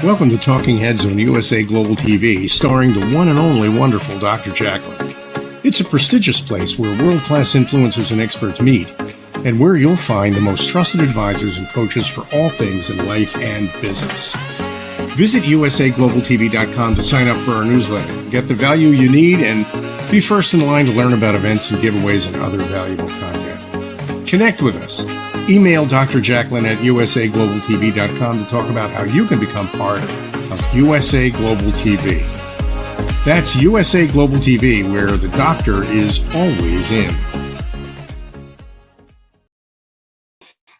Welcome to Talking Heads on USA Global TV, starring the one and only wonderful Dr. Jacqueline. It's a prestigious place where world-class influencers and experts meet, and where you'll find the most trusted advisors and coaches for all things in life and business. Visit usaglobaltv.com to sign up for our newsletter, get the value you need, and be first in line to learn about events and giveaways and other valuable content. Connect with us. Email Dr. Jacqueline at usaglobaltv.com to talk about how you can become part of USA Global TV. That's USA Global TV, where the doctor is always in.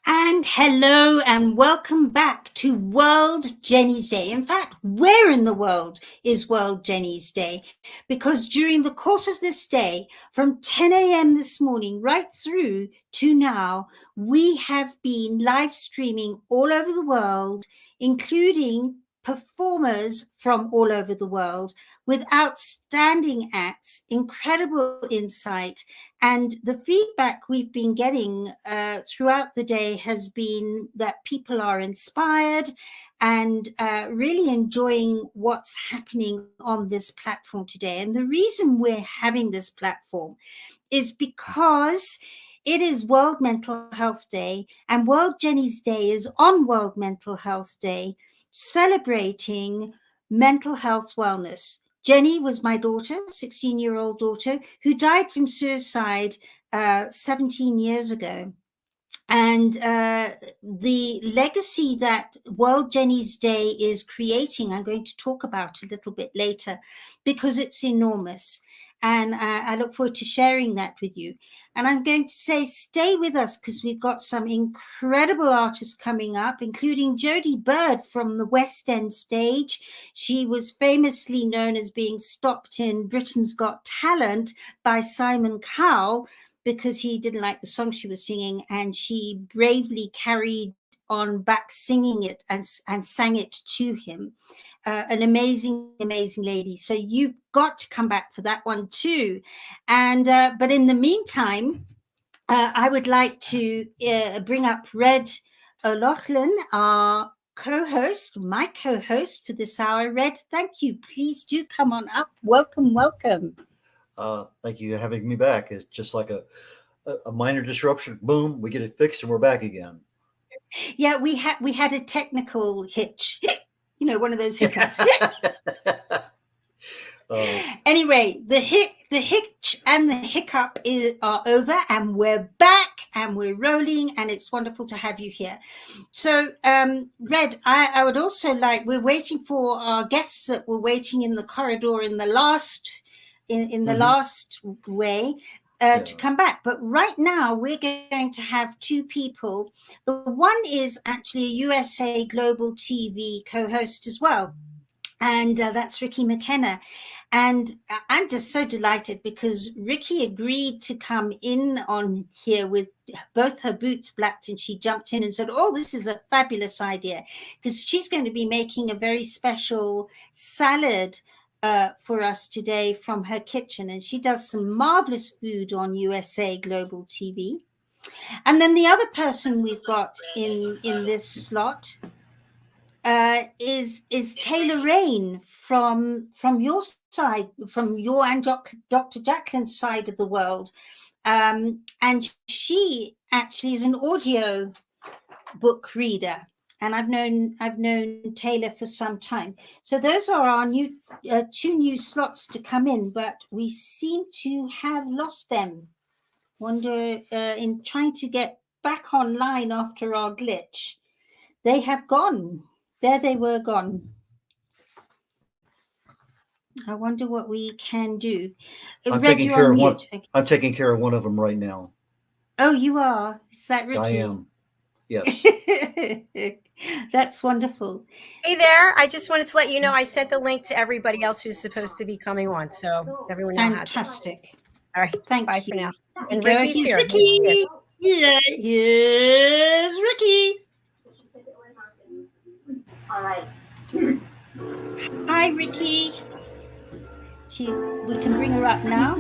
And hello and welcome back to World Jenny's Day. In fact, where in the world is World Jenny's Day? Because during the course of this day, from 10 a.m. this morning right through to now, we have been live streaming all over the world, including performers from all over the world with outstanding acts, incredible insight, and the feedback we've been getting throughout the day has been that people are inspired and really enjoying what's happening on this platform today. And the reason we're having this platform is because it is World Mental Health Day, and World Jenny's Day is on World Mental Health Day, celebrating mental health wellness. Jenny was my daughter, 16-year-old daughter, who died from suicide 17 years ago. And the legacy that World Jenny's Day is creating, I'm going to talk about a little bit later, because it's enormous. And I look forward to sharing that with you. And I'm going to say, stay with us, because we've got some incredible artists coming up, including Jodie Bird from the West End stage. She was famously known as being stopped in Britain's Got Talent by Simon Cowell because he didn't like the song she was singing, and she bravely carried on back singing it and sang it to him. An amazing lady. So you've got to come back for that one too. And but in the meantime, I would like to bring up Red O'Loughlin, our co-host, my co-host for this hour. Red, thank you. Please do come on up. Welcome. Thank you for having me back. It's just like a minor disruption. Boom, we get it fixed and we're back again. Yeah, we had a technical hitch. You know, one of those hiccups. Anyway, the hitch and the hiccup are over, and we're back and we're rolling, and it's wonderful to have you here. So, Red, I would also like, we're waiting for our guests that were waiting in the corridor in the last way. To come back. But right now, we're going to have two people. The one is actually a USA Global TV co-host as well. And that's Ricky McKenna. And I'm just so delighted because Ricky agreed to come in on here with both her boots blacked, and she jumped in and said, oh, this is a fabulous idea, because she's going to be making a very special salad for us today from her kitchen, and she does some marvelous food on USA Global TV. And then the other person we've got in this slot is Taylor Rain from your side, from your and Dr. Jacqueline's side of the world, and she actually is an audio book reader. And I've known Taylor for some time. So those are our new two new slots to come in, but we seem to have lost them. Wonder in trying to get back online after our glitch. They have gone. There they were gone. I wonder what we can do. I'm taking care of one. I'm taking care of one of them right now. Oh, you are? Is that Ricky? I am. Yes. That's wonderful. Hey there. I just wanted to let you know I sent the link to everybody else who's supposed to be coming on. So everyone now has it. Fantastic. All right. Thank you. For now. And Ricky's here. Ricky. Yeah, here's Ricky. All right. Hi, Ricky. We can bring her up now.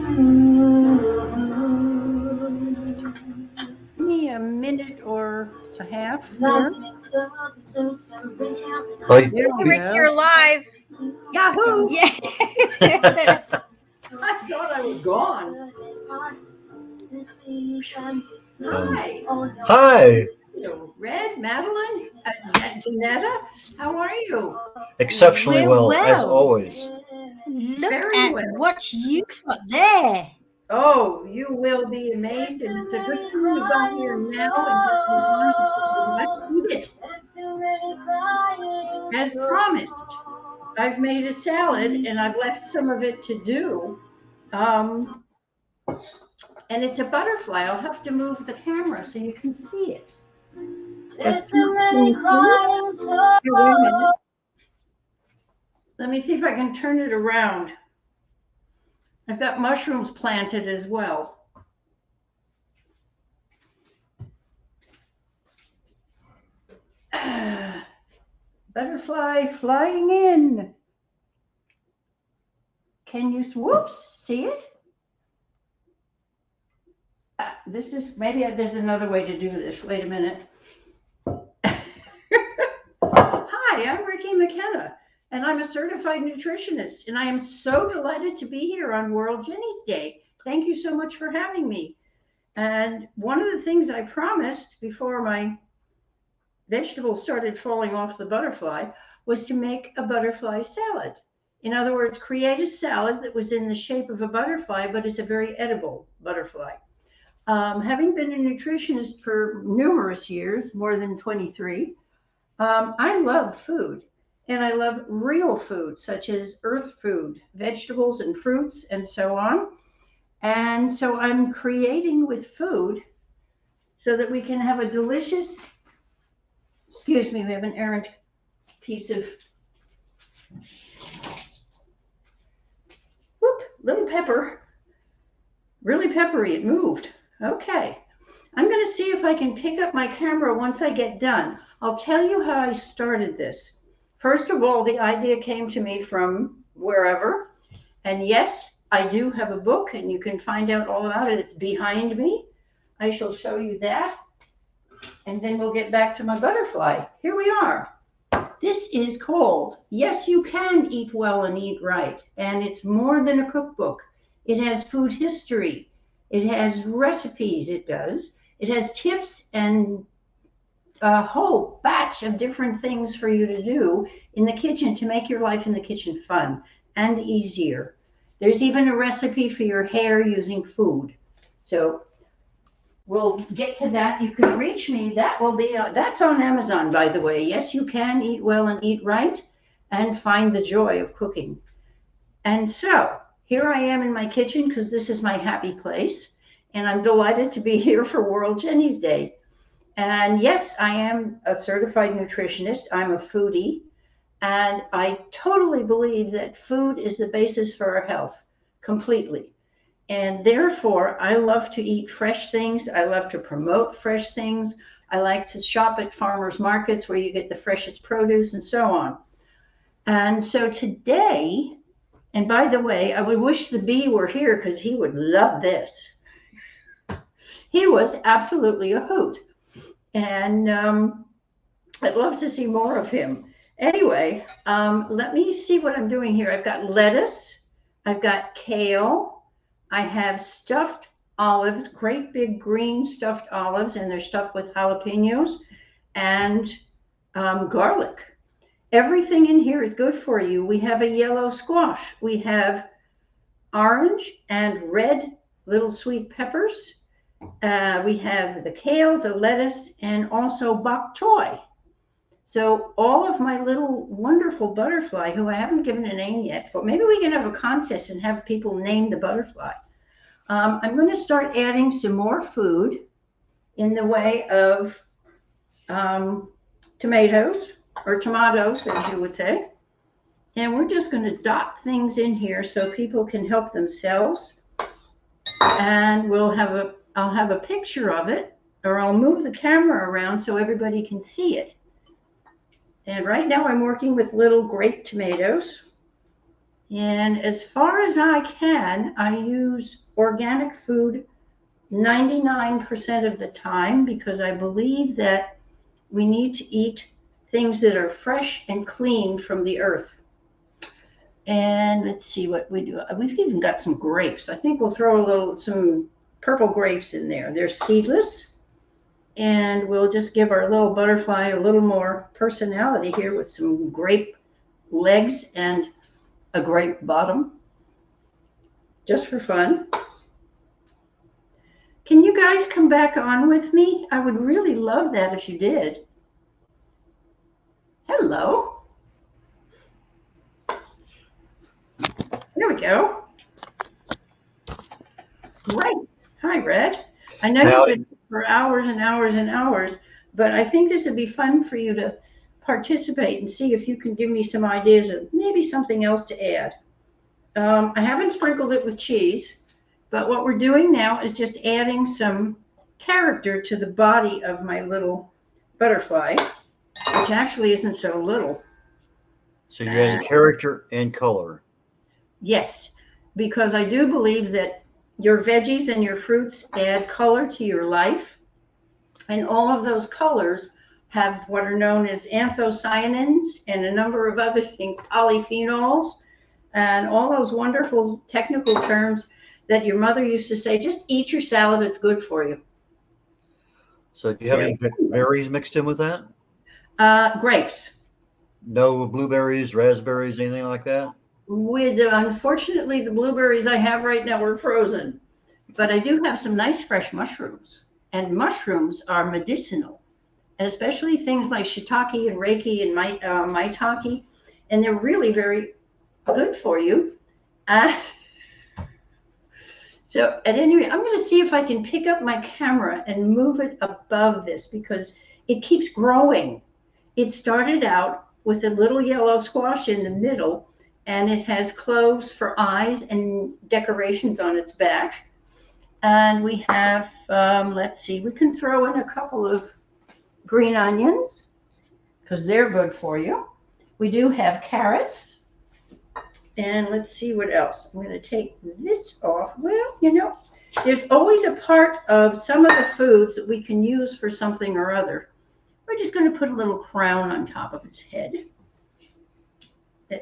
Me minute or a half here. Like, There we Rick, go. you're live. Yahoo! Yeah. I thought I was gone. Hi. hi, You, Red, Madeline, Janetta, how are you? exceptionally We're well, as well. always. Look Very at well. what you got there. Oh, you will be amazed, and it's a good thing you got here now and let's eat it. As promised, I've made a salad and I've left some of it to do. And it's a butterfly. I'll have to move the camera so you can see it. Just here, wait a minute. Let me see if I can turn it around. I've got mushrooms planted as well. Butterfly flying in. Can you, whoops, see it? This is, maybe there's another way to do this. Wait a minute. Hi, I'm Ricky McKenna, and I'm a certified nutritionist, and I am so delighted to be here on World Jenny's Day. Thank you so much for having me. And one of the things I promised before my vegetables started falling off the butterfly was to make a butterfly salad. In other words, create a salad that was in the shape of a butterfly, but it's a very edible butterfly. Having been a nutritionist for numerous years, more than 23, I love food, and I love real food, such as earth food, vegetables and fruits, and so on. And so I'm creating with food so that we can have a delicious, excuse me, we have an errant piece of, whoop, little pepper, really peppery, it moved. Okay, I'm going to see if I can pick up my camera once I get done. I'll tell you how I started this. First of all, the idea came to me from wherever. And yes, I do have a book, and you can find out all about it. It's behind me. I shall show you that. And then we'll get back to my butterfly. Here we are. This is called Yes, You Can Eat Well and Eat Right. And it's more than a cookbook. It has food history. It has recipes, it does. It has tips and a whole batch of different things for you to do in the kitchen to make your life in the kitchen fun and easier. There's even a recipe for your hair using food. So we'll get to that. You can reach me. That will be, that's on Amazon, by the way. Yes, You Can Eat Well and Eat Right, and find the joy of cooking. And so here I am in my kitchen because this is my happy place. And I'm delighted to be here for World Jenny's Day. And yes, I am a certified nutritionist. I'm a foodie. And I totally believe that food is the basis for our health, completely. And therefore, I love to eat fresh things. I love to promote fresh things. I like to shop at farmers markets where you get the freshest produce and so on. And so today, and by the way, I would wish the bee were here because he would love this. He was absolutely a hoot. And I'd love to see more of him. Anyway, let me see what I'm doing here. I've got lettuce. I've got kale. I have stuffed olives, great big green stuffed olives, and they're stuffed with jalapenos and garlic. Everything in here is good for you. We have a yellow squash. We have orange and red little sweet peppers. We have the kale, the lettuce, and also bok choy. So all of my little wonderful butterfly, who I haven't given a name yet, but maybe we can have a contest and have people name the butterfly. I'm going to start adding some more food in the way of tomatoes, or tomatoes, as you would say. And we're just going to dot things in here so people can help themselves. And I'll have a picture of it, or I'll move the camera around so everybody can see it. And right now I'm working with little grape tomatoes. And as far as I can, I use organic food 99% of the time because I believe that we need to eat things that are fresh and clean from the earth. And let's see what we do. We've even got some grapes. I think we'll throw some purple grapes in there. They're seedless. And we'll just give our little butterfly a little more personality here with some grape legs and a grape bottom, just for fun. Can you guys come back on with me? I would really love that if you did. Hello. There we go. Great. Hi, Red. I know you've been for hours and hours and hours, but I think this would be fun for you to participate and see if you can give me some ideas of maybe something else to add. I haven't sprinkled it with cheese, but what we're doing now is just adding some character to the body of my little butterfly, which actually isn't so little. So you're adding character and color. Yes, because I do believe that your veggies and your fruits add color to your life. And all of those colors have what are known as anthocyanins and a number of other things, polyphenols, and all those wonderful technical terms that your mother used to say, just eat your salad, it's good for you. So do you have any berries mixed in with that? Grapes. No blueberries, raspberries, anything like that? Unfortunately, the blueberries I have right now are frozen, but I do have some nice fresh mushrooms, and mushrooms are medicinal, and especially things like shiitake and reiki and maitake, and they're really very good for you. So at any rate, I'm going to see if I can pick up my camera and move it above this because it keeps growing. It started out with a little yellow squash in the middle, and it has cloves for eyes and decorations on its back. And we have, let's see, we can throw in a couple of green onions because they're good for you. We do have carrots. And let's see what else. I'm going to take this off. Well, you know, there's always a part of some of the foods that we can use for something or other. We're just going to put a little crown on top of its head.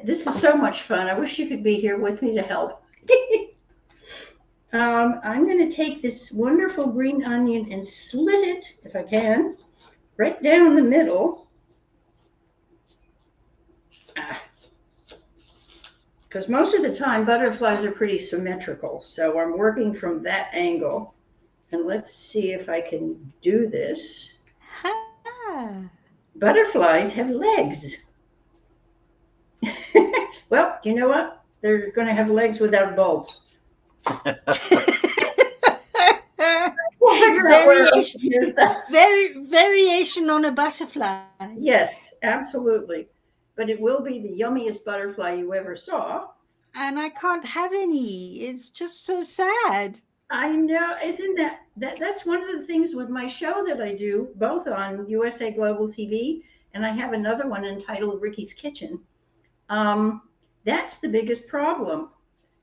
This is so much fun. I wish you could be here with me to help. I'm going to take this wonderful green onion and slit it, if I can, right down the middle. Because most of the time, butterflies are pretty symmetrical. So I'm working from that angle. And let's see if I can do this. Butterflies have legs. Well, you know what? They're going to have legs without bulbs. We'll figure out where else to use that. Variation on a butterfly. Yes, absolutely. But it will be the yummiest butterfly you ever saw. And I can't have any. It's just so sad. I know. Isn't that's one of the things with my show that I do, both on USA Global TV, and I have another one entitled Ricky's Kitchen. That's the biggest problem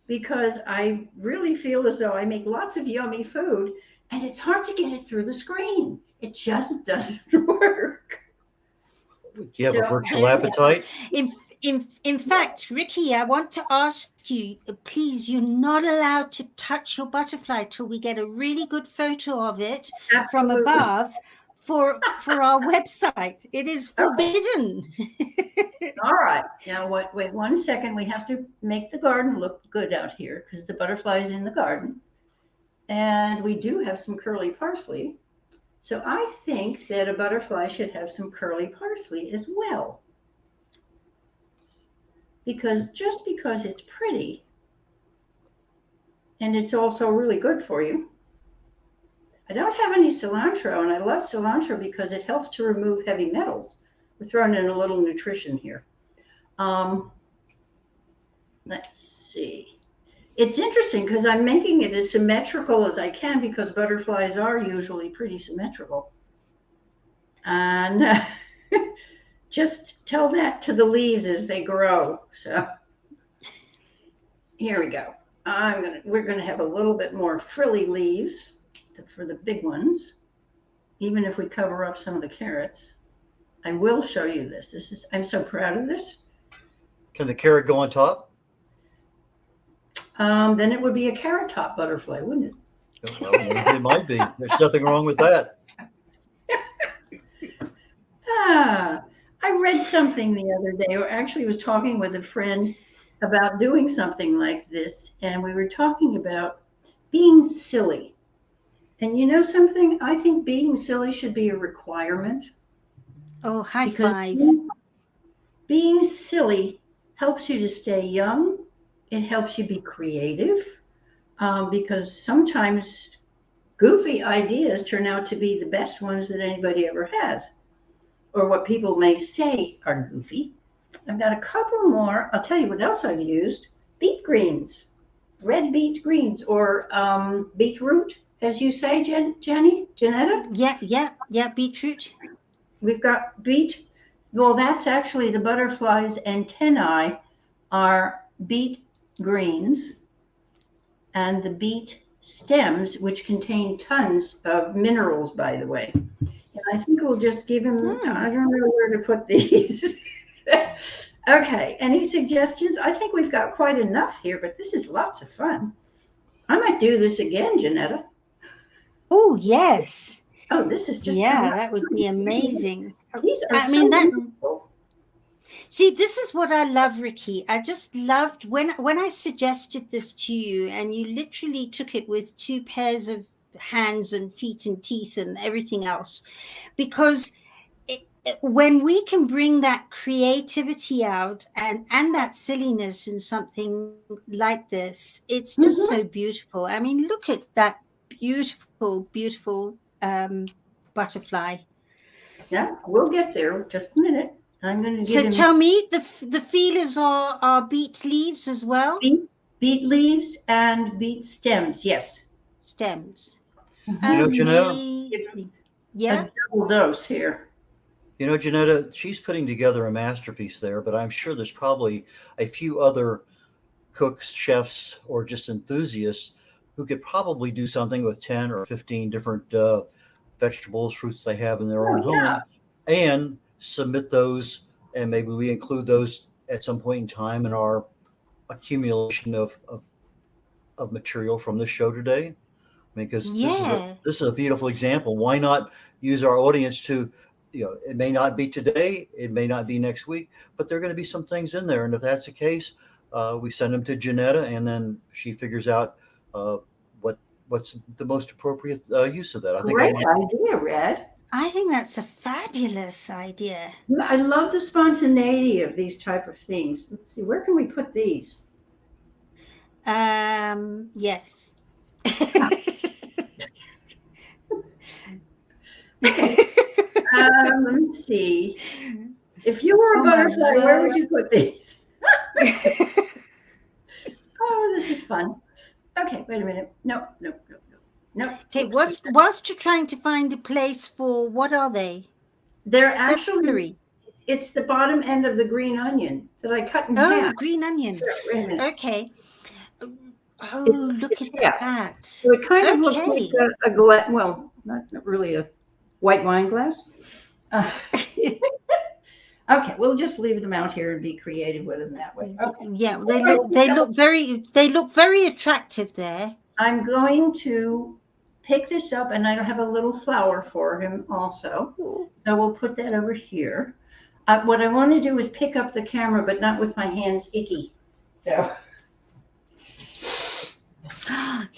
because I really feel as though I make lots of yummy food and it's hard to get it through the screen. It just doesn't work. Do you have a virtual appetite? In fact, Ricky, I want to ask you, please, you're not allowed to touch your butterfly till we get a really good photo of it from above for our website. It is forbidden. All right. Now, wait 1 second. We have to make the garden look good out here because the butterfly is in the garden. And we do have some curly parsley. So I think that a butterfly should have some curly parsley as well. Because just because it's pretty and it's also really good for you. I don't have any cilantro, and I love cilantro because it helps to remove heavy metals. We're throwing in a little nutrition here. Let's see. It's interesting because I'm making it as symmetrical as I can because butterflies are usually pretty symmetrical. And just tell that to the leaves as they grow. So here we go. We're gonna have a little bit more frilly leaves for the big ones, even if we cover up some of the carrots. I will show you this. I'm so proud of this. Can the carrot go on top? Then it would be a carrot top butterfly, wouldn't it? Well, it might be. There's nothing wrong with that. I read something the other day, or actually was talking with a friend about doing something like this, and we were talking about being silly. And you know something? I think being silly should be a requirement. Oh, high Because five. being silly helps you to stay young. It helps you be creative, because sometimes goofy ideas turn out to be the best ones that anybody ever has, or what people may say are goofy. I've got a couple more. I'll tell you what else I've used. Beet greens, red beet greens, or beetroot, as you say, Janetta? Yeah, beetroot. We've got beet. Well, that's actually the butterfly's antennae are beet greens, and the beet stems, which contain tons of minerals, by the way. And I think we'll just give him, I don't know where to put these. Okay, any suggestions? I think we've got quite enough here, but this is lots of fun. I might do this again, Janetta. Oh, yes. Oh, this is just Yeah, that would be amazing. These are I mean, that. beautiful. See, this is what I love, Ricky. I just loved when I suggested this to you, and you literally took it with 2 pairs of hands and feet and teeth and everything else, because when we can bring that creativity out and that silliness in something like this, it's just so beautiful. I mean, look at that beautiful butterfly. Yeah, we'll get there. Just a minute. I'm going to give him. Tell me, the feelers are beet leaves as well? Beet leaves and beet stems, yes. Stems. You know, Janetta? Amazing. Yeah. A double dose here. You know, Janetta, she's putting together a masterpiece there, but I'm sure there's probably a few other cooks, chefs, or just enthusiasts who could probably do something with 10 or 15 different vegetables, fruits they have in their own home, and submit those, and maybe we include those at some point in time in our accumulation of material from this show today. I mean, because this is a beautiful example. Why not use our audience to, you know, it may not be today, it may not be next week, but there are going to be some things in there. And if that's the case, we send them to Janetta, and then she figures out what's the most appropriate use of that. I think Great idea, Red. I think that's a fabulous idea. I love the spontaneity of these type of things. Let's see, where can we put these? Yes. Let's see. If you were a butterfly, where would you put these? Oh, this is fun. Okay, wait a minute. No. Okay, whilst you're trying to find a place for, what are they? They're actually, Celery. it's the bottom end of the green onion that I cut in Oh, half. green onion. Sure, wait a minute. Okay. Oh, look it's at that. So it kind of looks like a glass, well, not really a white wine glass. Okay, we'll just leave them out here and be creative with them that way. Okay. Yeah, they look very attractive there. I'm going to pick this up, and I have a little flower for him also. So we'll put that over here. What I want to do is pick up the camera, but not with my hands icky. So.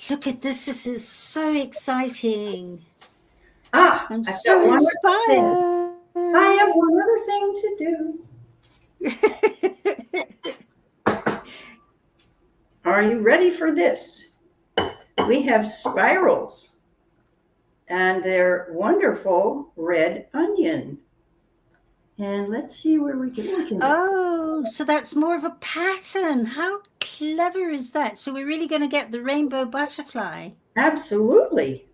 Look at this. This is so exciting. I'm so inspired. I have one other thing to do. Are you ready for this? We have spirals, and they're wonderful red onion. And let's see where we can. Oh, so that's more of a pattern. How clever is that? So we're really going to get the rainbow butterfly. Absolutely.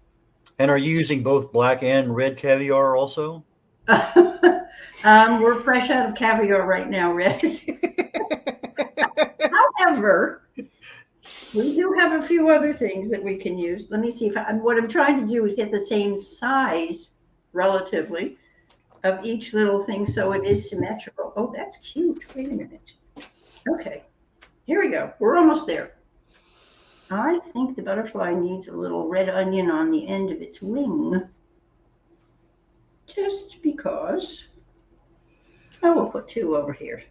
And are you using both black and red caviar also? We're fresh out of caviar right now, Red. However, We do have a few other things that we can use. Let me see if what I'm trying to do is get the same size relatively of each little thing so it is symmetrical. Oh, that's cute. Wait a minute. Okay, here we go. We're almost there. I think the butterfly needs a little red onion on the end of its wing. Just because. I will put 2 over here.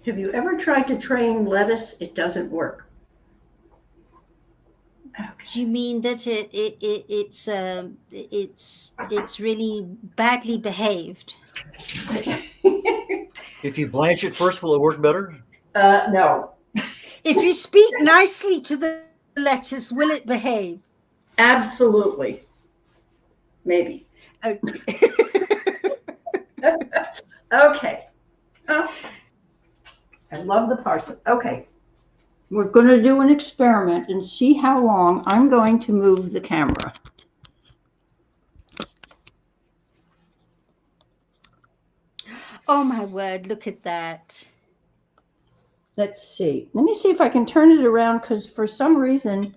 Have you ever tried to train lettuce? It doesn't work. Okay. Do you mean that it's really badly behaved? If you blanch it first, will it work better? No. If you speak nicely to the lettuce, will it behave? Absolutely. Maybe. Okay. Okay. Oh, I love the parsnip. Okay. We're going to do an experiment and see how long I'm going to move the camera. Oh my word, look at that. Let's see. Let me see if I can turn it around because for some reason,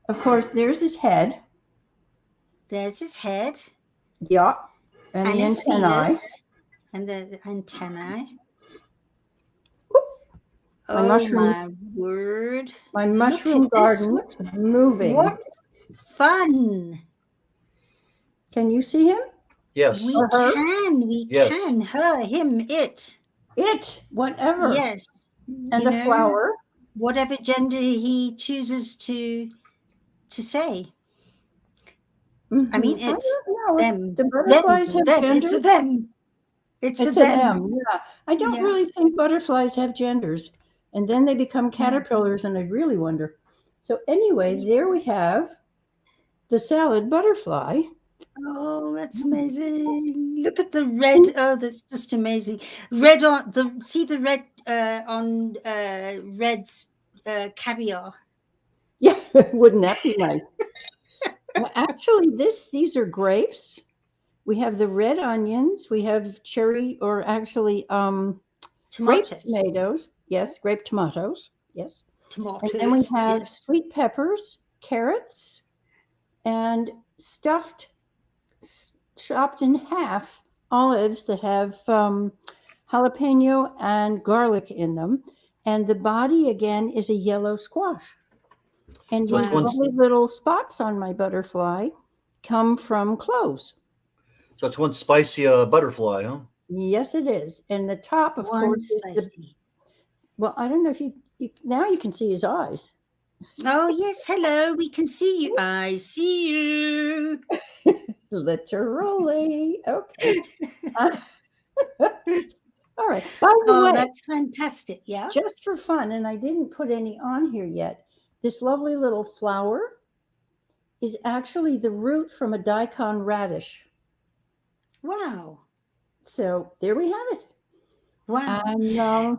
of course, there's his head. There's his head. Yeah. And the his antennae. feelers, and the antennae. My Oh mushroom- my word. My mushroom Look at this. garden is moving. What fun. Can you see him? Yes. We Or her? can, we Yes. can. Her, him, it. It, whatever. Yes. And You a know, flower. Whatever gender he chooses to say. I mean, Mhm. it, No, them, the butterflies them, have them. genders. It's a them. It's It's a a them. them, yeah. I don't Yeah. really think butterflies have genders. And then they become caterpillars, and I really wonder. So anyway, there we have the salad butterfly. Oh, that's amazing. Look at the red. Oh, that's just amazing. Red on the, see the red on red's caviar. Yeah, wouldn't that be nice? Well, actually, these are grapes. We have the red onions. We have cherry, or actually grape Tomatoes. tomatoes. Yes, grape tomatoes. Yes. Tomatoes. And then we have yes. sweet peppers, carrots, and stuffed, chopped in half olives that have jalapeno and garlic in them. And the body, again, is a yellow squash. And So these it's one- lovely little spots on my butterfly come from cloves. So it's one spicy butterfly, huh? Yes, it is. And the top, of One course, is the, spicy. well, I don't know if you now you can see his eyes. Oh, yes. Hello. We can see you. I see you. Literally. Okay. All right. By the Oh, way, that's fantastic. Yeah. just for fun, and I didn't put any on here yet, this lovely little flower is actually the root from a daikon radish. Wow. So there we have it. Wow. And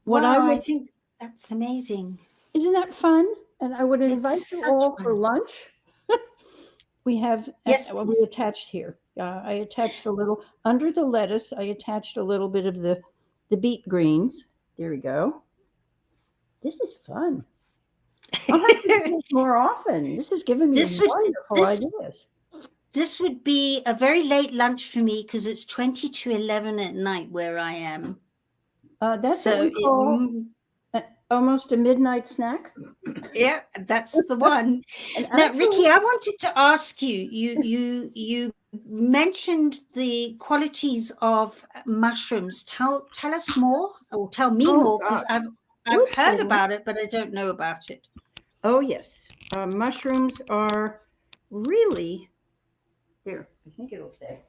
what wow. I I would, think that's amazing. isn't that fun? And I would invite It's you such all for fun. lunch. We have, Yes, well, please. we attached here. I attached a little, under the lettuce, I attached a little bit of the beet greens. There we go. This is fun. I'll have to do this more often. This has given me This would- wonderful this- ideas. This would be a very late lunch for me because it's 20 to 11 at night where I am. That's so what we call almost a midnight snack. yeah, that's the one. And Now, actually- Ricky, I wanted to ask you. You mentioned the qualities of mushrooms. Tell us more, or tell me Oh, more, because God. I've Oops, heard wait a about it, but I don't know about it. Oh, yes. Mushrooms are really, there, I think it'll stay.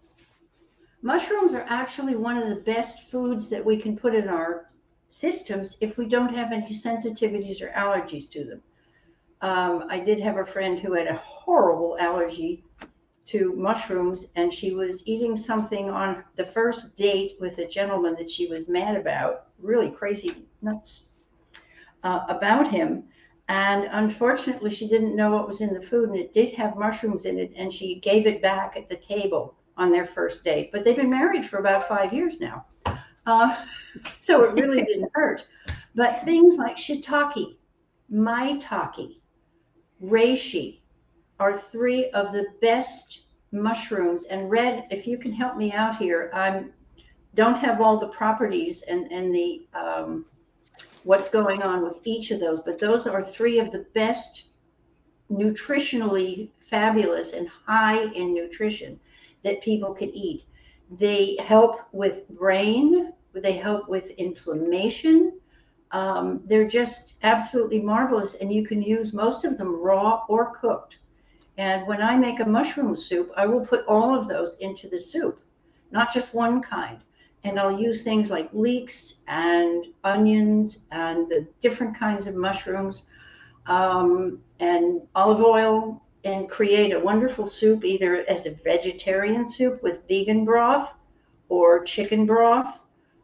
Mushrooms are actually one of the best foods that we can put in our systems if we don't have any sensitivities or allergies to them. I did have a friend who had a horrible allergy to mushrooms, and she was eating something on the first date with a gentleman that she was mad about, really crazy nuts about him. And unfortunately, she didn't know what was in the food, and it did have mushrooms in it, and she gave it back at the table on their first date. But they've been married for about 5 years now. So it really didn't hurt. But things like shiitake, maitake, reishi are three of the best mushrooms. And Red, if you can help me out here, I don't have all the properties and the what's going on with each of those, but those are three of the best nutritionally fabulous and high in nutrition that people can eat. They help with brain, they help with inflammation. They're just absolutely marvelous, and you can use most of them raw or cooked. And when I make a mushroom soup, I will put all of those into the soup, not just one kind. And I'll use things like leeks and onions and the different kinds of mushrooms, and olive oil, and create a wonderful soup, either as a vegetarian soup with vegan broth or chicken broth.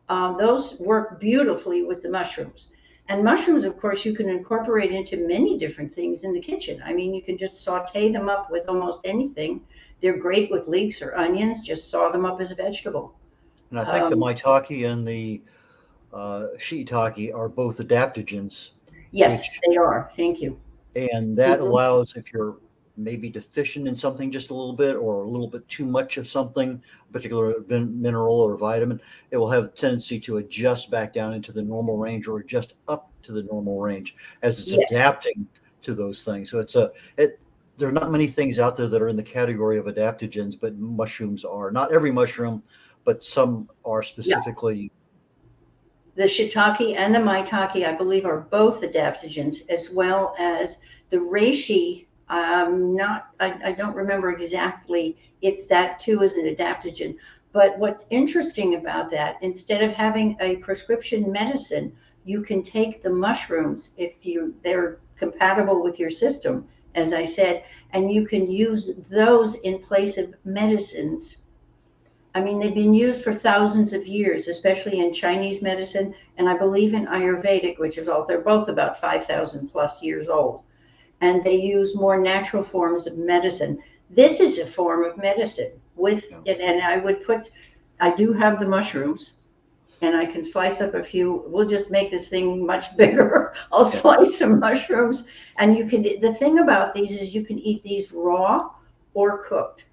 Those work beautifully with the mushrooms. And mushrooms, of course, you can incorporate into many different things in the kitchen. I mean, you can just saute them up with almost anything. They're great with leeks or onions. Just saw them up as a vegetable. And I think the maitake and the shiitake are both adaptogens. Yes, they are. Thank you. And that allows, if you're maybe deficient in something just a little bit, or a little bit too much of something, a particular mineral or vitamin, it will have a tendency to adjust back down into the normal range or adjust up to the normal range as it's adapting to those things. So there are not many things out there that are in the category of adaptogens, but mushrooms are. Not every mushroom, but some are specifically. The shiitake and the maitake, I believe, are both adaptogens, as well as the reishi. I don't remember exactly if that too is an adaptogen. But what's interesting about that, instead of having a prescription medicine, you can take the mushrooms if they're compatible with your system, as I said, and you can use those in place of medicines. I mean, they've been used for thousands of years, especially in Chinese medicine, and I believe in Ayurvedic, which is they're both about 5,000 plus years old. And they use more natural forms of medicine. This is a form of medicine with it, and I do have the mushrooms, and I can slice up a few. We'll just make this thing much bigger. I'll slice some mushrooms, and the thing about these is you can eat these raw or cooked.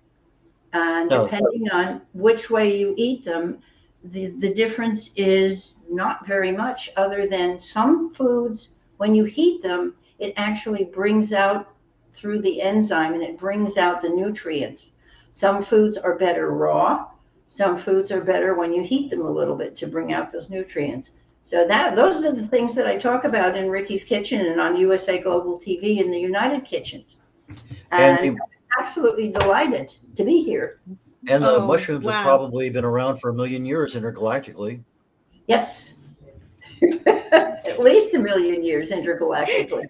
And depending on which way you eat them, the difference is not very much, other than some foods, when you heat them, it actually brings out through the enzyme and it brings out the nutrients. Some foods are better raw. Some foods are better when you heat them a little bit to bring out those nutrients. So those are the things that I talk about in Ricky's Kitchen and on USA Global TV in the United Kitchens. And I'm absolutely delighted to be here. And the mushrooms have probably been around for 1 million years intergalactically. Yes. At least 1 million years intergalactically.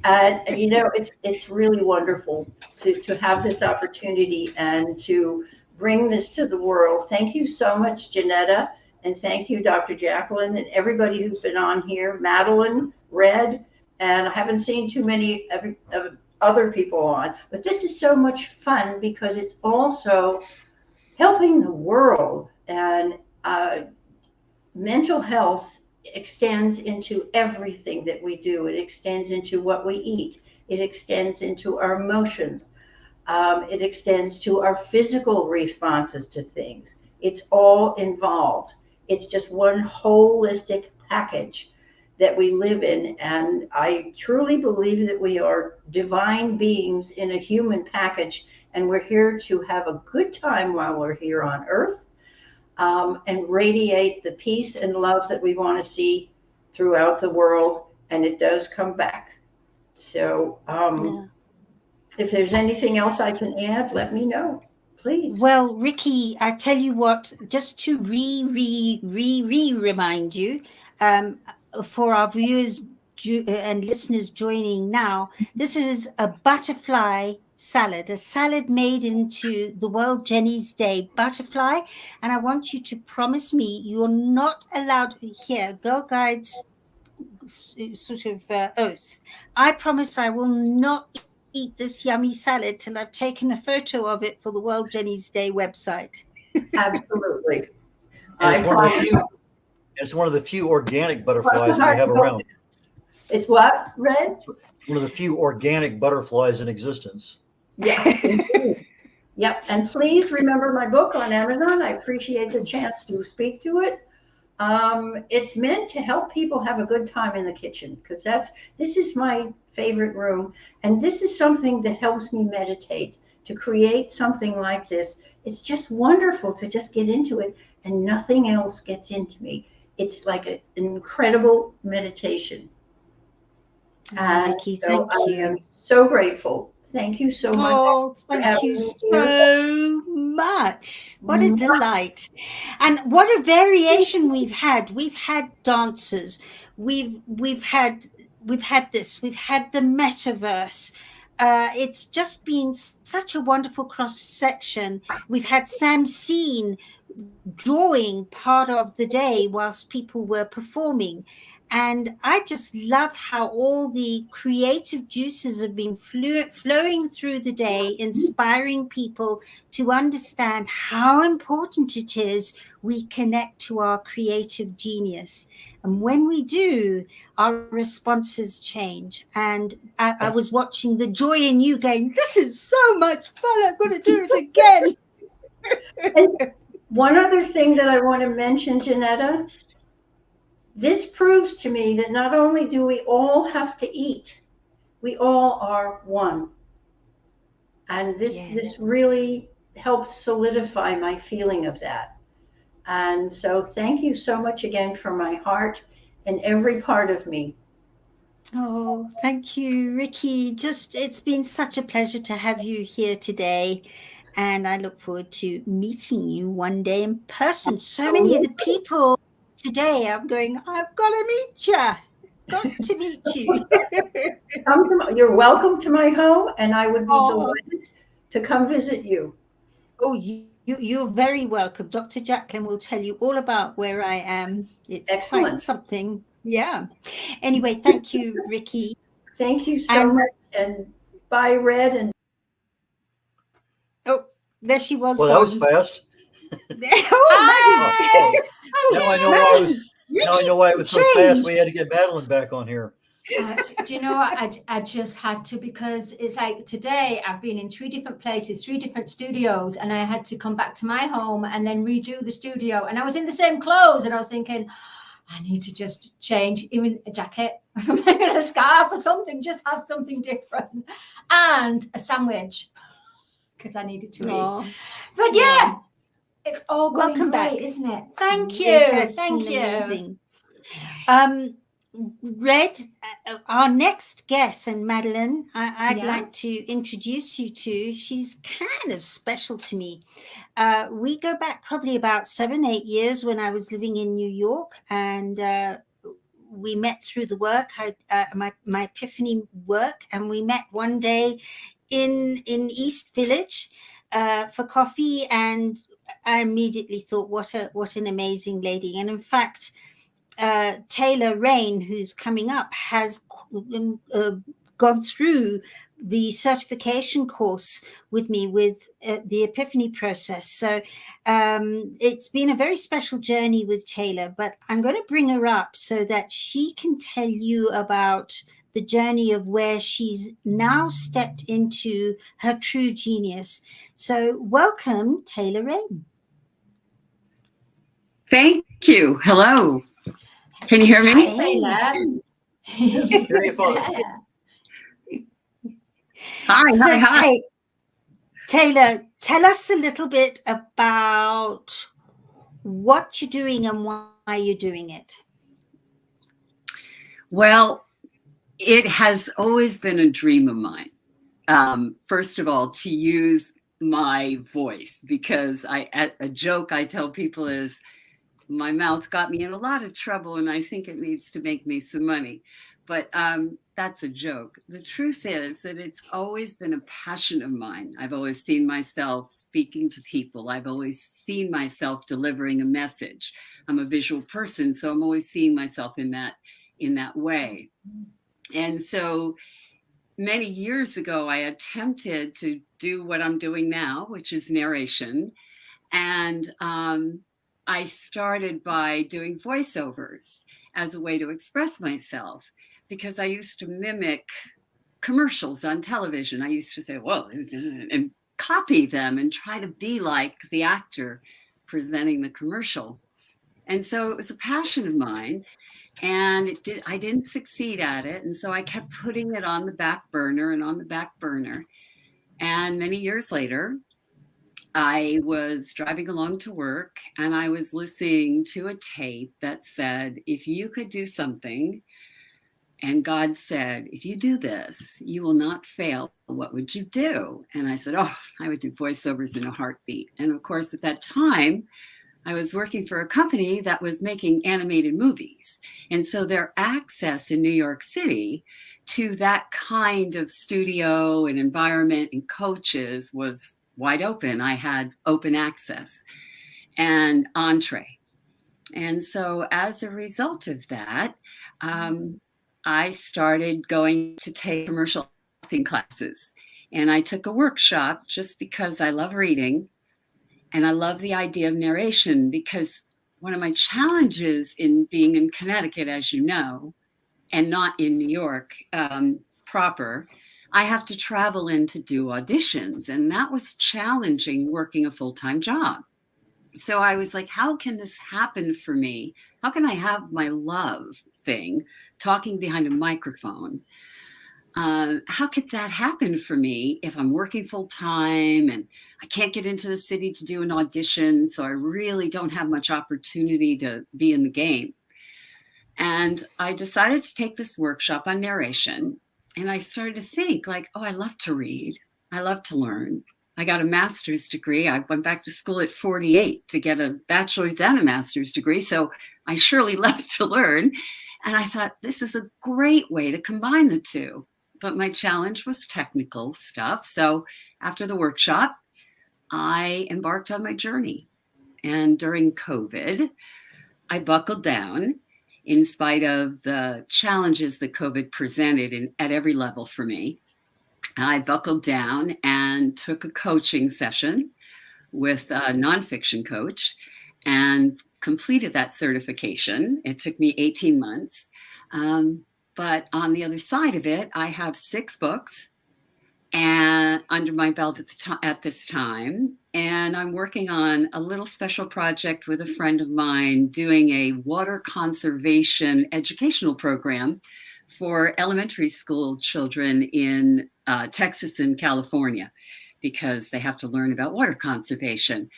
And it's really wonderful to have this opportunity and to bring this to the world. Thank you so much, Janetta, and thank you, Dr. Jacqueline, and everybody who's been on here, Madeline, Red, and I haven't seen too many of other people on, but this is so much fun because it's also helping the world, and mental health extends into everything that we do. It extends into what we eat. It extends into our emotions. It extends to our physical responses to things. It's all involved. It's just one holistic package that we live in. And I truly believe that we are divine beings in a human package, and we're here to have a good time while we're here on Earth. And radiate the peace and love that we want to see throughout the world, and it does come back. So if there's anything else I can add, let me know, please. Well, Ricky, I tell you what, just to remind you, for our viewers and listeners joining now, this is a butterfly salad, a salad made into the World Jenny's Day butterfly. And I want you to promise me you're not allowed here, Girl Guide's sort of oath. I promise I will not eat this yummy salad till I've taken a photo of it for the World Jenny's Day website. Absolutely. It's one of the few organic butterflies we have around. It's what, Red? One of the few organic butterflies in existence. Yes. Indeed. Yep. And please remember my book on Amazon. I appreciate the chance to speak to it. It's meant to help people have a good time in the kitchen, because this is my favorite room. And this is something that helps me meditate, to create something like this. It's just wonderful to just get into it, and nothing else gets into me. It's like an incredible meditation. And Ricky, so thank I you. am so grateful. Thank you so much. Oh, for thank having you me here. so much. What a delight. And what a variation we've had. We've had dancers. We've had this. We've had the metaverse. It's just been such a wonderful cross section. We've had Sam Seen drawing part of the day whilst people were performing. And I just love how all the creative juices have been flowing through the day, inspiring people to understand how important it is we connect to our creative genius. And when we do, our responses change. And I was watching the joy in you going, this is so much fun. I'm going to do it again. And one other thing that I want to mention, Janetta, this proves to me that not only do we all have to eat, we all are one. And this really helps solidify my feeling of that. And so thank you so much again from my heart and every part of me. Oh, thank you, Ricky. It's been such a pleasure to have you here today. And I look forward to meeting you one day in person. So many of the people today, I'm going, I've got to meet you. Got to meet you. You're welcome to my home, and I would be delighted to come visit you. Oh, you're very welcome. Dr. Jacqueline will tell you all about where I am. It's excellent. Quite something. Yeah. Anyway, thank you, Ricky. Thank you so much. And bye, Red. And oh, there she was. Well, that was fast. Now I know why it was. Now I know why it was so fast. We had to get Madeline back on here. Do you know what? I just had to, because it's like today I've been in 3 different places, 3 different studios, and I had to come back to my home and then redo the studio. And I was in the same clothes, and I was thinking, I need to just change, even a jacket or something, and a scarf or something, just have something different, and a sandwich because I needed to eat. But yeah, it's all going Welcome great, back. isn't it? Thank you. Thank you. Amazing. Red, our next guest, and Madeline, I'd like to introduce you to. She's kind of special to me. We go back probably about 7-8 years when I was living in New York, and we met through the work, my Epiphany work, and we met one day in East Village for coffee, and I immediately thought, what an amazing lady. And in fact, Taylor Rain, who's coming up, has gone through the certification course with me with the Epiphany process. So it's been a very special journey with Taylor, but I'm going to bring her up so that she can tell you about the journey of where she's now stepped into her true genius. So welcome, Taylor Rain. Thank you. Hello. Can you hear me? Hi. Taylor, tell us a little bit about what you're doing and why you're doing it. Well, it has always been a dream of mine. First of all, to use my voice, because a joke I tell people is, my mouth got me in a lot of trouble, and I think it needs to make me some money. But that's a joke. The truth is that it's always been a passion of mine. I've always seen myself speaking to people. I've always seen myself delivering a message. I'm a visual person, so I'm always seeing myself in that way. And so many years ago, I attempted to do what I'm doing now, which is narration. And I started by doing voiceovers as a way to express myself, because I used to mimic commercials on television. I used to say, well, and copy them and try to be like the actor presenting the commercial. And so it was a passion of mine, and I didn't succeed at it. And so I kept putting it on the back burner and on the back burner. And many years later, I was driving along to work and I was listening to a tape that said, if you could do something, and God said, if you do this, you will not fail, what would you do? And I said, oh, I would do voiceovers in a heartbeat. And of course, at that time, I was working for a company that was making animated movies. And so their access in New York City to that kind of studio and environment and coaches was wide open. I had open access and entree. And so as a result of that, I started going to take commercial acting classes. And I took a workshop just because I love reading. And I love the idea of narration, because one of my challenges in being in Connecticut, as you know, and not in New York proper, I have to travel in to do auditions. And that was challenging, working a full-time job. So I was like, how can this happen for me? How can I have my love thing, talking behind a microphone? How could that happen for me if I'm working full time and I can't get into the city to do an audition? So I really don't have much opportunity to be in the game. And I decided to take this workshop on narration. And I started to think like, oh, I love to read. I love to learn. I got a master's degree. I went back to school at 48 to get a bachelor's and a master's degree. So I surely love to learn. And I thought, this is a great way to combine the two. But my challenge was technical stuff. So after the workshop, I embarked on my journey. And during COVID, I buckled down in spite of the challenges that COVID presented at every level for me. I buckled down and took a coaching session with a nonfiction coach and completed that certification. It took me 18 months. But on the other side of it, I have 6 books and under my belt at this time. And I'm working on a little special project with a friend of mine doing a water conservation educational program for elementary school children in Texas and California, because they have to learn about water conservation.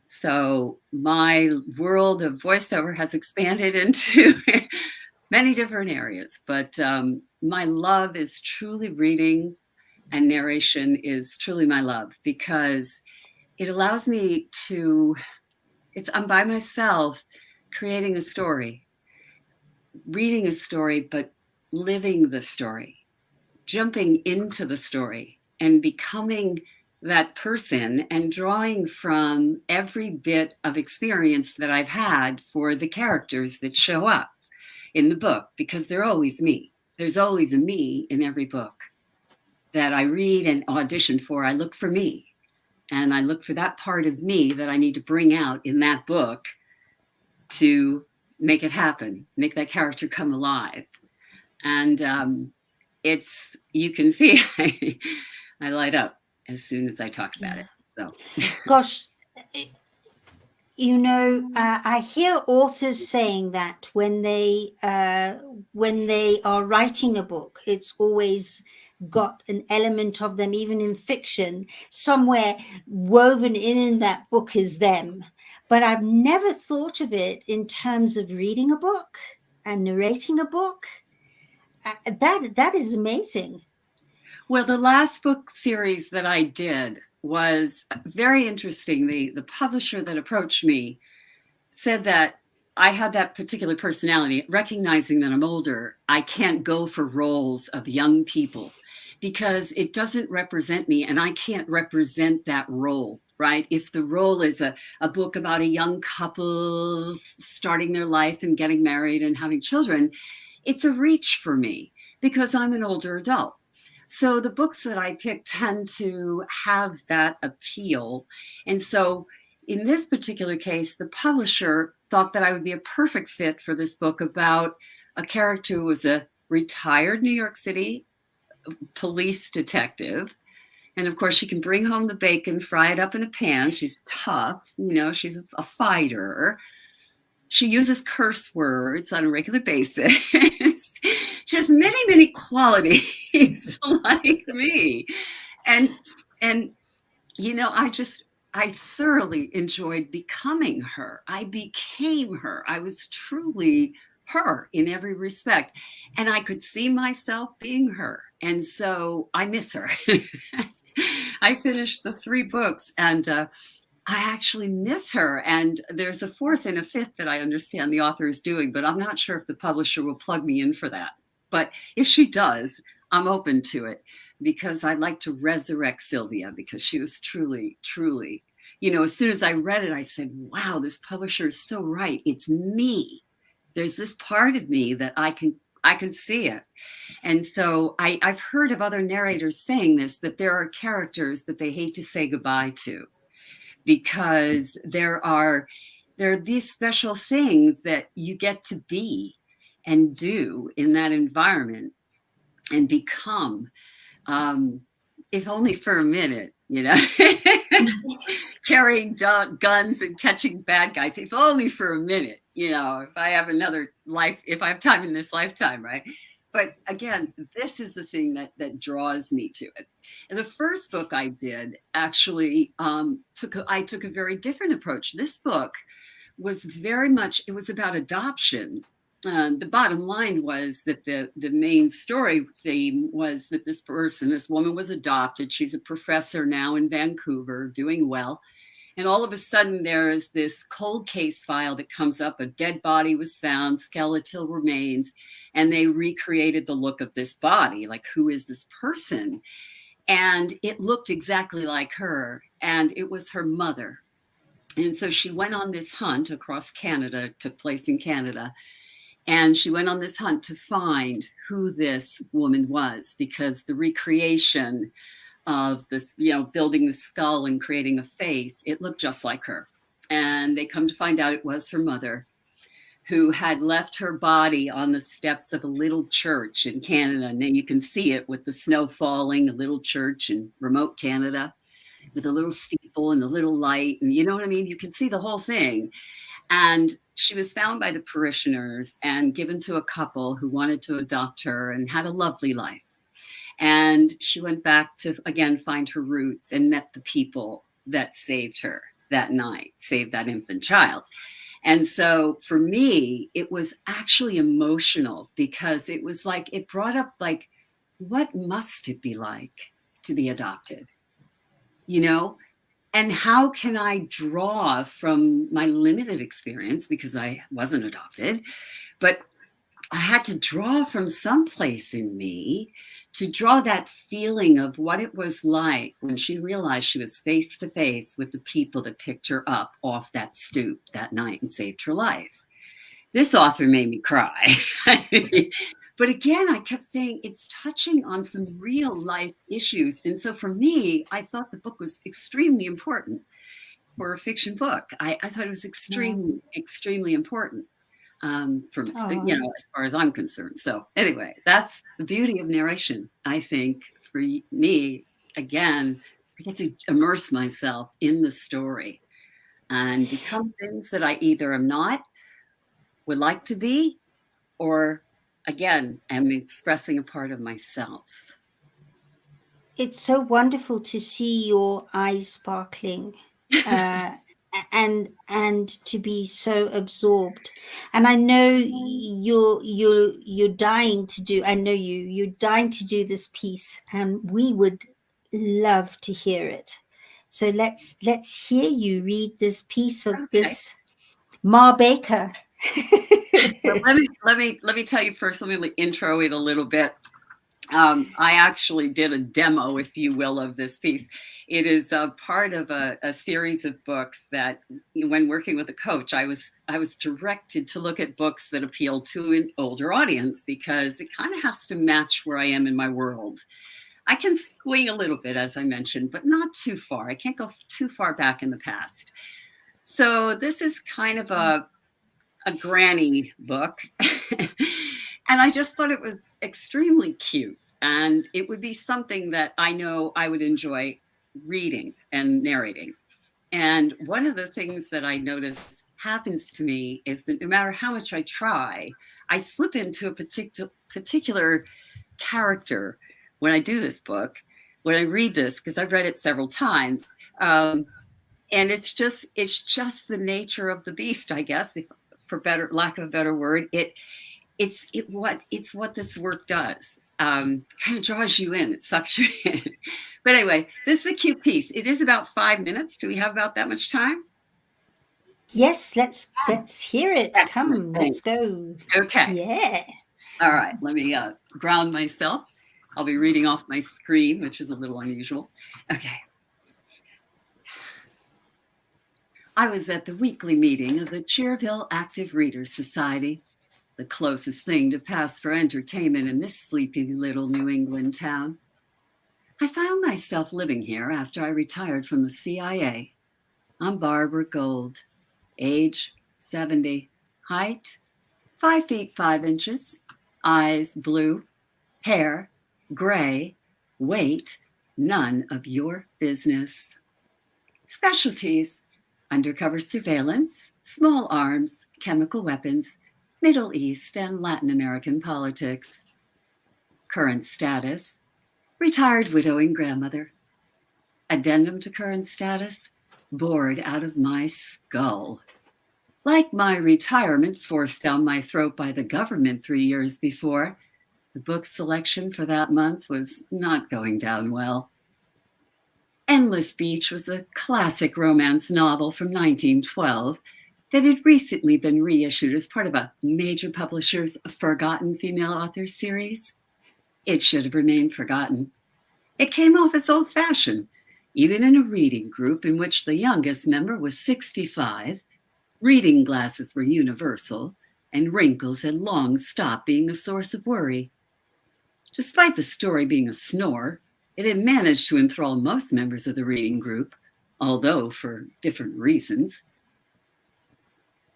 So my world of voiceover has expanded into many different areas, but my love is truly reading, and narration is truly my love, because it allows me to, I'm by myself creating a story, reading a story, but living the story, jumping into the story and becoming that person and drawing from every bit of experience that I've had for the characters that show up in the book, because they're always me. There's always a me in every book that I read and audition for. I look for me, and I look for that part of me that I need to bring out in that book to make it happen, make that character come alive. And you can see I light up as soon as I talk about it. So, gosh, I hear authors saying that when they are writing a book, it's always got an element of them, even in fiction, somewhere woven in that book is them. But I've never thought of it in terms of reading a book and narrating a book. That is amazing. Well, the last book series that I did was very interesting. The publisher that approached me said that I had that particular personality. Recognizing that I'm older, I can't go for roles of young people because it doesn't represent me, and I can't represent that role, right? If the role is a book about a young couple starting their life and getting married and having children, it's a reach for me because I'm an older adult. So the books that I pick tend to have that appeal. And so in this particular case, the publisher thought that I would be a perfect fit for this book about a character who was a retired New York City police detective. And of course, she can bring home the bacon, fry it up in a pan. She's tough, she's a fighter. She uses curse words on a regular basis. She has many, many qualities like me. And I thoroughly enjoyed becoming her. I became her. I was truly her in every respect. And I could see myself being her. And so I miss her. I finished the 3 books and I actually miss her. And there's a 4th and a 5th that I understand the author is doing, but I'm not sure if the publisher will plug me in for that. But if she does, I'm open to it, because I'd like to resurrect Sylvia, because she was truly, truly, as soon as I read it, I said, wow, this publisher is so right. It's me. There's this part of me that I can see it. And so I've heard of other narrators saying this, that there are characters that they hate to say goodbye to, because there are these special things that you get to be and do in that environment and become, if only for a minute, carrying guns and catching bad guys, if only for a minute, if I have another life, if I have time in this lifetime, right? But again, this is the thing that draws me to it. And the first book I did actually took a very different approach. This book was very much, it was about adoption. The bottom line was that the main story theme was that this woman was adopted. She's a professor now in Vancouver, doing well. And all of a sudden, there is this cold case file that comes up. A dead body was found, skeletal remains, and they recreated the look of this body. Like, who is this person? And it looked exactly like her, and it was her mother. And so she went on this hunt across Canada. It took place in Canada. And she went on this hunt to find who this woman was, because the recreation of this, building the skull and creating a face, it looked just like her. And they come to find out it was her mother, who had left her body on the steps of a little church in Canada. And you can see it with the snow falling, a little church in remote Canada with a little steeple and a little light. And you know what I mean? You can see the whole thing. And she was found by the parishioners and given to a couple who wanted to adopt her and had a lovely life. And she went back to, again, find her roots and met the people that saved her that night, saved that infant child. And so for me, it was actually emotional, because it was like, it brought up like, what must it be like to be adopted? And how can I draw from my limited experience, because I wasn't adopted, but I had to draw from someplace in me to draw that feeling of what it was like when she realized she was face to face with the people that picked her up off that stoop that night and saved her life. This author made me cry. But again, I kept saying it's touching on some real life issues. And so for me, I thought the book was extremely important for a fiction book. I thought it was extremely, extremely important. From as far as I'm concerned. So anyway, that's the beauty of narration. I think for me, again, I get to immerse myself in the story and become things that I either am not, would like to be, or again, am expressing a part of myself. It's so wonderful to see your eyes sparkling. And to be so absorbed. And I know you're dying to do, you're dying to do this piece, and we would love to hear it. So let's hear you read this piece of this Ma Baker. Well, let me tell you first, let me intro it a little bit. I actually did a demo, if you will, of this piece. It is a part of a series of books that, when working with a coach, I was directed to look at books that appeal to an older audience, because it kind of has to match where I am in my world. I can swing a little bit, as I mentioned, but not too far. I can't go too far back in the past. So this is kind of a granny book. And I just thought it was extremely cute. And it would be something that I know I would enjoy reading and narrating. And one of the things that I notice happens to me is that no matter how much I try, I slip into a particular character when I do this book, when I read this, because I've read it several times. And it's just the nature of the beast, I guess, if for lack of a better word. It's what this work does. Kind of draws you in, it sucks you in. But anyway, this is a cute piece. It is about 5 minutes. Do we have about that much time? Yes, let's hear it. Excellent. Come, let's go. Okay. Yeah. All right. Let me ground myself. I'll be reading off my screen, which is a little unusual. Okay. I was at the weekly meeting of the Cherville Active Readers Society, the closest thing to pass for entertainment in this sleepy little New England town. I found myself living here after I retired from the CIA. I'm Barbara Gold, age 70, height 5 feet 5 inches, eyes blue, hair gray, weight none of your business. Specialties: undercover surveillance, small arms, chemical weapons, Middle East and Latin American politics. Current status: retired widow and grandmother. Addendum to current status: bored out of my skull. Like my retirement forced down my throat by the government 3 years before, the book selection for that month was not going down well. Endless Beach was a classic romance novel from 1912 that had recently been reissued as part of a major publisher's Forgotten Female Authors series. It should have remained forgotten. It came off as old-fashioned, even in a reading group in which the youngest member was 65, reading glasses were universal, and wrinkles had long stopped being a source of worry. Despite the story being a snore, it had managed to enthrall most members of the reading group, although for different reasons.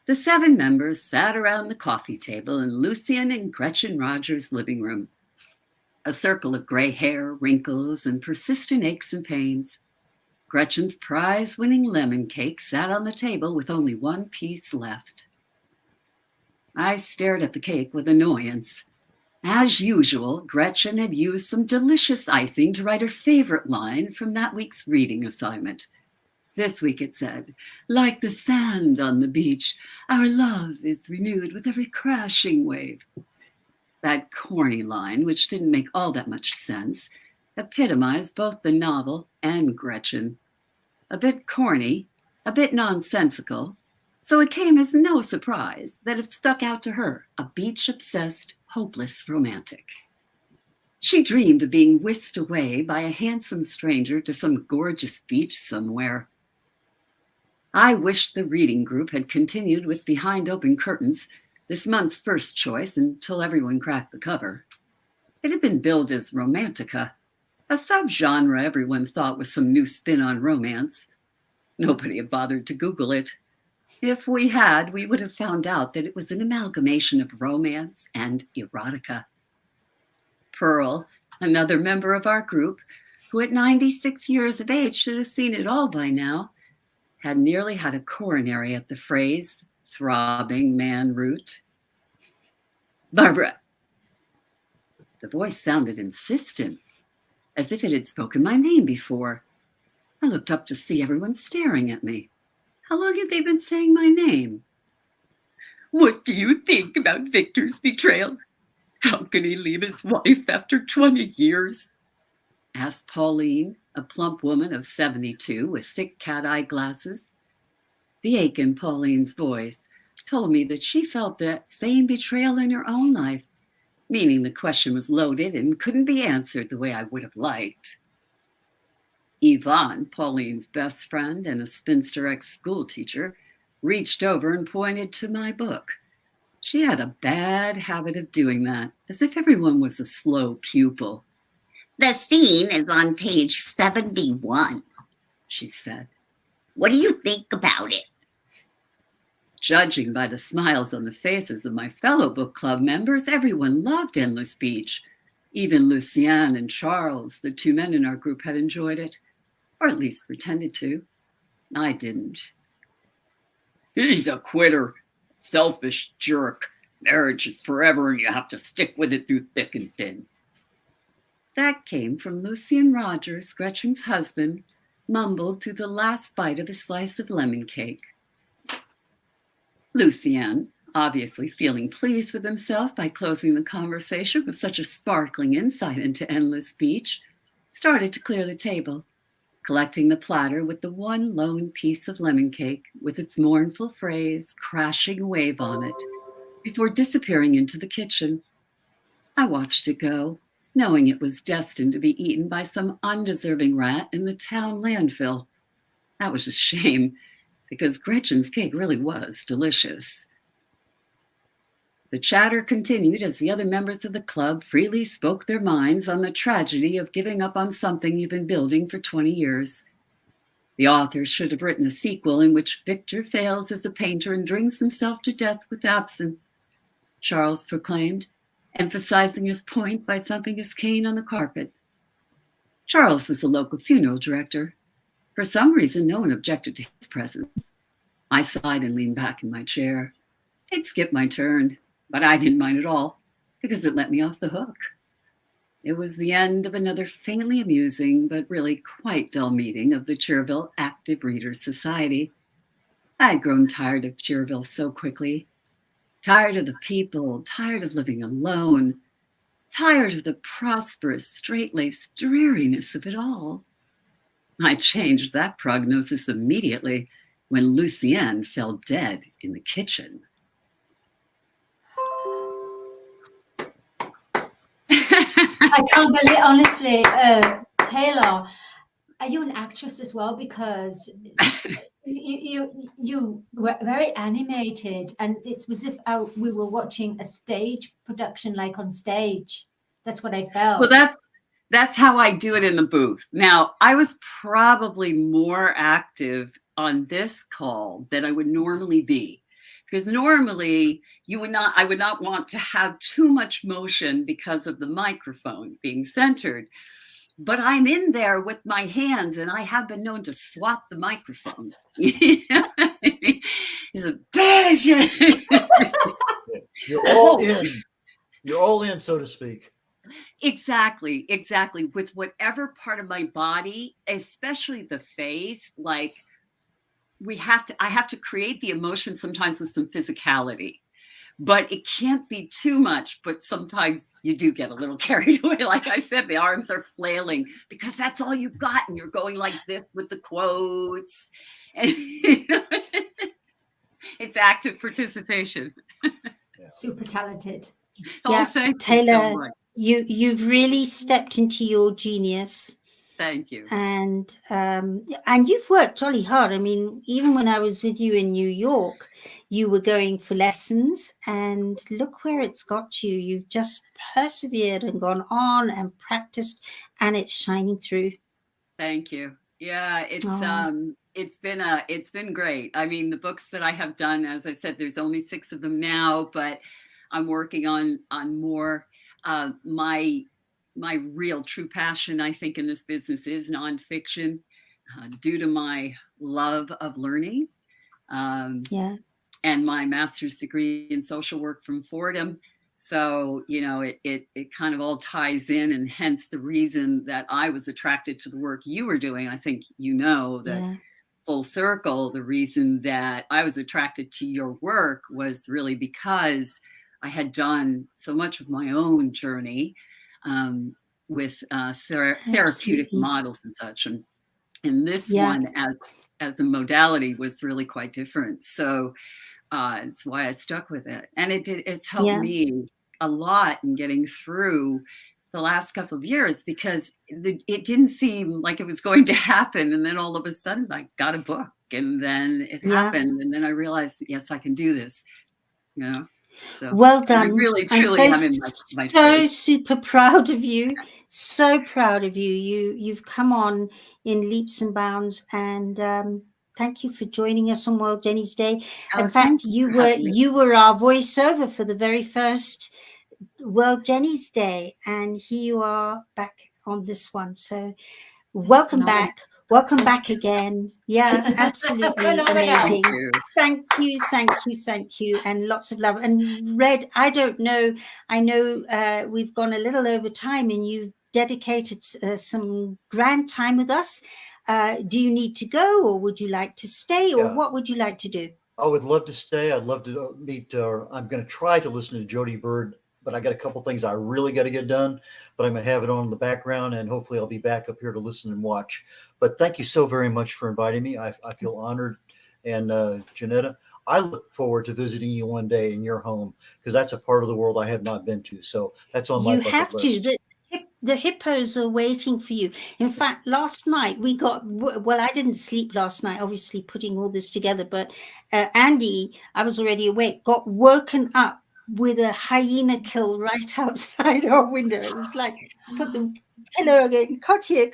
The 7 members sat around the coffee table in Lucien and Gretchen Rogers' living room. A circle of gray hair, wrinkles, and persistent aches and pains. Gretchen's prize-winning lemon cake sat on the table with only one piece left. I stared at the cake with annoyance. As usual, Gretchen had used some delicious icing to write her favorite line from that week's reading assignment. This week it said, "Like the sand on the beach, our love is renewed with every crashing wave." That corny line, which didn't make all that much sense, epitomized both the novel and Gretchen. A bit corny, a bit nonsensical, so it came as no surprise that it stuck out to her, a beach-obsessed, hopeless romantic. She dreamed of being whisked away by a handsome stranger to some gorgeous beach somewhere. I wished the reading group had continued with Behind Open Curtains, this month's first choice, until everyone cracked the cover. It had been billed as romantica, a subgenre everyone thought was some new spin on romance. Nobody had bothered to Google it. If we had, we would have found out that it was an amalgamation of romance and erotica. Pearl, another member of our group, who at 96 years of age should have seen it all by now, had nearly had a coronary at the phrase, throbbing man root. "Barbara." The voice sounded insistent, as if it had spoken my name before. I looked up to see everyone staring at me. How long had they been saying my name? "What do you think about Victor's betrayal? How can he leave his wife after 20 years? Asked Pauline, a plump woman of 72 with thick cat-eye glasses. The ache in Pauline's voice told me that she felt that same betrayal in her own life, meaning the question was loaded and couldn't be answered the way I would have liked. Yvonne, Pauline's best friend and a spinster ex-school teacher, reached over and pointed to my book. She had a bad habit of doing that, as if everyone was a slow pupil. "The scene is on page 71, she said. "What do you think about it?" Judging by the smiles on the faces of my fellow book club members, everyone loved Endless Beach. Even Lucien and Charles, the two men in our group, had enjoyed it, or at least pretended to. I didn't. He's a quitter, selfish jerk. Marriage is forever and you have to stick with it through thick and thin. That came from Lucien Rogers, Gretchen's husband, mumbled through the last bite of a slice of lemon cake. Lucien, obviously feeling pleased with himself by closing the conversation with such a sparkling insight into Endless Beach, started to clear the table, collecting the platter with the one lone piece of lemon cake with its mournful phrase crashing wave on it, before disappearing into the kitchen. I watched it go, knowing it was destined to be eaten by some undeserving rat in the town landfill. That was a shame, because Gretchen's cake really was delicious. The chatter continued as the other members of the club freely spoke their minds on the tragedy of giving up on something you've been building for 20 years. The author should have written a sequel in which Victor fails as a painter and drinks himself to death with absence, Charles proclaimed, emphasizing his point by thumping his cane on the carpet. Charles was the local funeral director. For some reason, no one objected to his presence. I sighed and leaned back in my chair. I'd skipped my turn, but I didn't mind at all because it let me off the hook. It was the end of another faintly amusing but really quite dull meeting of the Cherville Active Readers Society. I had grown tired of Cherville so quickly. Tired of the people, tired of living alone, tired of the prosperous, straight-laced dreariness of it all. I changed that prognosis immediately when Lucien fell dead in the kitchen. I can't believe, honestly, Taylor, are you an actress as well? Because you were very animated, and it's as if we were watching a stage production, like on stage. That's what I felt. Well, that's how I do it in the booth. Now, I was probably more active on this call than I would normally be, because normally I would not want to have too much motion because of the microphone being centered. But I'm in there with my hands, and I have been known to swat the microphone. He's a You're all in. You're all in, so to speak. Exactly. With whatever part of my body, especially the face, like I have to create the emotion sometimes with some physicality, but it can't be too much. But sometimes you do get a little carried away. Like I said, the arms are flailing because that's all you've got. And you're going like this with the quotes. And, it's active participation. Super talented. Oh, thank Taylor, you so much. You've really stepped into your genius. Thank you. And you've worked jolly hard. I mean, even when I was with you in New York, you were going for lessons, and look where it's got you. You've just persevered and gone on and practiced, and it's shining through. Thank you. Yeah, it's been great. I mean, the books that I have done, as I said, there's only 6 of them now, but I'm working on more. My real true passion, I think, in this business is nonfiction, due to my love of learning. And my master's degree in social work from Fordham. So, it kind of all ties in, and hence the reason that I was attracted to the work you were doing. I think that full circle, the reason that I was attracted to your work was really because I had done so much of my own journey with therapeutic models and such. And this one as a modality was really quite different. So it's why I stuck with it. And it's helped me a lot in getting through the last couple of years, because it didn't seem like it was going to happen. And then all of a sudden I got a book, and then it happened. And then I realized, yes, I can do this, So well done. I really, truly, I'm my so super proud of you. So proud of you. You've come on in leaps and bounds, and Thank you for joining us on World Jenny's Day. Oh, In fact, thank you for having me. you were our voiceover for the very first World Jenny's Day, and here you are back on this one. So welcome back. Welcome back again. Yeah, absolutely amazing. Thank you, and lots of love. And Red, I don't know. I know we've gone a little over time, and you've dedicated some grand time with us. Do you need to go, or would you like to stay, or what would you like to do? I would love to stay. I'd love to meet. I'm going to try to listen to Jody Bird, but I got a couple things I really got to get done. But I'm going to have it on in the background, and hopefully I'll be back up here to listen and watch. But thank you so very much for inviting me. I feel honored. And Janetta, I look forward to visiting you one day in your home, because that's a part of the world I have not been to. So that's on my bucket list. You have to. The hippos are waiting for you. In fact, last night we got, well, I didn't sleep last night, obviously putting all this together, but Andy, I was already awake, got woken up with a hyena kill right outside our window. It was like, put the pillow again, Kotia.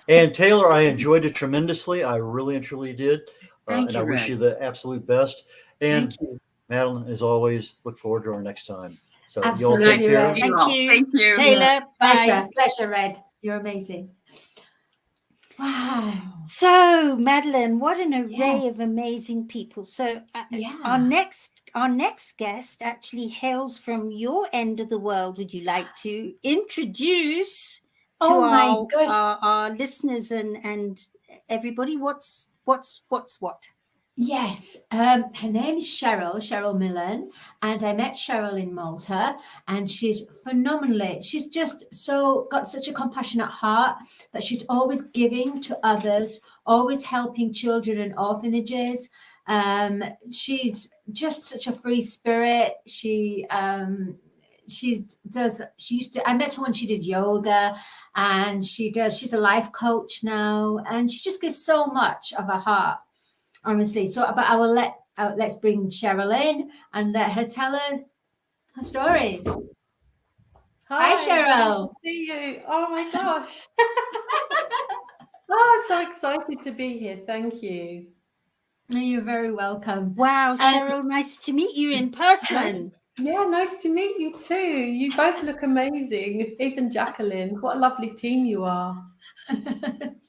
And Taylor, I enjoyed it tremendously. I really and truly did. Thank you, I wish Red. you the absolute best. And Madeline, as always, look forward to our next time. So Absolutely. you all take care. Thank you. Taylor, bye. Pleasure, Red. You're amazing. Wow. So, Madeline, what an array of amazing people. So, our next guest actually hails from your end of the world. Would you like to introduce to our listeners and everybody what's what? Yes, her name is Cheryl Millen, and I met Cheryl in Malta, and she's phenomenally, she's just got such a compassionate heart that she's always giving to others, always helping children in orphanages. She's just such a free spirit. I met her when she did yoga, and she's a life coach now, and she just gives so much of her heart. Honestly, but let's bring Cheryl in and let her tell her story. Hi, Cheryl. Good to see you. Oh my gosh. Oh, so excited to be here. Thank you. You're very welcome. Wow, Cheryl, nice to meet you in person. Yeah, nice to meet you too. You both look amazing. Even Jacqueline. What a lovely team you are.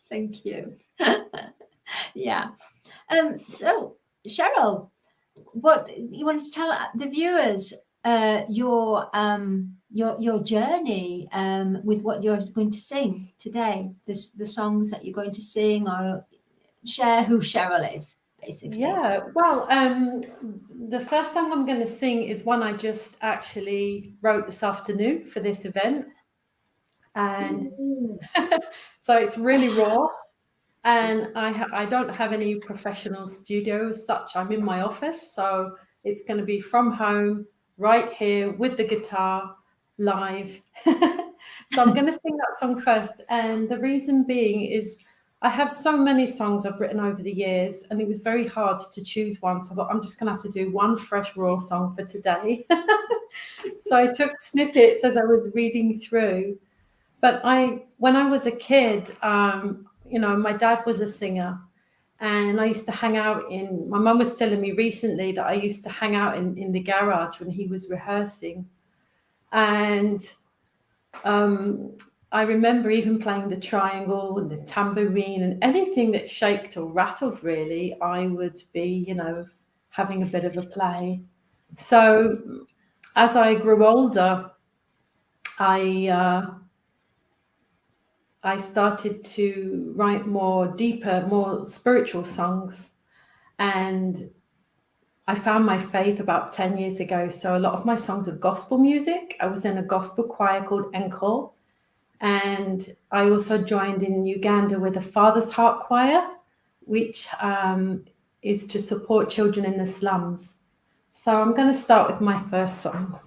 Thank you. Yeah. So Cheryl, what you want to tell the viewers your journey with what you're going to sing today, the songs that you're going to sing, or share who Cheryl is, basically. Yeah, well, the first song I'm going to sing is one I just actually wrote this afternoon for this event, and so it's really raw. And I don't have any professional studio as such. I'm in my office, so it's going to be from home, right here with the guitar, live. So I'm going to sing that song first. And the reason being is I have so many songs I've written over the years, and it was very hard to choose one. So I thought, I'm just going to have to do one fresh, raw song for today. So I took snippets as I was reading through. But when I was a kid, my dad was a singer, and I used to hang out my mum was telling me recently that I used to hang out in the garage when he was rehearsing. And I remember even playing the triangle and the tambourine and anything that shaked or rattled, really, I would be, having a bit of a play. So as I grew older, I started to write more deeper, more spiritual songs. And I found my faith about 10 years ago. So a lot of my songs are gospel music. I was in a gospel choir called Encore. And I also joined in Uganda with a Father's Heart Choir, which is to support children in the slums. So I'm going to start with my first song.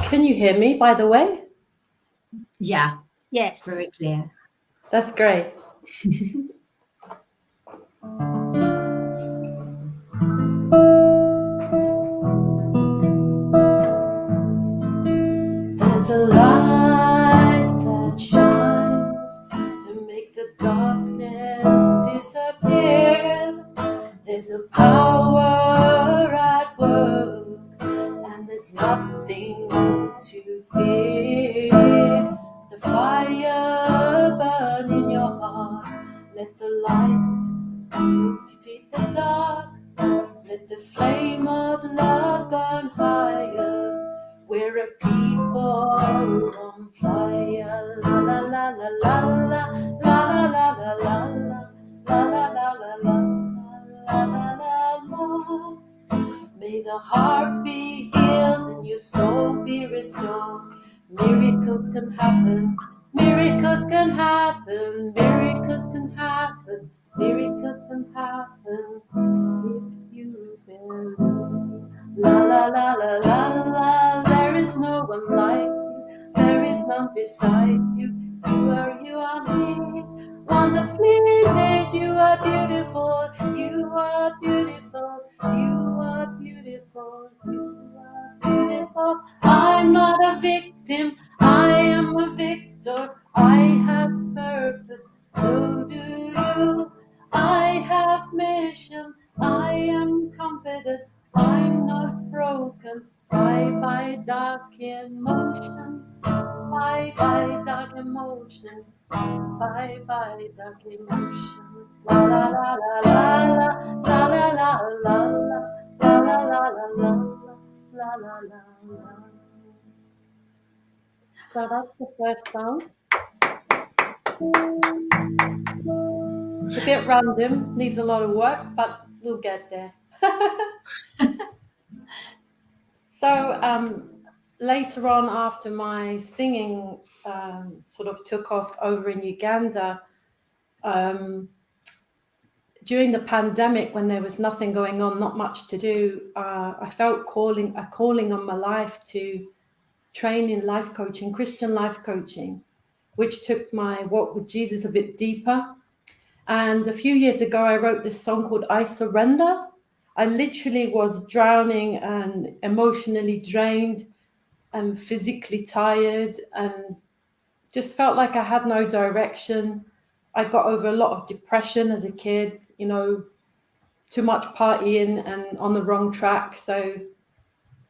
Can you hear me, by the way? Yeah. Yes. Very clear. That's great. There's a a power at work, and there's nothing to fear. The fire burn in your heart. Let the light defeat the dark. Let the flame of love burn higher. We're a people on fire. La la la la la la la la la la la la la la la la la la la. May the heart be healed and your soul be restored. Miracles can happen. Miracles can happen. Miracles can happen. Miracles can happen if you believe. La la la la la la. There is no one like you. There is none beside you. You are me. Wonderfully made. You are beautiful. You are beautiful. You are beautiful. You are beautiful. I'm not a victim. I am a victor. I have purpose. So do you. I have mission. I am confident. I'm not broken. Bye bye dark emotions. Bye bye dark emotions. Bye bye dark emotions. La la la la la la la la la la la la la la la la la. So that's the first song. It's a bit random, needs a lot of work, but we'll get there. So later on, after my singing sort of took off over in Uganda, during the pandemic, when there was nothing going on, not much to do, I felt a calling on my life to train in life coaching, Christian life coaching, which took my walk with Jesus a bit deeper. And a few years ago, I wrote this song called I Surrender. I literally was drowning and emotionally drained and physically tired and just felt like I had no direction. I got over a lot of depression as a kid, you know, too much partying and on the wrong track. So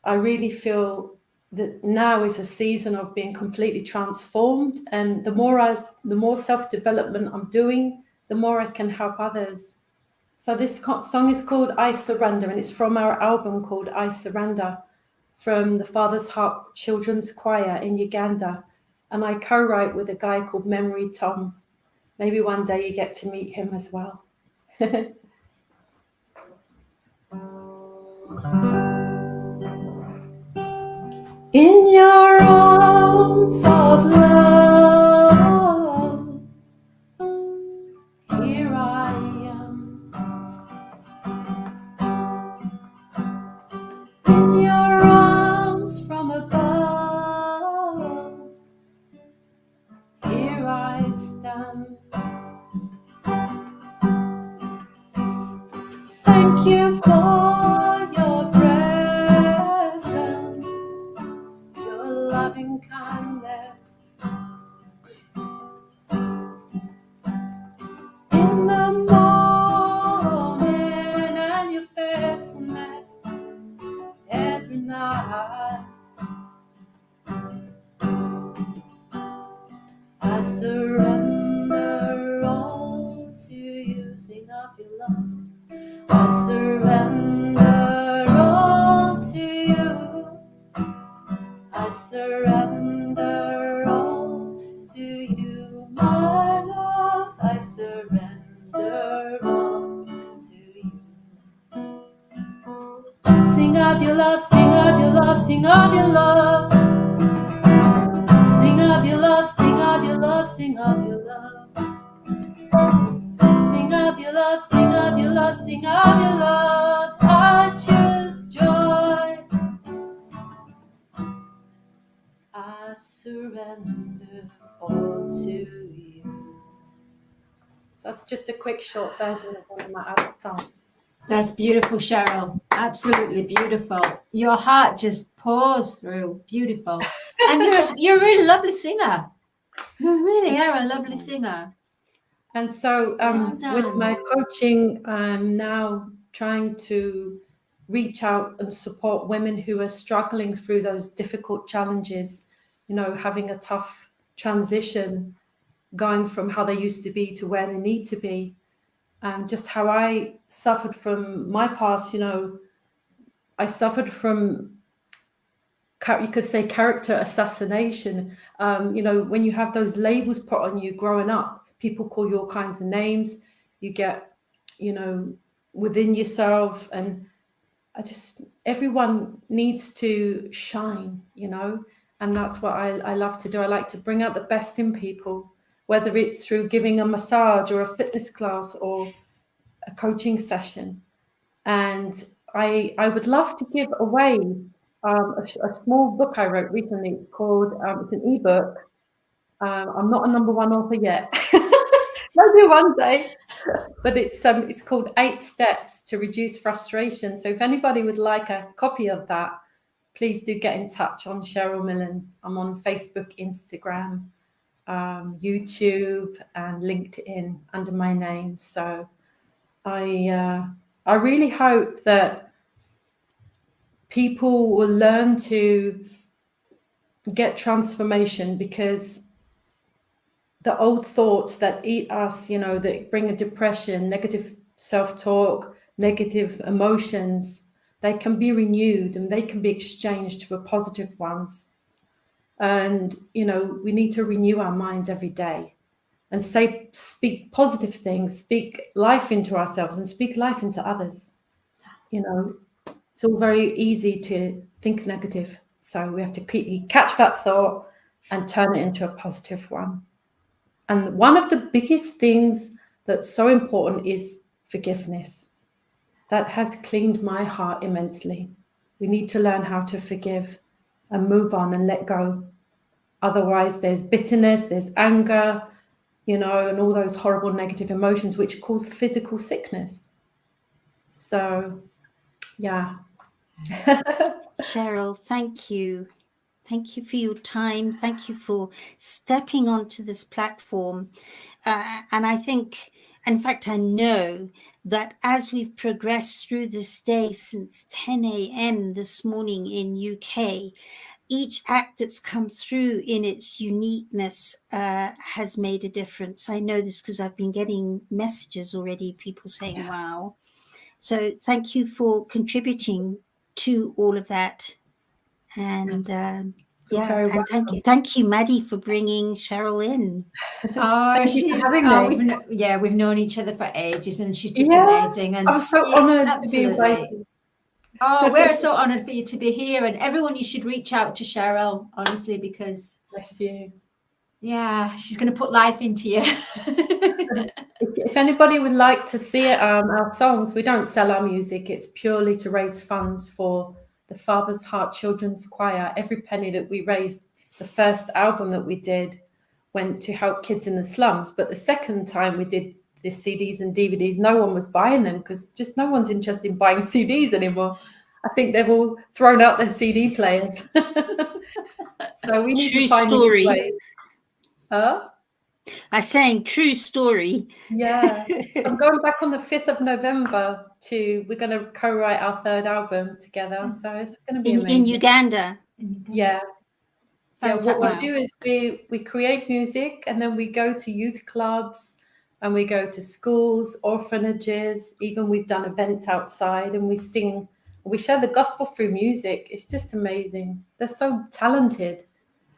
I really feel that now is a season of being completely transformed. And the more self-development I'm doing, the more I can help others. So this song is called I Surrender, and it's from our album called I Surrender from the Father's Heart Children's Choir in Uganda. And I co-write with a guy called Memory Tom. Maybe one day you get to meet him as well. In your arms of love, here I am. In your arms from above, here I stand. Thank you for your presence, your loving kindness. In the morning and your faithfulness every night. I surrender all to you, sing of your love. I surrender all to you. I surrender all to you, my love. I surrender all to you. Sing of your love, sing of your love, sing of your love. Sing of your love, sing of your love, sing of your love. Sing of your love, sing of your love, sing of your love. I choose joy. I surrender all to you. So that's just a quick short version of one of my other songs. That's beautiful, Cheryl. Absolutely beautiful. Your heart just pours through. Beautiful. And you're a really lovely singer. You really are a lovely singer. And so Well with my done. coaching, I'm now trying to reach out and support women who are struggling through those difficult challenges, you know, having a tough transition, going from how they used to be to where they need to be. And just how I suffered from my past, you know, I suffered from, you could say, character assassination. You know, when you have those labels put on you growing up, people call you all kinds of names. You get, you know, within yourself. And everyone needs to shine, you know, and that's what I love to do. I like to bring out the best in people, whether it's through giving a massage or a fitness class or a coaching session. And I would love to give away a small book I wrote recently. It's called, it's an ebook. I'm not a #1 author yet. Maybe one day. But it's called 8 Steps to Reduce Frustration. So if anybody would like a copy of that, please do get in touch on Cheryl Millen. I'm on Facebook, Instagram, YouTube, and LinkedIn under my name. So I really hope that people will learn to get transformation, because the old thoughts that eat us, you know, that bring a depression, negative self-talk, negative emotions, they can be renewed and they can be exchanged for positive ones. And, you know, we need to renew our minds every day and speak positive things, speak life into ourselves and speak life into others. You know, it's all very easy to think negative. So we have to quickly catch that thought and turn it into a positive one. And one of the biggest things that's so important is forgiveness. That has cleaned my heart immensely. We need to learn how to forgive and move on and let go. Otherwise, there's bitterness, there's anger, you know, and all those horrible negative emotions which cause physical sickness. So, yeah. Cheryl, thank you. Thank you for your time. Thank you for stepping onto this platform. And I think, in fact, I know that as we've progressed through this day since 10 a.m. this morning in UK, each act that's come through in its uniqueness has made a difference. I know this because I've been getting messages already, people saying, wow. So thank you for contributing to all of that. And thank you, Maddie, for bringing Cheryl in. We've known each other for ages, and she's just amazing. And I'm so honoured to be invited. Oh, we're so honoured for you to be here, and everyone, you should reach out to Cheryl, honestly, because bless you. Yeah, she's going to put life into you. If anybody would like to see our songs, we don't sell our music. It's purely to raise funds for the Father's Heart Children's Choir. Every penny that we raised, the first album that we did, went to help kids in the slums. But the second time we did the CDs and DVDs, no one was buying them because just no one's interested in buying CDs anymore. I think they've all thrown out their CD players. So we need to find story. ways. Huh? I'm saying true story. Yeah. I'm going back on the 5th of November we're going to co-write our third album together. So it's going to be amazing. In Uganda. Yeah. Yeah, what we do is we create music, and then we go to youth clubs and we go to schools, orphanages, even we've done events outside, and we sing, we share the gospel through music. It's just amazing. They're so talented.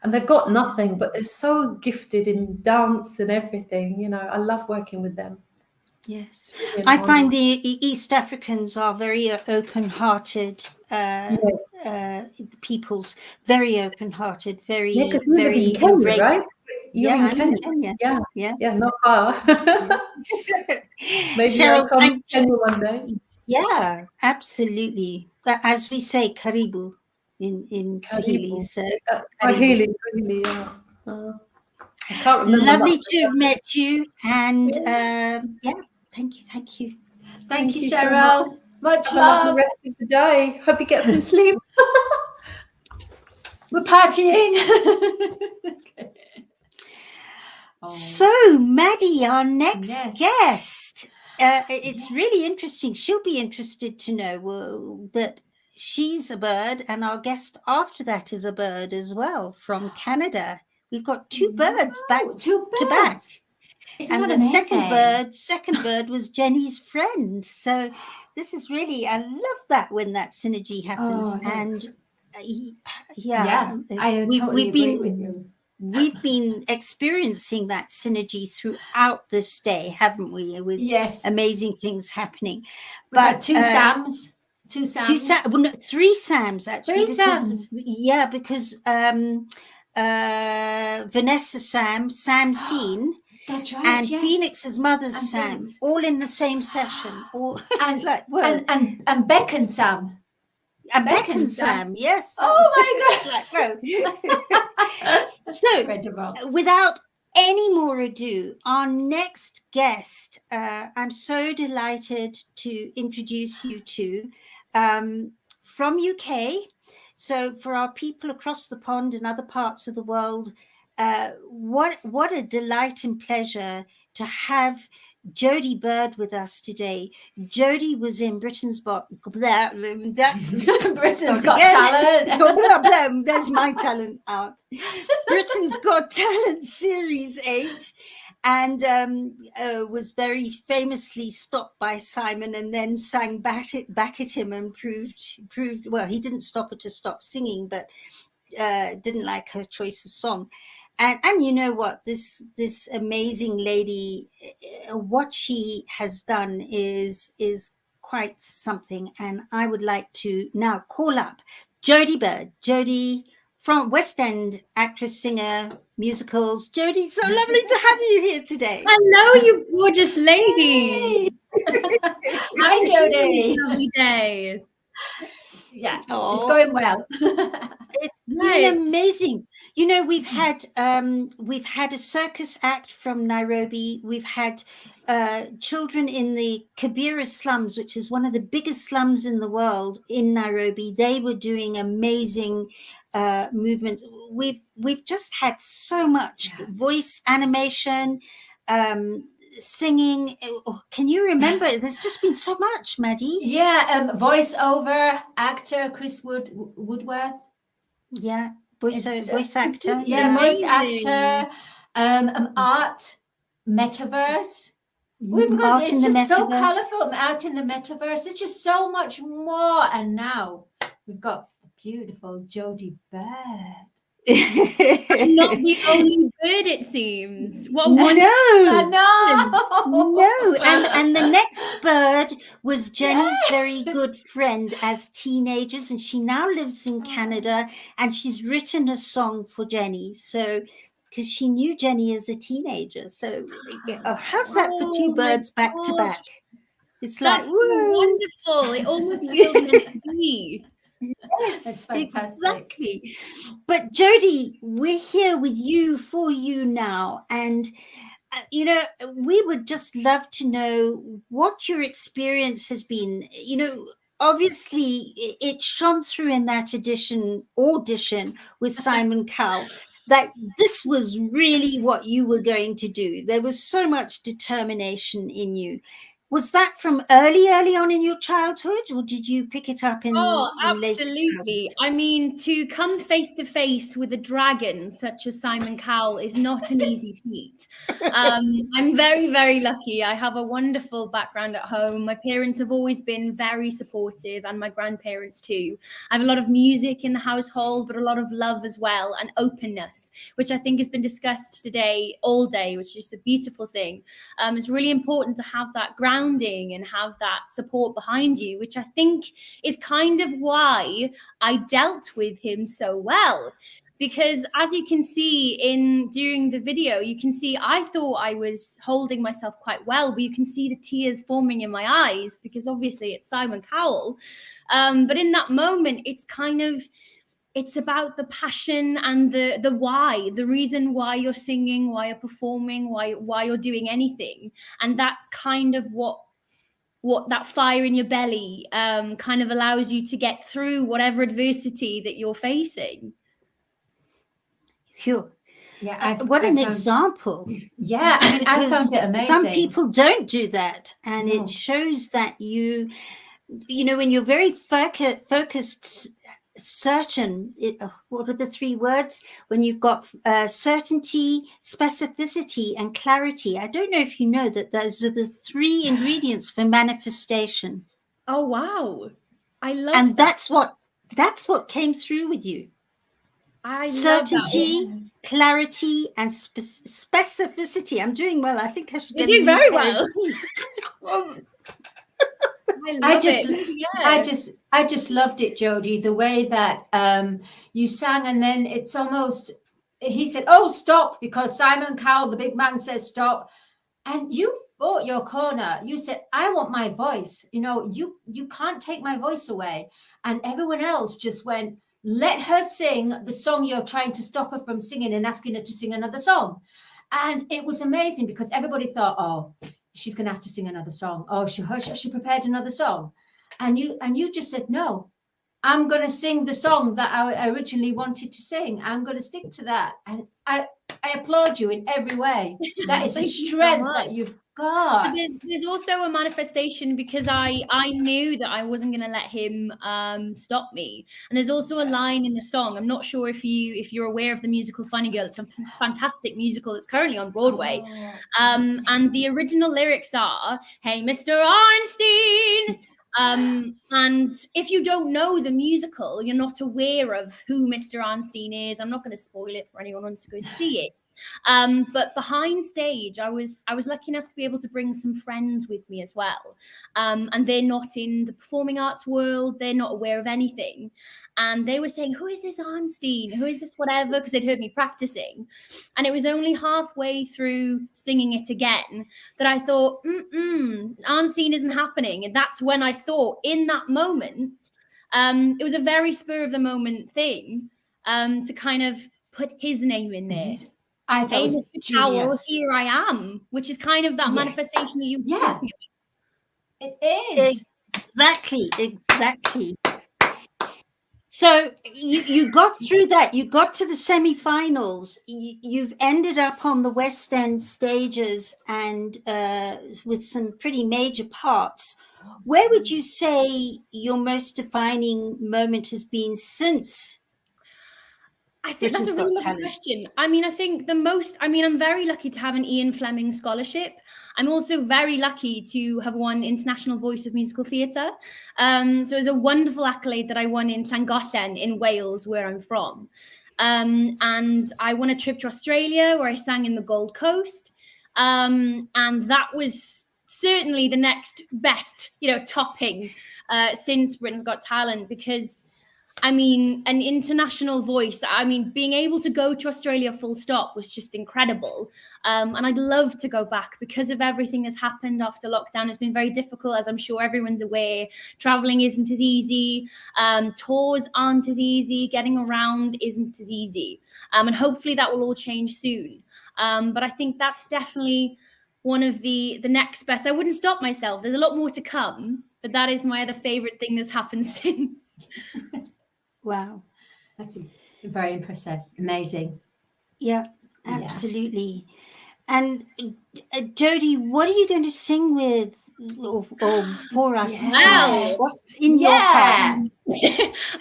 And they've got nothing, but they're so gifted in dance and everything. You know, I love working with them. Yes. I find the East Africans are very open-hearted peoples, very open-hearted, very, very in Kenya, right? You're in Kenya. Yeah, not far. Maybe Cheryl, I'll come to Kenya one day. Yeah, absolutely. As we say, karibu. In Swahili, so Swahili, yeah. I can't remember. Lovely to have met you, and thank you. Thank you, Cheryl. Much love. The rest of the day. Hope you get some sleep. We're partying. Okay. So, Maddie, our next Yes. guest, it's really interesting. She'll be interested to know that she's a bird, and our guest after that is a bird as well from Canada. We've got two birds back Two to back. birds. Isn't And that the amazing? second bird was Jenny's friend. So this is really, I love that when that synergy happens. Oh, And that's- yeah, I totally agree with you. We've been experiencing that synergy throughout this day, haven't we? With Yes. amazing things happening. We've had But two Sams. Two Sams. well, no, three Sams actually. Three Sams. Yeah, because Vanessa Sam Seen, That's right. and yes. Phoenix's mother's And Sam, Phoenix. all in the same session. All, And- it's like, well, And Beck and Sam. and Beck Beck and and Sam, yes. Oh my God. So, Incredible. without any more ado, our next guest, I'm so delighted to introduce you to, from UK. So for our people across the pond and other parts of the world, what a delight and pleasure to have Jodie Bird with us today. Jodie was in Britain's Got Britain's Got Talent. There's my talent out. Britain's Got Talent Series 8, and was very famously stopped by Simon, and then sang back at him and proved well. He didn't stop her to stop singing, but didn't like her choice of song. And you know what, this amazing lady, what she has done is quite something. And I would like to now call up Jodie Bird. Jodie, from West End, actress, singer, musicals. Jodie, so lovely to have you here today. Hello, you gorgeous lady. Hi, Jodie. Lovely day. Yeah, it's Oh. going well. It's Right. been amazing. You know, we've had a circus act from Nairobi. We've had children in the Kibera slums, which is one of the biggest slums in the world, in Nairobi. They were doing amazing movements. We've just had so much voice animation, singing. Oh, can you remember? There's just been so much, Maddie. Yeah, voiceover actor Chris Woodworth. Yeah, voice It's, actor. Yeah, voice Amazing. actor, art, metaverse. We've got Art it's in the just so metaverse. colourful. Out in the metaverse, it's just so much more. And now we've got the beautiful Jodie Bird. I'm not the only bird, it seems. What a No. wonderful. I know. No, and the next bird was Jenny's very good friend as teenagers, and she now lives in Canada, and she's written a song for Jenny. So, because she knew Jenny as a teenager, so how's that for two Oh my birds back to gosh. back? It's That's like, so woo. wonderful. It almost feels meant to be. Yes, It's fantastic. exactly. But Jodie, we're here with you, for you now, and you know, we would just love to know what your experience has been. You know, obviously it shone through in that audition with Simon Cowell that this was really what you were going to do. There was so much determination in you. Was that from early on in your childhood, or did you pick it up in Oh, in later absolutely. I mean, to come face to face with a dragon such as Simon Cowell is not an easy feat. I'm very, very lucky. I have a wonderful background at home. My parents have always been very supportive, and my grandparents too. I have a lot of music in the household, but a lot of love as well, and openness, which I think has been discussed today all day, which is a beautiful thing. It's really important to have that grounding and have that support behind you, which I think is kind of why I dealt with him so well. Because as you can see during the video, you can see I thought I was holding myself quite well, but you can see the tears forming in my eyes because obviously it's Simon Cowell. But in that moment, it's about the passion and the why, the reason why you're singing, why you're performing, why you're doing anything. And that's kind of what that fire in your belly kind of allows you to get through whatever adversity that you're facing. Phew. Yeah, What I an found- example. Yeah, I mean, I Because found it amazing. some people don't do that, and No. it shows that you know, when you're very focused, certain, what are the three words? When you've got certainty, specificity, and clarity. I don't know if you know that those are the three ingredients for manifestation. Oh wow, I love And that. that's what came through with you. I love that. Certainty, clarity, and specificity. I'm doing well. I think I should You get a do new very pair of well. teeth. I just loved it, Jodie, the way that you sang, and then it's almost, he said, "Oh, stop," because Simon Cowell, the big man, says stop, and you fought your corner. You said, "I want my voice. You know, you can't take my voice away," and everyone else just went, "Let her sing the song you're trying to stop her from singing and asking her to sing another song." And it was amazing because everybody thought, "Oh, she's going to have to sing another song. Oh, she prepared another song." And you just said, "No, I'm going to sing the song that I originally wanted to sing. I'm going to stick to that." And I applaud you in every way. That is a Thank you so strength much. that you've got. But there's also a manifestation because I knew that I wasn't going to let him stop me. And there's also a line in the song. I'm not sure if you're aware of the musical Funny Girl. It's a fantastic musical that's currently on Broadway. And the original lyrics are, "Hey, Mr. Arnstein." And if you don't know the musical, you're not aware of who Mr. Arnstein is. I'm not going to spoil it for anyone who wants to go see it. But behind stage, I was lucky enough to be able to bring some friends with me as well. And they're not in the performing arts world. They're not aware of anything. And they were saying, "Who is this Arnstein? Who is this whatever?" Because they'd heard me practicing. And it was only halfway through singing it again that I thought, Arnstein isn't happening. And that's when I thought, in that moment, it was a very spur of the moment thing to kind of put his name in there. I thought "Hey, it was Mr. Cowell, genius. here I am," which is kind of that Yes. manifestation that you were Yeah. talking about. It is. Exactly. So you got through that. You got to the semi-finals. You've ended up on the West End stages and with some pretty major parts. Where would you say your most defining moment has been since? I think that's a really lovely question. I mean, I think I'm very lucky to have an Ian Fleming scholarship. I'm also very lucky to have won International Voice of Musical Theatre. So it's a wonderful accolade that I won in Llangollen in Wales, where I'm from. And I won a trip to Australia where I sang in the Gold Coast. And that was certainly the next best, topping since Britain's Got Talent, because I mean, an international voice. I mean, being able to go to Australia full stop was just incredible. And I'd love to go back because of everything that's happened after lockdown. It's been very difficult, as I'm sure everyone's aware. Traveling isn't as easy. Tours aren't as easy. Getting around isn't as easy. And hopefully that will all change soon. But I think that's definitely one of the next best. I wouldn't stop myself. There's a lot more to come, but that is my other favorite thing that's happened since. Wow. That's very impressive. Amazing. Yeah, absolutely. And Jodie, what are you going to sing with or for us? Yes. What's in your heart?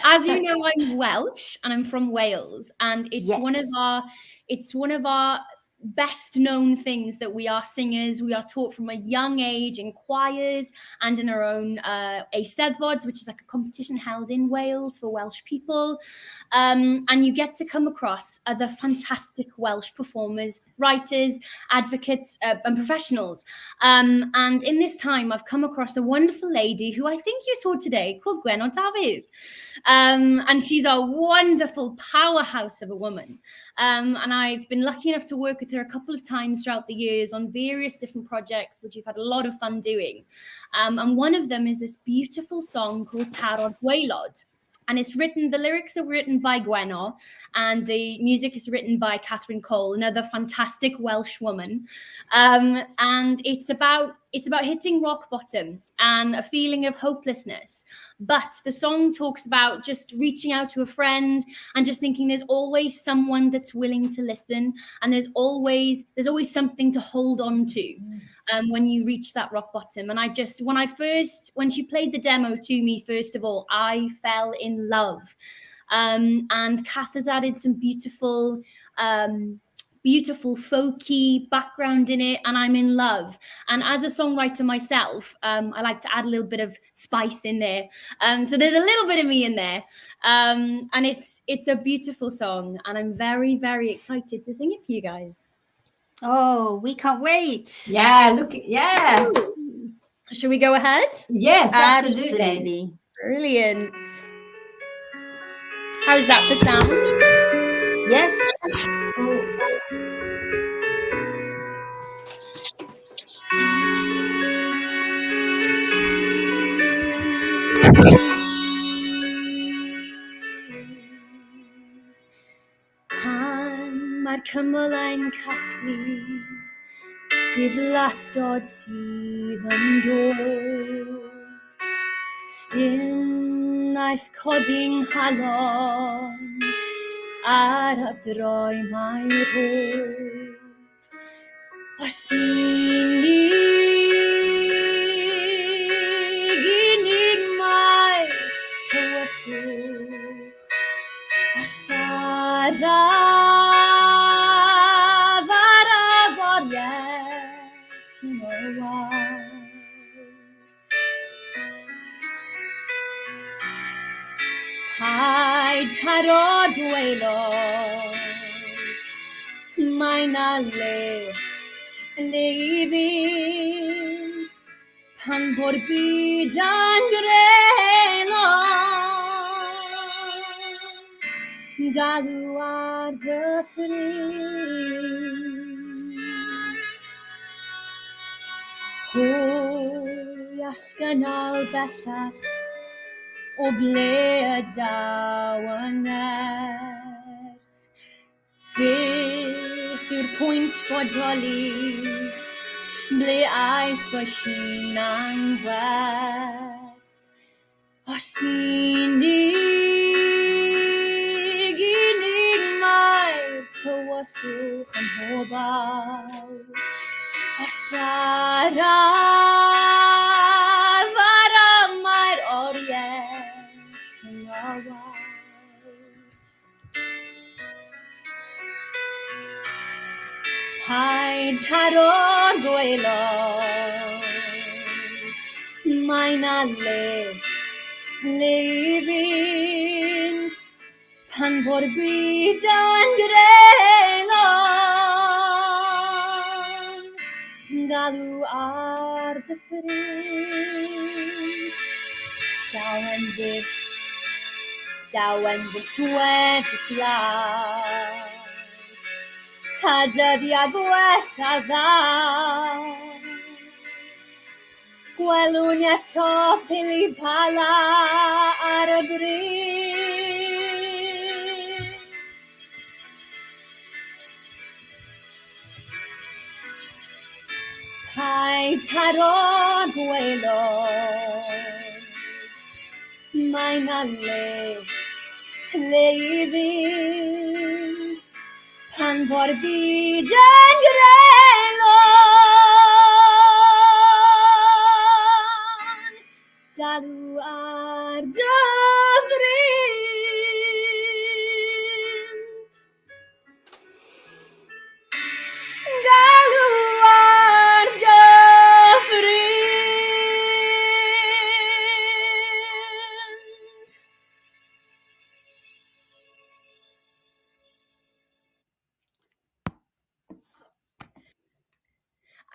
As you know, I'm Welsh and I'm from Wales, and it's one of our best known things that we are singers. We are taught from a young age in choirs and in our own Eisteddfods, which is like a competition held in Wales for Welsh people. And you get to come across other fantastic Welsh performers, writers, advocates, and professionals. And in this time, I've come across a wonderful lady who I think you saw today called Gwenno Dafydd. And she's a wonderful powerhouse of a woman. And I've been lucky enough to work with her a couple of times throughout the years on various different projects, which we've had a lot of fun doing. And one of them is this beautiful song called Tarod Gwaelod. And the lyrics are written by Gwenno, and the music is written by Catherine Cole, another fantastic Welsh woman. And it's about it's about hitting rock bottom and a feeling of hopelessness. But the song talks about just reaching out to a friend and just thinking there's always someone that's willing to listen, and there's always something to hold on to when you reach that rock bottom. And I just, when she played the demo to me, first of all, I fell in love. And Kath has added some beautiful folky background in it, and I'm in love. And as a songwriter myself, I like to add a little bit of spice in there. So there's a little bit of me in there. And it's a beautiful song, and I'm very, very excited to sing it for you guys. Oh, we can't wait. Yeah, Should we go ahead? Yes, absolutely. Brilliant. How's that for sound? Yes. Pan mae'r cymylau'n casglu diflastod sydd yn dod. Styn aeth codi'n halon ar abdroi mae'r rhod. Os unig mae tywyllwch, os araf ar aforiaeth yn o'r wawr. Paid taro gwaelod, mae na le i fynd, pan fo'r byd yn grelon, galw ar dy ffrind. Pwy all gynnal bellach o ble y daw yn nerth? Beth yw'r pwynt bodoli, ble aeth fy hun angwerth? Os unig mae'r tywyllwch yn hobal, os araf ar mae'r oriau yn awal. Paid taro'r gwaelod, mae na le i fynd, pan fo'r byd yn grelon, galw ar dy ffrind. Daw yn fus wedi glaw, a dyddiau gwella ddaw. Gwelwn eto pili pala ar y bryd. Paid taro gwaelod, mae na le i fynd, pan fo'r byd yn grelon, galw ar dy ffrind. Galw ar dy ffrind.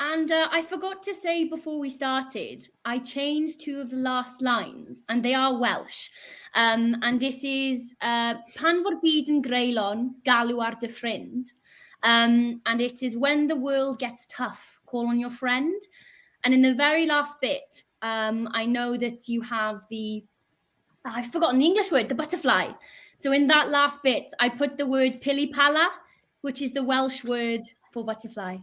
And I forgot to say before we started, I changed two of the last lines, and they are Welsh. And this is pan fo'r byd yn grelon, galw ar dy ffrind. And it is when the world gets tough, call on your friend. And in the very last bit, I know that you have I've forgotten the English word, the butterfly. So in that last bit, I put the word pili pala, which is the Welsh word for butterfly.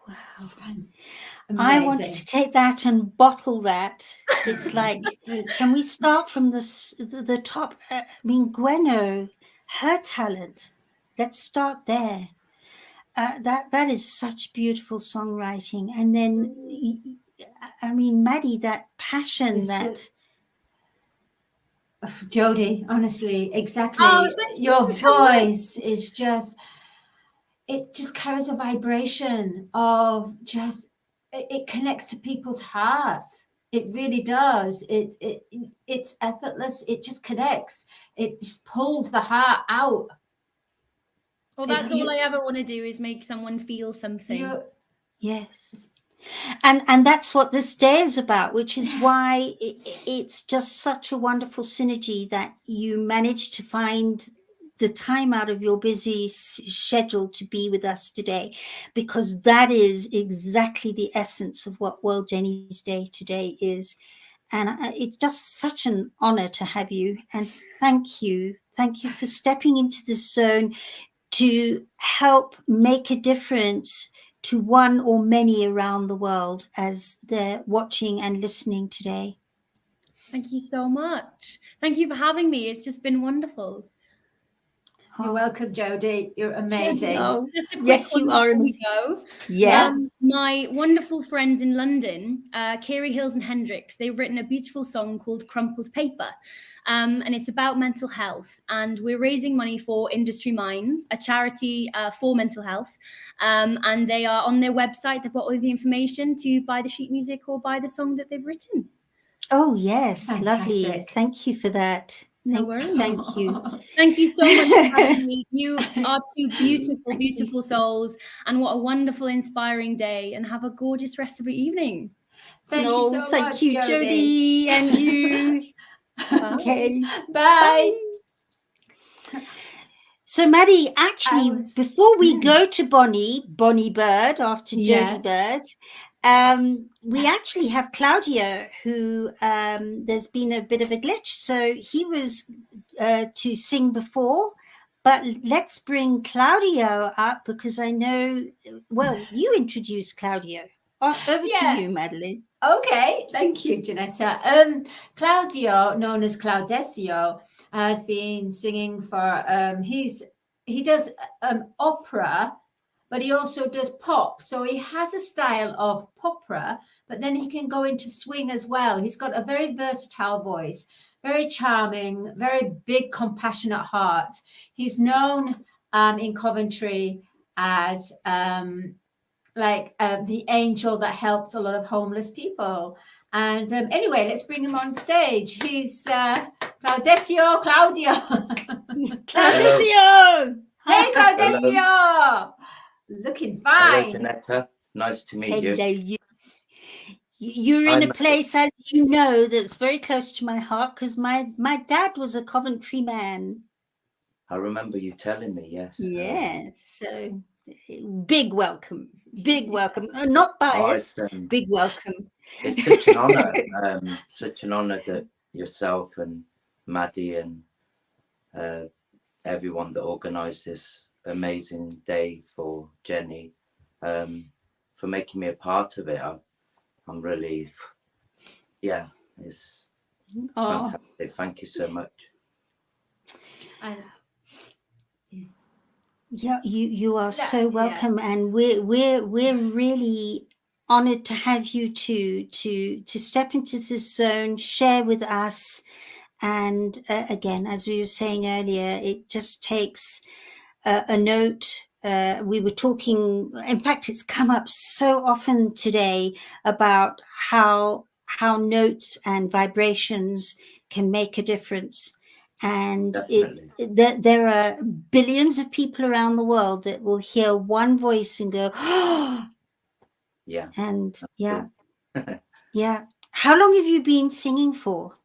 Wow. It's fun. I wanted to Amazing. take that and bottle that. It's like, can we start from the top? I mean, Gweno, her talent. Let's start there. That is such beautiful songwriting. And then, I mean, Maddie, that passion, It's that Jodie, honestly, exactly. Oh, thank Your you so much. voice is just, it just carries a vibration of just, it connects to people's hearts. It really does. It's effortless. It just connects. It just pulls the heart out. Well, that's You- all I ever want to do is make someone feel something. You, yes. And that's what this day is about, which is why it's just such a wonderful synergy that you managed to find the time out of your busy schedule to be with us today, because that is exactly the essence of what World Jenny's Day today is. And it's just such an honor to have you. And thank you for stepping into this zone to help make a difference to one or many around the world as they're watching and listening today. Thank you so much. Thank you for having me. It's just been wonderful. You're welcome, Jodie. You're amazing. Oh, Just a quick yes, one you are. before we go. Yeah. My wonderful friends in London, Kiri Hills and Hendrix, they've written a beautiful song called Crumpled Paper. And it's about mental health. And we're raising money for Industry Minds, a charity for mental health. And they are on their website. They've got all the information to buy the sheet music or buy the song that they've written. Oh, yes. Lovely. Fantastic. Thank you for that. No worries. Thank you. Thank you so much for having me. You are two beautiful, beautiful souls. And what a wonderful, inspiring day. And have a gorgeous rest of your evening. Thank you so thank much, you, Jodie. Jodie, and you. Okay. Bye. So, Maddie, actually, before we go to Bonnie Bird after Yeah. Jodie Bird, we actually have Claudio, who there's been a bit of a glitch. So he was to sing before, but let's bring Claudio up because I know, well, you introduced Claudio. Over to you, Madeline. Okay, thank you, Janetta. Claudio, known as Claudesio, has been singing for he does opera, but he also does pop. So he has a style of popra, but then he can go into swing as well. He's got a very versatile voice, very charming, very big, compassionate heart. He's known in Coventry as the angel that helps a lot of homeless people. And anyway, let's bring him on stage. He's Claudio. Claudio! Hey, Claudio! Looking fine. Hello, Janetta. Nice to meet you. Hello. You're in a place, as you know, that's very close to my heart because my dad was a Coventry man. I remember you telling me, yes. Yes. So big welcome. Not biased. Big welcome. It's such an honor, that yourself and Maddie and everyone that organised this amazing day for Jenny, for making me a part of it. I'm really, it's fantastic. Thank you so much. Yeah, you are so welcome, and we're really honored to have you to step into this zone, share with us, and again, as we were saying earlier, it just takes a note. We were talking. In fact, it's come up so often today about how notes and vibrations can make a difference. And there are billions of people around the world that will hear one voice and go, oh, yeah. And yeah. How long have you been singing for?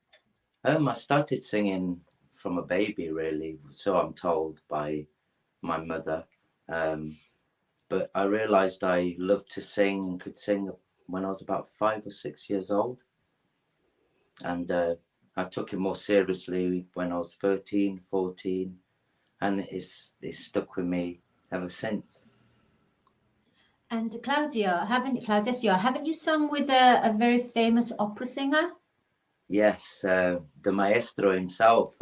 I started singing from a baby, really. So I'm told by my mother. But I realized I loved to sing and could sing when I was about 5 or 6 years old. And I took it more seriously when I was 13, 14, and it's stuck with me ever since. And Claudia, haven't you sung with a very famous opera singer? Yes, the maestro himself,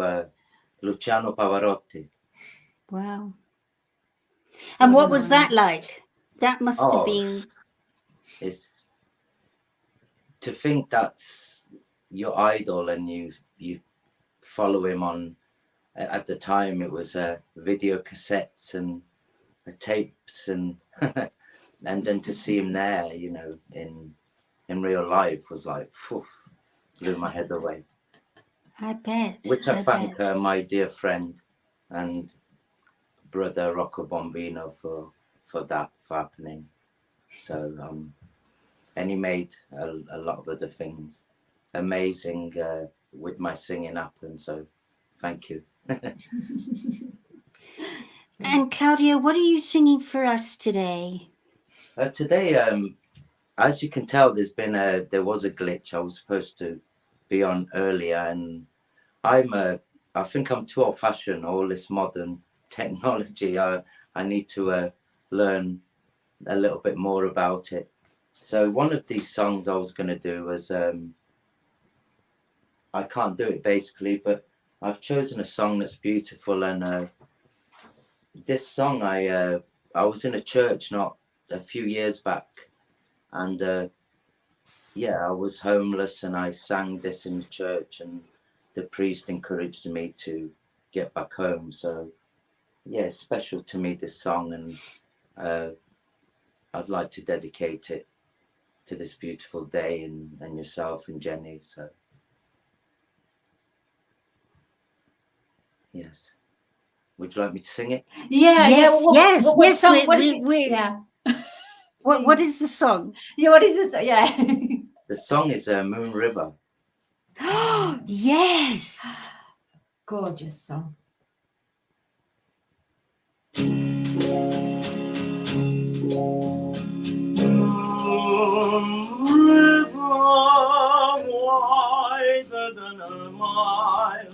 Luciano Pavarotti. Wow. And what was that like? That must have Oh, been. it's to think that's your idol and you follow him on. At the time, it was video cassettes and tapes, and and then to see him there, you know, in real life was like, phew, blew my head away. I bet. Which I thank bet. my dear friend and brother Rocco Bombino for that, for happening. So and he made a lot of other things amazing with my singing happen. So thank you. And Claudia, what are you singing for us today? Today, as you can tell, there was a glitch. I was supposed to be on earlier, and I think I'm too old-fashioned. All this modern technology, I need to learn a little bit more about it. So one of these songs I was going to do was I can't do it basically, but I've chosen a song that's beautiful, and this song I was in a church not a few years back, and yeah, I was homeless and I sang this in the church, and the priest encouraged me to get back home. So yeah, it's special to me, this song, and I'd like to dedicate it to this beautiful day and yourself and Jenny. So yes. Would you like me to sing it? Yeah, Yes, yeah. What yes. song? What is it? Yeah. What is the song? Yeah, what is this? Yeah. The song is Moon River. Yes. Gorgeous song. River wider than a mile,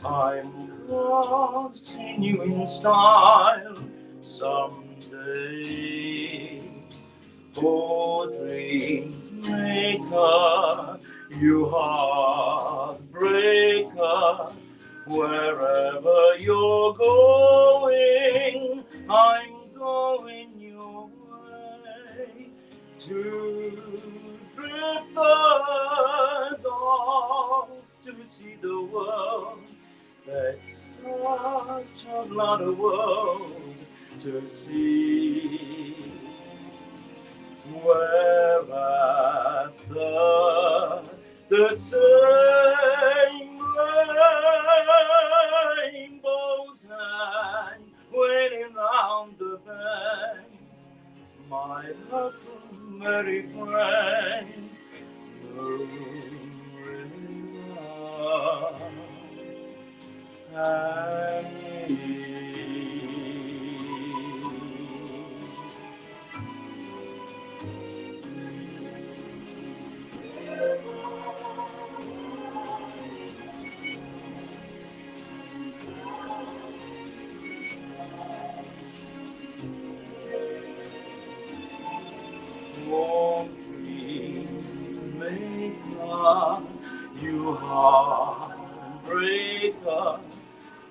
I'm crossing you in style someday. Oh, dreams maker, you heartbreaker, wherever you're going, I'm going your way. To drifters off to see the world, there's such a lot of world to see. Whereafter the same rainbows hang, waiting round the bend, my huckleberry friend, Moon River, and me. Warm dreams maker, you heartbreaker,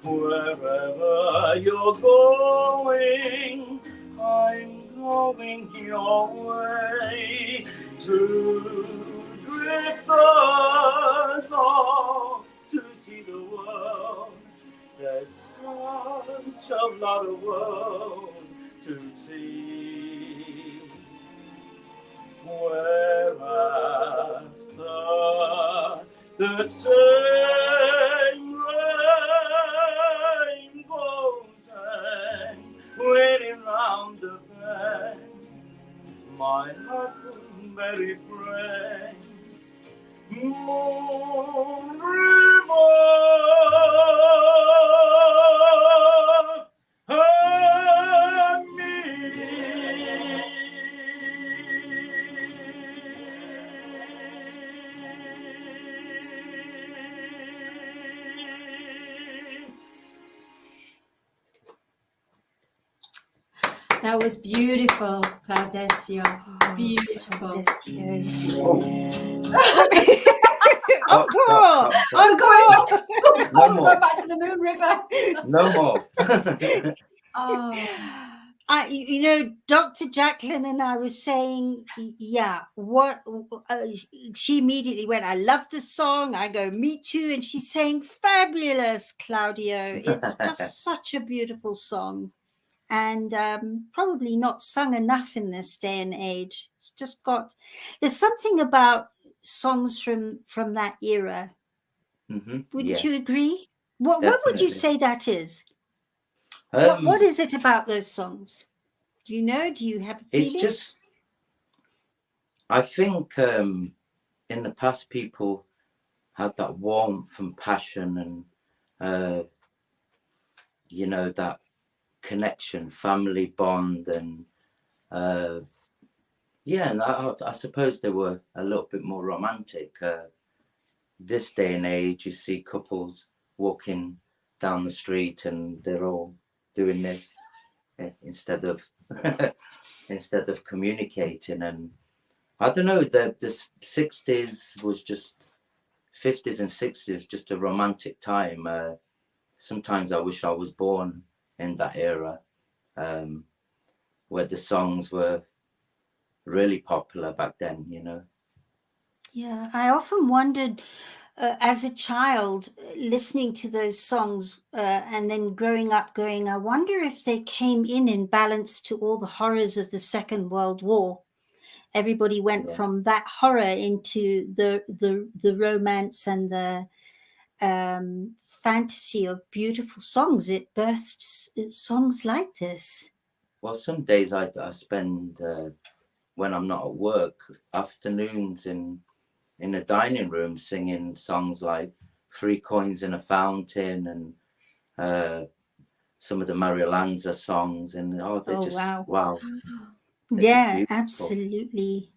wherever you're going, I'm going your way. To drifters off to see the world, there's such a lot of world to see. Whereafter the same rainbows hang, waiting round the bend, my huckleberry friend, Moon River, and me. That was beautiful, Claudecio. Beautiful. Encore! Encore! No more. Go back to the Moon River. No more. Oh. You know, Dr. Jacqueline and I was saying, yeah, she immediately went, I love the song. I go, me too. And she's saying, fabulous, Claudio. It's just such a beautiful song. And probably not sung enough in this day and age. It's just there's something about songs from that era. Wouldn't you agree? What would you say that is? What is it about those songs? Do you know? Do you have a feeling? It's just, I think in the past people had that warmth and passion and, you know, that connection, family bond, and yeah, and I suppose they were a little bit more romantic. This day and age, you see couples walking down the street and they're all doing this instead of communicating. And I don't know, the 60s was just 50s and 60s, just a romantic time. Sometimes I wish I was born in that era, where the songs were really popular back then, you know. Yeah, I often wondered as a child listening to those songs and then growing up going, I wonder if they came in balance to all the horrors of the Second World War. Everybody went from that horror into the romance and the fantasy of beautiful songs. It births songs like this. Well, some days I spend, when I'm not at work, afternoons in a dining room singing songs like 3 Coins in a Fountain and some of the Mario Lanza songs. And they're just, wow. Yeah, absolutely.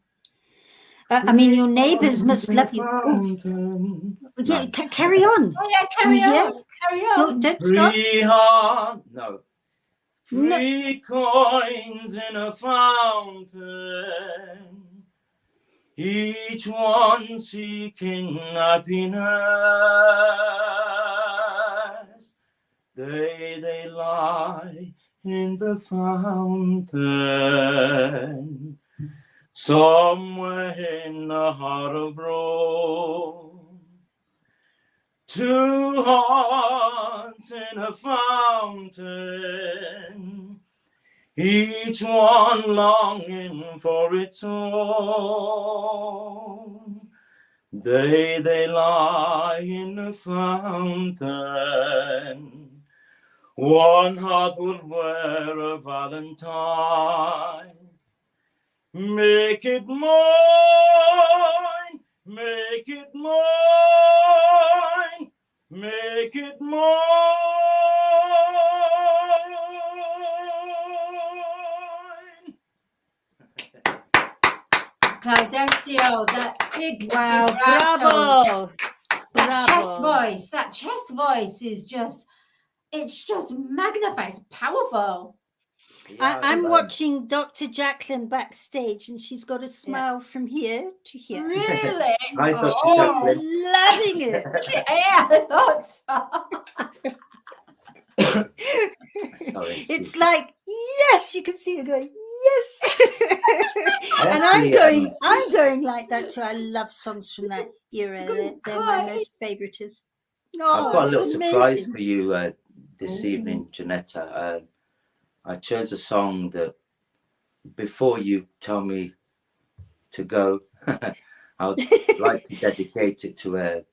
I mean, your neighbors must love you. Yeah, carry on. Oh, yeah, carry on. Carry on. No, don't stop. 3 coins in a fountain, each one seeking happiness. They lie in the fountain, somewhere in the heart of Rome. 2 hearts in a fountain, each one longing for its own. They lie in the fountain. 1 heart will wear a valentine. Make it mine, make it mine, make it mine. Claudecio, that big bravo. That chest voice is just, it's just magnified, it's powerful. I'm watching Dr. Jacqueline backstage and she's got a smile from here to here. Really? Hi, Dr. She's Jacqueline. loving it. Yeah, I thought so. Sorry, it's like, yes, you can see her going, yes. And I'm going like that too. I love songs from that era. They're my most favorites. I've got a little surprise for you this evening, Janetta. I chose a song that, before you tell me to go, I would like to dedicate it to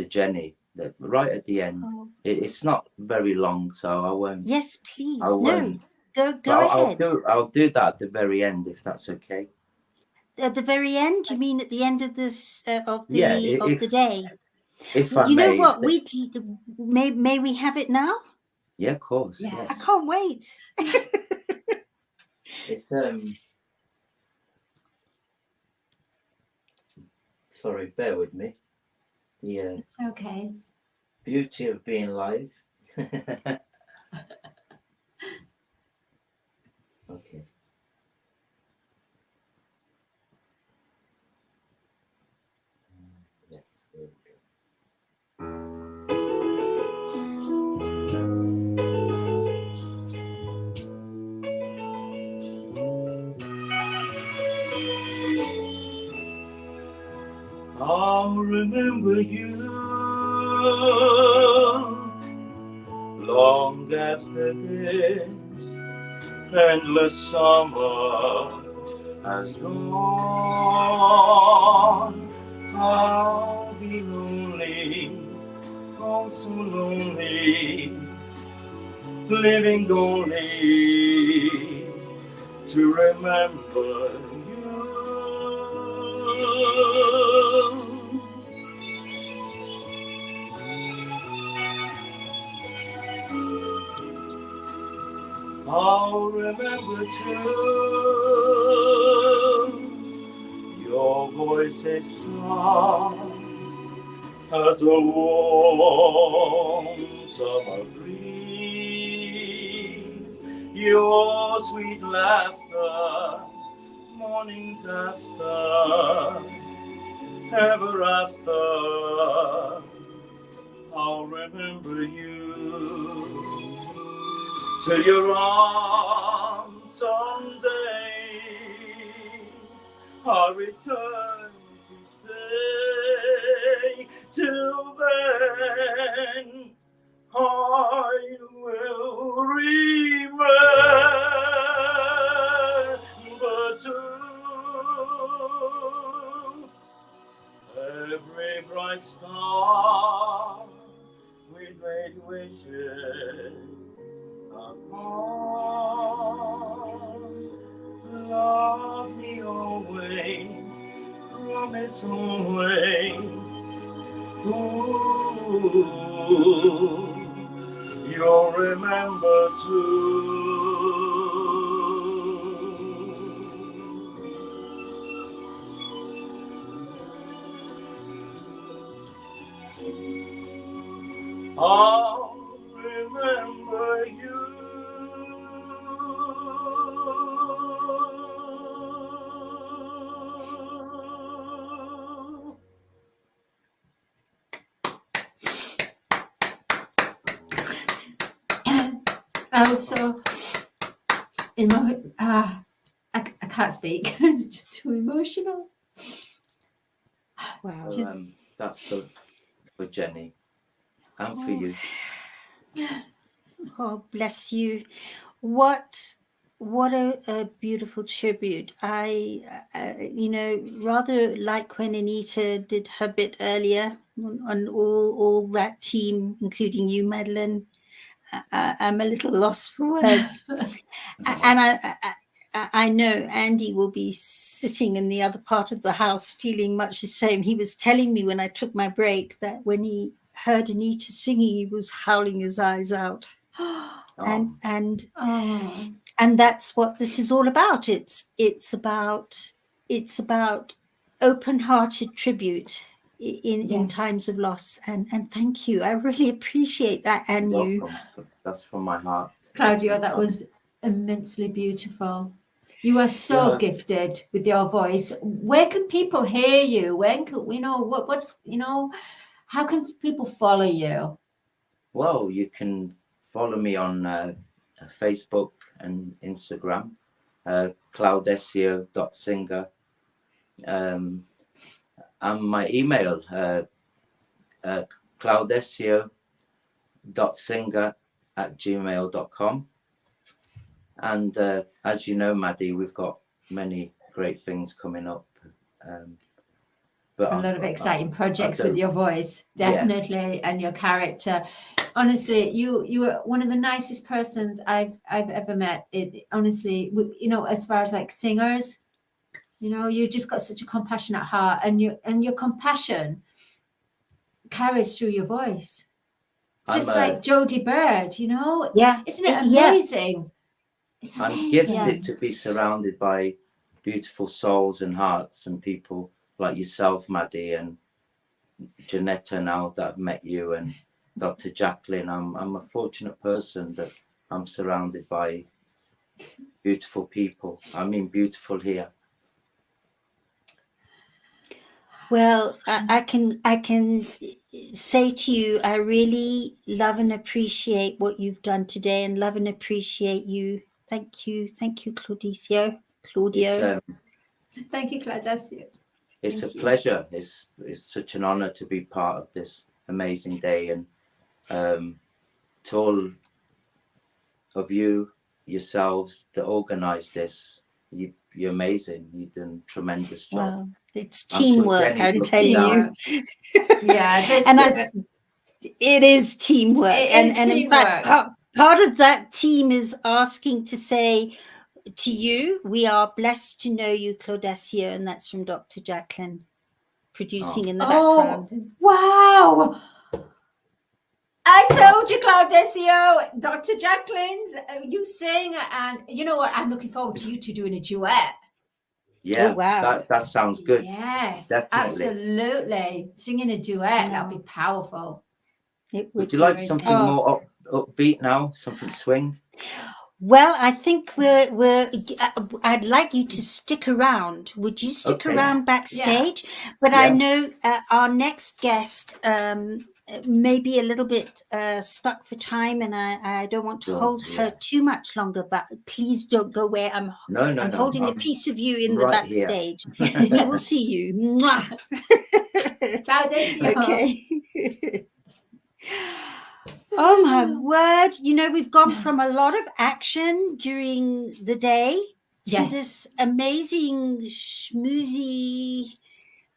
Jenny. That right at the end. It's not very long, so I won't. Yes, please. I won't. No, go ahead. I'll do that at the very end, if that's okay. At the very end? You mean at the end of this of the day? If I you may, know what, may we have it now? Yeah, of course. Yeah. Yes. I can't wait. It's sorry, bear with me. Yeah. It's okay. Beauty of being live. Okay. Yes, there we go. I'll remember you long after this endless summer has gone. I'll be lonely, oh so lonely, living only to remember you. I'll remember too your voice is soft as a warm summer breeze, your sweet laughter mornings after, ever after. I'll remember you till your arms someday. I'll return to stay. Till then, I will remember too every bright star we made wishes upon. Love me always, promise always. Ooh, you'll remember too. I'll remember you. I was so I can't speak. It's just too emotional. Wow. So, that's for Jenny and for you. Oh, bless you. What a beautiful tribute. I rather like when Anita did her bit earlier on all that team, including you, Madeline. I'm a little lost for words. And I know Andy will be sitting in the other part of the house feeling much the same. He was telling me when I took my break that when he heard Anita singing, he was howling his eyes out. And that's what this is all about. It's about open-hearted tribute in times of loss. And thank you. I really appreciate that. And You're welcome. That's from my heart. Claudio, that was immensely beautiful. You are so gifted with your voice. Where can people hear you? When can how can people follow you? Well, you can follow me on Facebook and Instagram, claudesio.singer, and my email, claudesio.singer@gmail.com. And as you know, Maddie, we've got many great things coming up. But a lot of exciting projects with your voice, definitely, and your character. Honestly, you are one of the nicest persons I've ever met. Honestly, as far as like singers, you just got such a compassionate heart, and your compassion carries through your voice, just like Jodie Bird. Isn't it amazing? It's amazing. I'm gifted to be surrounded by beautiful souls and hearts and people like yourself, Maddie, and Janetta, now that I've met you, and Dr. Jacqueline. I'm a fortunate person that I'm surrounded by beautiful people. I mean, beautiful here. Well, I can say to you, I really love and appreciate what you've done today, and love and appreciate you. Thank you, Claudio. Thank you, Claudio. It's Thank a you. pleasure. It's such an honor to be part of this amazing day, and to all of you yourselves that organized this, you're amazing. You've done a tremendous job. Well, it's I'm sure teamwork, Jenny I will tell see you. Yeah, And it is teamwork. It is and in fact, part of that team is asking to say to you, we are blessed to know you, Claudio, and that's from Dr. Jacqueline, producing in the background. Wow. I told you, Claudio, Dr. Jacqueline's, you sing, and you know what? I'm looking forward to you two doing a duet. Yeah, Oh, wow. that sounds good. Yes, Definitely. absolutely. Singing a duet, that'd be powerful. Would you like something more upbeat now? Something swing? Well, I think I'd like you to stick around. Would you stick around backstage? But I know our next guest may be a little bit stuck for time, and I don't want to hold her too much longer, but please don't go away. I'm holding a piece of you in the backstage. We will see you. Mwah. Okay. Oh my word. You know, we've gone from a lot of action during the day to this amazing schmoozy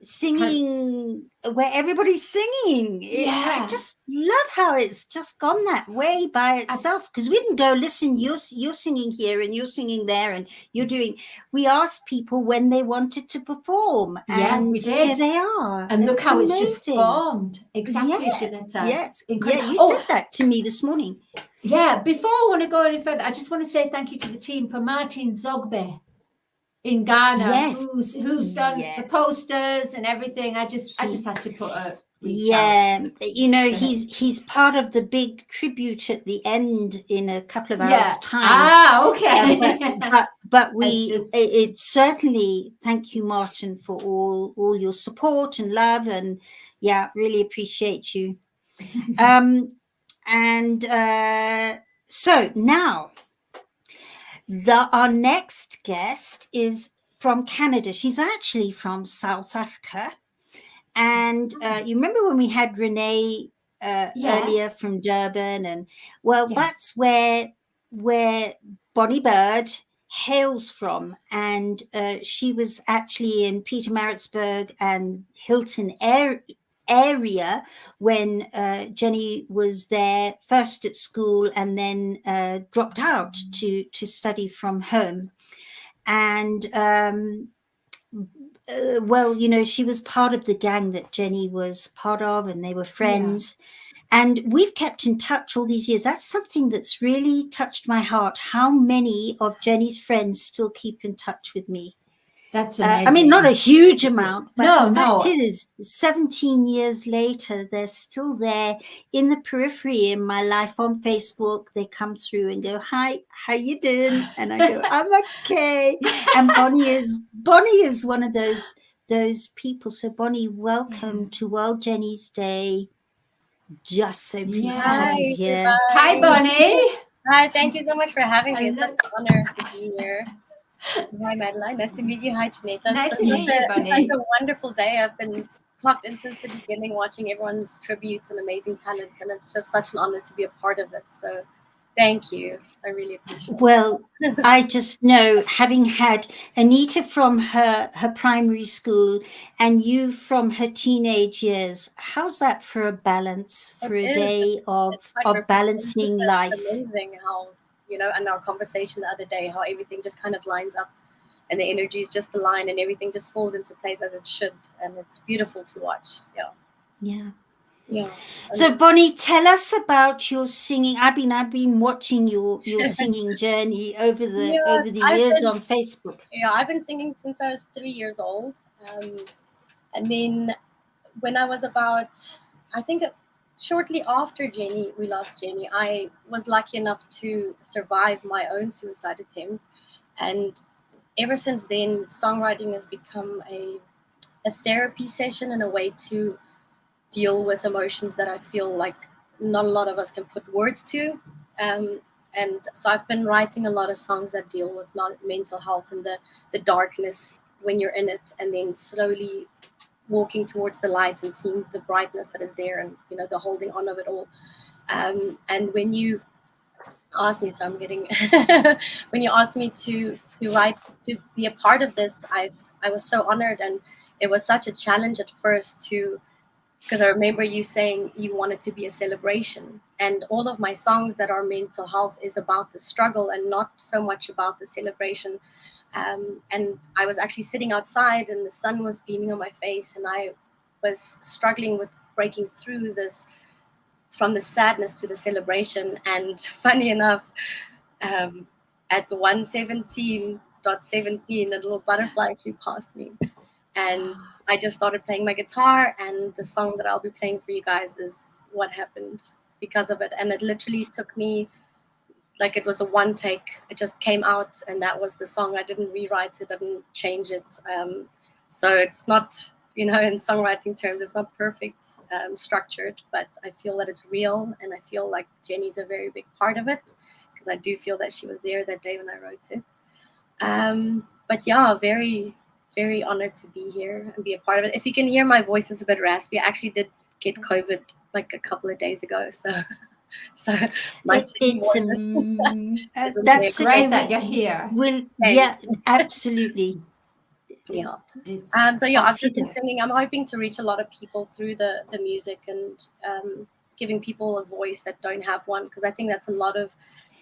singing where everybody's singing. I just love how it's just gone that way by itself, because we didn't go, listen, you're singing here and you're singing there and you're doing. We asked people when they wanted to perform, and we did. Here they are. And look how amazing. it's just formed. Exactly, Janetta. Yes. It's incredible. You said that to me this morning. Yeah, before I want to go any further, I just want to say thank you to the team for Martin Zogbe in Ghana, who's done the posters and everything. I just had to put a reach out. You know, he's part of the big tribute at the end in a couple of hours time. Okay. But it certainly, thank you, Martin, for all your support and love, and really appreciate you. So now our next guest is from Canada. She's actually from South Africa. And you remember when we had Renee earlier from Durban? And that's where Bonnie Bird hails from. And she was actually in Pietermaritzburg and Hilton area when Jenny was there first at school and then dropped out to study from home. And you know, she was part of the gang that Jenny was part of, and they were friends. And we've kept in touch all these years. That's something that's really touched my heart, how many of Jenny's friends still keep in touch with me. That's amazing. I mean, not a huge amount, but the fact is, 17 years later, they're still there in the periphery in my life on Facebook. They come through and go, "Hi, how you doing?" And I go, "I'm okay." And Bonnie is one of those people. So Bonnie, welcome to World Jenny's Day. Just so pleased to have you here. Hi, Bonnie. Hi, thank you so much for having me. It's such an honor to be here. Hi, Madeline. Nice to meet you. Hi, Janetta. Nice to meet you, Bonnie. It's such a wonderful day. I've been clocked in since the beginning, watching everyone's tributes and amazing talents, and it's just such an honor to be a part of it. So thank you. I really appreciate it. Well, I just know, having had Anita from her primary school and you from her teenage years, how's that for a balance, for a day of balancing life? It's amazing how, you know, and our conversation the other day, how everything just kind of lines up and the energies just align and everything just falls into place as it should. And it's beautiful to watch. Yeah. So Bonnie, tell us about your singing. I've been watching your singing journey over the years on Facebook. Yeah, I've been singing since I was 3 years old. And then when I was about, I think shortly after we lost Jenny, I was lucky enough to survive my own suicide attempt. And ever since then, songwriting has become a therapy session and a way to deal with emotions that I feel like not a lot of us can put words to. And so I've been writing a lot of songs that deal with mental health and the darkness when you're in it, and then slowly walking towards the light and seeing the brightness that is there, and the holding on of it all. And when you asked me, so I'm getting when you asked me to write, to be a part of this, I was so honored. And it was such a challenge at first because I remember you saying you wanted to be a celebration, and all of my songs that are mental health is about the struggle and not so much about the celebration. And I was actually sitting outside and the sun was beaming on my face, and I was struggling with breaking through this, from the sadness to the celebration. And funny enough, at 1:17.17, a little butterfly flew past me, and I just started playing my guitar, and the song that I'll be playing for you guys is what happened because of it. And it literally took me, like, it was a one take. It just came out, and that was the song. I didn't rewrite it, I didn't change it. So it's not, in songwriting terms, it's not perfect structured, but I feel that it's real, and I feel like Jenny's a very big part of it, because I do feel that she was there that day when I wrote it. But yeah, very, very honored to be here and be a part of it. If you can hear my voice is a bit raspy, I actually did get COVID like a couple of days ago, so my that's great that you're here. Yeah, absolutely. Yeah. So yeah, I've just been singing. I'm hoping to reach a lot of people through the music, and giving people a voice that don't have one, because I think that's a lot of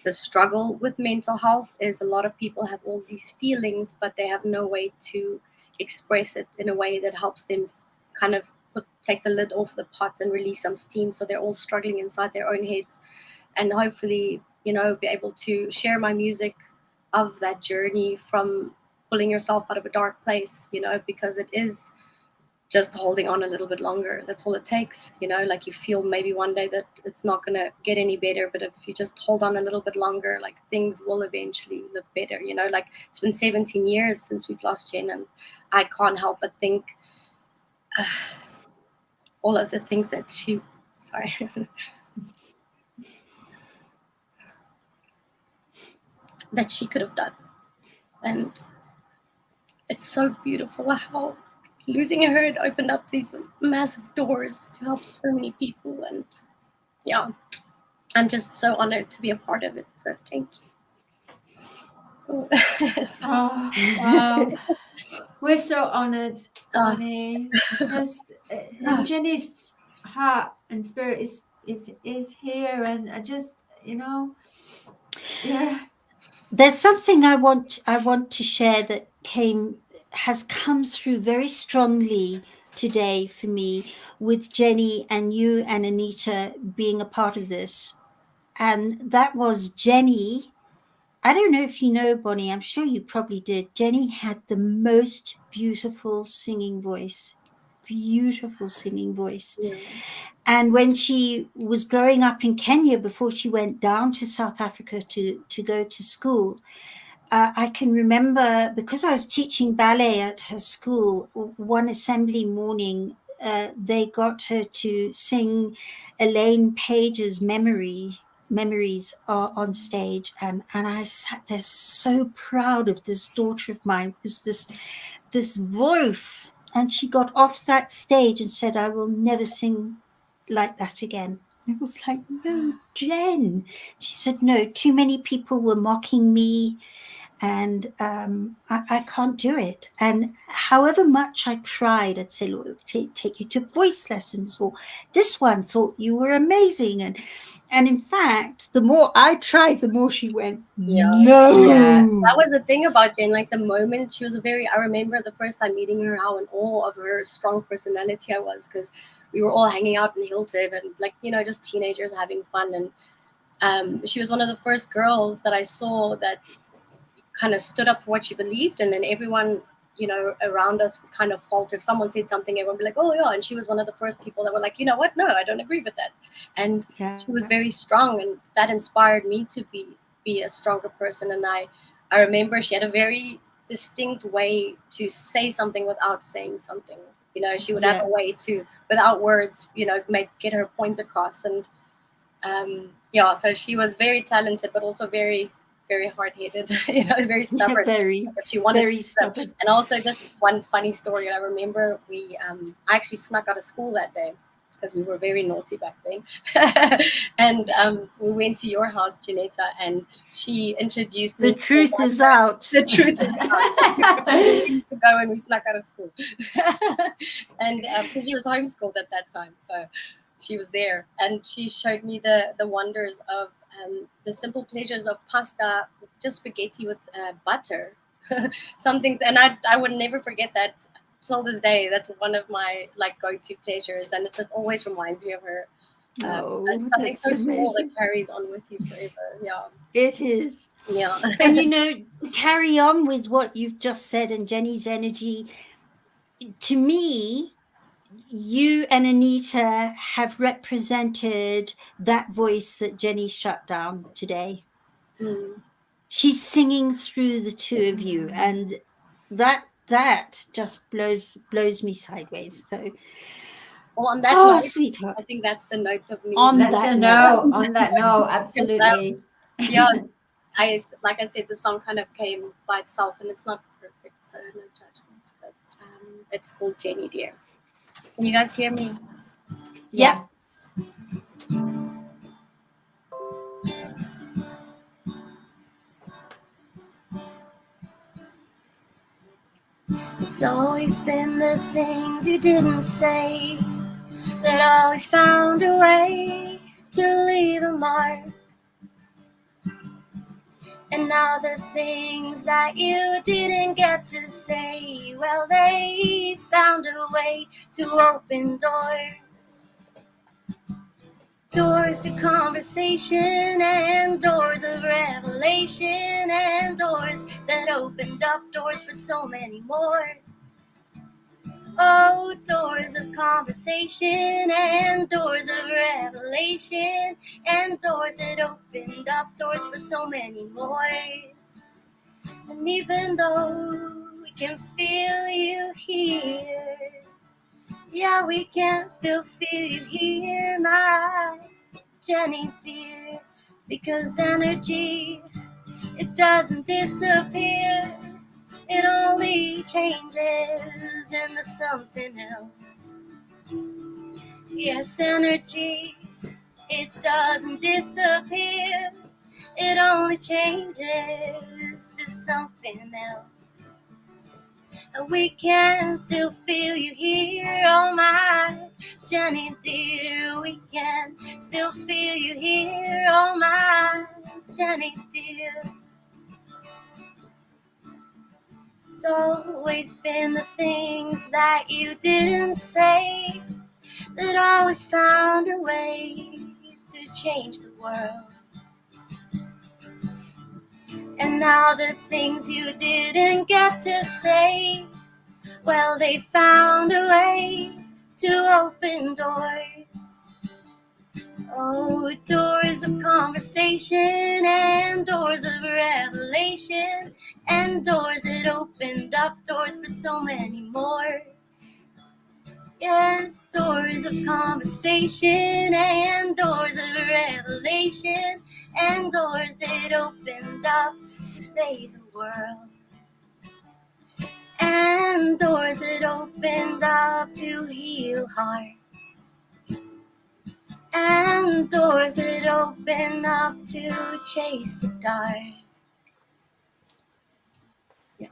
the struggle with mental health. Is a lot of people have all these feelings, but they have no way to express it in a way that helps them kind of take the lid off the pot and release some steam. So they're all struggling inside their own heads, and hopefully, be able to share my music of that journey from pulling yourself out of a dark place, because it is just holding on a little bit longer. That's all it takes, like you feel maybe one day that it's not going to get any better, but if you just hold on a little bit longer, like things will eventually look better, like it's been 17 years since we've lost Jen, and I can't help but think all of the things that that she could have done. And it's so beautiful how losing her, it opened up these massive doors to help so many people. And yeah, I'm just so honored to be a part of it. So thank you. Wow. We're so honored, Bonnie. Just and Jenny's heart and spirit is here, and I just, yeah. There's something I want to share that has come through very strongly today for me, with Jenny and you and Anita being a part of this. And that was Jenny. I don't know if you know, Bonnie, I'm sure you probably did. Jenny had the most beautiful singing voice. Yeah. And when she was growing up in Kenya, before she went down to South Africa to go to school, I can remember, because I was teaching ballet at her school, one assembly morning, they got her to sing Elaine Page's Memories on stage, and I sat there so proud of this daughter of mine, because this voice. And she got off that stage and said, "I will never sing like that again." And I was like, "No, Jen." She said, "No, too many people were mocking me, and I can't do it." And however much I tried, I'd say, "Look, take you to voice lessons," or "This one thought you were amazing." And in fact, the more I tried, the more she went, "No." Yeah. That was the thing about Jen. Like, the moment she was I remember the first time meeting her, how in awe of her strong personality I was, because we were all hanging out in Hilton and just teenagers having fun. And she was one of the first girls that I saw that kind of stood up for what she believed. And then everyone around us would kind of falter. If someone said something, everyone would be like, oh yeah. And she was one of the first people that were like, you know what? No, I don't agree with that. And she was very strong, and that inspired me to be a stronger person. And I remember she had a very distinct way to say something without saying something. She would have a way to, without words, get her point across. And so she was very talented, but also very, very hard-headed, very stubborn. But she wanted very to stubborn. And also, just one funny story. I remember I actually snuck out of school that day because we were very naughty back then. And we went to your house, Janetta, and she introduced The me to truth one- is out. The truth is out. We used to go and we snuck out of school. And because he was homeschooled at that time, so she was there, and she showed me the wonders of the simple pleasures of pasta, just spaghetti with butter. Something, and I would never forget that till this day. That's one of my go-to pleasures, and it just always reminds me of her. So it's something that's so small amazing. that carries on with you forever. Yeah, It is. yeah. And to carry on with what you've just said and Jenny's energy, to me, you and Anita have represented that voice that Jenny shut down today. Mm. She's singing through the two of you, and that just blows me sideways. So, Well, on that note, sweetheart, I think that's the note of me. On That's that a note. no. On that no, absolutely. Yeah, like I said, the song kind of came by itself, and it's not perfect, so no judgment. But it's called Jenny Dear. Can you guys hear me? Yeah. It's always been the things you didn't say that always found a way to leave a mark. And now the things that you didn't get to say, well, they found a way to open doors. Doors to conversation and doors of revelation and doors that opened up doors for so many more. Oh, doors of conversation and doors of revelation and doors that opened up doors for so many more. And even though we can feel you here, yeah, we can still feel you here, my Jenny dear, because energy, it doesn't disappear. It only changes into something else. Yes, energy, it doesn't disappear. It only changes to something else. And we can still feel you here, oh my Jenny dear. We can still feel you here, oh my Jenny dear. It's always been the things that you didn't say that always found a way to change the world. And now the things you didn't get to say, well, they found a way to open doors. Oh, doors of conversation and doors of revelation and doors that opened up doors for so many more. Yes, doors of conversation and doors of revelation and doors that opened up to save the world. And doors that opened up to heal hearts. And doors that open up to chase the dark. Yeah.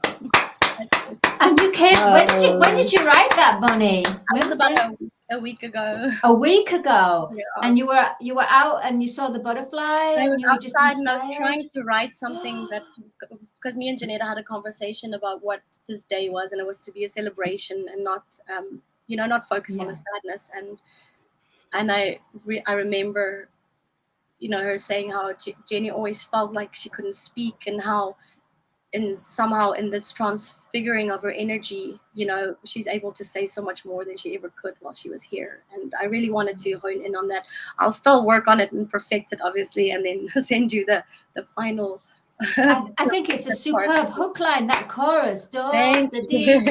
And you came. When did you write that, Bonnie? It was about a week ago. A week ago. Yeah. And you were out and you saw the butterfly. I was you were just outside and I was inspired? trying to write something that, because me and Janetta had a conversation about what this day was, and it was to be a celebration and not, not focus on the sadness. And I remember, her saying how Jenny always felt like she couldn't speak, and how somehow in this transfiguring of her energy, you know, she's able to say so much more than she ever could while she was here. And I really wanted to hone in on that. I'll still work on it and perfect it, obviously, and then send you the final. I think it's a superb hook line, that chorus. Doors, Thank the you.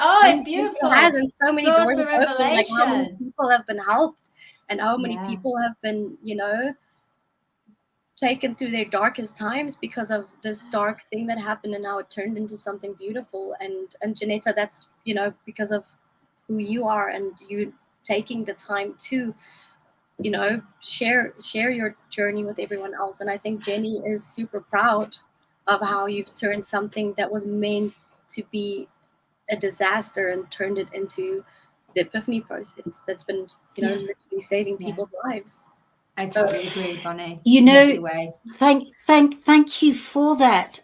Oh, it's beautiful. It has, and so many Doors doors of have opened, like how many revelation. people have been helped, and how many Yeah. people have been, you know, taken through their darkest times because of this dark thing that happened, and now it turned into something beautiful. And Janetta, that's, you know, because of who you are and you taking the time to, you know, share your journey with everyone else. And I think Jenny is super proud of how you've turned something that was meant to be a disaster and turned it into the epiphany process that's been, you know, literally saving people's lives. I totally agree, Bonnie. You in every know, way. thank you for that.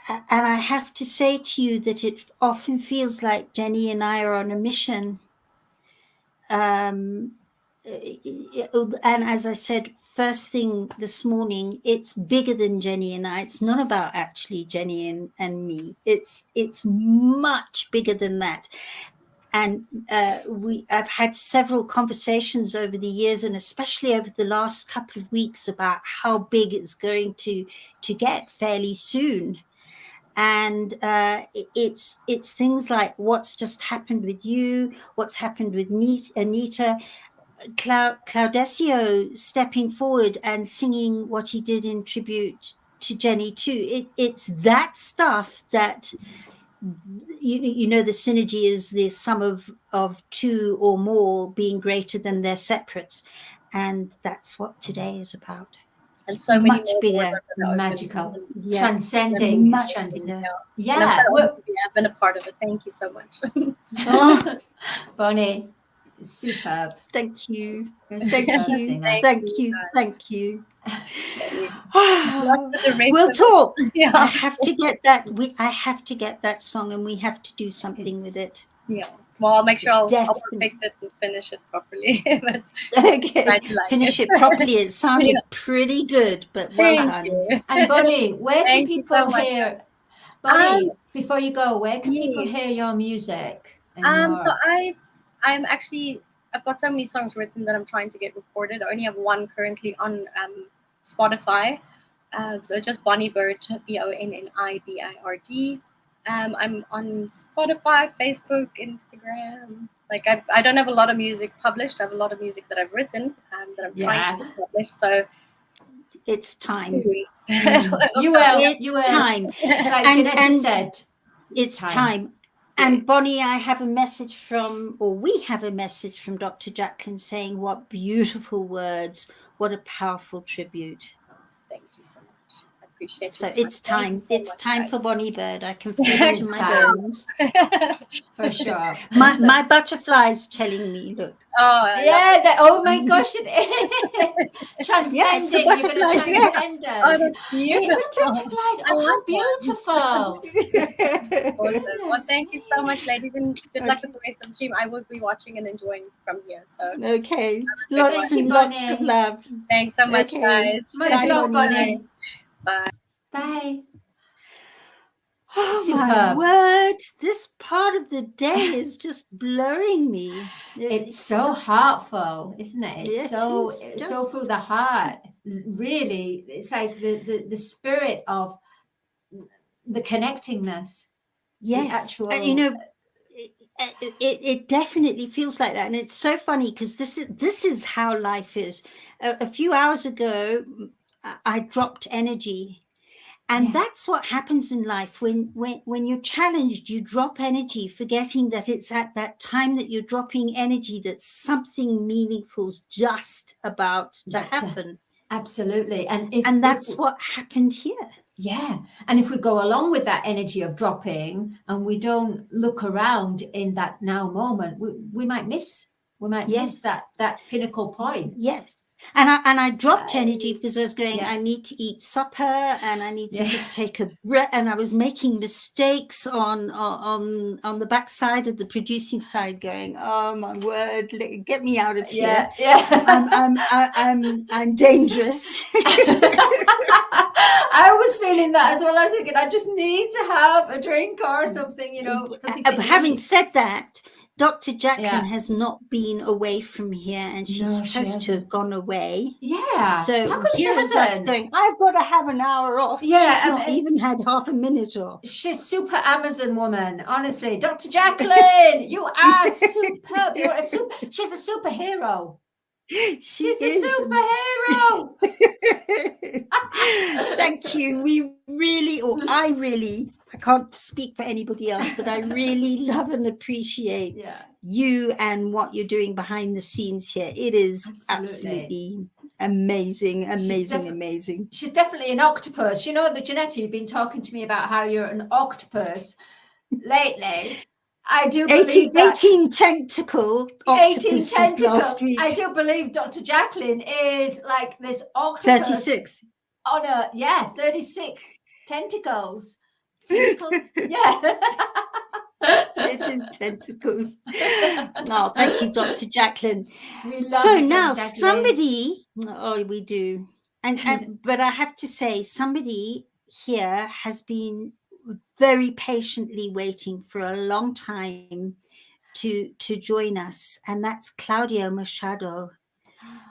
And I have to say to you that it often feels like Jenny and I are on a mission. And as I said first thing this morning, it's bigger than Jenny and I. It's not about actually Jenny and me. It's much bigger than that. And I've had several conversations over the years, and especially over the last couple of weeks, about how big it's going to get fairly soon. And it's things like what's just happened with you, what's happened with Anita, Claudesio stepping forward and singing what he did in tribute to Jenny too. It's that stuff that, you know, the synergy is the sum of two or more being greater than their separates, and that's what today is about. And so many much more bigger, doors are gonna open. Magical, Yeah. transcending. Much It's transcending. bigger. And I'm Yeah, so honored to be, I've been a part of it. Thank you so much. Oh, Bonnie, superb. Thank you. You're a Thank superb you. singer. Thank you. Luck with the rest We'll of it. talk. Yeah. I have to get that. I have to get that song, and we have to do something with it. Yeah. Well, I'll make sure I'll Definitely. perfect it and finish it properly. But Okay, I do like finish it properly. It sounded Yeah. pretty good, but well Thank done. you. And Bonnie, where can Thank you so people much. hear? Bonnie, before you go, where can people yes. hear your music? And So your- I've got so many songs written that I'm trying to get recorded. I only have one currently on Spotify. So just Bonnie Bird, BONNIBIRD. I'm on Spotify, Facebook, Instagram. Like I don't have a lot of music published. I have a lot of music that I've written that I'm trying to get published. So it's time. You will. It's You will. time. It's like And- Janetta and said. It's time. And Bonnie, I have a message we have a message from Dr. Jacqueline saying, what beautiful words, what a powerful tribute. Thank you so much. I appreciate it. So so it's much. Thank time. you so It's much, time guys. for Bonnie Bird. I can feel it in my bones. For sure. My butterfly's telling me, look. Oh, oh my gosh, it is. Transcending. Yeah, it's a You're going to butterfly dress. transcend us. Oh, that's beautiful. It's a butterfly. Oh, how beautiful. Awesome. Well, thank you so much, ladies, and good luck with the rest of the stream. I will be watching and enjoying from here. So Okay. Thank Lots you, and lots Bonnie. of love. thanks so much, Okay. guys. Much Bye, love, Bonnie. Bonnie. Bye. Bye. Oh my Superb. word. This part of the day is just blowing me. It's so just- heartful, isn't it? It's It so is it's so just- through the heart. Really, it's like the spirit of the connectingness. Yes. actual- And you know, it definitely feels like that. And it's so funny because this is how life is. A few hours ago, I dropped energy. And that's what happens in life when you're challenged, you drop energy, forgetting that it's at that time that you're dropping energy that something meaningful's just about to happen. Absolutely. And that's what happened here. Yeah. And if we go along with that energy of dropping and we don't look around in that now moment, we might miss Yes. that pinnacle point. Yes. And I dropped energy because I was going, I need to eat supper and I need to just take a breath. And I was making mistakes on the back side of the producing side, going, oh my word, get me out of here. I'm dangerous. I was feeling that as well. I was thinking, I just need to have a drink or something, you know, something to Having eat. said that, Dr. Jacqueline has not been away from here, and she's supposed to have gone away. Yeah. So how come she here is us hasn't? going, I've got to have an hour off. Yeah, She's not even had half a minute off. She's super Amazon woman, honestly. Dr. Jacqueline, you are superb. You're she's a superhero. She's a superhero. Thank you. I can't speak for anybody else, but I really love and appreciate you and what you're doing behind the scenes here. It is absolutely amazing. She's definitely an octopus. You know, Janetta, you've been talking to me about how you're an octopus lately. I do believe 18 tentacle octopuses last week. I do believe Dr. Jacqueline is like this octopus. 36. On 36 tentacles. Tentacles? Yeah. It is tentacles. Oh, thank you, Dr. Jacqueline. We love So you, now Dr. Jacqueline. somebody, we do. And but I have to say, somebody here has been very patiently waiting for a long time to join us, and that's Claudia Machado.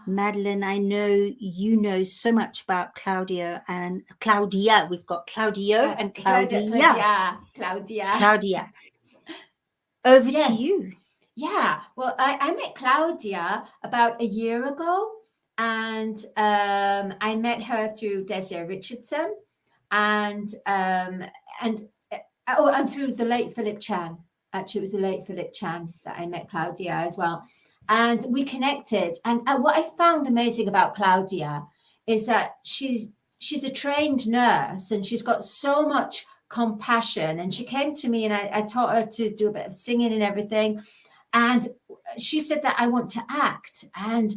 Madeline, I know you know so much about Claudia and Claudia. We've got Claudio and Claudia. Claudia. Over to you. Yeah. Well, I met Claudia about a year ago, and I met her through Desiree Richardson, and through the late Philip Chan. Actually, it was the late Philip Chan that I met Claudia as well. And we connected. And what I found amazing about Claudia is that she's a trained nurse, and she's got so much compassion. And she came to me, and I taught her to do a bit of singing and everything. And she said that I want to act. And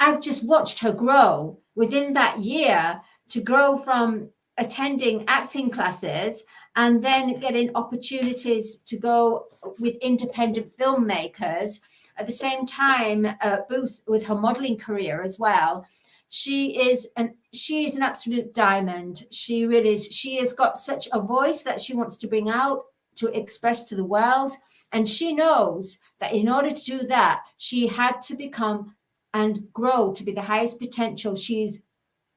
I've just watched her grow within that year, to grow from attending acting classes and then getting opportunities to go with independent filmmakers. At the same time, boost with her modeling career as well. She is an absolute diamond. She really is. She has got such a voice that she wants to bring out, to express to the world. And she knows that in order to do that, she had to become and grow to be the highest potential she's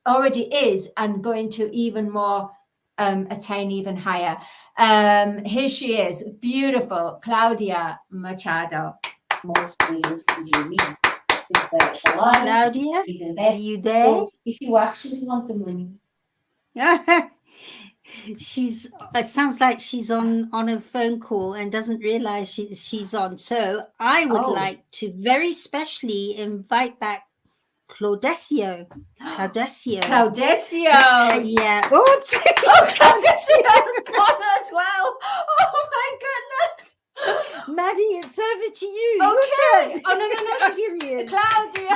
already is, and going to even more attain even higher. Here she is, beautiful Claudia Machado. Claudia, are you there? If you actually want the money. It sounds like she's on a phone call and doesn't realize she's on. So I would like to very specially invite back Claudecio. Yeah. Oops. Claudecio has gone as well. Oh my goodness. Maddie, it's over to you. Okay. Oh no, she's Claudia.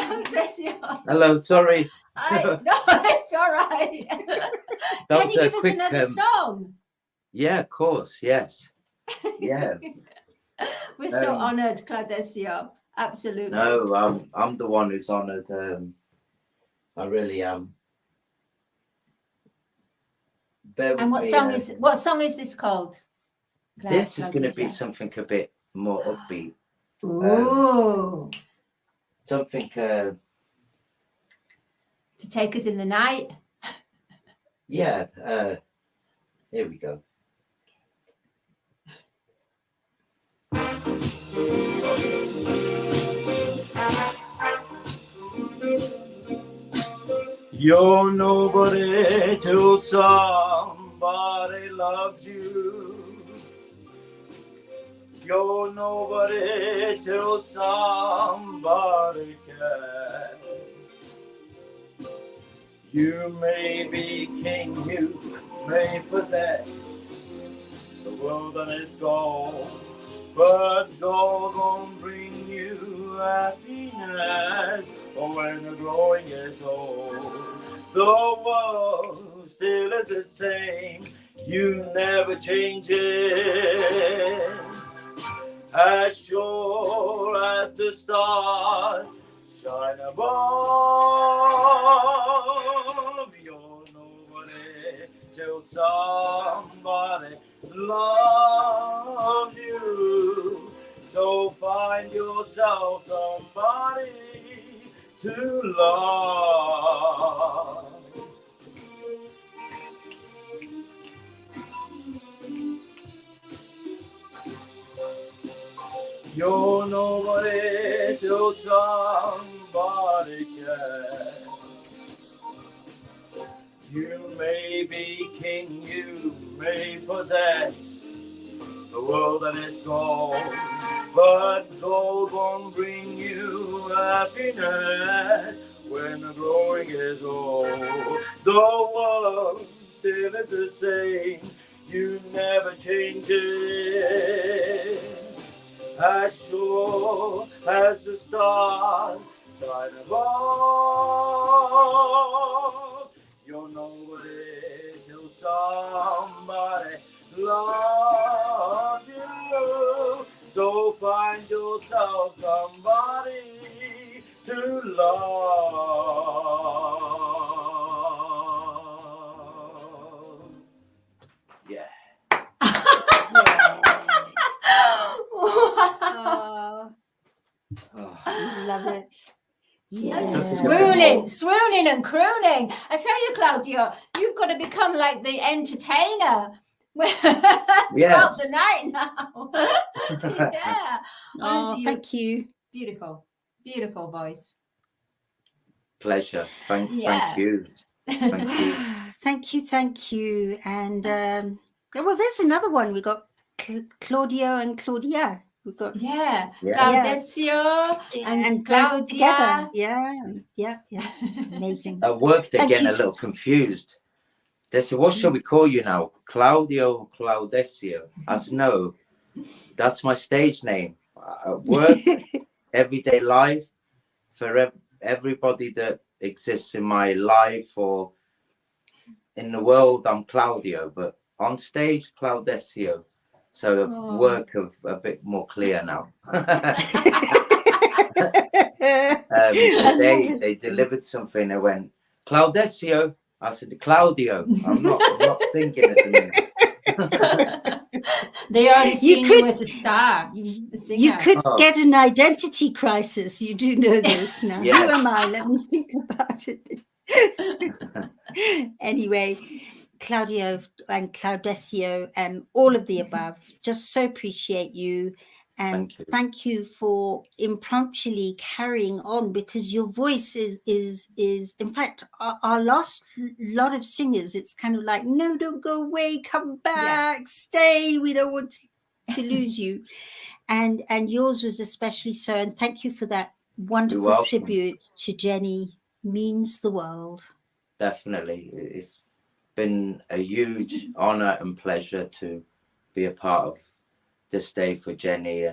Hello, sorry. No, it's all right. Can you give us another song? Yeah, of course. Yes. Yeah. We're so honored, Claudecio. Absolutely. No, I'm the one who's honored. I really am. And what song is this called? This is going to be something a bit more upbeat. Ooh. Something to take us in the night. Yeah. Here we go. You're nobody till somebody loves you. You're nobody till somebody cares. You may be king, you may possess the world and its gold, but gold won't bring you happiness. But when the growing is old, the world still is the same. You never change it. As sure as the stars shine above, you're nobody till somebody loves you. So find yourself somebody to love. You're nobody till somebody cares. You may be king, you may possess the world that is gold, but gold won't bring you happiness when the growing is old. The world still is the same, you never change it. As sure as the stars shine above, you're nobody till somebody loves you. So find yourself somebody to love. Yeah. Love it. Yes. Yes. Swooning and crooning. I tell you, Claudio, you've got to become like the entertainer throughout the night now. Yeah. Honestly, Thank you. Beautiful, beautiful voice. Pleasure. Thank you. Thank you. Thank you. And well, there's another one. We got Claudio and Claudia. We've got Claudesio and both together. Claudia. Yeah. Amazing. I worked Thank again you a little confused. They said, what shall we call you now? Claudio or Claudesio? I said, no, that's my stage name. I work, everyday life, for everybody that exists in my life or in the world, I'm Claudio, but on stage, Claudesio. So the work of a bit more clear now. They delivered something. They went, Claudesio. I said, Claudio. I'm not singing at the minute. They already see you as a star. You could get an identity crisis. You do know this now. Yes. Who am I? Let me think about it. Anyway, Claudio and Claudesio and all of the above, just so appreciate you. And thank you for impromptuly carrying on, because your voice is in fact our last lot of singers, it's kind of like, no, don't go away, come back, stay, we don't want to lose you. And yours was especially so, and thank you for that wonderful tribute to Jenny. Means the world. Definitely. It's been a huge honor and pleasure to be a part of this day for Jenny,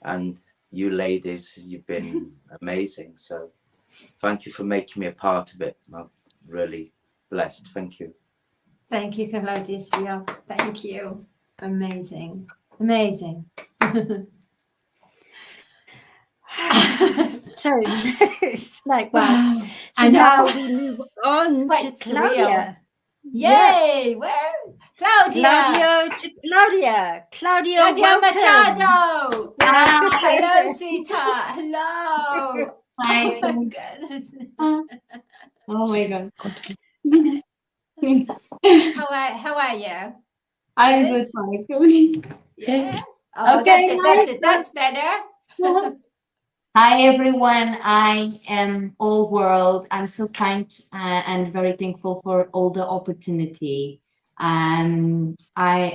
and you ladies, you've been amazing. So thank you for making me a part of it. I'm really blessed. Thank you. Thank you, Claudia. Thank you. Amazing. So it's like, wow. So now we move on to Claudia. Yay! Where? Claudia to Claudia. Claudia Machado. Hello, sweetheart. Hello. Hi. Oh my goodness. Oh my God. How are you? I'm good, Mike. Yeah. Oh, Okay, that's it. That's better. Hi everyone, I am All World. I'm so kind and very thankful for all the opportunity. I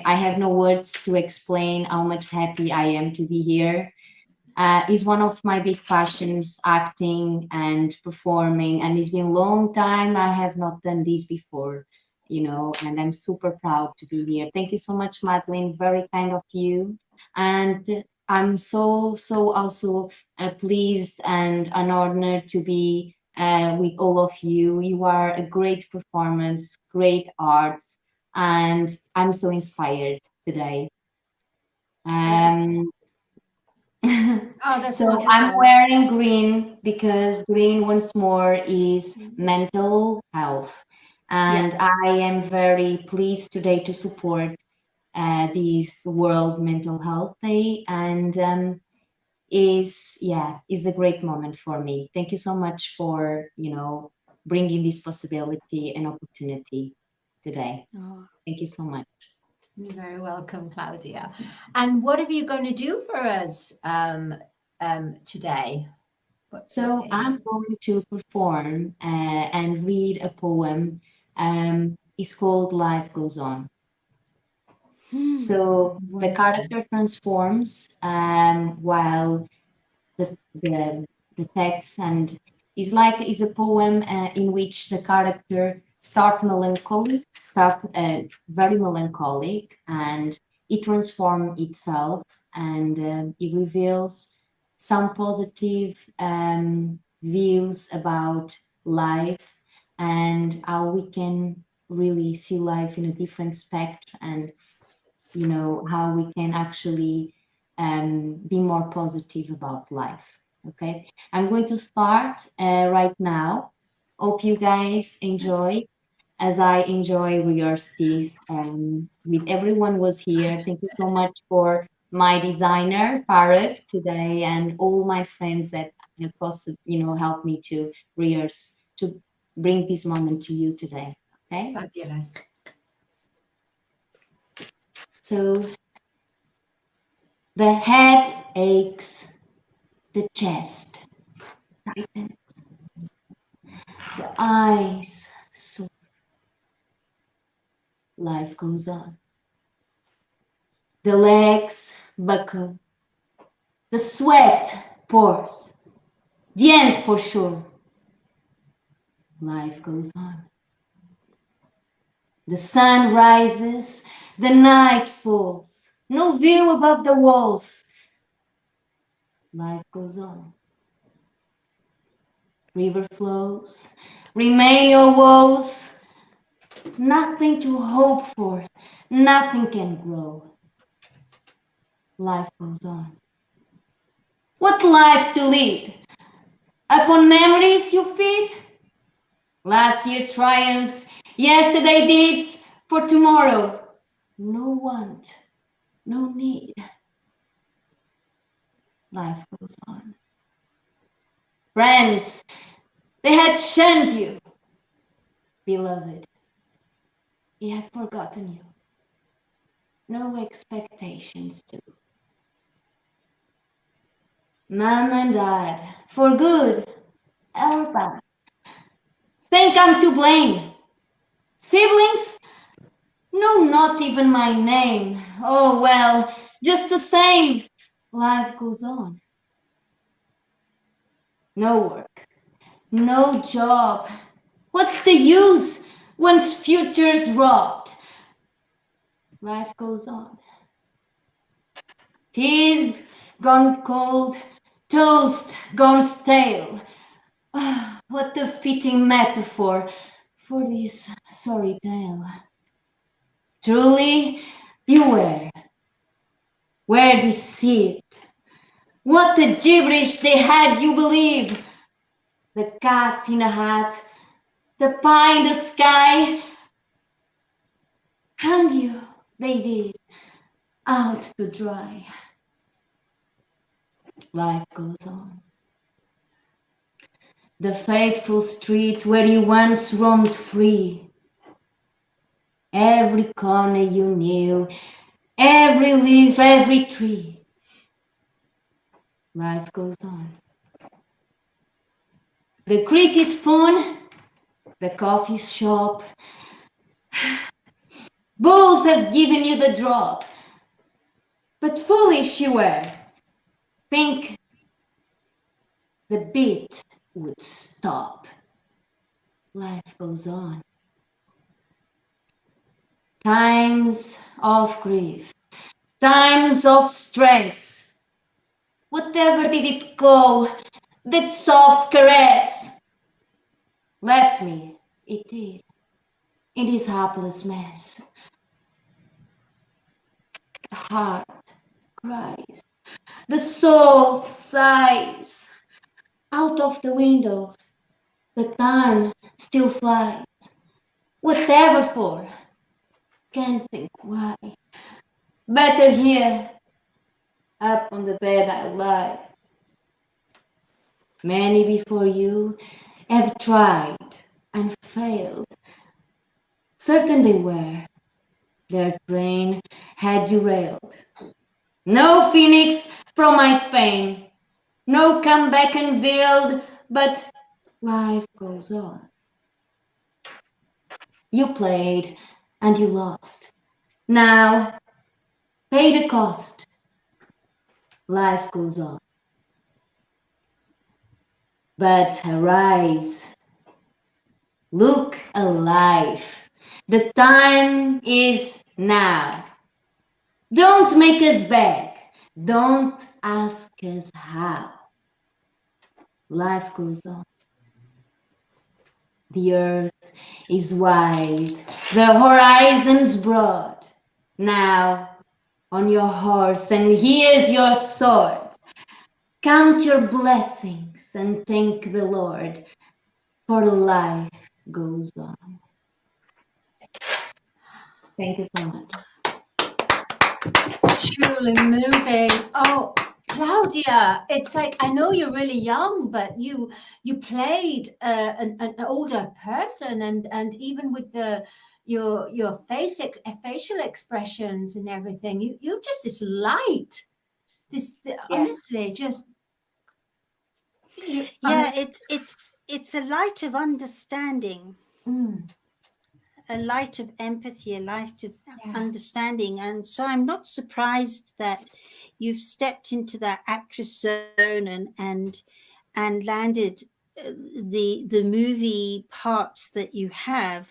have no words to explain how much happy I am to be here. It's one of my big passions, acting and performing, and it's been a long time I have not done this before, and I'm super proud to be here. Thank you so much, Madeline, very kind of you. And I'm so also pleased and an honor to be with all of you. You are a great performance, great arts, and I'm so inspired today. Oh, that's So wonderful. I'm wearing green because green once more is mental health. And I am very pleased today to support this World Mental Health Day, and is a great moment for me. Thank you so much for bringing this possibility and opportunity today. Oh. Thank you so much. You're very welcome, Claudia. And what are you going to do for us today? So I'm going to perform and read a poem. It's called Life Goes On. So the character transforms while the text, and is a poem in which the character start very melancholic, and it transforms itself, and it reveals some positive views about life and how we can really see life in a different spectrum, and how we can actually be more positive about life. Okay, I'm going to start right now. Hope you guys enjoy as I enjoy rehearsals with everyone was here. Thank you so much for my designer Faruk today and all my friends that have helped me to rehearse, to bring this moment to you today. Okay, fabulous. So the head aches, the chest tightens, the eyes soar. Life goes on. The legs buckle, the sweat pours, the end for sure. Life goes on. The sun rises, the night falls, no view above the walls. Life goes on. River flows, remain your woes. Nothing to hope for, nothing can grow. Life goes on. What life to lead? Upon memories you feed? Last year triumphs, yesterday deeds, for tomorrow no want, no need. Life goes on. Friends, they had shunned you. Beloved, he had forgotten you. No expectations too. Mom and Dad, for good or bad, think I'm to blame. Siblings? No, not even my name. Oh well, just the same. Life goes on. No work, no job. What's the use once future's robbed? Life goes on. Tea's gone cold, toast gone stale. Ah, what a fitting metaphor for this sorry tale. Truly, you were deceived. What a gibberish they had you believe. The cat in a hat, the pie in the sky, hung you, they did, out to dry. Life goes on. The faithful street where you once roamed free. Every corner you knew, every leaf, every tree. Life goes on. The greasy spoon, the coffee shop, both have given you the drop. But foolish you were. Think the beat would stop. Life goes on. Times of grief, times of stress. Whatever did it go? That soft caress left me, it did, in this hapless mess. The heart cries, the soul sighs. Out of the window, the time still flies. Whatever for, can't think why. Better here, up on the bed I lie. Many before you have tried and failed. Certain they were, their train had derailed. No phoenix from my fame, no comeback unveiled, but life goes on. You played and you lost. Now, pay the cost. Life goes on. But arise, look alive. The time is now. Don't make us beg. Don't ask us how. Life goes on. The earth is wide, the horizon's broad. Now, on your horse, and here's your sword. Count your blessings and thank the Lord, for life goes on. Thank you so much. Truly moving. Oh, Claudia, it's like, I know you're really young, but you played an older person, and even with your facial expressions and everything, you're just this light. Honestly, just it's a light of understanding. A light of empathy, a light of understanding. And so I'm not surprised that you've stepped into that actress zone and landed the movie parts that you have,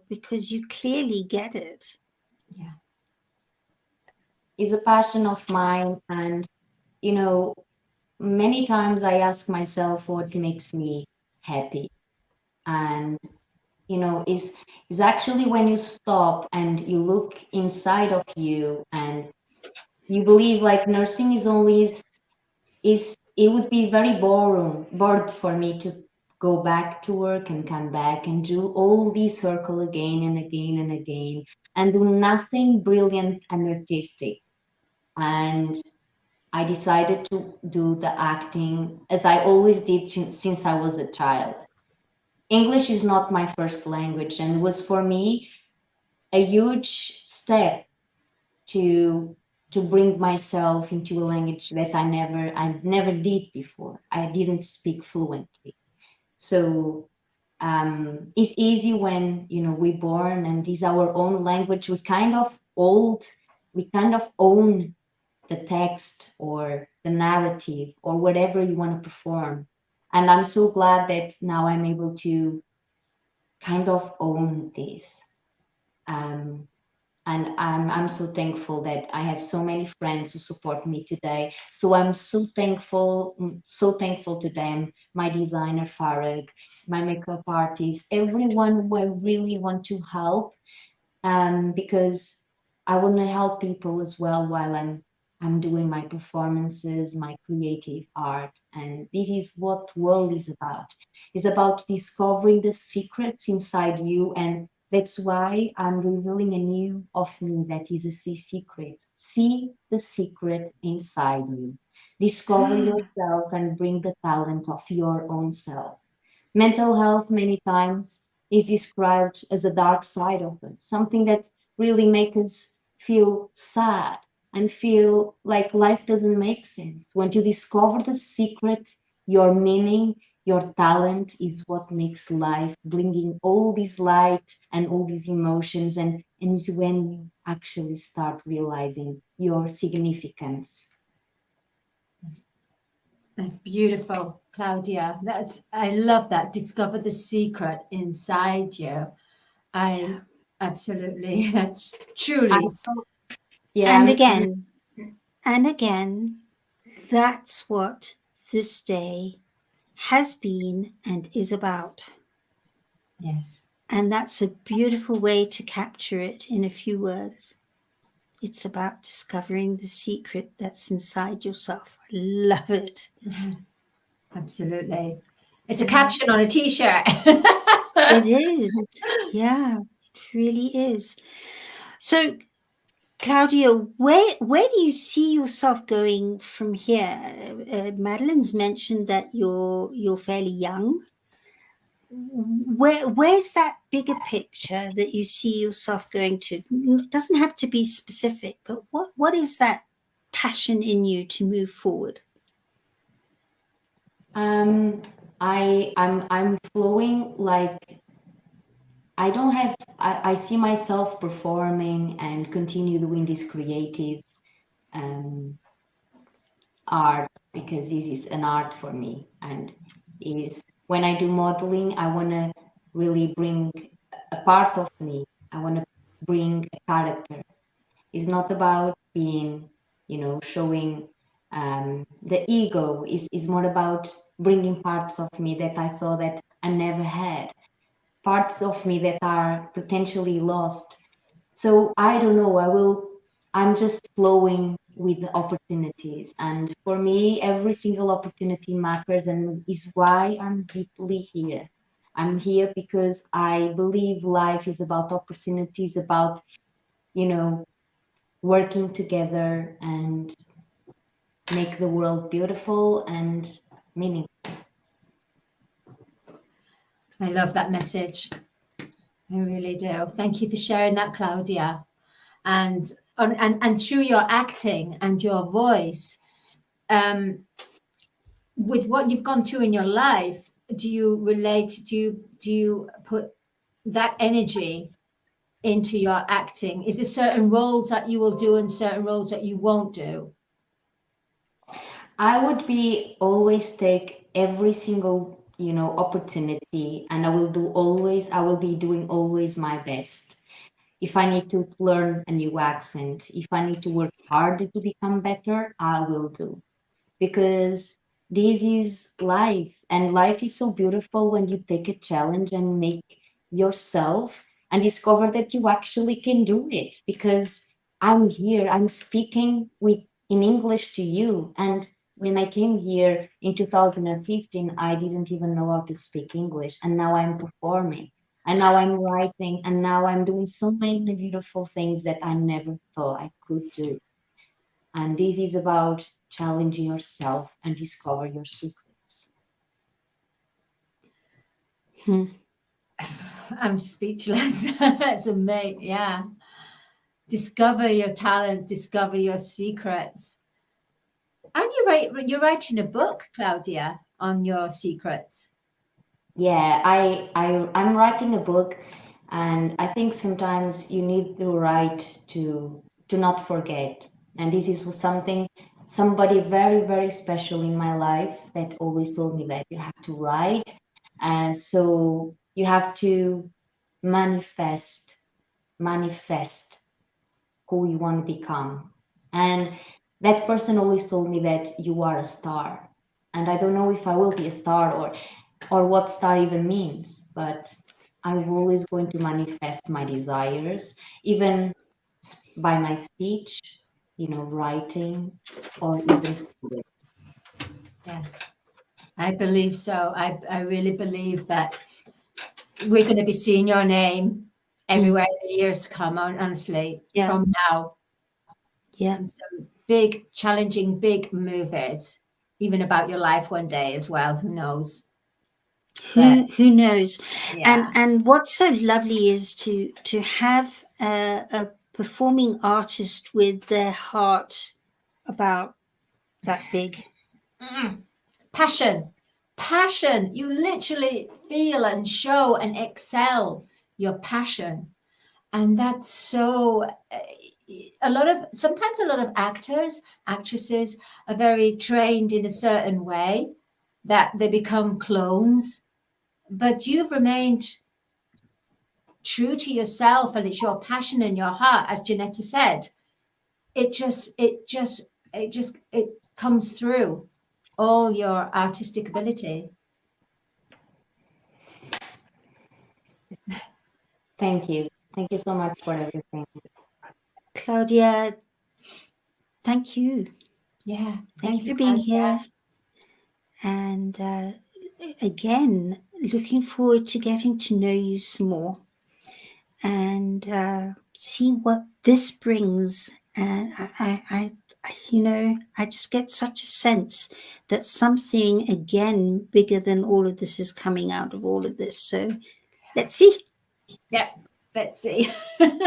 because you clearly get it. Yeah. It's a passion of mine, and many times I ask myself what makes me happy. And is actually when you stop and you look inside of you, and you believe like nursing is it would be very bored for me to go back to work and come back and do all this circle again and again and again and do nothing brilliant and artistic. And I decided to do the acting as I always did since I was a child. English is not my first language, and was for me a huge step to bring myself into a language that I never did before. I didn't speak fluently. So it's easy when we're born and it's our own language. We kind of own the text or the narrative or whatever you want to perform. And I'm so glad that now I'm able to kind of own this. And I'm so thankful that I have so many friends who support me today. So I'm so thankful to them, my designer Farag, my makeup artist, everyone who I really want to help, because I want to help people as well while I'm doing my performances, my creative art. And this is what world is about. It's about discovering the secrets inside you, and that's why I'm revealing a new of me that is a secret. See the secret inside you. Discover yourself and bring the talent of your own self. Mental health many times is described as a dark side of it, something that really makes us feel sad and feel like life doesn't make sense. When you discover the secret, your meaning, your talent is what makes life, bringing all this light and all these emotions, and is when you actually start realizing your significance. That's beautiful, Claudia. I love that. Discover the secret inside you. Absolutely. That's truly. And again, that's what this day has been and is about. Yes. And that's a beautiful way to capture it in a few words. It's about discovering the secret that's inside yourself. I love it. Absolutely. It's a caption on a t-shirt. It is. Yeah, it really is. So, Claudia, where do you see yourself going from here? Madeline's mentioned that you're fairly young. Where's that bigger picture that you see yourself going to? It doesn't have to be specific, but what is that passion in you to move forward? I'm flowing like I see myself performing and continue doing this creative art, because this is an art for me, and is when I do modeling, I want to really bring a part of me. I want to bring a character. It's not about being, showing the ego. Is more about bringing parts of me that I thought that I never had, parts of me that are potentially lost. So I don't know, I'm just flowing with the opportunities. And for me, every single opportunity matters, and is why I'm deeply here. I'm here because I believe life is about opportunities, about, working together and make the world beautiful and meaningful. I love that message. I really do. Thank you for sharing that, Claudia. And through your acting and your voice, with what you've gone through in your life, do you put that energy into your acting? Is there certain roles that you will do and certain roles that you won't do? I would be always take every single, opportunity, and I will be doing always my best. If I need to learn a new accent, if I need to work hard to become better, I will do. Because this is life, and life is so beautiful when you take a challenge and make yourself and discover that you actually can do it. Because I'm here, I'm speaking in English to you, and when I came here in 2015, I didn't even know how to speak English, and now I'm performing, and now I'm writing, and now I'm doing so many beautiful things that I never thought I could do. And this is about challenging yourself and discover your secrets. I'm speechless. It's amazing. Yeah. Discover your talent, discover your secrets. And you're writing a book, Claudia, on your secrets. Yeah, I'm writing a book, and I think sometimes you need to write to not forget. And this is somebody very, very special in my life that always told me that you have to write. And so you have to manifest who you want to become. And that person always told me that you are a star. And I don't know if I will be a star or what star even means, but I'm always going to manifest my desires, even by my speech, writing, or even speaking. Yes, I believe so. I really believe that we're going to be seeing your name everywhere in the years to come, honestly, from now. Yeah. And some big, challenging, big movies, even about your life one day as well. Who knows? Who knows? Yeah. And what's so lovely is to have a performing artist with their heart about that big. Passion. You literally feel and show and excel your passion. And that's so sometimes a lot of actors, actresses are very trained in a certain way that they become clones. But you've remained true to yourself, and it's your passion and your heart, as Janetta said. It comes through all your artistic ability. Thank you. Thank you so much for everything. Claudia, thank you. Yeah, Thank you for being here. And again, looking forward to getting to know you some more and see what this brings. And I just get such a sense that something, again, bigger than all of this is coming out of all of this. So let's see. Yeah, let's see. Thank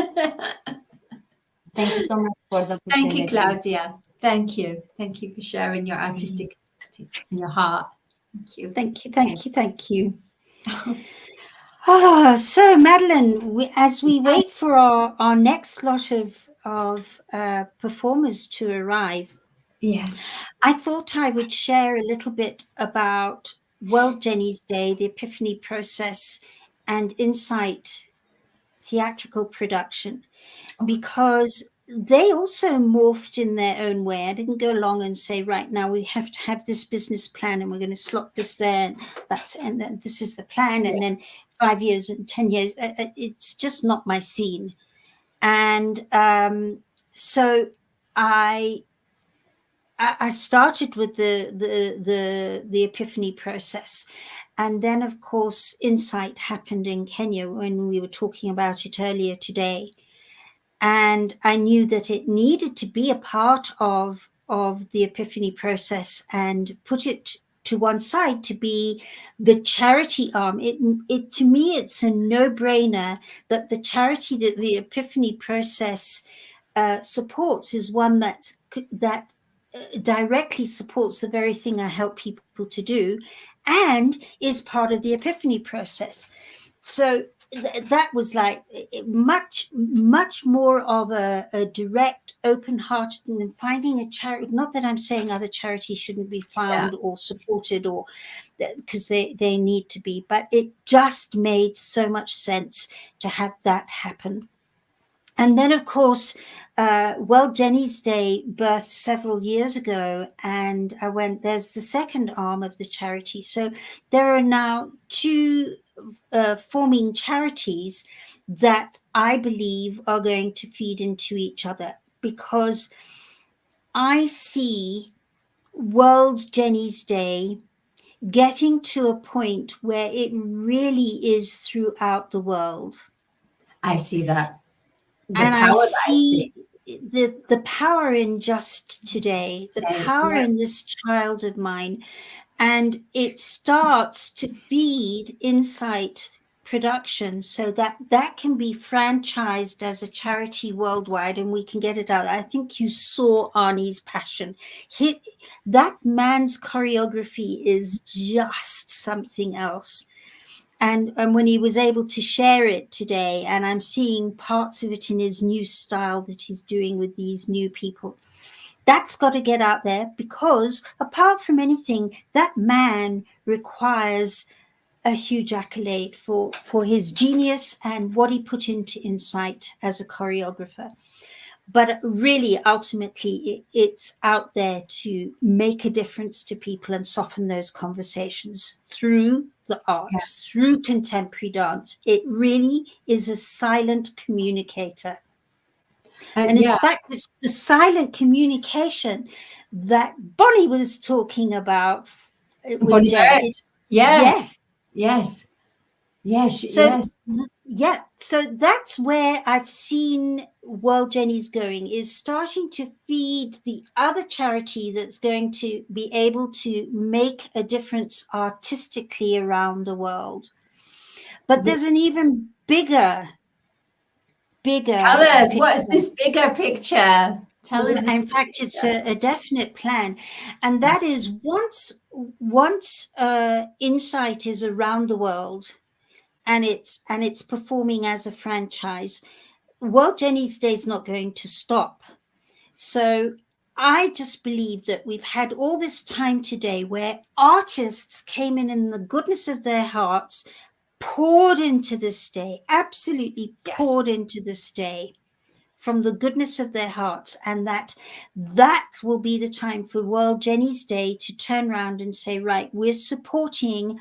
you so much for the opportunity. Thank you, Claudia. Thank you. Thank you for sharing your artistic and your heart. Thank you. Thank you. Thank you. Thank you. So Madeline, as we wait for our next lot of performers to arrive, yes, I thought I would share a little bit about World Jenny's Day, the Epiphany process, and Insight theatrical production, because they also morphed in their own way. I didn't go along and say, right now we have to have this business plan and we're going to slot this there, and then this is the plan, and then 5 years and 10 years. It's just not my scene. And so I started with the Epiphany process. And then, of course, Insight happened in Kenya when we were talking about it earlier today. And I knew that it needed to be a part of the Epiphany process and put it to one side to be the charity arm. It to me, it's a no-brainer that the charity that the Epiphany process supports is one that directly supports the very thing I help people to do, and is part of the Epiphany process. So that was like much more of a direct, open-hearted than finding a charity. Not that I'm saying other charities shouldn't be found or supported, or because they need to be, but it just made so much sense to have that happen. And then, of course, World Jenny's Day birthed several years ago, and I went, there's the second arm of the charity. So there are now two forming charities that I believe are going to feed into each other, because I see World Jenny's Day getting to a point where it really is throughout the world. I see that. And I see the power in Just Today, the power in this child of mine. And it starts to feed Insight production so that can be franchised as a charity worldwide, and we can get it out. I think you saw Arnie's passion. That man's choreography is just something else. And when he was able to share it today, and I'm seeing parts of it in his new style that he's doing with these new people, that's got to get out there, because apart from anything, that man requires a huge accolade for his genius and what he put into Insight as a choreographer. But really, ultimately, it's out there to make a difference to people and soften those conversations through the arts, through contemporary dance. It really is a silent communicator. And in fact, it's the silent communication that Bonnie was talking about. Bonnie Barrett. Yes. So that's where I've seen World Jenny's going, is starting to feed the other charity that's going to be able to make a difference artistically around the world. But there's an even bigger. Tell us, what is this bigger picture? Tell us. In fact, it's a definite plan, and that is once Insight is around the world, and it's performing as a franchise, World Jenny's Day is not going to stop. So I just believe that we've had all this time today where artists came in the goodness of their hearts, poured into this day, absolutely poured into this day from the goodness of their hearts, and that will be the time for World Jenny's Day to turn around and say, right, we're supporting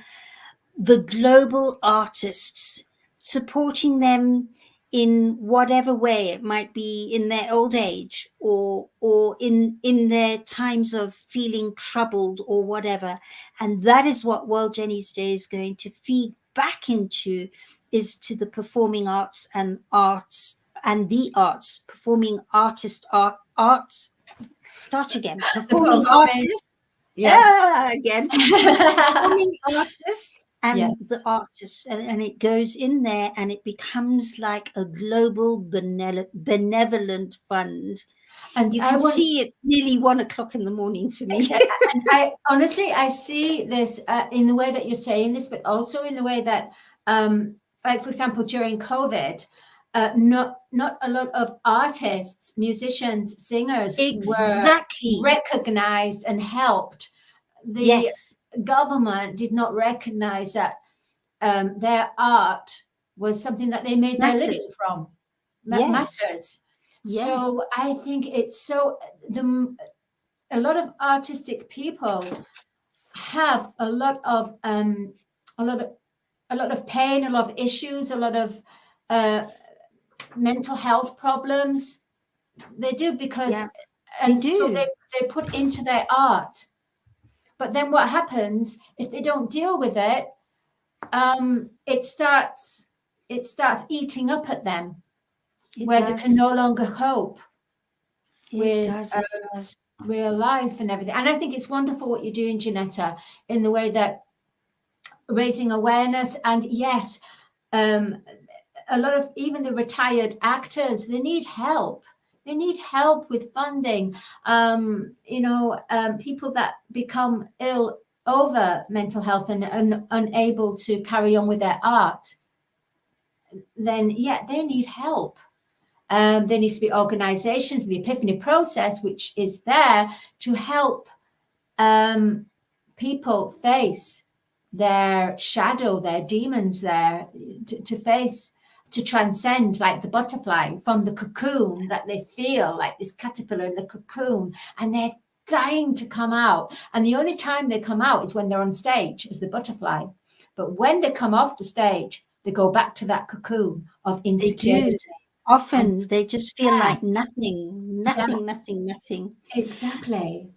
the global artists, supporting them in whatever way. It might be in their old age or in their times of feeling troubled or whatever. And that is what World Jenny's Day is going to feed back into, is to the performing arts and performing artists. Start again. Performing artists. Yes. Again. Performing artists and Yes. the artists, and it goes in there, and it becomes like a global benevolent fund. And you can see it's nearly 1 o'clock in the morning for me. And I honestly, I see this in the way that you're saying this, but also in the way that, like for example, during COVID, not a lot of artists, musicians, singers were recognized and helped. The government did not recognize that their art was something that they made their living from. That matters. Yeah. So I think it's a lot of artistic people have a lot of pain, a lot of issues, a lot of mental health problems. They do because so they put into their art. But then what happens if they don't deal with it? It starts eating up at them, they can no longer cope with real life and everything. And I think it's wonderful what you're doing, Janetta, in the way that raising awareness. And yes, a lot of even the retired actors, they need help. They need help with funding. People that become ill over mental health and unable to carry on with their art, then they need help. There needs to be organizations, the Epiphany Process, which is there to help people face their shadow, their demons there, to transcend, like the butterfly from the cocoon that they feel, like this caterpillar in the cocoon, and they're dying to come out. And the only time they come out is when they're on stage as the butterfly. But when they come off the stage, they go back to that cocoon of insecurity. Often they just feel like nothing. Exactly.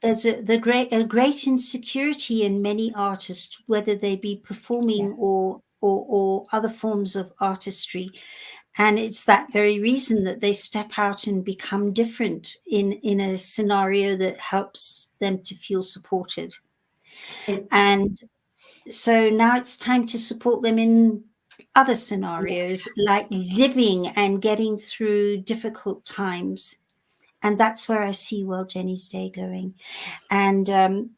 There's a great insecurity in many artists, whether they be performing or other forms of artistry. And it's that very reason that they step out and become different in a scenario that helps them to feel supported. And so now it's time to support them in other scenarios, like living and getting through difficult times. And that's where I see World Jenny's Day going. And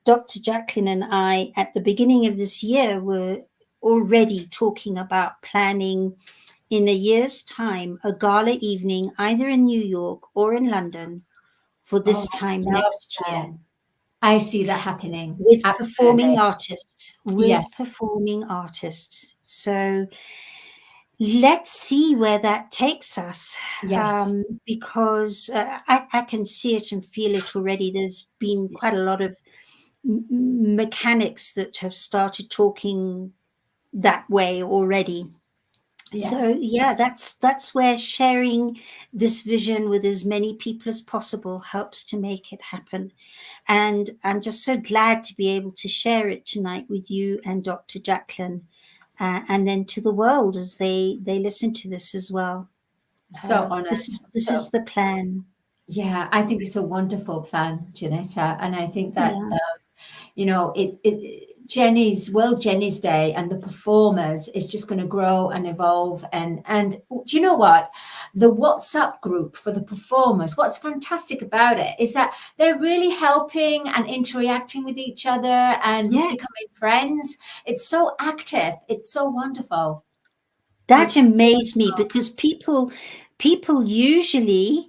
Dr. Jacqueline and I, at the beginning of this year, were already talking about planning in a year's time a gala evening, either in New York or in London, for this time next year. I see that happening. With performing artists. Performing artists. So let's see where that takes us. Yes. Because I can see it and feel it already. There's been quite a lot of mechanics that have started talking that way already. So that's where sharing this vision with as many people as possible helps to make it happen. And I'm just so glad to be able to share it tonight with you and Dr. Jacqueline, and then to the world as they listen to this as well. So honored. This is the plan. Yeah, I think it's a wonderful plan, Janetta, and I think that World Jenny's Day and the performers is just going to grow and evolve. And do you know what? The WhatsApp group for the performers, what's fantastic about it is that they're really helping and interacting with each other and becoming friends. It's so active. It's so wonderful. That amazed me, because people usually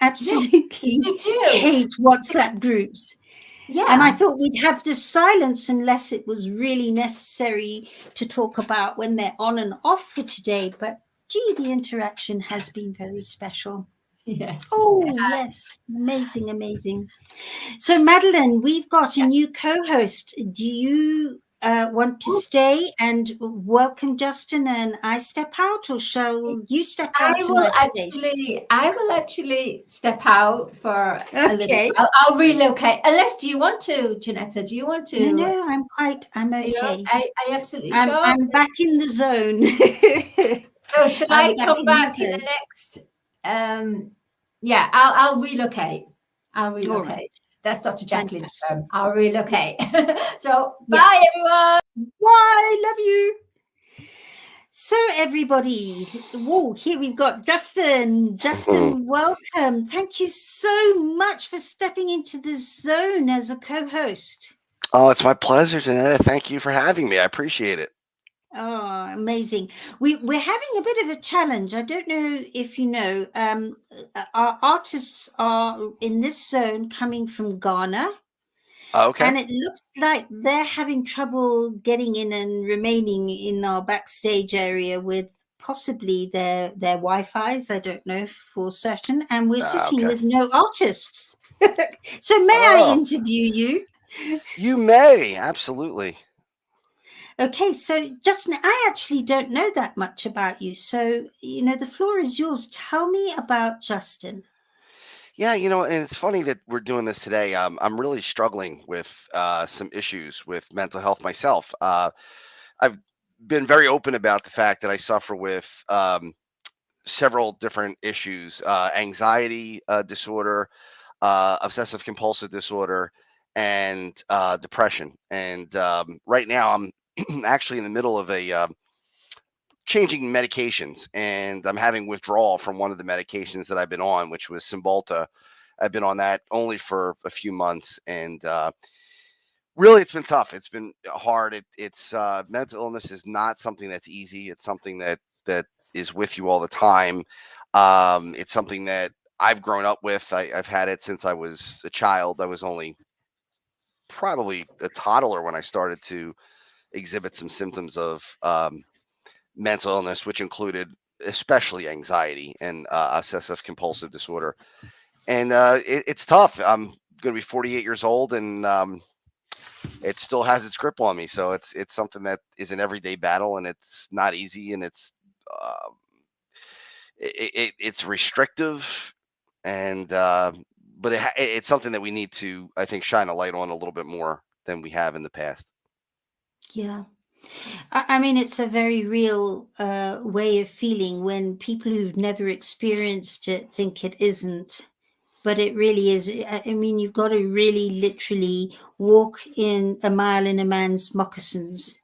absolutely hate WhatsApp groups. Yeah. And I thought we'd have this silence unless it was really necessary to talk about when they're on and off for today. But gee, the interaction has been very special. Yes. Oh, yes. Amazing, amazing. So, Madeline, we've got a new co-host. Do you want to stay and welcome Justin and I step out, or shall you step out? I will actually step out for a little. Okay. I'll relocate. Unless, do you want to, Janetta? Do you want to? No, I'm okay. I absolutely I'm, sure. I'm back in the zone. So shall I'm I back come in back the in the zone. next? Yeah, I'll relocate. I'll All relocate. right. That's Dr. Jacqueline's Fantastic. term. I'll relocate. So Yes. bye, everyone. Bye. Love you. So, everybody, whoa, here we've got Justin. Justin, welcome. Thank you so much for stepping into the zone as a co-host. Oh, it's my pleasure, Janetta. Thank you for having me. I appreciate it. Oh, amazing. We're having a bit of a challenge. I don't know if you know, our artists are in this zone coming from Ghana. Okay. And it looks like they're having trouble getting in and remaining in our backstage area with possibly their Wi-Fi's. I don't know for certain. And we're sitting okay. with no artists. So may I interview you? You may, absolutely. Okay, so Justin, I actually don't know that much about you. So, the floor is yours. Tell me about Justin. Yeah, and it's funny that we're doing this today. I'm really struggling with some issues with mental health myself. I've been very open about the fact that I suffer with several different issues: anxiety disorder, obsessive compulsive disorder, and depression. And right now, I'm actually in the middle of a changing medications, and I'm having withdrawal from one of the medications that I've been on, which was Cymbalta. I've been on that only for a few months, and really, it's been tough. It's been hard. It's mental illness is not something that's easy. It's something that is with you all the time. It's something that I've grown up with. I've had it since I was a child. I was only probably a toddler when I started to exhibit some symptoms of mental illness, which included especially anxiety and obsessive compulsive disorder. And it's tough. I'm going to be 48 years old, and it still has its grip on me. So it's something that is an everyday battle, and it's not easy, and it's restrictive, and but it's something that we need to, I think, shine a light on a little bit more than we have in the past. Yeah. I mean, it's a very real way of feeling when people who've never experienced it think it isn't. But it really is. I mean, you've got to really literally walk in a mile in a man's moccasins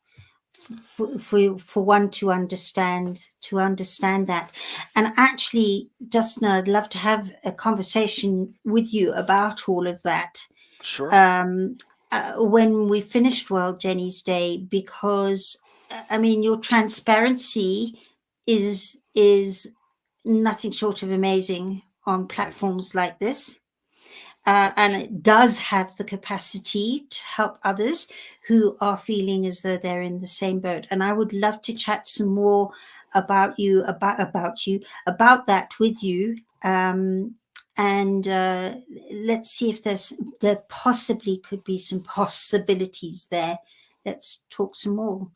for one to understand that. And actually, Justin, I'd love to have a conversation with you about all of that. Sure. When we finished World Jenny's Day, because I mean, your transparency is nothing short of amazing on platforms like this. And it does have the capacity to help others who are feeling as though they're in the same boat. And I would love to chat some more about you, about that with you. And let's see if there possibly could be some possibilities there. Let's talk some more.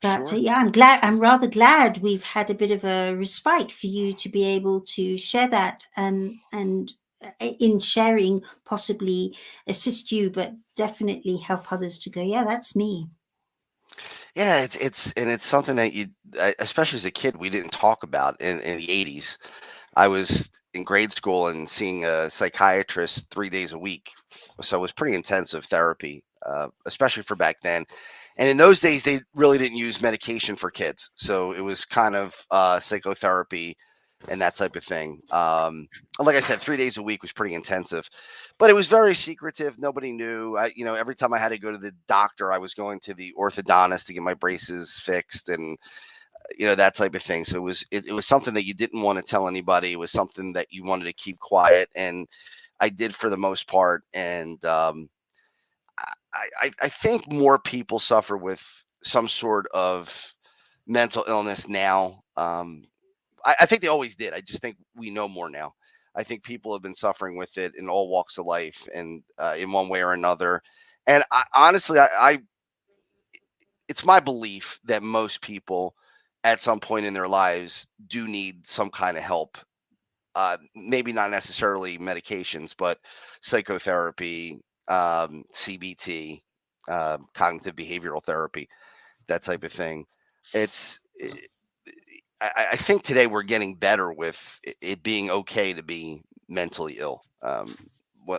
But Sure. yeah, I'm rather glad we've had a bit of a respite for you to be able to share that and in sharing possibly assist you, but definitely help others to go, yeah, that's me. Yeah, it's something that especially as a kid, we didn't talk about in the 80s. I was in grade school and seeing a psychiatrist 3 days a week. So it was pretty intensive therapy, especially for back then. And in those days, they really didn't use medication for kids. So it was kind of psychotherapy and that type of thing. Like I said, 3 days a week was pretty intensive, but it was very secretive. Nobody knew. Every time I had to go to the doctor, I was going to the orthodontist to get my braces fixed and that type of thing. So it was something that you didn't want to tell anybody. It was something that you wanted to keep quiet, and I did for the most part. And I think more people suffer with some sort of mental illness now I think they always did. I just think we know more now. I think people have been suffering with it in all walks of life and in one way or another. And honestly, it's my belief that most people at some point in their lives do need some kind of help. Maybe not necessarily medications, but psychotherapy, CBT, cognitive behavioral therapy, that type of thing. I think today we're getting better with it being okay to be mentally ill.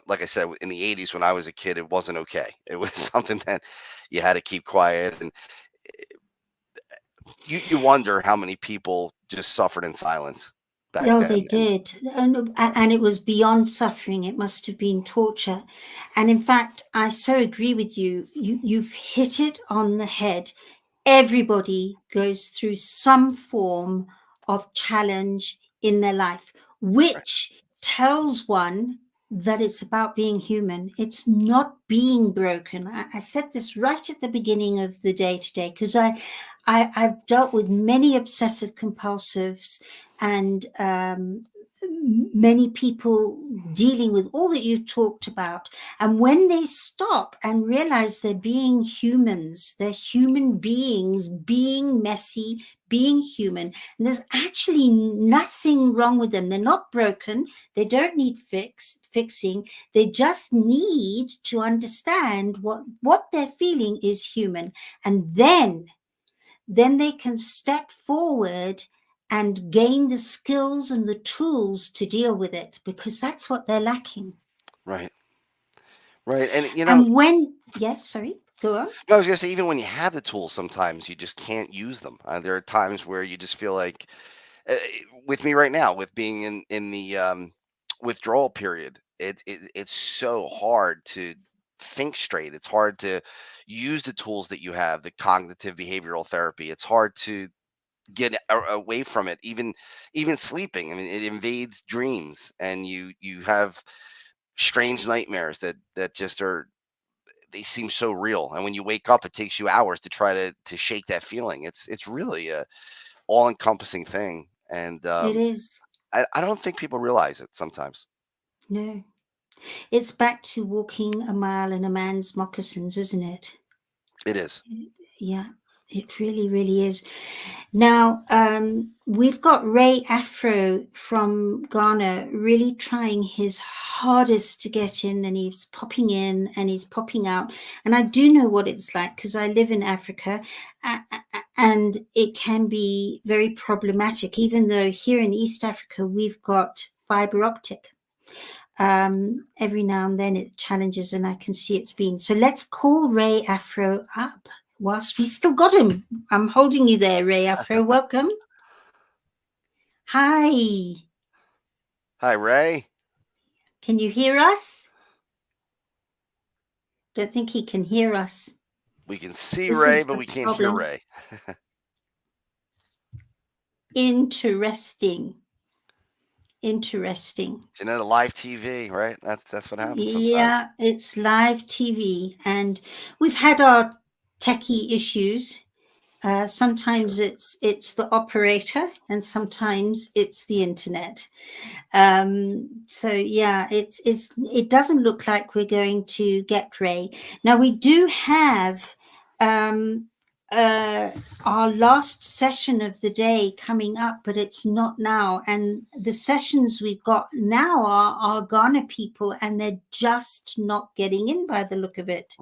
Like I said, in the 80s when I was a kid, it wasn't okay. It was something that you had to keep quiet, and you wonder how many people just suffered in silence back Oh, then. they did. And it was beyond suffering. It must have been torture. And in fact, I so agree with you. You've hit it on the head. Everybody goes through some form of challenge in their life, which tells one that it's about being human. It's not being broken. I said this right at the beginning of the day today, because I've dealt with many obsessive compulsives and many people dealing with all that you talked about. And when they stop and realize they're being humans, they're human beings, being messy, being human, and there's actually nothing wrong with them. They're not broken. They don't need fixing. They just need to understand what they're feeling is human. And then they can step forward and gain the skills and the tools to deal with it, because that's what they're lacking. Right. And sorry, go on. I was going to say, even when you have the tools, sometimes you just can't use them. There are times where you just feel like, with me right now, with being in the withdrawal period, it's so hard to think straight. It's hard to use the tools that you have, the cognitive behavioral therapy. It's hard to get away from it, even sleeping. I mean, it invades dreams, and you have strange nightmares that just they seem so real. And when you wake up, it takes you hours to try to shake that feeling. It's really a all-encompassing thing, and It is. I don't think people realize it sometimes. No, it's back to walking a mile in a man's moccasins, isn't it? It is. Yeah, it really, really is. Now, we've got Ray Afro from Ghana really trying his hardest to get in, and he's popping in and he's popping out. And I do know what it's like, because I live in Africa, and it can be very problematic, even though here in East Africa, we've got fiber optic. Every now and then it challenges, and I can see it's been. So let's call Ray Afro up whilst we still got him. I'm holding you there, Ray Afro. Welcome. Hi. Hi, Ray. Can you hear us? Don't think he can hear us. We can see Ray, but we can't hear Ray. Interesting. Janetta, live TV, right? That's what happens sometimes. Yeah, it's live TV, and we've had our techie issues. Sometimes it's the operator, and sometimes it's the internet. So yeah, it doesn't look like we're going to get Ray. Now we do have our last session of the day coming up, but it's not now. And the sessions we've got now are Ghana people, and they're just not getting in by the look of it.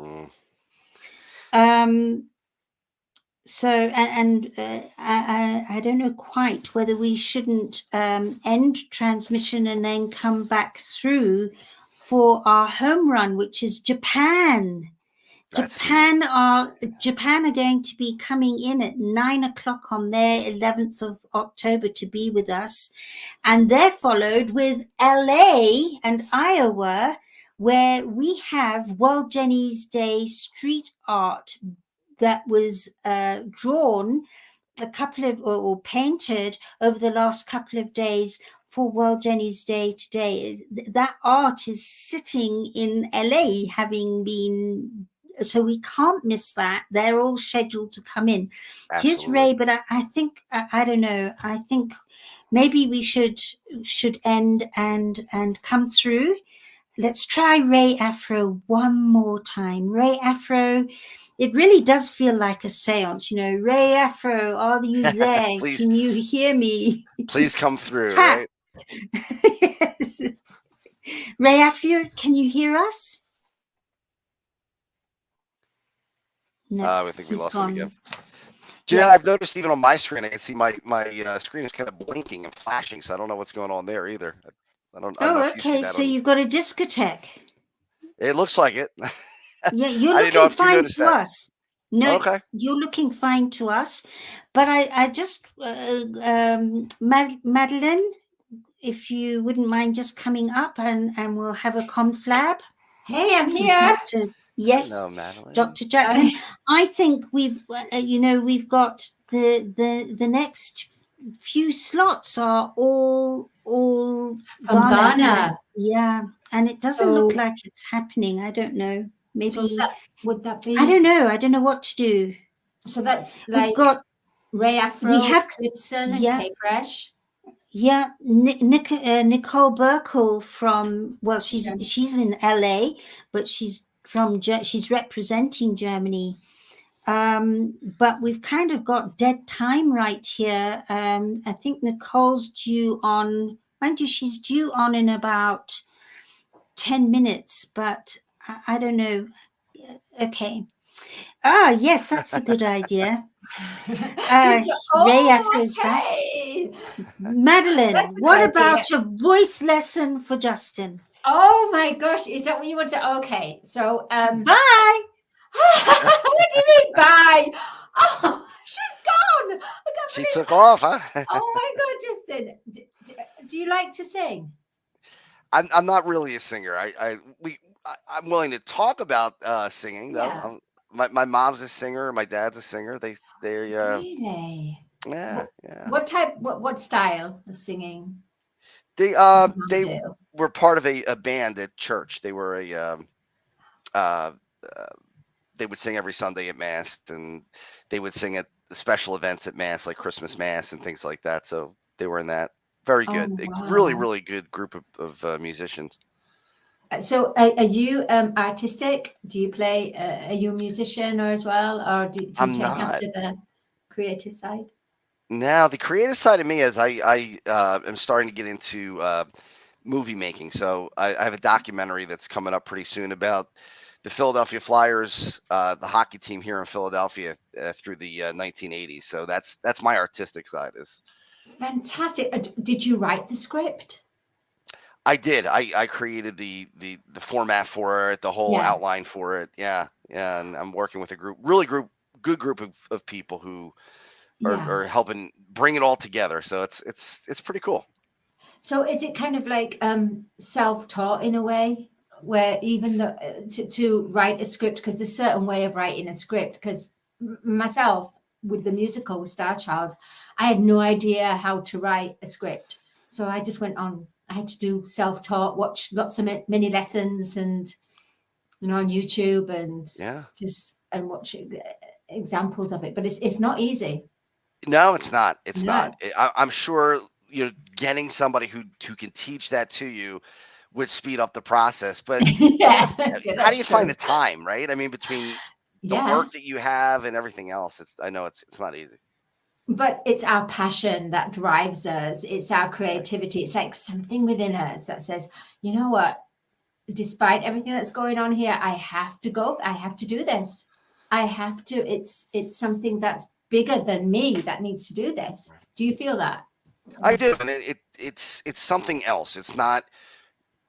So, I don't know quite whether we shouldn't end transmission and then come back through for our home run, which is Japan. Japan are going to be coming in at 9 o'clock on their 11th of October to be with us. And they're followed with LA and Iowa, where we have World Jenny's Day street art that was drawn or painted over the last couple of days for World Jenny's Day today. That art is sitting in LA, so we can't miss that. They're all scheduled to come in. Here's Ray, but I think, I don't know. I think maybe we should end and come through. Let's try Ray Afro one more time. Ray Afro, it really does feel like a seance, you know. Ray Afro, are you there? Please, can you hear me? please come through, Tap. right? Yes. Ray Afro, can you hear us? No, I think we he's lost gone. him again. Janelle, I've noticed even on my screen, I can see my screen is kind of blinking and flashing, so I don't know what's going on there either. I don't know Oh, if you see okay. that So on. you've got a discotheque. It looks like it. Yeah, you're I didn't know looking if you fine noticed to that. us. No, Okay. you're looking fine to us. But I just, Madeline, if you wouldn't mind just coming up and we'll have a conflab. Hey, I'm here. Yes, Hello, Madeline. Dr. Jacqueline. I think we've got the next few slots are all From Ghana. Ghana. Yeah, and it doesn't look So- like it's happening. I don't know. Maybe So would that be? I don't know. I don't know what to do. So that's We've like got Ray Afro, we have- Clipson, and yeah. K Fresh. Yeah, Nicole Burkle from she's in LA, but she's she's representing Germany. But we've kind of got dead time right here. I think Nicole's due on, mind you, she's due on in about 10 minutes, but I don't know. Okay. Ah, yes, that's a good idea. Ray Afro's back. Madeline, That's a what good about idea. a voice lesson for Justin? Oh my gosh, is that what you want to? Okay, so Bye. What do you mean bye? Oh, she's gone. She took off, huh? Oh my god, Justin, do you like to sing? I'm not really a singer. I'm willing to talk about singing though. Yeah. My mom's a singer. My dad's a singer. They Really? yeah. What type? What style of singing? They do? were part of a band at church. They were they would sing every Sunday at mass, and they would sing at the special events at mass, like Christmas mass and things like that. So they were in that. Very good. Oh, Really, wow. really good group of musicians. So are you artistic? Do you play? Are you a musician or as well, or do you I'm take not. after the creative side? Now, the creative side of me is I am starting to get into movie making. So I have a documentary that's coming up pretty soon about the Philadelphia Flyers, the hockey team here in Philadelphia through the 1980s. So that's my artistic side. Is Fantastic. Did you write the script? I did. I created the format for it, the whole Yeah. outline for it. Yeah, and I'm working with a good group of people who Yeah. are helping bring it all together. So it's pretty cool. So is it kind of like self-taught in a way, where even though to write a script, because there's a certain way of writing a script, because myself with the musical with Star Child, I had no idea how to write a script. So I just went on, I had to do self-taught, watch lots of mini lessons and, on YouTube and and watch examples of it. But it's not easy. No, it's not. It's No. not. I'm sure getting somebody who can teach that to you would speed up the process. But Yeah, how that's do you find true. the time, right? I mean, between the Yeah. work that you have and everything else, I know it's not easy. But it's our passion that drives us. It's our creativity. It's like something within us that says, you know what? Despite everything that's going on here, I have to go. I have to do this. I have to. It's something that's bigger than me that needs to do this. Do you feel that? I do, and it's something else. It's not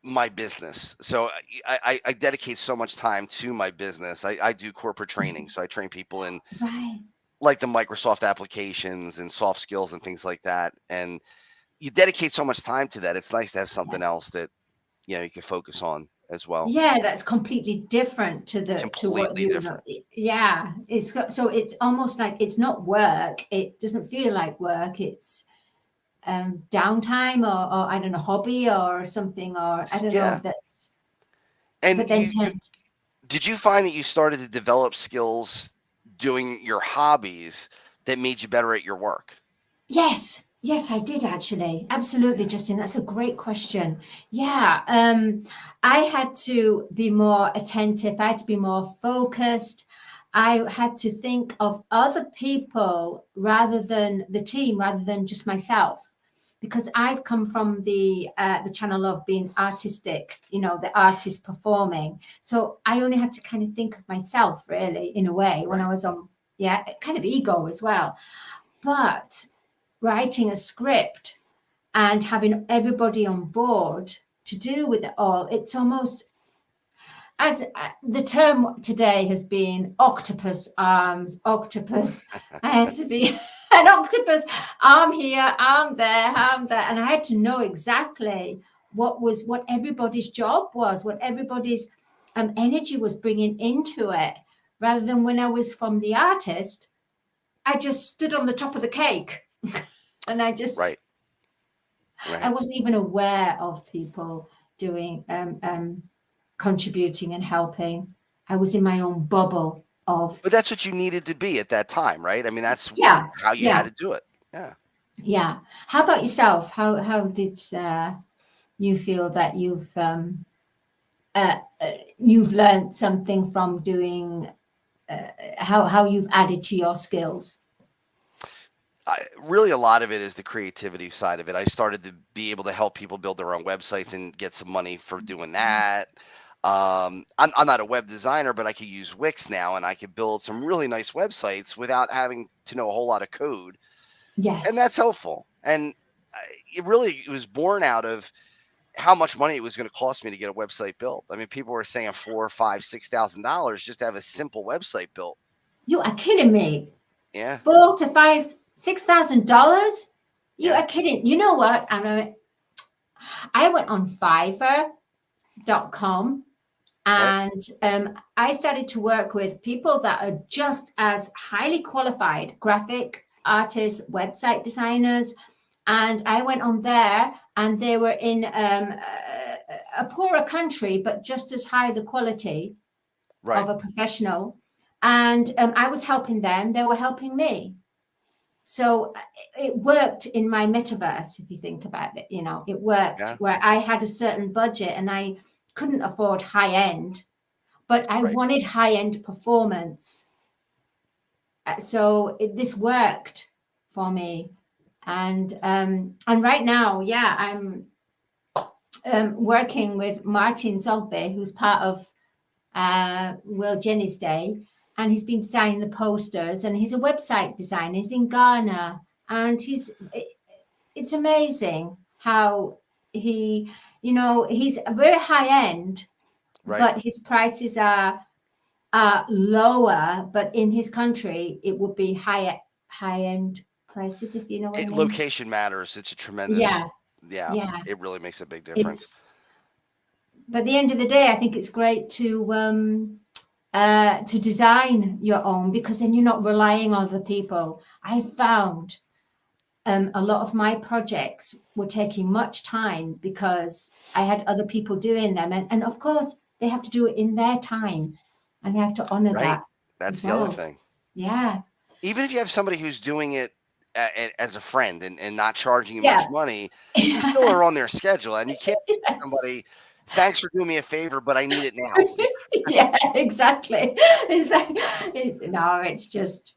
my business. So I dedicate so much time to my business. I do corporate training, so I train people in Right. like the Microsoft applications and soft skills and things like that. And you dedicate so much time to that. It's nice to have something else that you can focus on as well. Yeah, that's completely different to what Completely you different. Yeah, so it's almost like it's not work. It doesn't feel like work. It's downtime or I don't know, hobby or something, or I don't know. That's And but then did you find that you started to develop skills doing your hobbies that made you better at your work? yes, Yes, I did actually. Absolutely, Justin. That's a great question. Yeah, I had to be more attentive. I had to be more focused. I had to think of other people rather than the team, rather than just myself, because I've come from the channel of being artistic, you know, the artist performing. So I only had to kind of think of myself, really, in a way, when I was on, yeah, kind of ego as well. But writing a script and having everybody on board to do with it all, it's almost, as the term today has been, octopus arms, octopus. I had to be an octopus, arm here, arm there, and I had to know exactly what everybody's job was, what everybody's energy was bringing into it, rather than when I was from the artist, I just stood on the top of the cake. And I just, Right. I wasn't even aware of people doing, contributing and helping. I was in my own bubble of. But that's what you needed to be at that time, right? I mean, that's how you had to do it. Yeah. Yeah. How about yourself? How did you feel that you've learned something from doing? How you've added to your skills? Really, a lot of it is the creativity side of it. I started to be able to help people build their own websites and get some money for doing that. I'm not a web designer, but I could use Wix now, and I could build some really nice websites without having to know a whole lot of code. Yes. And that's helpful. And it was born out of how much money it was going to cost me to get a website built. I mean, people were saying $4,000, $5,000, $6,000 just to have a simple website built. You are kidding me. Yeah. $4,000 to $6,000? You are kidding. You know what? I went on Fiverr.com and I started to work with people that are just as highly qualified, graphic artists, website designers. And I went on there, and they were in a poorer country, but just as high the quality of a professional. And I was helping them. They were helping me. So it worked in my metaverse, if you think about it. You know, it worked where I had a certain budget and I couldn't afford high end, but I wanted high end performance. So this worked for me. And right now, I'm working with Martin Zogby, who's part of World Jenny's Day. And he's been designing the posters, and he's a website designer. He's in Ghana, and it's amazing how he's a very high end, but his prices are lower. But in his country, it would be high end prices, if you know what I mean. Location matters. It's a tremendous. Yeah. It really makes a big difference. But at the end of the day, I think it's great to design your own, because then you're not relying on other people. I found a lot of my projects were taking much time because I had other people doing them. And of course, they have to do it in their time, and they have to honor that. That's the other thing. Yeah. Even if you have somebody who's doing it as a friend and not charging you much money, you still are on their schedule, and you can't tell somebody, thanks for doing me a favor, but I need it now. Yeah, exactly. It's just.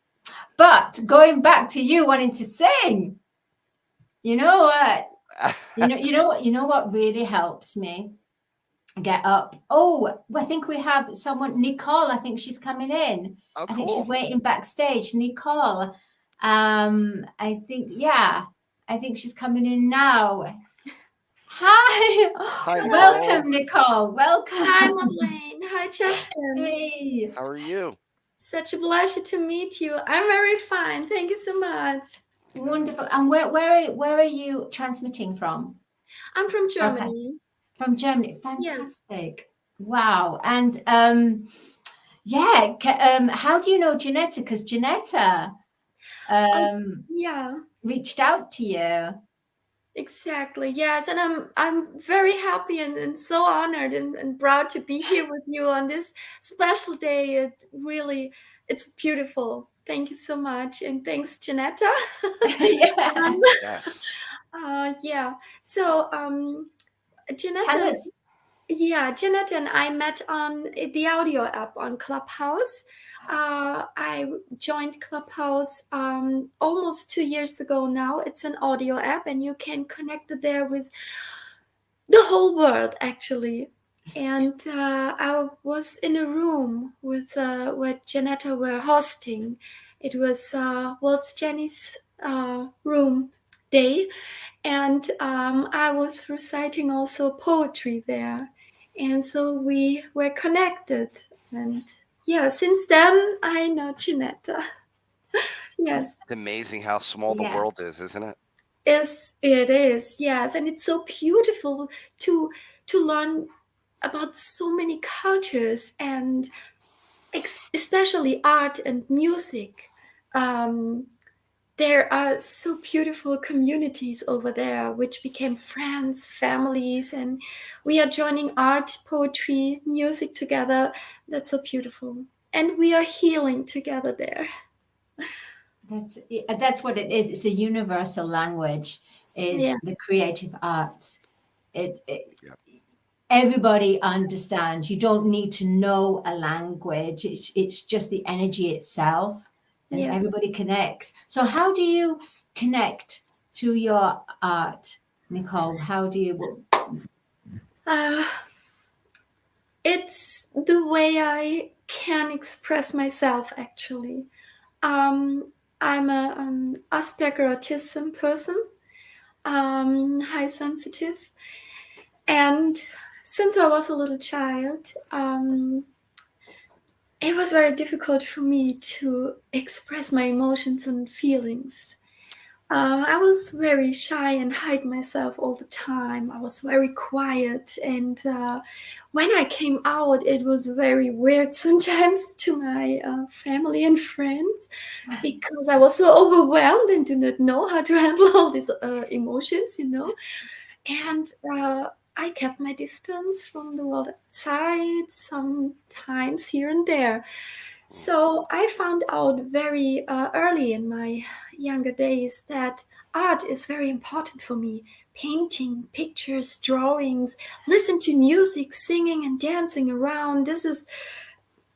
But going back to you wanting to sing, you know what? You know what really helps me get up? Oh, I think we have someone, Nicole. I think she's coming in. Oh, I think she's waiting backstage. Nicole. I think she's coming in now. Hi. Welcome, Nicole. Welcome. Hi, Madeleine. Hi, Justin. Hey. How are you? Such a pleasure to meet you. I'm very fine. Thank you so much. Wonderful. And where are you transmitting from? I'm from Germany. From Germany. Fantastic. Yes. Wow. And how do you know Janetta? Because Janetta reached out to you. Exactly. Yes. And I'm very happy and so honored and proud to be here with you on this special day. It's beautiful. Thank you so much. And thanks, Janetta. Yes. Yeah. So, Tell Janetta, us. yeah, Janetta and I met on the audio app on Clubhouse. I joined Clubhouse almost 2 years ago now. It's an audio app, and you can connect it there with the whole world, actually. And I was in a room with where Janetta were hosting. It was Waltz Jenny's room day, and I was reciting also poetry there, and so we were connected. And yeah, since then I know Janetta. Yes, It's amazing how small the Yeah. world is, isn't it? it is, yes, and it's so beautiful to learn about so many cultures, and especially art and music. There are so beautiful communities over there, which became friends, families, and we are joining art, poetry, music together. That's so beautiful, and we are healing together there. That's what it is. It's a universal language. Is Yeah. the creative arts. Everybody understands. You don't need to know a language. It's just the energy itself, and Yes. everybody connects. So how do you connect through your art, Nicole? How do you? It's the way I can express myself, actually. I'm a Asperger autism person, high sensitive. And since I was a little child, it was very difficult for me to express my emotions and feelings. I was very shy and hide myself all the time. I was very quiet, and when I came out, it was very weird sometimes to my family and friends, because I was so overwhelmed and did not know how to handle all these emotions, And I kept my distance from the world outside, sometimes here and there. So I found out very early in my younger days that art is very important for me. Painting, pictures, drawings, listen to music, singing and dancing around. This is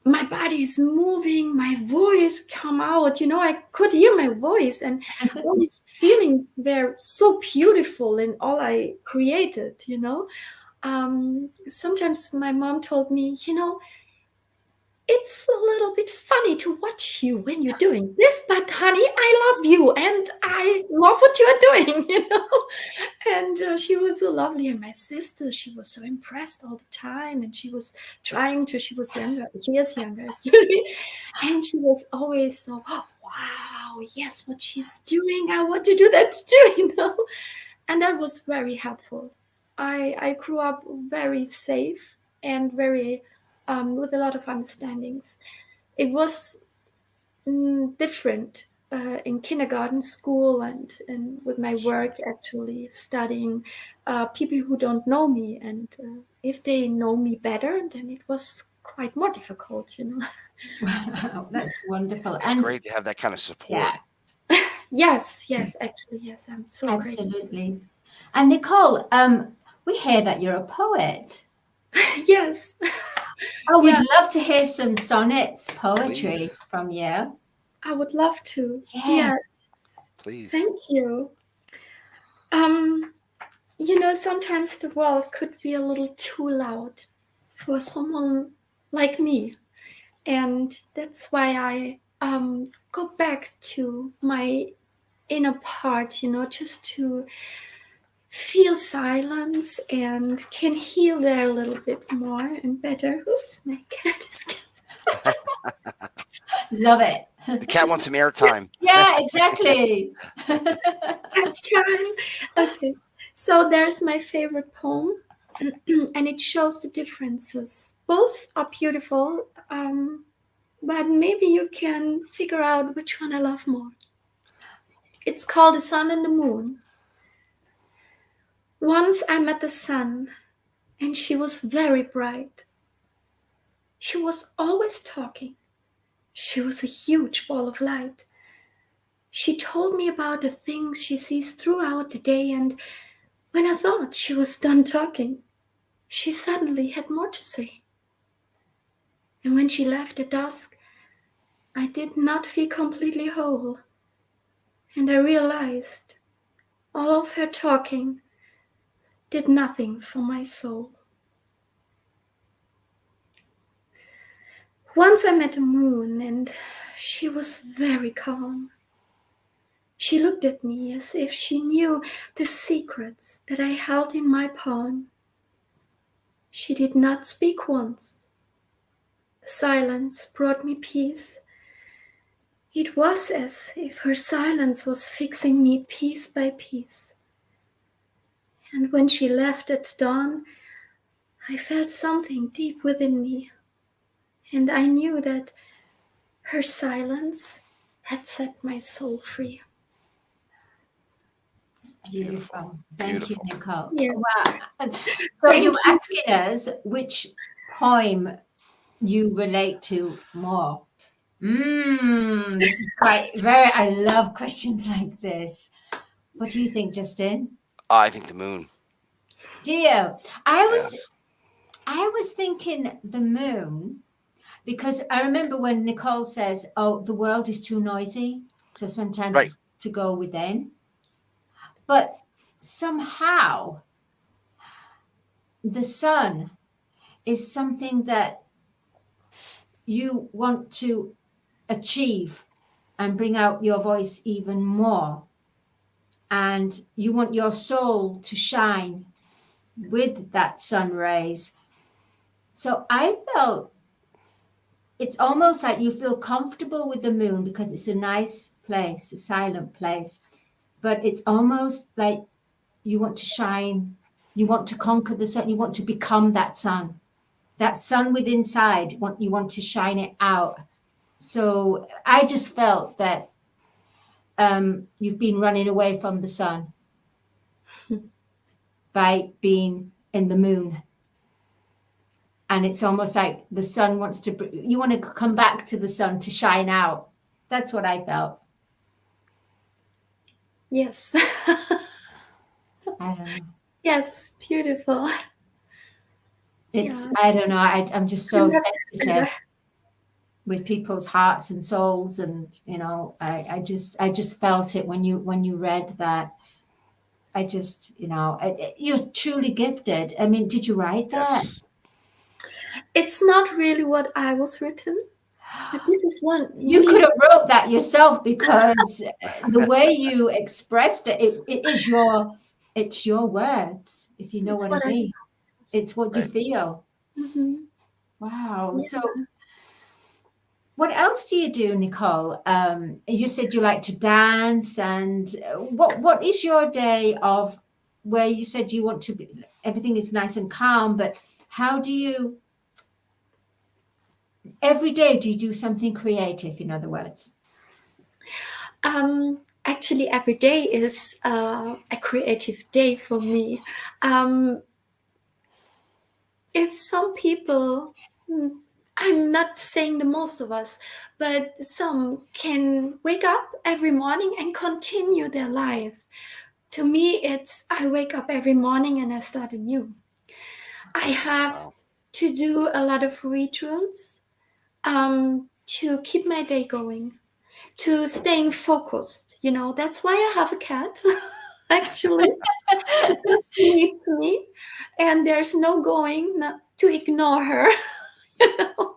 my body is moving, my voice come out. I could hear my voice, and all these feelings were so beautiful in all I created. Sometimes my mom told me, it's a little bit funny to watch you when you're doing this, but honey, I love you and I love what you are doing, And she was so lovely. And my sister, she was so impressed all the time. And she was trying to, she was younger. She is younger, actually. And she was always so, oh, wow, yes, what she's doing. I want to do that too, And that was very helpful. I grew up very safe and very with a lot of understandings. It was different in kindergarten, school, and with my work, actually studying people who don't know me. And if they know me better, then it was quite more difficult, Wow, that's wonderful. It's great to have that kind of support. Yeah. Yes, actually, yes. I'm so Absolutely. And Nicole, we hear that you're a poet. Yes. Oh, we'd love to hear some sonnets, poetry Please. from you. I would love to. Yes. Please. Thank you. Sometimes the world could be a little too loud for someone like me. And that's why I go back to my inner part, just to feel silence and can heal there a little bit more and better. Oops, my cat is Love it. The cat wants some airtime. Yeah, exactly. That's time. Okay. So there's my favorite poem, and it shows the differences. Both are beautiful, but maybe you can figure out which one I love more. It's called The Sun and the Moon. Once I met the sun, and she was very bright. She was always talking. She was a huge ball of light. She told me about the things she sees throughout the day, and when I thought she was done talking, she suddenly had more to say. And when she left at dusk, I did not feel completely whole. And I realized all of her talking did nothing for my soul. Once I met the moon, and she was very calm. She looked at me as if she knew the secrets that I held in my palm. She did not speak once. The silence brought me peace. It was as if her silence was fixing me piece by piece. And when she left at dawn, I felt something deep within me. And I knew that her silence had set my soul free. It's beautiful. Thank you, Nicole. Yes. Wow. So Thank you're you. asking us which poem you relate to more. This is I love questions like this. What do you think, Justin? I think the moon. Dear, Yes. I was thinking the moon, because I remember when Nicole says, oh, the world is too noisy, so sometimes Right. it's to go within. But somehow the sun is something that you want to achieve and bring out your voice even more. And you want your soul to shine with that sun rays. So I felt it's almost like you feel comfortable with the moon because it's a nice place, a silent place. But it's almost like you want to shine, you want to conquer the sun, you want to become that sun with inside, you want to shine it out. So I just felt that you've been running away from the sun by being in the moon. And it's almost like the sun you want to come back to the sun to shine out. That's what I felt. Yes. I don't know. Yes, beautiful. It's, Yeah. I don't know. I'm just so Couldn't have said sensitive that. with people's hearts and souls. And, you know, I just felt it when you read that. I just, you know, you're truly gifted. I mean, did you write that? Yes. It's not really what I was written, but this is one. You really- could have wrote that yourself, because the way you expressed it, it's your words, if you know It's what what I I mean. It's what you Right. feel. Mhm. Wow. Yeah. So what else do you do, Nicole? You said you like to dance, and what is your day of where you said you want to be, everything is nice and calm, but how do you, every day, do you do something creative, in other words? Actually, every day is a creative day for me. If some people, I'm not saying the most of us, but some can wake up every morning and continue their life. To me, it's I wake up every morning and I start anew. I have to do a lot of rituals to keep my day going, to staying focused. You know, that's why I have a cat, actually. She needs me, and there's no going not to ignore her. You know?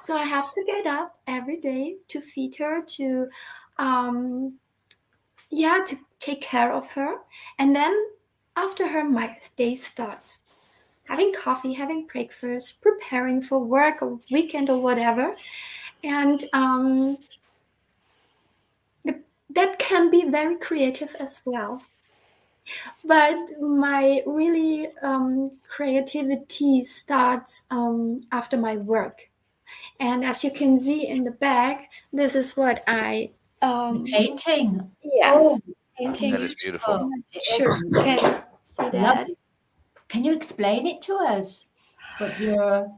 So I have to get up every day to feed her, to take care of her. And then after her, my day starts. Having coffee, having breakfast, preparing for work or weekend or whatever. And that can be very creative as well. But my really creativity starts after my work. And as you can see in the back, this is what I... painting. Yes. Oh, painting. That is beautiful. Sure, you can see that. Lovely. Can you explain it to us? What you're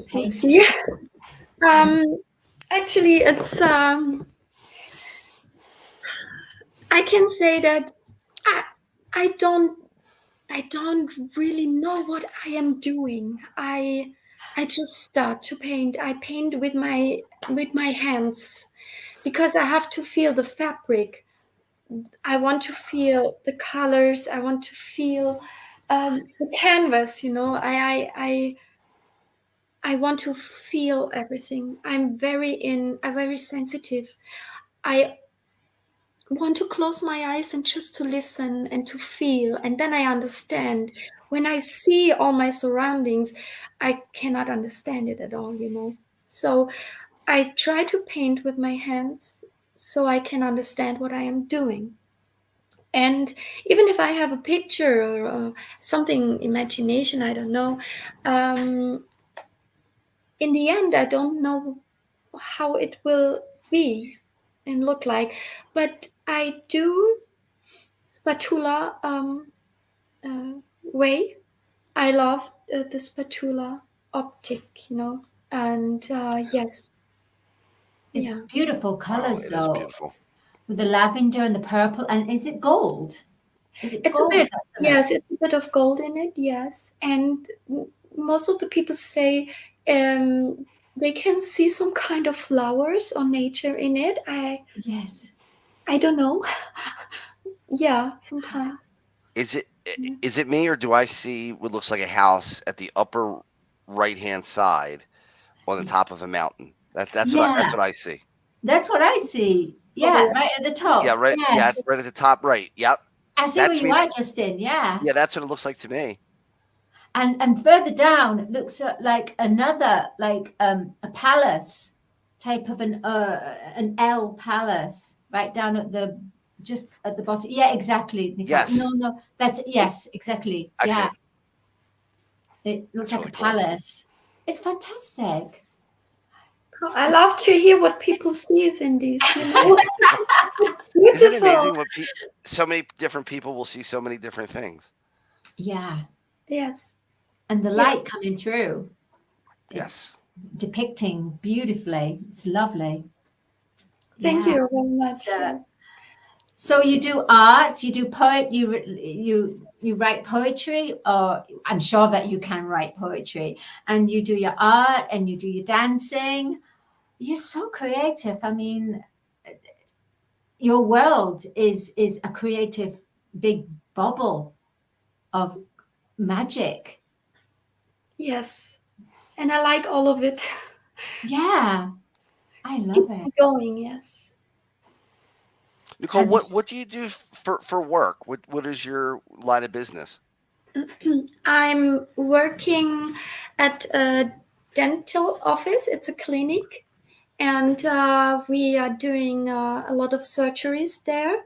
painting? Oopsie. Actually, it's I can say that I don't really know what I am doing. I just start to paint. I paint with my hands because I have to feel the fabric. I want to feel the colors. I want to feel the canvas. You know, I want to feel everything. I'm very sensitive. I want to close my eyes and just to listen and to feel, and then I understand. When I see all my surroundings, I cannot understand it at all, you know. So I try to paint with my hands so I can understand what I am doing. And even if I have a picture or something imagination, I don't know, in the end I don't know how it will be and look like, but I do spatula way. I love the spatula optic, you know, and yes. It's Yeah. beautiful colors, It is though, beautiful. with the lavender and the purple. And is it gold? Is it It's gold? a bit, that's in it? yes, it's a bit of gold in it, yes. And most of the people say they can see some kind of flowers or nature in it. Yes. I don't know. Yeah, sometimes. Is it me, or do I see what looks like a house at the upper right-hand side on the top of a mountain? That's Yeah, what I see. that's what I see. Yeah, right at the top. Yeah, right. Yeah, Yes. it's right at the top right. Yep. I see where That's you me. are, Justin. Yeah. Yeah, that's what it looks like to me. And further down it looks like another, like a palace type of an L palace right down at the just at the bottom. Yeah, exactly, Nicole. Yes. No, that's yes, exactly. I see Yeah. it. It looks That's like really a cool. palace. It's fantastic. I love to hear what people see in these. You know? It's Isn't it beautiful. amazing what so many different people will see so many different things? Yeah. Yes. And the Yeah. light coming through. Yes. Depicting beautifully. It's lovely. Thank Yeah. you very much. So you do art, you do you write poetry, or I'm sure that you can write poetry, and you do your art and you do your dancing. You're so creative. I mean, your world is a creative big bubble of magic. Yes. And I like all of it. Yeah. I love Keeps it. me going, yes. Nicole, what do you do for work? What is your line of business? I'm working at a dental office. It's a clinic, and we are doing a lot of surgeries there.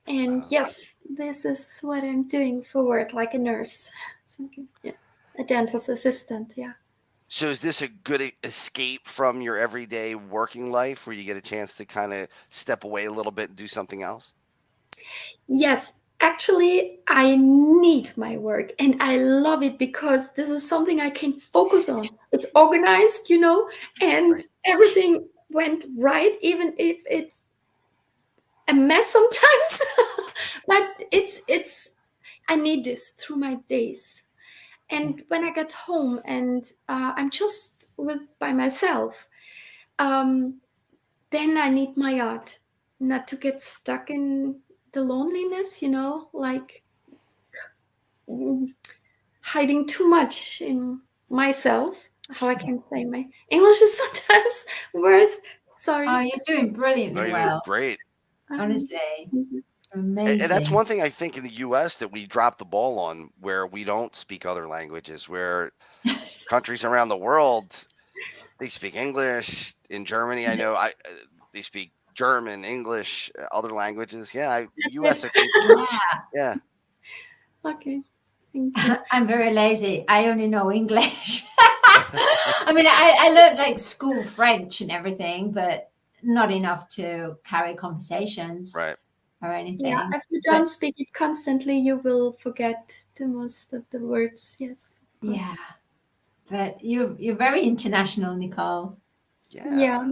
And yes, this is what I'm doing for work, like a nurse, something, yeah, a dental assistant. Yeah. So is this a good escape from your everyday working life, where you get a chance to kind of step away a little bit and do something else? Yes, actually, I need my work and I love it because this is something I can focus on. It's organized, you know, and everything went right, even if it's a mess sometimes. But it's I need this through my days. And when I get home and I'm just by myself, then I need my art, not to get stuck in the loneliness, you know, like hiding too much in myself. How I can say my English is sometimes worse. Sorry. Oh, you're doing brilliantly No, you're doing well. great. Honestly. And Amazing. that's one thing I think in the U.S. that we dropped the ball on, where we don't speak other languages, where countries around the world, they speak English. In Germany, I know they speak German, English, other languages. Yeah, U.S. I think. Yeah. Okay. I'm very lazy. I only know English. I mean, I learned like school French and everything, but not enough to carry conversations or anything. Yeah, if you don't speak it constantly, you will forget the most of the words. Yes. Yeah, but you're very international, Nicole. Yeah,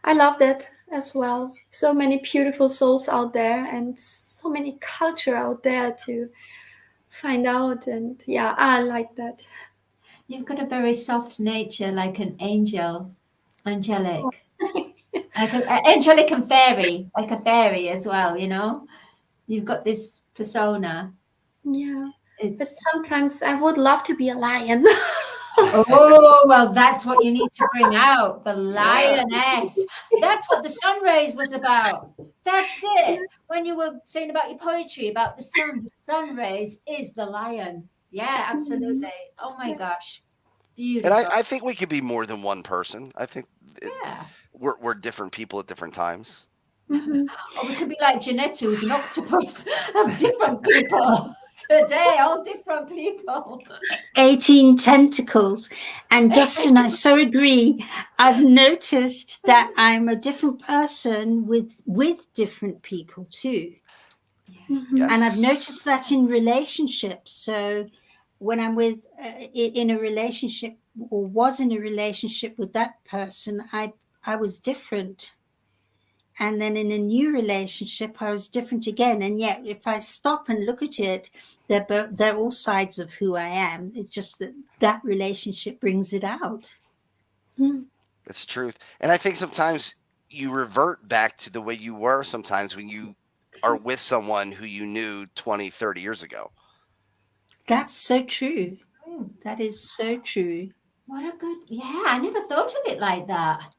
I love that as well. So many beautiful souls out there and so many culture out there to find out. And yeah, I like that. You've got a very soft nature, like an angelic. Like angelic and fairy, like a fairy as well, you know? You've got this persona. Yeah. But sometimes I would love to be a lion. Oh, well, that's what you need to bring out, the lioness. That's what the sun rays was about. That's it. When you were saying about your poetry, about the sun rays is the lion. Yeah, absolutely. Oh my gosh. Beautiful. And I think we could be more than one person. I think we're different people at different times. Or we could be like Jeanette, who's an octopus of different people. Today, all different people. 18 tentacles. And Justin, I so agree. I've noticed that I'm a different person with different people too. Yes. And I've noticed that in relationships. So when I'm with in a relationship or was in a relationship with that person, I was different. And then in a new relationship, I was different again. And yet, if I stop and look at it, they're all sides of who I am. It's just that relationship brings it out. That's the truth. And I think sometimes you revert back to the way you were sometimes when you are with someone who you knew 20, 30 years ago. That's so true. That is so true. What a good, I never thought of it like that.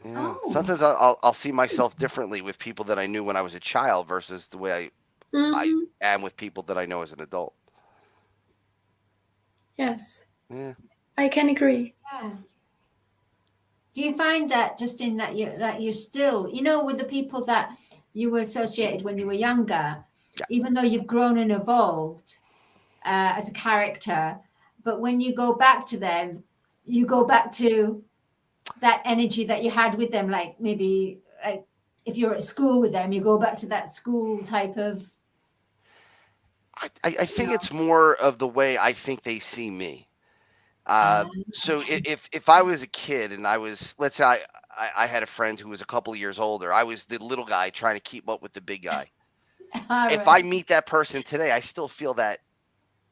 Yeah. Sometimes I'll see myself differently with people that I knew when I was a child versus the way I am with people that I know as an adult. Yes. Yeah. I can agree. Yeah. Do you find that, Justin, that you're still, you know, with the people that you were associated when you were younger, even though you've grown and evolved as a character, but when you go back to them, you go back to that energy that you had with them, like maybe like if you're at school with them, you go back to that school type of. I think it's more of the way I think they see me. So if I was a kid and I was, let's say I had a friend who was a couple of years older, I was the little guy trying to keep up with the big guy. If I meet that person today, I still feel that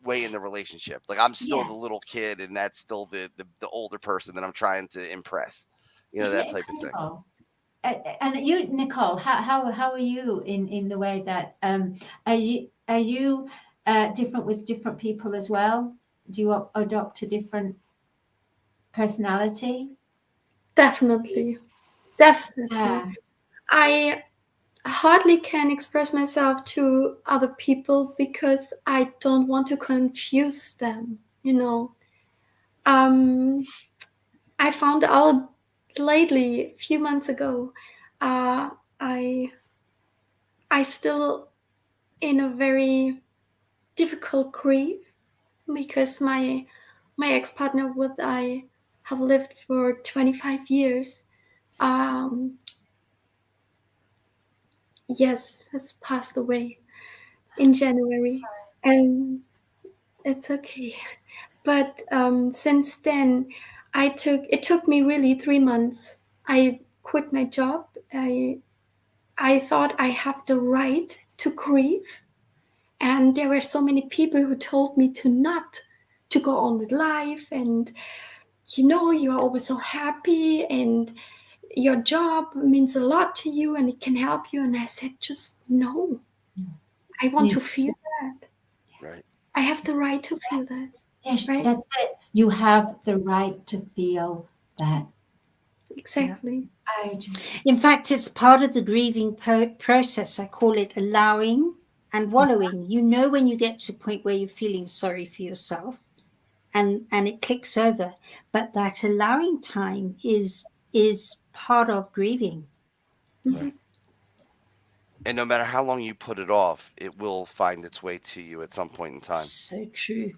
way in the relationship. Like I'm still the little kid and that's still the older person that I'm trying to impress. You know, that type of thing. And you, Nicole, how are you in the way that are you different with different people as well? Do you adopt a different personality? Definitely. I hardly can express myself to other people because I don't want to confuse them, you know. I found out lately, a few months ago, I still in a very difficult grief because my ex-partner, what I have lived for 25 years, has passed away in January. And it's okay. But since then, it took me really 3 months. I quit my job. I thought I have the right to grieve. And there were so many people who told me to go on with life. And, you know, you're always so happy and your job means a lot to you and it can help you. And I said, just no. I want to feel that. Right. I have the right to feel that. Yes, right? That's it. You have the right to feel that. Exactly. In fact, it's part of the grieving process. I call it allowing and wallowing. You know, when you get to a point where you're feeling sorry for yourself and it clicks over, but that allowing time is part of grieving. Right. And no matter how long you put it off, it will find its way to you at some point in time. So true.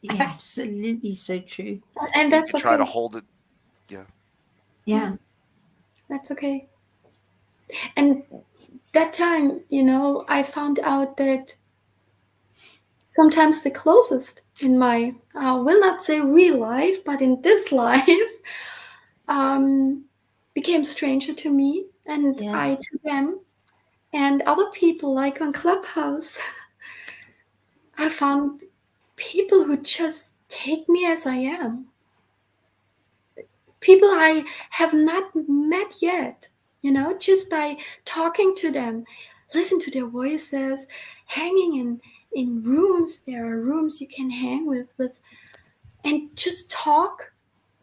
Yes. Absolutely so true. And that's you okay. try to hold it. Yeah. That's okay. And that time, you know, I found out that sometimes the closest in my, I will not say real life, but in this life, became stranger to me, and I to them. And other people, like on Clubhouse, I found people who just take me as I am. People I have not met yet, just by talking to them, listen to their voices, hanging in rooms. There are rooms you can hang with, and just talk.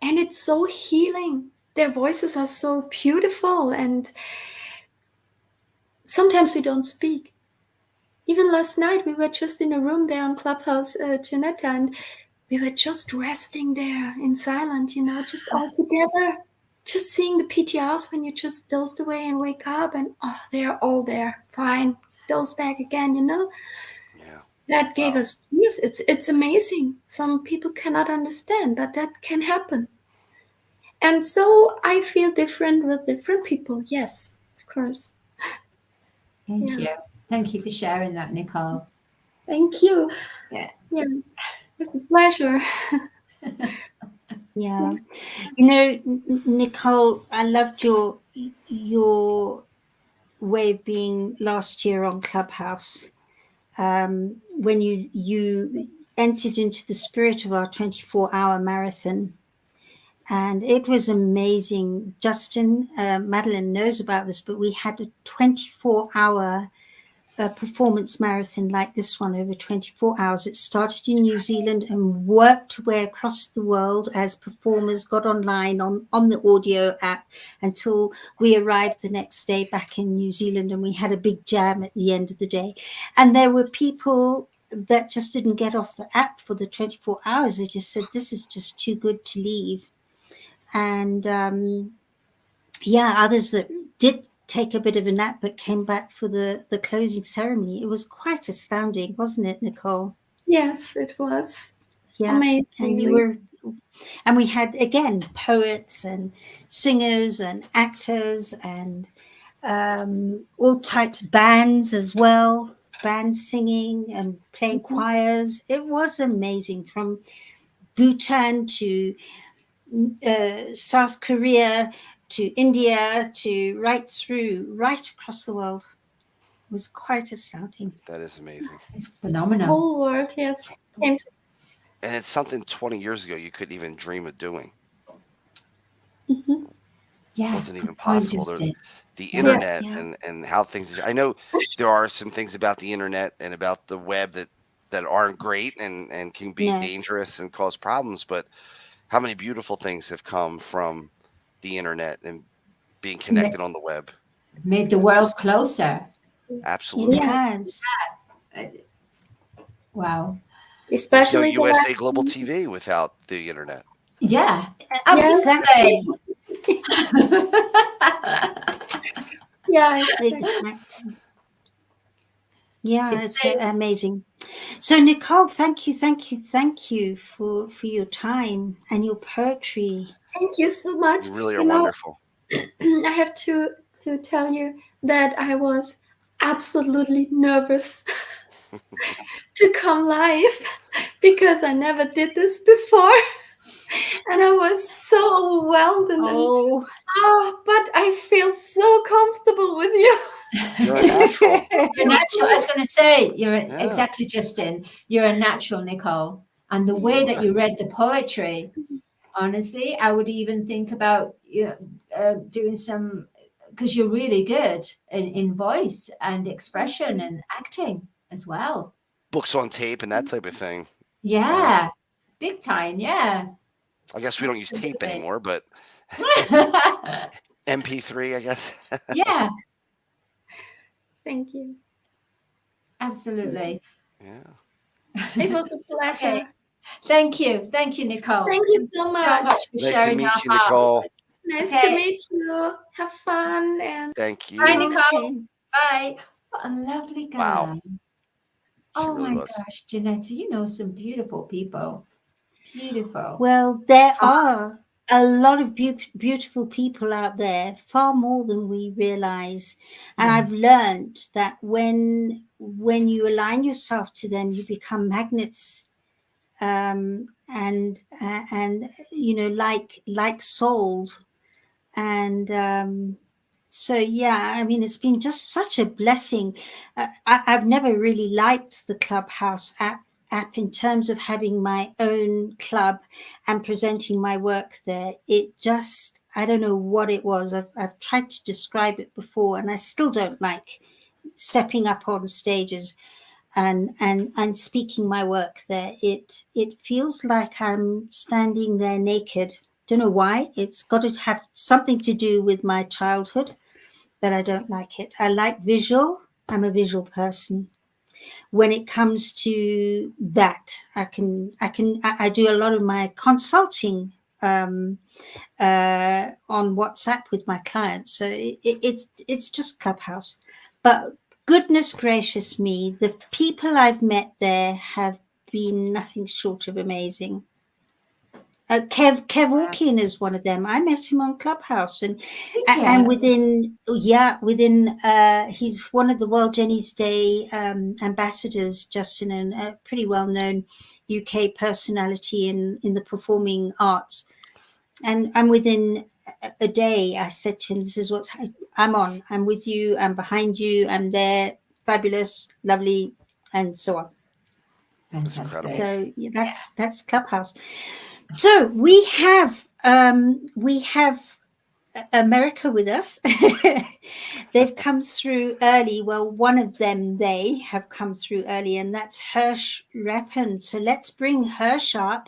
And it's so healing. Their voices are so beautiful, and sometimes we don't speak. Even last night, we were just in a room there on Clubhouse, Janetta, and we were just resting there in silence, just all together, just seeing the PTRs when you just dozed away and wake up, and they're all there, fine, doze back again, Yeah. That gave us peace. It's amazing. Some people cannot understand, but that can happen. And so I feel different with different people. Yes, of course. Thank you. Thank you for sharing that, Nicole. Thank you. Yeah. Yes, it's a pleasure. Yeah. Nicole, I loved your way of being last year on Clubhouse. When you entered into the spirit of our 24-hour marathon. And it was amazing. Justin, Madeline knows about this, but we had a 24-hour performance marathon like this one over 24 hours. It started in New Zealand and worked its way across the world as performers got online on the audio app until we arrived the next day back in New Zealand, and we had a big jam at the end of the day. And there were people that just didn't get off the app for the 24 hours. They just said, this is just too good to leave. And others that did take a bit of a nap but came back for the closing ceremony. It was quite astounding, wasn't it, Nicole? Yes, it was. Yeah. Amazing. And we had, again, poets and singers and actors and all types of bands as well, bands singing and playing choirs. It was amazing, from Bhutan to South Korea to India to right across the world. It was quite astounding. That is amazing. It's phenomenal. Whole world, yes. And it's something 20 years ago you couldn't even dream of doing. Mm-hmm. Yeah, it wasn't even possible. The internet and how things. I know there are some things about the internet and about the web that aren't great and can be dangerous and cause problems, but how many beautiful things have come from the internet and being connected on the web? Made the world closer. Absolutely. It has. Wow. Especially no USA Global TV without the internet. Yeah, absolutely. Yeah, exactly. Yeah, it's amazing. So, Nicole, thank you for your time and your poetry. Thank you so much. You really are wonderful. I have to tell you that I was absolutely nervous to come live because I never did this before. And I was so overwhelmed. But I feel so comfortable with you. You're a natural. You're natural. I was going to say, exactly, Justin. You're a natural, Nicole. And the way that you read the poetry, honestly, I would even think about doing some, because you're really good in voice and expression and acting as well. Books on tape and that type of thing. Yeah, big time. Yeah. I guess we don't use tape anymore, but MP3, I guess. Yeah. Thank you. Absolutely. Yeah. It was a pleasure. Okay. Thank you, Nicole. Thank you so much. For nice sharing to meet you, our heart. Nicole. Nice to meet you. Have fun and thank you. Bye, Nicole. Bye. What a lovely guy. Wow. Oh really my was. gosh, Janetta, you know some beautiful people. Beautiful. Well, there are a lot of beautiful people out there, far more than we realize. And I've learned that when you align yourself to them, you become magnets, and like souls And so, yeah, I mean, it's been just such a blessing. I've never really liked the Clubhouse app in terms of having my own club and presenting my work there. It just, I don't know what it was. I've tried to describe it before, and I still don't like stepping up on stages and speaking my work there. It feels like I'm standing there naked. Don't know why. It's got to have something to do with my childhood that I don't like it. I like visual. I'm a visual person. When it comes to that, I do a lot of my consulting on WhatsApp with my clients. So it's just Clubhouse. But goodness gracious me, the people I've met there have been nothing short of amazing. Kev Orkian is one of them. I met him on Clubhouse, and within he's one of the World Jenny's Day ambassadors, Justin, and a pretty well-known UK personality in the performing arts. And within a day, I said to him, "This is what's I'm on. I'm with you. I'm behind you. I'm there. Fabulous, lovely, and so on." Fantastic. So yeah, that's Clubhouse. So we have America with us. They've come through early. Well, one of them, they have come through early, and that's Hirsch Reppen. So let's bring Hirsch up,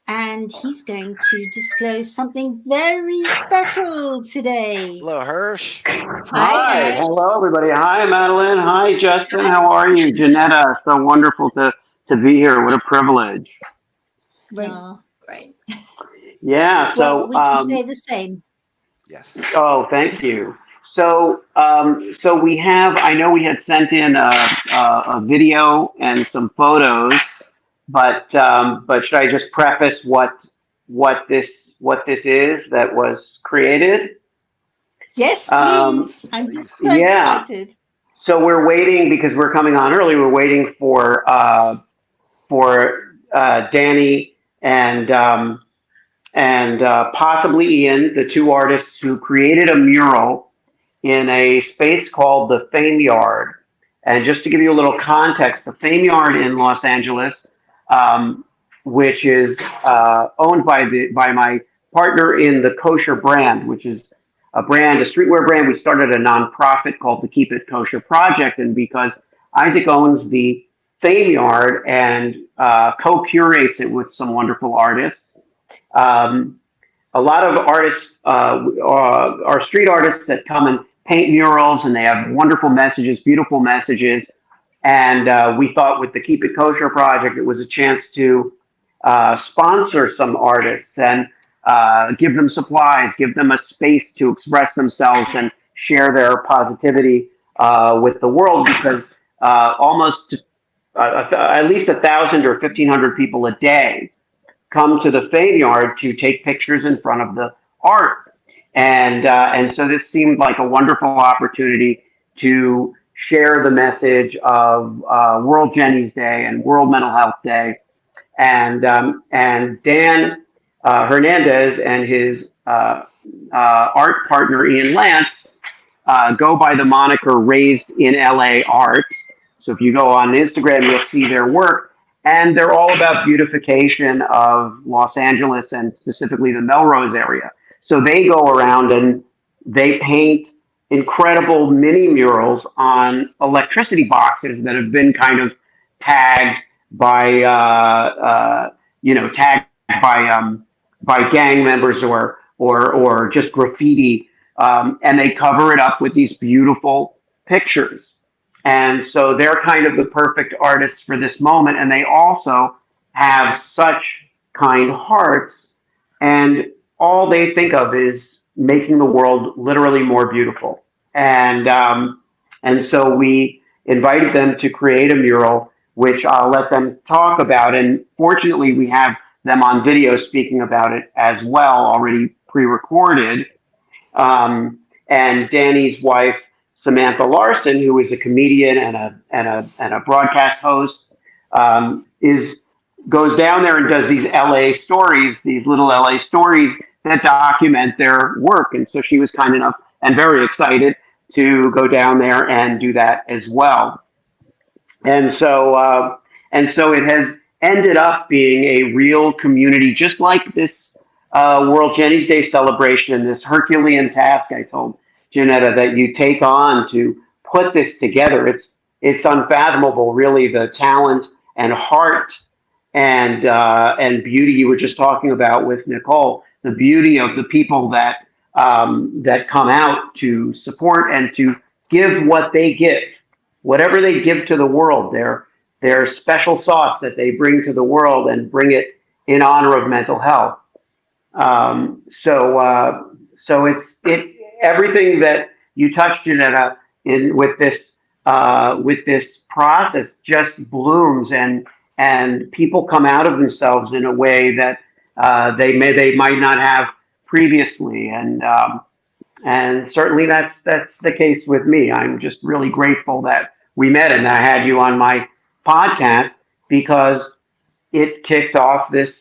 and he's going to disclose something very special today. Hello, Hirsch. Hi. Hello, everybody. Hi, Madeline. Hi, Justin. How are you? Janetta, so wonderful to be here. What a privilege. Right. Yeah. So we can say the same. Yes. Oh, thank you. So, so we have. I know we had sent in a video and some photos, but should I just preface what this is that was created? Yes, please. I'm just so excited. So we're waiting because we're coming on early. We're waiting for Danny and possibly Ian, the two artists who created a mural in a space called the Fame Yard. And just to give you a little context, the Fame Yard in Los Angeles, which is owned by my partner in the Kosher brand, which is a streetwear brand. We started a nonprofit called the Keep It Kosher Project, and because Isaac owns the Fame Yard and co-curates it with some wonderful artists. A lot of artists are street artists that come and paint murals, and they have wonderful messages, beautiful messages. And we thought with the Keep It Kosher Project, it was a chance to sponsor some artists and give them supplies, give them a space to express themselves and share their positivity with the world, because almost at least 1,000 or 1,500 people a day come to the Fame Yard to take pictures in front of the art. And so this seemed like a wonderful opportunity to share the message of World Jenny's Day and World Mental Health Day. And Dan Hernandez and his art partner, Ian Lance, go by the moniker Raised in LA Art. So if you go on Instagram, you'll see their work. And they're all about beautification of Los Angeles and specifically the Melrose area. So they go around and they paint incredible mini murals on electricity boxes that have been kind of tagged by, by gang members or just graffiti, and they cover it up with these beautiful pictures. And so they're kind of the perfect artists for this moment. And they also have such kind hearts. And all they think of is making the world literally more beautiful. And so we invited them to create a mural, which I'll let them talk about. And fortunately, we have them on video speaking about it as well, already pre-recorded. And Danny's wife, Samantha Larson, who is a comedian and a broadcast host, goes down there and does these LA stories, these little LA stories that document their work. And so she was kind enough and very excited to go down there and do that as well. And so it has ended up being a real community, just like this World Jenny's Day celebration, this Herculean task I told Janetta that you take on to put this together. It's unfathomable, really, the talent and heart and beauty you were just talking about with Nicole. The beauty of the people that come out to support and to give what they give, whatever they give to the world, their special sauce that they bring to the world and bring it in honor of mental health. So it's everything that you touched, Janetta, with this process just blooms and people come out of themselves in a way that they might not have previously, and certainly that's the case with me. I'm just really grateful that we met and I had you on my podcast, because it kicked off this.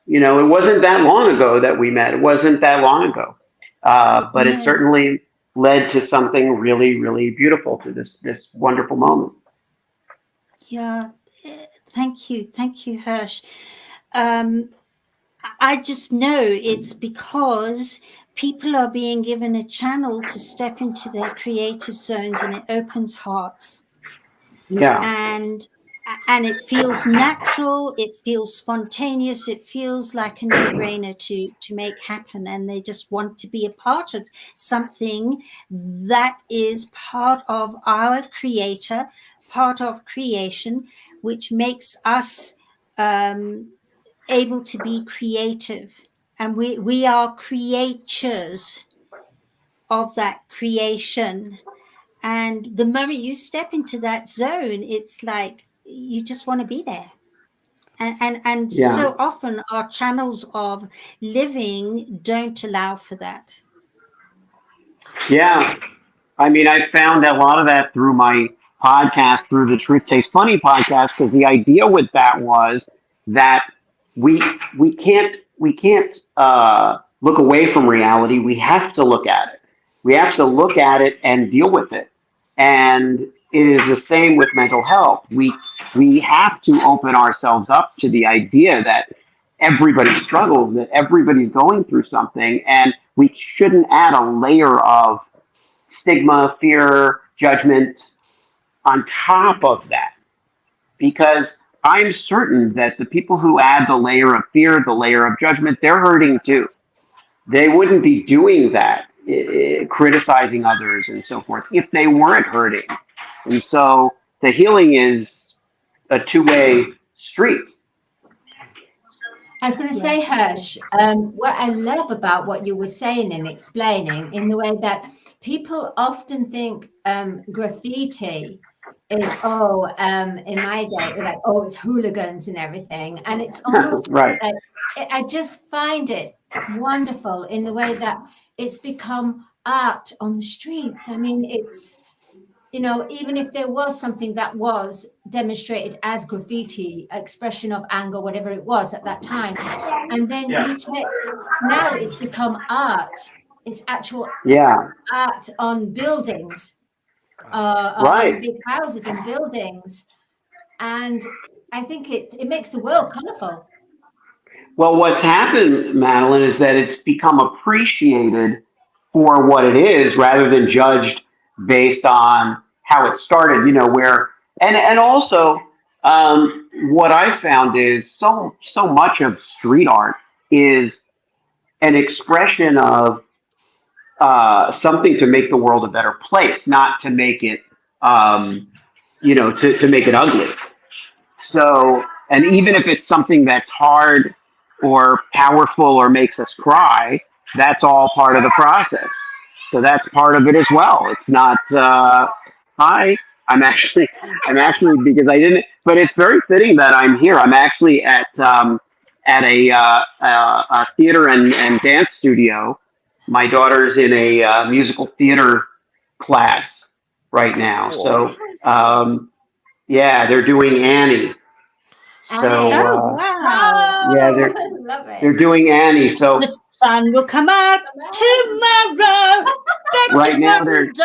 You know, it wasn't that long ago that we met. It wasn't that long ago, but it certainly led to something really, really beautiful, to this wonderful moment. Yeah, thank you, Hirsch. I just know it's because people are being given a channel to step into their creative zones, and it opens hearts. Yeah. And it feels natural, it feels spontaneous, it feels like a no-brainer to make happen, and they just want to be a part of something that is part of our creator, part of creation, which makes us able to be creative. And we are creatures of that creation. And the moment you step into that zone, it's like you just want to be there. And Yeah. so often our channels of living don't allow for that. Yeah. I mean, I found a lot of that through my podcast, through the Truth Tastes Funny podcast, because the idea with that was that we can't look away from reality. We have to look at it. We have to look at it and deal with it. And it is the same with mental health. We have to open ourselves up to the idea that everybody struggles, that everybody's going through something, and we shouldn't add a layer of stigma, fear, judgment on top of that. Because I'm certain that the people who add the layer of fear, the layer of judgment, they're hurting too. They wouldn't be doing that, criticizing others and so forth, if they weren't hurting. And so the healing is a two-way street. I was going to say, Hirsch, what I love about what you were saying and explaining, in the way that people often think graffiti is, in my day, like, it's hooligans and everything. And it's almost Right. like, I just find it wonderful in the way that it's become art on the streets. I mean, it's, you know, even if there was something that was demonstrated as graffiti, expression of anger, whatever it was at that time, and then you take, now it's become art. It's actual art on buildings, on big houses and buildings, and I think it makes the world colorful. Well, what's happened, Madeline, is that it's become appreciated for what it is, rather than judged based on how it started, you know, where, and also what I found is so much of street art is an expression of something to make the world a better place, not to make it, to make it ugly. So, and even if it's something that's hard or powerful or makes us cry, that's all part of the process. So that's part of it as well. It's not, I'm actually, because I didn't, but it's very fitting that I'm here. I'm actually at a theater and dance studio. My daughter's in a musical theater class right now. So, they're doing Annie. So, wow. they're doing Annie. So sun will come out tomorrow. Bet Right your now, $1 there's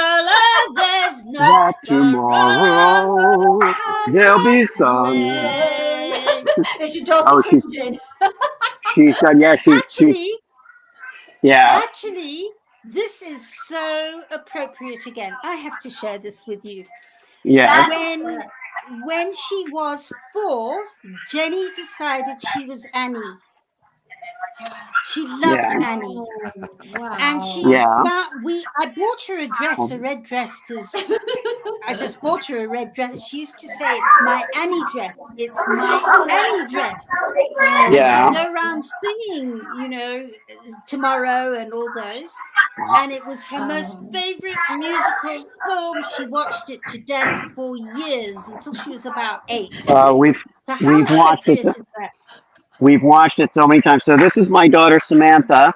there's no that sorrow. tomorrow there'll be sun. Is your daughter Oh, cringing? she's done. Yeah, Actually, yeah. actually, this is so appropriate again. I have to share this with you. Yeah. When she was 4, Jenny decided she was Annie. She loved Annie. Wow. And she I bought her a dress, a red dress, because I just bought her a red dress. She used to say, "It's my Annie dress. It's my Annie dress." Yeah. And she'd go around singing, you know, Tomorrow and all those. And it was her most favorite musical film. She watched it to death for years until she was about 8. We've So how watched it. appropriate is that? We've watched it so many times. So this is my daughter Samantha.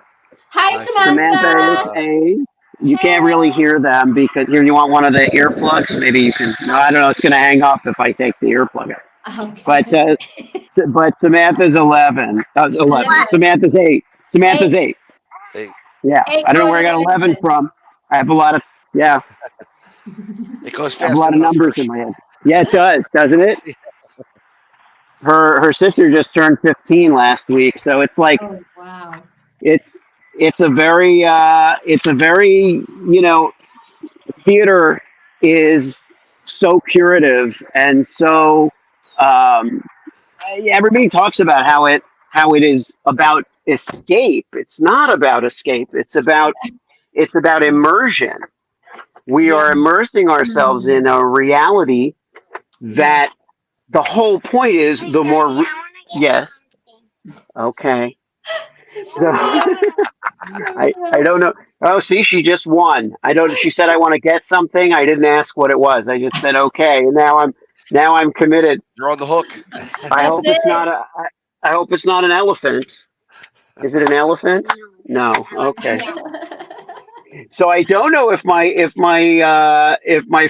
Hi, Samantha. Samantha is 8. You can't really hear them because here you want one of the earplugs. Maybe you can. No, I don't know. It's going to hang up if I take the earplug out. Okay. But Samantha's 11. 11. Samantha's 8. Samantha's 8. 8. Yeah. 8 I don't know where I got 11 from. I have a lot of It goes I have fast a lot of enough. numbers in my head. Yeah, it does, doesn't it? Her sister just turned 15 last week, so it's like Wow. it's a very theater is so curative and so everybody talks about how it is about escape. It's not about escape. It's about immersion. We are immersing ourselves in a reality that the whole point is the more yes. Okay. So, I don't know. Oh, see, she just won. She said I want to get something. I didn't ask what it was. I just said okay, and now I'm committed. You're on the hook. I hope it's not an elephant. Is it an elephant? No. Okay. So I don't know if my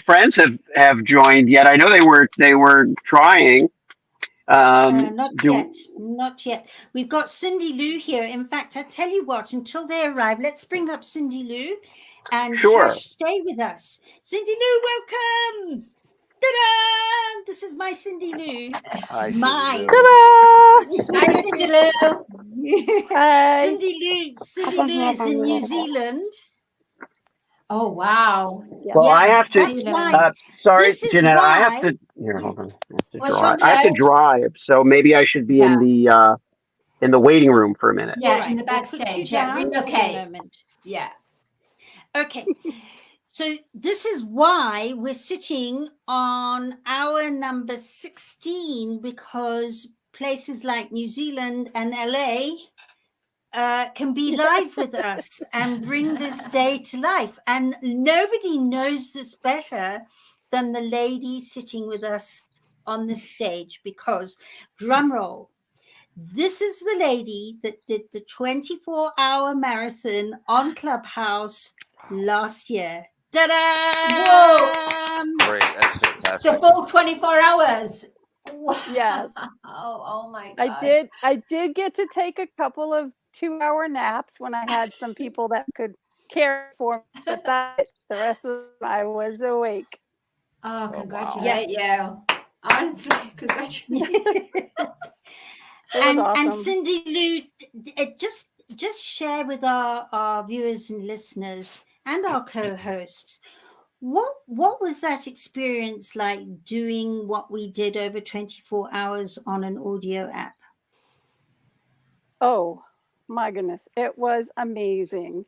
friends have joined yet. I know they were trying. Not yet. We've got Cindy Lou here. In fact, I tell you what, until they arrive, let's bring up Cindy Lou and stay with us. Cindy Lou, welcome. Ta-da! This is my Cindy Lou. Hi, Mine. Hi, Cindy Lou. Hi. Cindy Lou is in New Zealand. Oh, wow. Well, I have to. That's why. Sorry, This is Jeanette. I why- have to. Here, hold on. What's I wrong, have to Joe? drive, so maybe I should be in the waiting room for a minute. Yeah, Right, in the we'll put you backstage. Yeah, down for a relocate. moment. Yeah. Okay. So this is why we're sitting on hour number 16, because places like New Zealand and LA can be live with us and bring this day to life. And nobody knows this better than the lady sitting with us on the stage, because, drum roll, this is the lady that did the 24-hour marathon on Clubhouse last year. Ta-da! Great, that's fantastic. The full 24 hours. Wow. Yes. Oh my gosh. I did get to take a couple of 2-hour naps when I had some people that could care for me, but the rest of the time I was awake. Oh, congratulate you. Honestly, congratulations. And awesome. Cindy Lou, just share with our viewers and listeners and our co-hosts, what was that experience like doing what we did over 24 hours on an audio app? Oh my goodness, it was amazing.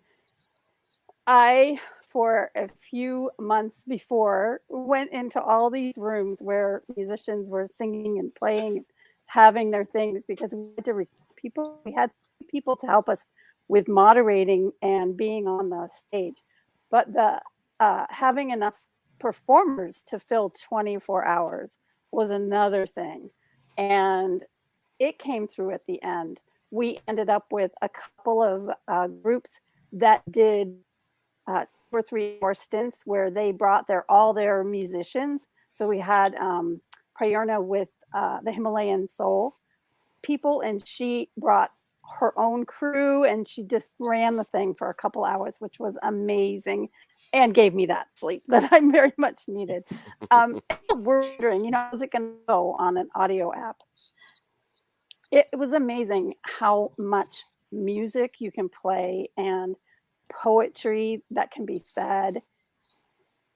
I, for a few months before, went into all these rooms where musicians were singing and playing and having their things, because we had people to help us with moderating and being on the stage. But the having enough performers to fill 24 hours was another thing. And it came through at the end. We ended up with a couple of groups that did 2 or 3 more stints where they brought all their musicians. So we had Prayerna with the Himalayan Soul people, and she brought her own crew, and she just ran the thing for a couple hours, which was amazing, and gave me that sleep that I very much needed. We're wondering, you know, how's it going to go on an audio app? It was amazing how much music you can play and poetry that can be said.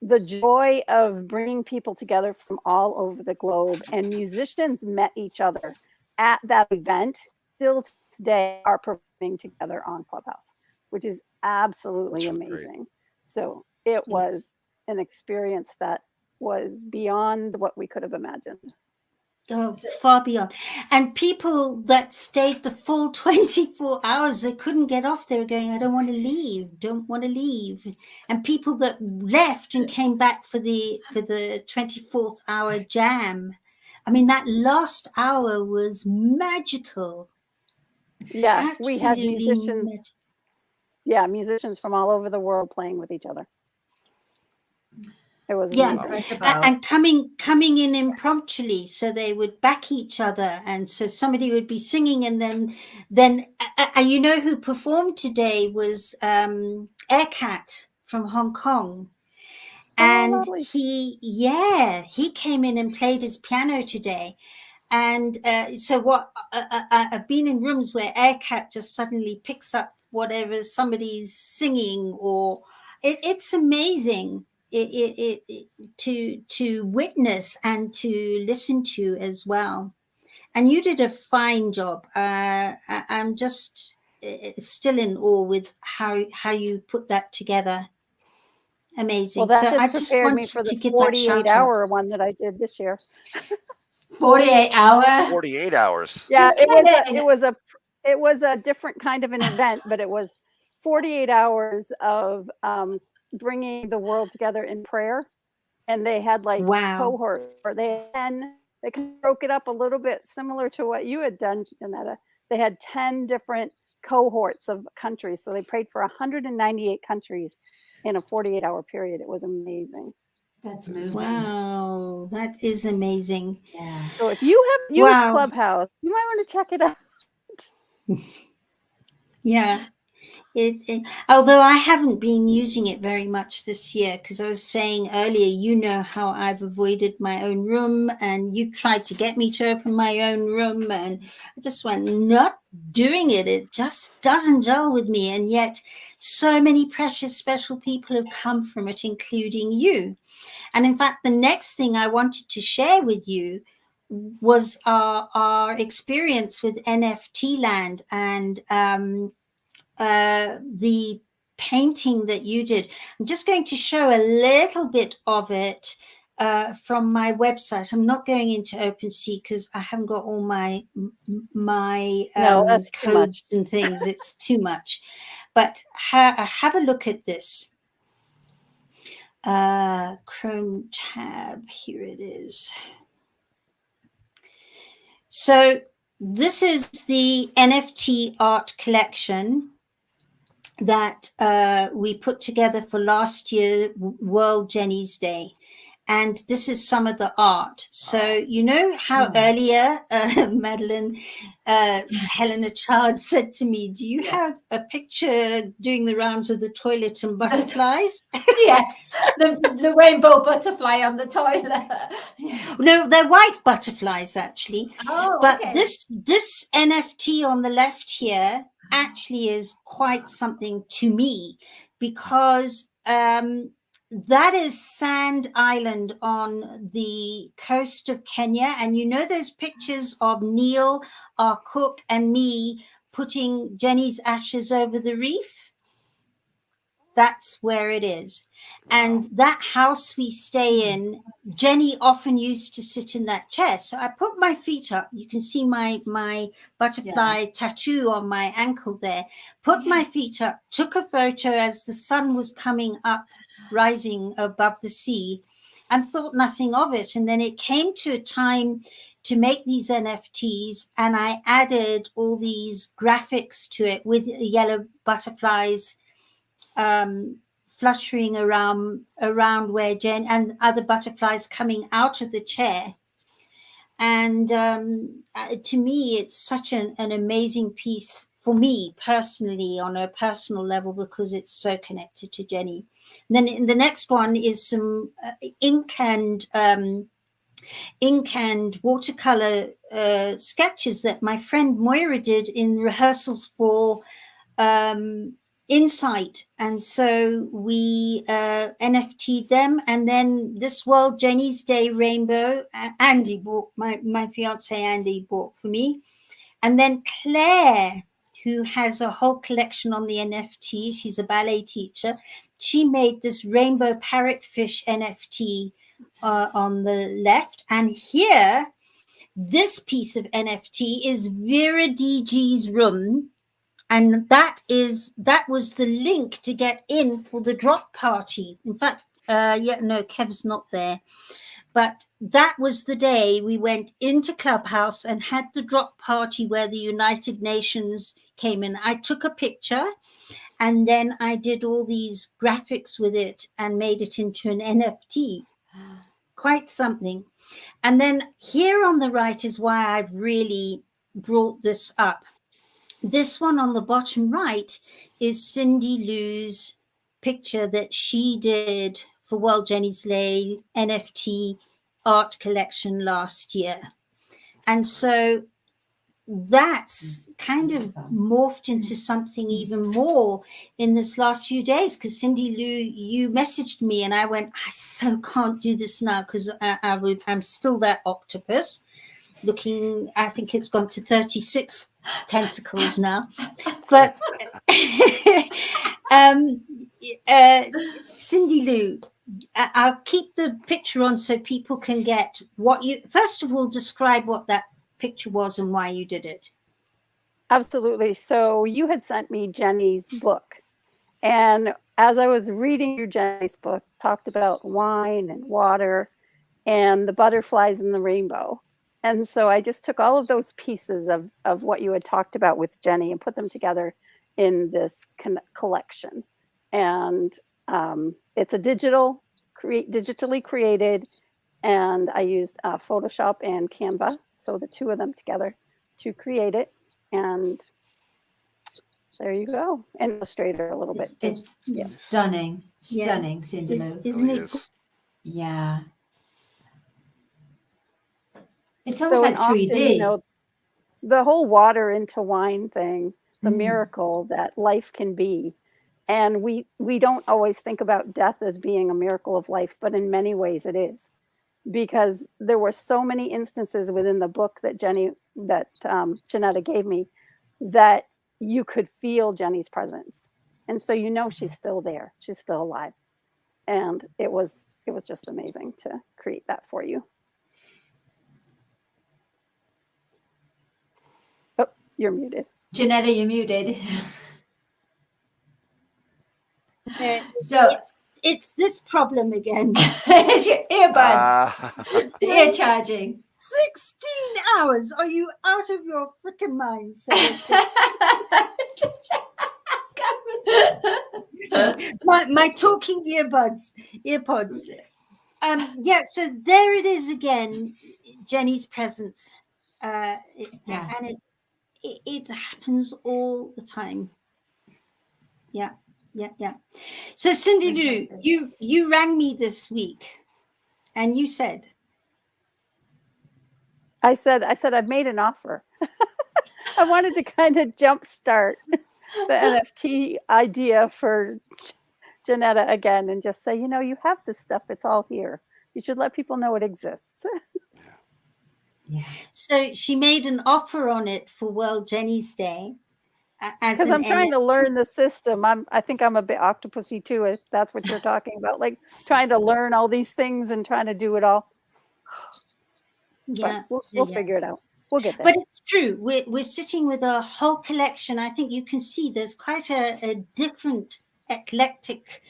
The joy of bringing people together from all over the globe, and musicians met each other at that event, still today are performing together on Clubhouse, which is absolutely amazing. So it was an experience that was beyond what we could have imagined. Oh, far beyond. And people that stayed the full 24 hours, they couldn't get off. They were going, I don't want to leave, don't want to leave. And people that left and came back for the 24th hour jam. I mean, that last hour was magical. Yeah, we had Absolutely musicians. Yeah, musicians from all over the world playing with each other. It was amazing. And coming in impromptu, so they would back each other, and so somebody would be singing, and then you know who performed today was Aircat from Hong Kong, and he came in and played his piano today. And so what I've been in rooms where Aircat just suddenly picks up whatever somebody's singing, or it's amazing. To witness and to listen to as well. And you did a fine job. I'm just still in awe with how you put that together. Amazing. Well, that so just I just prepared me wanted for to the give that shout 48-hour one that I did this year. 48 hours. 48 hours. Yeah, it was a different kind of an event, but it was 48 hours of bringing the world together in prayer. And they had like cohorts, or they kind of broke it up a little bit similar to what you had done, Janetta. They had 10 different cohorts of countries. So they prayed for 198 countries in a 48-hour period. It was amazing. That's amazing. Wow, that is amazing. Yeah. So if you have used Clubhouse, you might want to check it out. Yeah. Although I haven't been using it very much this year, because I was saying earlier, you know how I've avoided my own room, and you tried to get me to open my own room, and I just went, not doing it. It just doesn't gel with me. And yet so many precious, special people have come from it, including you. And in fact, the next thing I wanted to share with you was our experience with NFT Land, and the painting that you did. I'm just going to show a little bit of it from my website. I'm not going into OpenSea because I haven't got all my codes and things. It's too much. But have a look at this. Chrome tab, here it is. So this is the NFT art collection that we put together for last year, World Jenny's Day. And this is some of the art. So you know how earlier, Madeline, Helena Chard said to me, do you have a picture doing the rounds of the toilet and butterflies? Yes, the rainbow butterfly on the toilet. Yes. No, they're white butterflies, actually. Oh, but okay. this NFT on the left here actually is quite something to me, because that is Sand Island on the coast of Kenya. And you know those pictures of Neil, our cook, and me putting Jenny's ashes over the reef? That's where it is. And that house we stay in, Jenny often used to sit in that chair. So I put my feet up. You can see my butterfly tattoo on my ankle there. Put my feet up, took a photo as the sun was coming up, rising above the sea, and thought nothing of it. And then it came to a time to make these NFTs, and I added all these graphics to it with yellow butterflies fluttering around where Jen, and other butterflies coming out of the chair. And to me, it's such an amazing piece for me personally, on a personal level, because it's so connected to Jenny. And then the next one is some ink and watercolor sketches that my friend Moira did in rehearsals for Insight, and so we NFT'd them. And then this World Jenny's Day rainbow, Andy bought, my fiance Andy bought for me. And then Claire, who has a whole collection on the NFT, she's a ballet teacher, she made this rainbow parrotfish NFT on the left. And here, this piece of NFT is Vera DG's room. And that was the link to get in for the drop party. In fact, Kev's not there. But that was the day we went into Clubhouse and had the drop party where the United Nations came in. I took a picture and then I did all these graphics with it and made it into an NFT. Quite something. And then here on the right is why I've really brought this up. This one on the bottom right is Cindy Lou's picture that she did for World Jenny's Day NFT art collection last year. And so that's kind of morphed into something even more in this last few days, because Cindy Lou, you messaged me and I went, I so can't do this now because I'm still that octopus looking. I think it's gone to 36 tentacles now. But Cindy Lou, I'll keep the picture on so people can get what you, first of all, describe what that picture was and why you did it. Absolutely. So you had sent me Jenny's book. And as I was reading through Jenny's book, talked about wine and water and the butterflies in the rainbow. And so I just took all of those pieces of what you had talked about with Jenny and put them together in this collection. And it's a digitally created, and I used Photoshop and Canva, so the two of them together to create it. And there you go. And Illustrator a little bit. It's stunning, Cindy Lou. Isn't it? Yeah. It's almost like 3D. Often, you know, the whole water into wine thing, the miracle that life can be. And we don't always think about death as being a miracle of life, but in many ways it is. Because there were so many instances within the book that Janetta gave me that you could feel Jenny's presence. And so you know she's still there. She's still alive. And it was just amazing to create that for you. Oh, you're muted. Janetta, you're muted. So it's this problem again. It's your earbuds. It's the ear charging. 16 hours. Are you out of your freaking mind? So my talking earpods. Yeah, so there it is again, Jenny's presence. And it happens all the time. Yeah. So Cindy Lou, you rang me this week and you said, I said I've made an offer. I wanted to kind of jumpstart the NFT idea for Janetta again and just say, you know, you have this stuff. It's all here. You should let people know it exists. Yeah. So she made an offer on it for World Jenny's Day. Because I'm trying to learn the system. I think I'm a bit octopusy too, if that's what you're talking about. Like trying to learn all these things and trying to do it all. Yeah, we'll figure it out. We'll get there. But it's true. We're sitting with a whole collection. I think you can see there's quite a different eclectic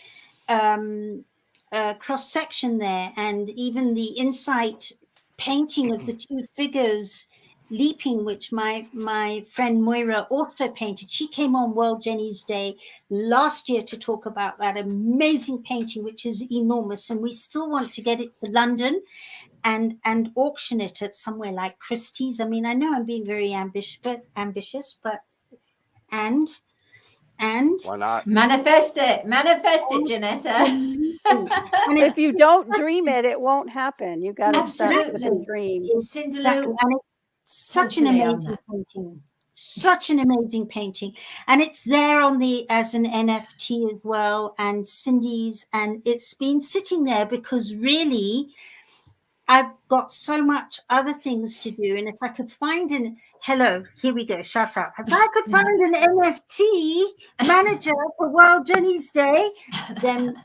cross section there, and even the Insight painting of the two figures leaping, which my friend Moira also painted. She came on World Jenny's Day last year to talk about that amazing painting, which is enormous, and we still want to get it to London and auction it at somewhere like Christie's. I mean, I know I'm being very ambitious, but and Why not? Manifest it, Janetta. And if you don't dream it, it won't happen. You got to start with a Absolutely. dream. Exactly. And it's such an Totally on amazing that. painting. Such an amazing painting. And it's there on the as an NFT as well, and Cindy's, and it's been sitting there because really I've got so much other things to do. And if I could find hello, here we go, shut up. If I could find an NFT manager for World Jenny's Day, then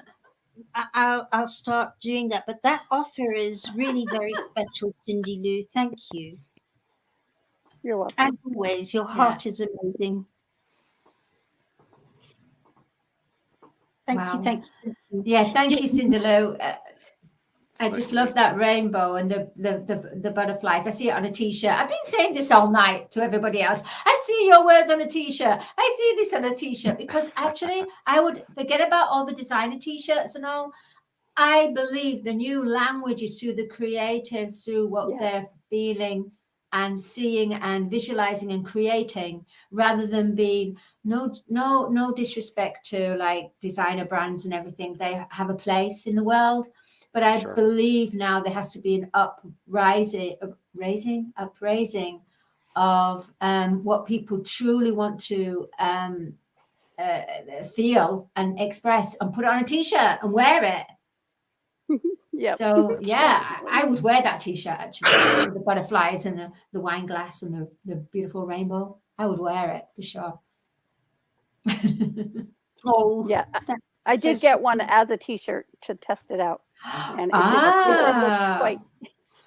I'll start doing that. But that offer is really very special, Cindy Lou. Thank you. You're welcome. As always, your heart is amazing. Thank you. Thank you. Yeah, thank you, Cindy Lou. I just love that rainbow and the butterflies. I see it on a t-shirt. I've been saying this all night to everybody else. I see your words on a t-shirt. I see this on a t-shirt, because actually I would forget about all the designer t-shirts and all. I believe the new language is through the creatives, through what they're feeling and seeing and visualizing and creating, rather than being no disrespect to like designer brands and everything. They have a place in the world. But I believe now there has to be an upraising of what people truly want to feel and express, and put it on a t-shirt and wear it. Yeah. So yeah, I would wear that t-shirt actually, with the butterflies and the wine glass and the beautiful rainbow. I would wear it for sure. Oh yeah, I did get one as a t-shirt to test it out. And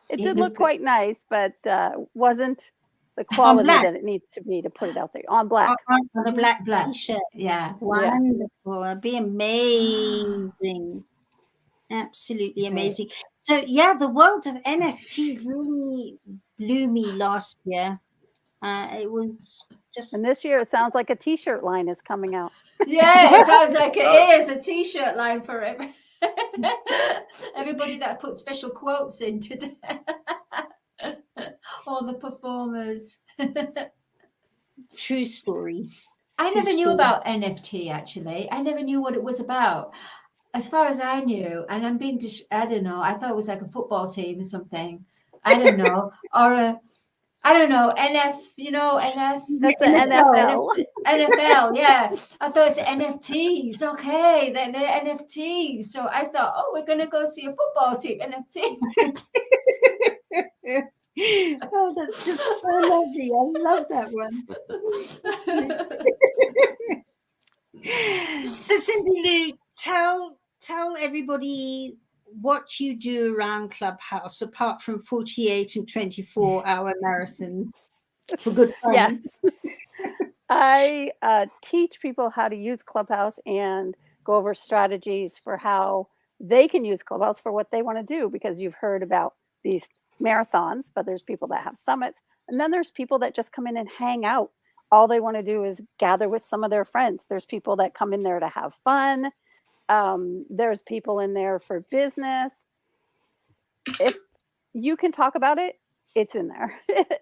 it did look quite nice, but wasn't the quality that it needs to be to put it out there on black. On a black t-shirt. Yeah. Wonderful. That'd be amazing. Absolutely amazing. So yeah, the world of NFTs really blew me last year. It was just, and this year it sounds like a t-shirt line is coming out. Yeah, it sounds like it is a t-shirt line for everybody that put special quotes in today. All the performers. True story. I never knew about NFT actually. I never knew what it was about. As far as I knew, and I'm being I don't know, I thought it was like a football team or something. I don't know. Or I don't know, NF. That's the NFL. NFL, yeah. I thought it's NFTs. Okay, then the NFTs. So I thought, oh, we're gonna go see a football team, NFT. Oh, that's just so lovely. I love that one. So Cindy Lou, tell everybody what you do around Clubhouse, apart from 48 and 24-hour marathons for good fun. Yes. I teach people how to use Clubhouse and go over strategies for how they can use Clubhouse for what they want to do, because you've heard about these marathons, but there's people that have summits, and then there's people that just come in and hang out. All they want to do is gather with some of their friends. There's people that come in there to have fun. There's people in there for business. If you can talk about it, it's in there.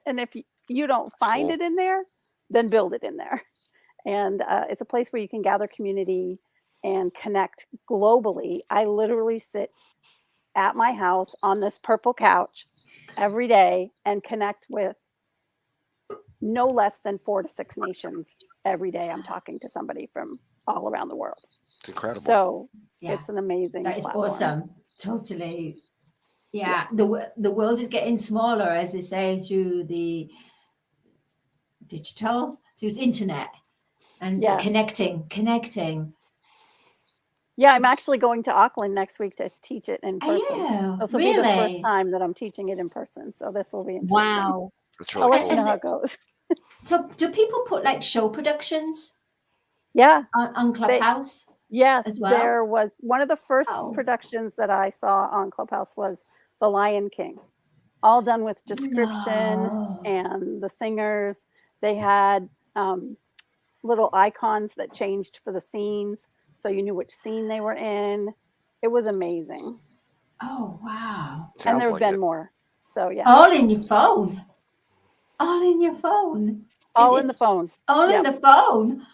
And if you don't find it in there, then build it in there. And it's a place where you can gather community and connect globally. I literally sit at my house on this purple couch every day and connect with no less than 4 to 6 nations every day. I'm talking to somebody from all around the world. It's incredible. So it's an amazing That is platform. awesome. Totally. Yeah. The world is getting smaller, as they say, through the digital, through the internet, and connecting. Yeah, I'm actually going to Auckland next week to teach it in person. Oh, This will be the first time that I'm teaching it in person. So this will be interesting. Wow. That's I'll really let you know how it goes. So do people put like show productions on Clubhouse? Yes, as well? there was one of the first productions that I saw on Clubhouse was The Lion King, all done with description and the singers. They had little icons that changed for the scenes, so you knew which scene they were in. It was amazing. Oh, wow. And there have been more. So yeah. All in your phone. All in your phone. All in the phone. All in Yep. the phone.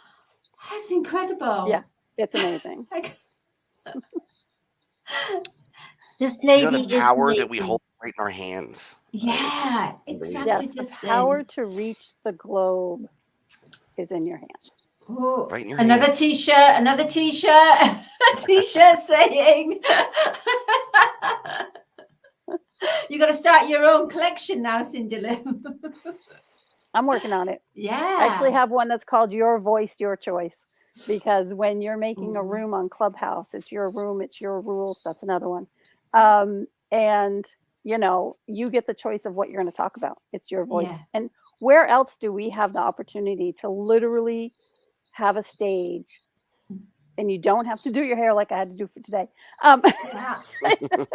That's incredible. Yeah, it's amazing. This You know, lady the is power that we amazing. hold right in our hands. Yeah, amazing. exactly. Yes, the Justin. power to reach the globe is in your hands. Oh, Right in your another hand. t-shirt, another t-shirt, a t-shirt saying you got to start your own collection now, Cindy Lou. I'm working on it. Yeah. I actually have one that's called Your Voice, Your Choice. Because when you're making a room on Clubhouse, it's your room, it's your rules. That's another one. And, you know, you get the choice of what you're going to talk about. It's your voice. Yeah. And where else do we have the opportunity to literally have a stage? And you don't have to do your hair like I had to do for today. Yeah.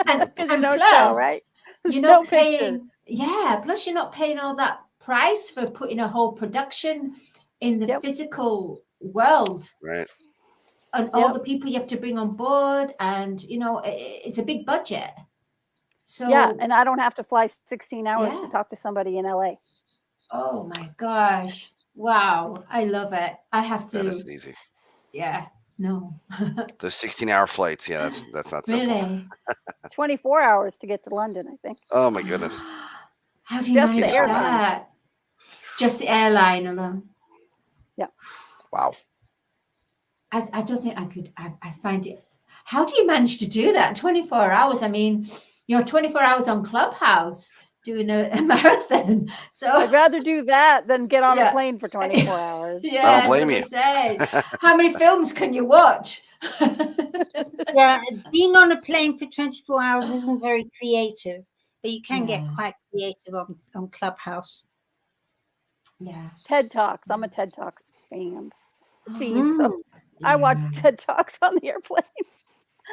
and Because you know plus, show, right? There's you're no not paying. picture. Yeah. Plus, you're not paying all that price for putting a whole production in the physical world. Right. And all the people you have to bring on board, and you know, it's a big budget. So Yeah, and I don't have to fly 16 hours Yeah. to talk to somebody in LA. oh my gosh, wow, I love it. I have to. That isn't easy. Yeah, no, Those 16-hour flights. Yeah, that's not simple. really. 24 hours to get to London, I think. Oh my goodness. How do you Just the manage airline. that? Just the airline alone. Yeah. Wow. I don't think I could. I find it. How do you manage to do that in 24 hours? I mean, you're 24 hours on Clubhouse doing a marathon. So I'd rather do that than get on Yeah. a plane for 24 hours. yeah, I don't I was blame gonna you. say, how many films can you watch? Yeah, being on a plane for 24 hours isn't very creative, but you can get Yeah. quite creative on Clubhouse. Yeah. TED Talks. I'm a TED Talks fan. Feed. Mm. So I watch TED Talks on the airplane.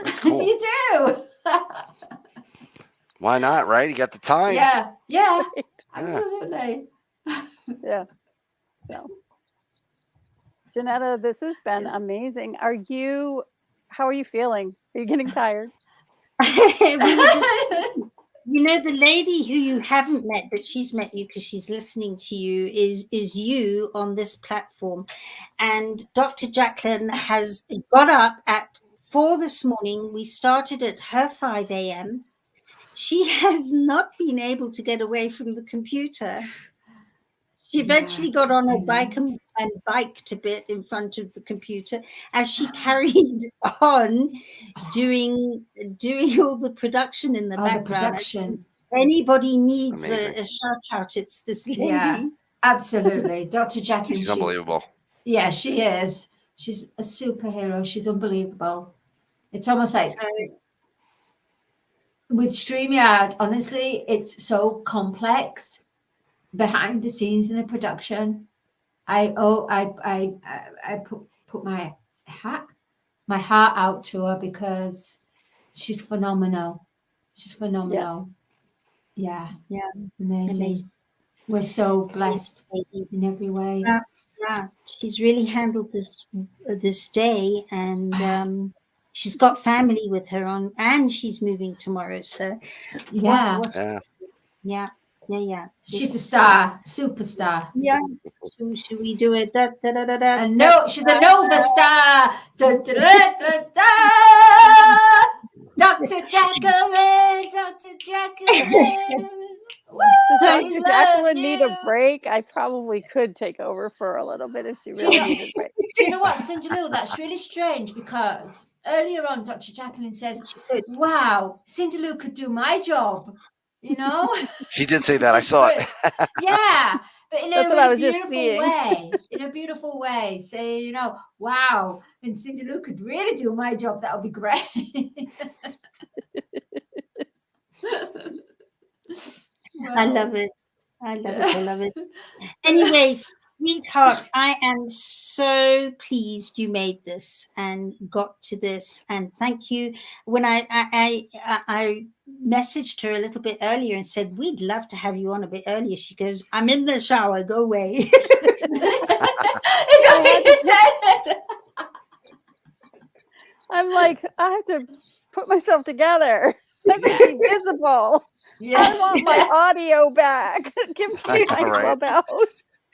That's cool. You do. Why not? Right? You got the time. Yeah. Yeah. Right. Absolutely. Yeah. So, Janetta, this has been amazing. How are you feeling? Are you getting tired? We were just- you know, the lady who you haven't met, but she's met you because she's listening to you, is you on this platform. And Dr. Jacqueline has got up at 4 this morning. We started at her 5 a.m. She has not been able to get away from the computer. She eventually got on her bike and biked a bit in front of the computer as she carried on doing all the production in the Oh, the background. production. If anybody needs Amazing. a shout out, it's this lady. Yeah. Absolutely. Dr. Jacqueline. She's unbelievable. Yeah, she is. She's a superhero. She's unbelievable. It's almost like with StreamYard, honestly, it's so complex behind the scenes in the production. I put my heart out to her because she's phenomenal. She's phenomenal. Yeah. Amazing. We're so blessed in every way. Yeah, she's really handled this day, and she's got family with her on, and she's moving tomorrow. So Yeah. Yeah. She's a star, superstar. Yeah. Should we do it? Da, da, da, da, da, No, she's a Nova star. Da, da, da, da, da. Dr. Jacqueline, Dr. Jacqueline. Does I Dr. love Jacqueline need you. a break? I probably could take over for a little bit if she Do really you know- needed a break. Do you know what, Cindy Lou? That's really strange because earlier on, Dr. Jacqueline says, wow, Cindy Lou could do my job, you know? She did say that. I saw it. Yeah, but in That's a what I really was just beautiful seeing. way. In a beautiful way. Say, you know, wow, and Cindy Lou could really do my job. That would be great. I love it. I love it. Anyway, sweetheart, I am so pleased you made this and got to this, and thank you. When I messaged her a little bit earlier and said we'd love to have you on a bit earlier, she goes, "I'm in the shower. Go away." Is that what you said? I'm like, I have to put myself together. Let me be visible. Yeah. I want my audio back. Give me my Right. Clubhouse.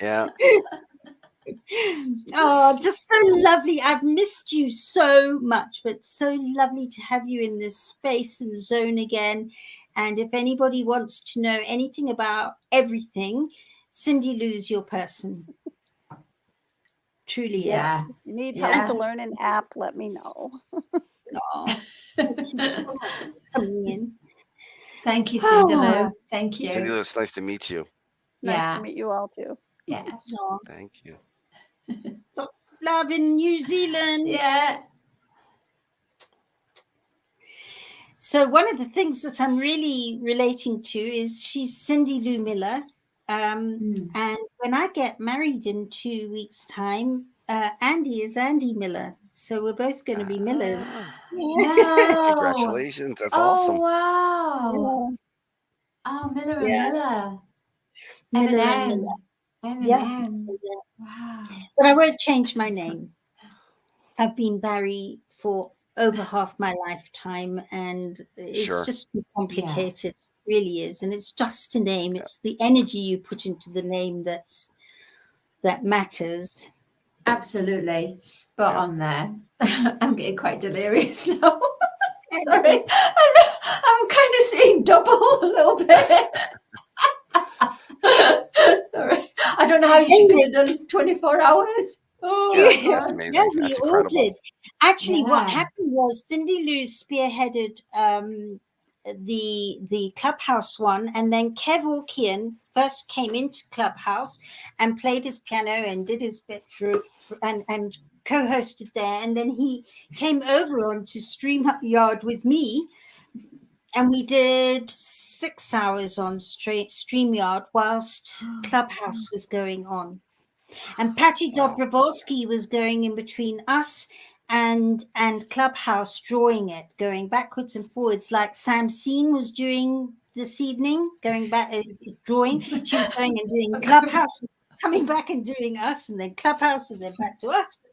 Yeah. Oh, just so lovely. I've missed you so much, but so lovely to have you in this space and zone again. And if anybody wants to know anything about everything, Cindy Lou's your person. Truly Yeah. is. If you need Yeah. help to learn an app, let me know. Oh, thank you so much for coming in. Thank you, Cindy Lou. Thank you. Cindy Lou, it's nice to meet you. Nice Yeah. to meet you all too. Yeah. Oh, Thank you. lots of love in New Zealand. Yeah. So one of the things that I'm really relating to is she's Cindy Lou Miller. And when I get married in 2 weeks' time, Andy is Andy Miller. So we're both going to be Millers. Wow. Congratulations. That's Oh, awesome. wow. Oh, Miller and Yeah. Miller. Miller and M&M. Miller. M&M. Yeah. Wow. But I won't change my name. I've been Barry for over half my lifetime, and it's Sure. just too complicated. It really is. And it's just a name. It's the energy you put into the name that matters. Absolutely. Spot on there. I'm getting quite delirious now. Sorry. I'm kind of seeing double a little bit. Sorry. I don't know how you could have done 24 hours. Oh, Yeah, that's amazing. Yeah, we That's all incredible. did. Actually, what Yeah. happened was Cindy Lou spearheaded the Clubhouse one, and then Kev Orkian first came into Clubhouse and played his piano and did his bit and co-hosted there, and then he came over onto StreamYard with me, and we did 6 hours on StreamYard whilst Clubhouse was going on. And Patty Dobrovolsky was going in between us and Clubhouse, drawing it, going backwards and forwards, like Sam Seen was doing this evening, going back, drawing. She was going and doing Clubhouse, coming back and doing us, and then Clubhouse, and then back to us.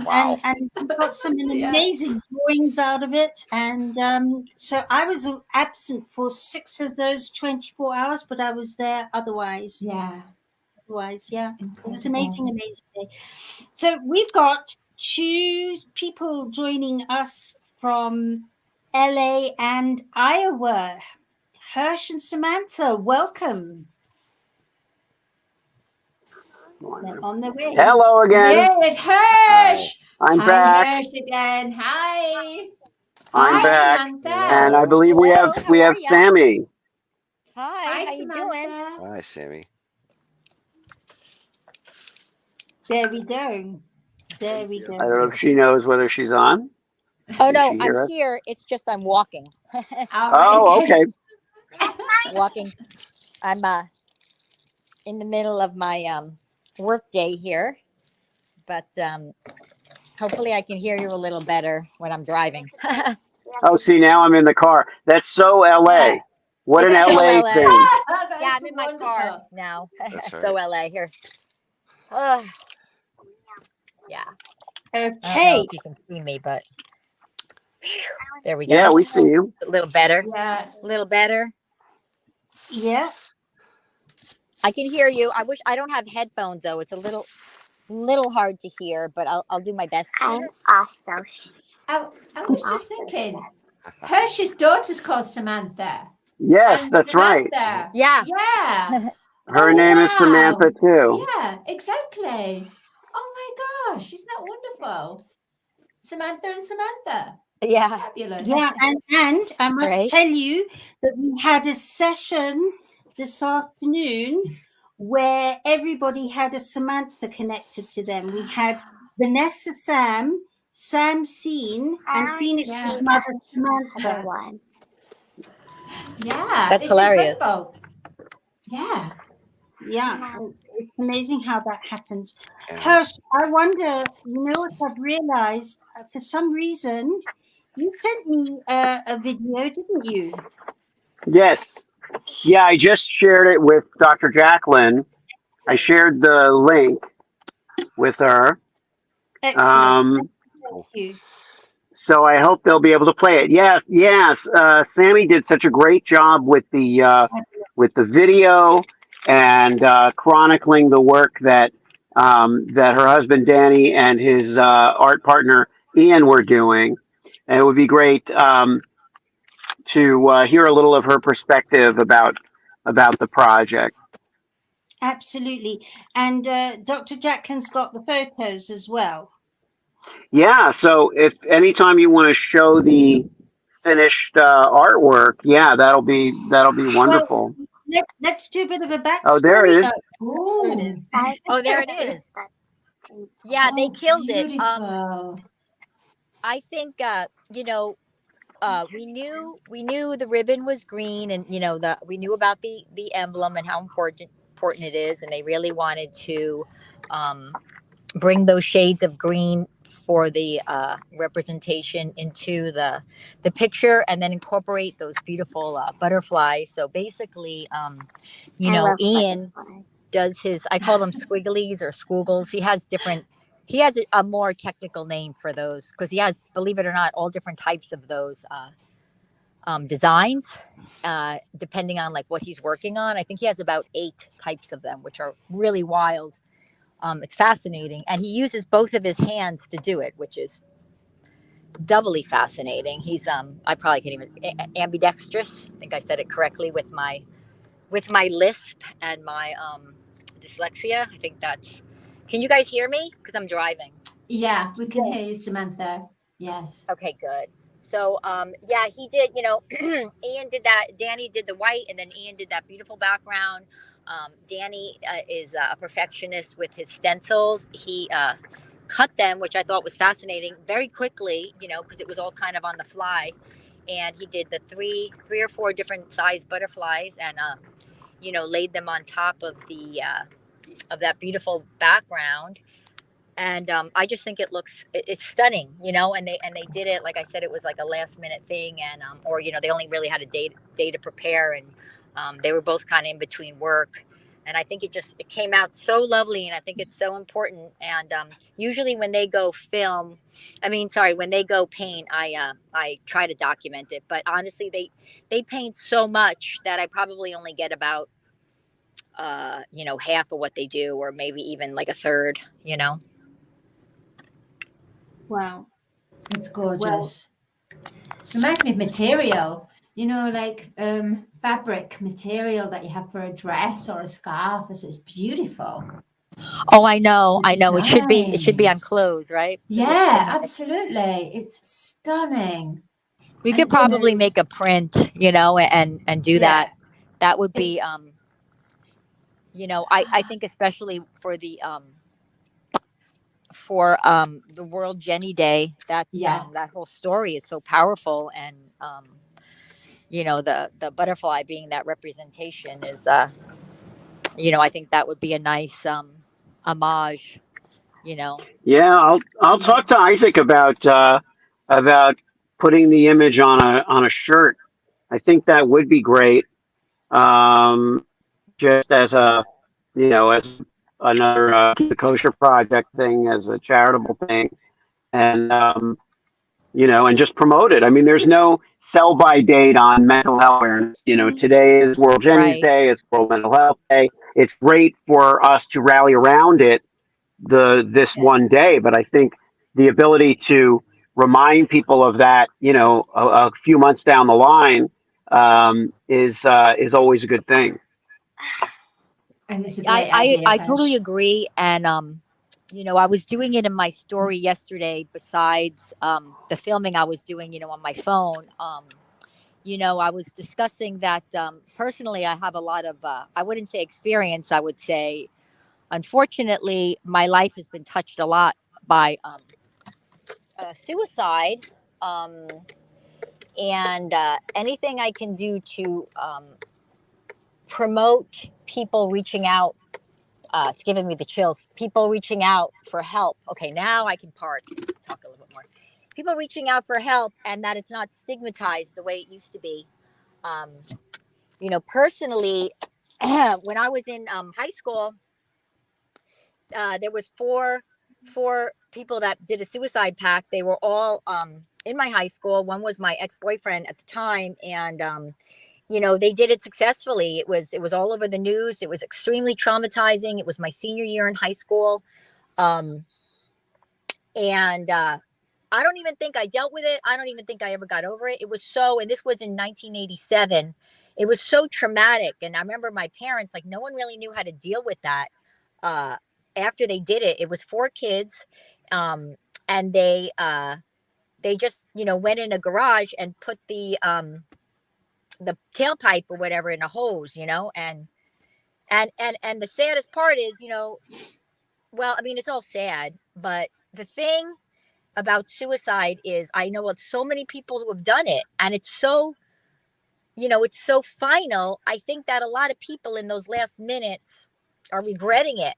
Wow. And we got some amazing drawings out of it. And so I was absent for 6 of those 24 hours, but I was there otherwise. Yeah. Otherwise, yeah. It was amazing, amazing day. So we've got 2 people joining us from LA and Iowa. Hirsch and Samantha, welcome. They're on their way. Hello again. Yes, Hirsch. I'm Hi, back. Hirsch again. Hi. I'm Hi, back, Samantha. and I believe we have Sammy. Hi, how you doing? Hi, Sammy. There we go. There we go. I don't know if she knows whether she's on. Oh Can no, she hear I'm us? here. It's just I'm walking. Oh, okay. Walking. I'm in the middle of my work day here, but hopefully I can hear you a little better when I'm driving. Oh, see, now I'm in the car. That's so LA. What an It's so LA LA. thing. Yeah, I'm in my car now. That's So LA here. Yeah. I don't know Okay. if you can see me, but there we go. Yeah, we see you. A little better. Yeah. A little better. Yeah. I can hear you. I wish I don't have headphones though. It's a little hard to hear, but I'll do my best. I'm also. I was just thinking, Hirsch's daughter's called Samantha. Yes, And that's right. Samantha. Yeah. Yeah. Her name is Samantha, too. Yeah, exactly. Oh my gosh, isn't that wonderful? Samantha and Samantha. Yeah. Fabulous. Yeah, and I must Right. tell you that we had a session this afternoon where everybody had a Samantha connected to them. We had Vanessa Sam, Sam Seen, and Phoenix's mother Samantha. Yeah. That's it's hilarious. incredible. Yeah. Yeah, it's amazing how that happens. Hirsch, I wonder, you know what I've realized? For some reason, you sent me a video, didn't you? Yes. Yeah, I just shared it with Dr. Jacqueline. I shared the link with her. Excellent. Thank you. So I hope they'll be able to play it. Yes. Sammy did such a great job with the video, and chronicling the work that that her husband Danny and his art partner Ian were doing. And it would be great to hear a little of her perspective about the project. Absolutely. And Dr. Jacqueline's got the photos as well. Yeah. So if anytime you want to show the finished artwork, yeah, that'll be wonderful. Well, let's do a bit of a backstory. Oh, there it is. There it is. Oh, there it is. Yeah, they killed it. I think we knew the ribbon was green, and we knew about the emblem and how important it is, and they really wanted to bring those shades of green for the representation into the picture, and then incorporate those beautiful butterflies. So basically, Ian does his, I call them squigglies or squiggles. He has a more technical name for those, because he has, believe it or not, all different types of those designs, depending on like what he's working on. I think he has about 8 types of them, which are really wild. It's fascinating, and he uses both of his hands to do it, which is doubly fascinating. He's I probably can't even ambidextrous. I think I said it correctly with my lisp and my dyslexia. I think that's. Can you guys hear me? Because I'm driving. Yeah, we can hear you, Samantha. Yes. Okay, good. So yeah, he did. Ian did that. Danny did the white, and then Ian did that beautiful background. Danny is a perfectionist with his stencils. He cut them, which I thought was fascinating, very quickly, because it was all kind of on the fly. And he did the three or four different size butterflies, and laid them on top of the of that beautiful background. And I just think it's stunning, and they did it, like I said, it was like a last minute thing, and or they only really had a day to prepare, and they were both kind of in between work, and I think it came out so lovely, and I think it's so important. And usually when they go when they go paint, I try to document it, but honestly they paint so much that I probably only get about half of what they do, or maybe even like a third. Wow, it's gorgeous. Reminds me of material, like fabric material that you have for a dress or a scarf. It's beautiful. Oh, I know. It should be on clothes, right? Yeah, absolutely. It's stunning. We could probably make a print, and do that. That would be, I think especially for the World Jenny Day, that whole story is so powerful, and the butterfly being that representation is I think that would be a nice homage. Yeah, I'll talk to Isaac about putting the image on a shirt. I think that would be great. Just as as another Keep It Kosher project thing, as a charitable thing, and and just promote it. I mean, there's no sell by date on mental health awareness. Today is World Jenny's Day. It's World Mental Health Day. It's great for us to rally around it this one day, but I think the ability to remind people of that, a few months down the line, is always a good thing. And this is I totally agree. And I was doing it in my story yesterday. Besides the filming I was doing, on my phone, I was discussing that personally I have a lot of I wouldn't say experience. I would say, unfortunately, my life has been touched a lot by suicide, and anything I can do to promote people reaching out. It's giving me the chills. People reaching out for help. Okay, now I can talk a little bit more. People reaching out for help, and that it's not stigmatized the way it used to be. Personally, when I was in high school, there was four people that did a suicide pact. They were all in my high school. One was my ex-boyfriend at the time, and you know, they did it successfully. It was all over the news. It was extremely traumatizing. It was my senior year in high school. And I don't even think I dealt with it. I don't even think I ever got over it. It was so, and this was in 1987. It was so traumatic. And I remember my parents, like, no one really knew how to deal with that. After they did it, it was 4 kids. And they just, you know, went in a garage and put the tailpipe or whatever in a hose, you know, and the saddest part is, you know, well, I mean, it's all sad, but the thing about suicide is I know of so many people who have done it, and it's so, you know, it's so final. I think that a lot of people in those last minutes are regretting it,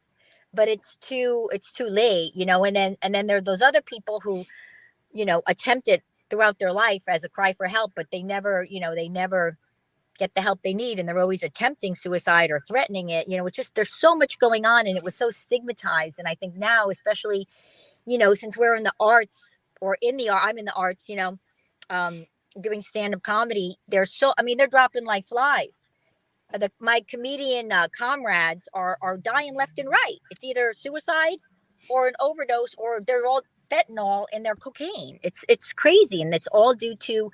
but it's too late, you know. And then there are those other people who, you know, attempt it throughout their life as a cry for help, but they never, you know, they never get the help they need, and they're always attempting suicide or threatening it. You know, it's just, there's so much going on, and it was so stigmatized. And I think now, especially, you know, since we're in the arts, or I'm in the arts, you know, doing stand-up comedy, they're dropping like flies. My comedian comrades are dying left and right. It's either suicide or an overdose, or they're all fentanyl in their cocaine. It's crazy, and it's all due to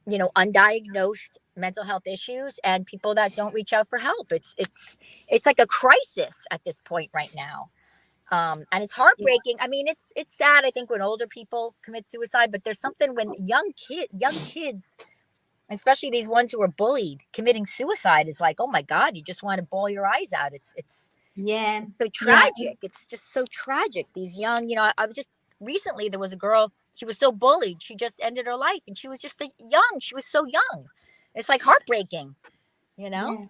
you know, undiagnosed mental health issues and people that don't reach out for help. It's like a crisis at this point right now. And it's heartbreaking. I mean, it's sad, I think, when older people commit suicide, but there's something when young kids, especially these ones who are bullied, committing suicide is like, oh my God, you just want to bawl your eyes out. It's so tragic. Yeah. It's just so tragic. These young, you know, recently there was a girl, she was so bullied, she just ended her life, and she was just she was so young. It's like heartbreaking, you know? Yeah.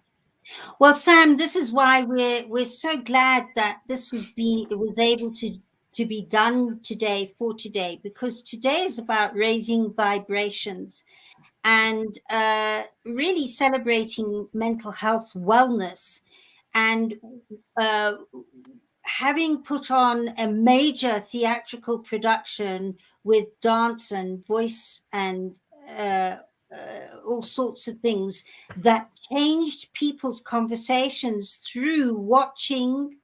Well, Sam, this is why we're so glad that it was able to be done today, because today is about raising vibrations and really celebrating mental health wellness, and having put on a major theatrical production with dance and voice and all sorts of things that changed people's conversations through watching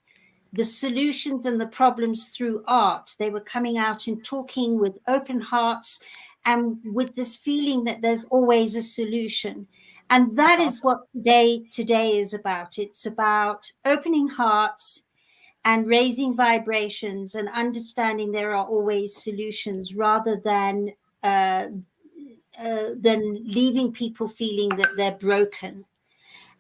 the solutions and the problems through art. They were coming out and talking with open hearts and with this feeling that there's always a solution. And that is what today is about. It's about opening hearts and raising vibrations and understanding there are always solutions, rather than leaving people feeling that they're broken.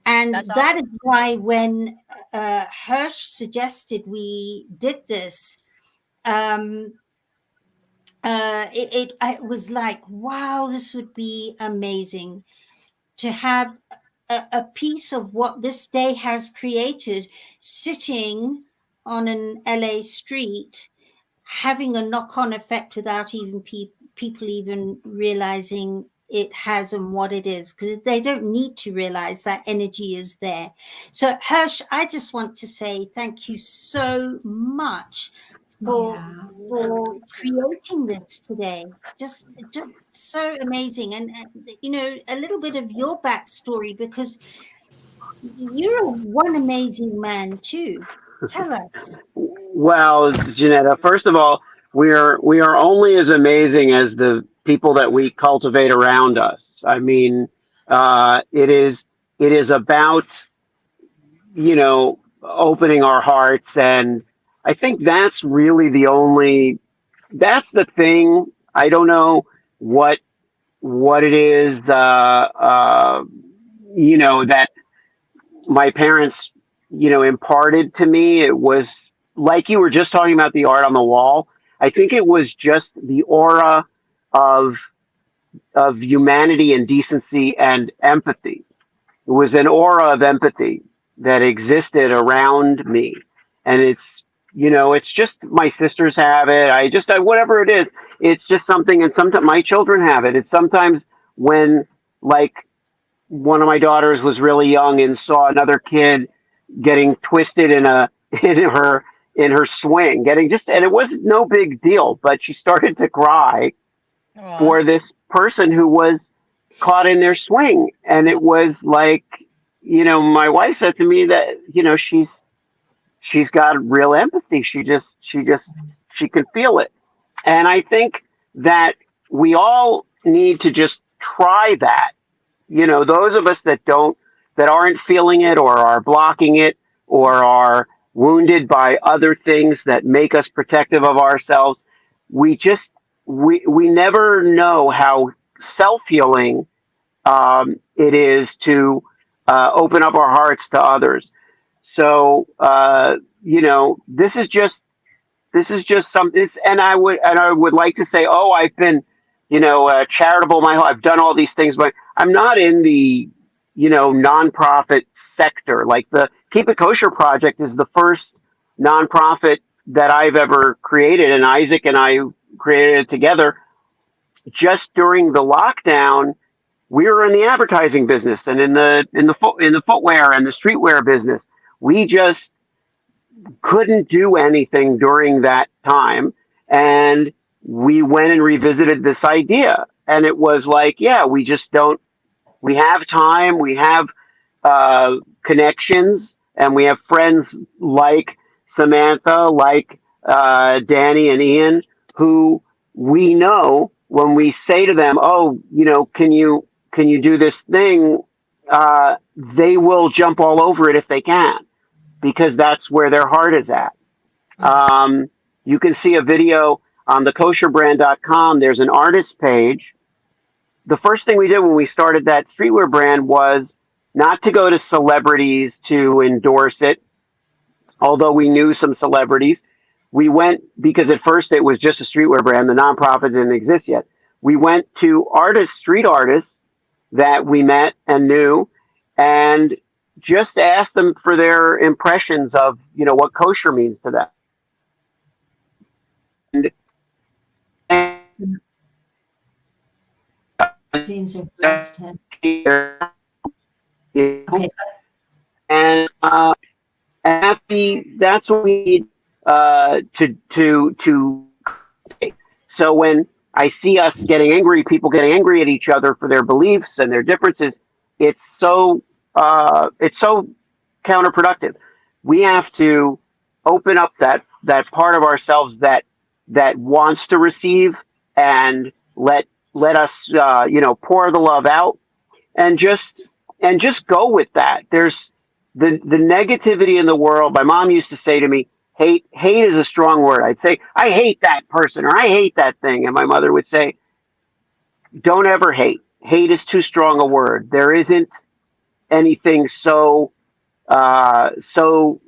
And that is why when Hirsch suggested we did this, it was like, wow, this would be amazing to have a piece of what this day has created sitting on an LA street, having a knock-on effect without even people even realizing it has and what it is, because they don't need to realize that energy is there. So Hirsch, I just want to say thank you so much for creating this today. Just so amazing. And you know, a little bit of your backstory, because you're one amazing man too. Tell us. Well, Janetta, first of all, we are only as amazing as the people that we cultivate around us. I mean, it is about, you know, opening our hearts, and I think that's really that's the thing. I don't know what it is, you know, that my parents, you know, imparted to me. It was like you were just talking about the art on the wall. I think it was just the aura of humanity and decency and empathy. It was an aura of empathy that existed around me. And it's, you know, it's just my sisters have it. Whatever it is, it's just something. And sometimes my children have it. It's sometimes when, like, one of my daughters was really young and saw another kid getting twisted in her swing, and it was no big deal, but she started to cry for this person who was caught in their swing. And it was like, you know, my wife said to me that, you know, she's got real empathy. She can feel it. And I think that we all need to just try that. You know, those of us that aren't feeling it or are blocking it or are wounded by other things that make us protective of ourselves, we never know how self-healing it is to open up our hearts to others. So, you know, this is just something, and I would like to say, oh, I've been, you know, charitable my whole, I've done all these things, but I'm not in the, you know, nonprofit sector. Like the Keep It Kosher Project is the first nonprofit that I've ever created, and Isaac and I created it together. Just during the lockdown, we were in the advertising business and in the footwear and the streetwear business. We just couldn't do anything during that time, and we went and revisited this idea, and it was like, yeah, we have time, we have connections, and we have friends like Samantha, like Danny and Ian, who we know when we say to them, oh, you know, can you do this thing, they will jump all over it if they can, because that's where their heart is at. You can see a video on the kosherbrand.com. There's an artist page. The first thing we did when we started that streetwear brand was not to go to celebrities to endorse it, although we knew some celebrities. We went, because at first it was just a streetwear brand, the nonprofit didn't exist yet. We went to street artists that we met and knew, and just asked them for their impressions of, you know, what kosher means to them. Seems like lost him. Okay. And that's what we need to. So when I see us getting angry, people getting angry at each other for their beliefs and their differences, it's so counterproductive. We have to open up that part of ourselves that wants to receive, and let us you know, pour the love out, and just go with that. There's the negativity in the world. My mom used to say to me, hate is a strong word. I'd say, I hate that person, or I hate that thing, and my mother would say, don't ever hate. Hate is too strong a word. There isn't anything so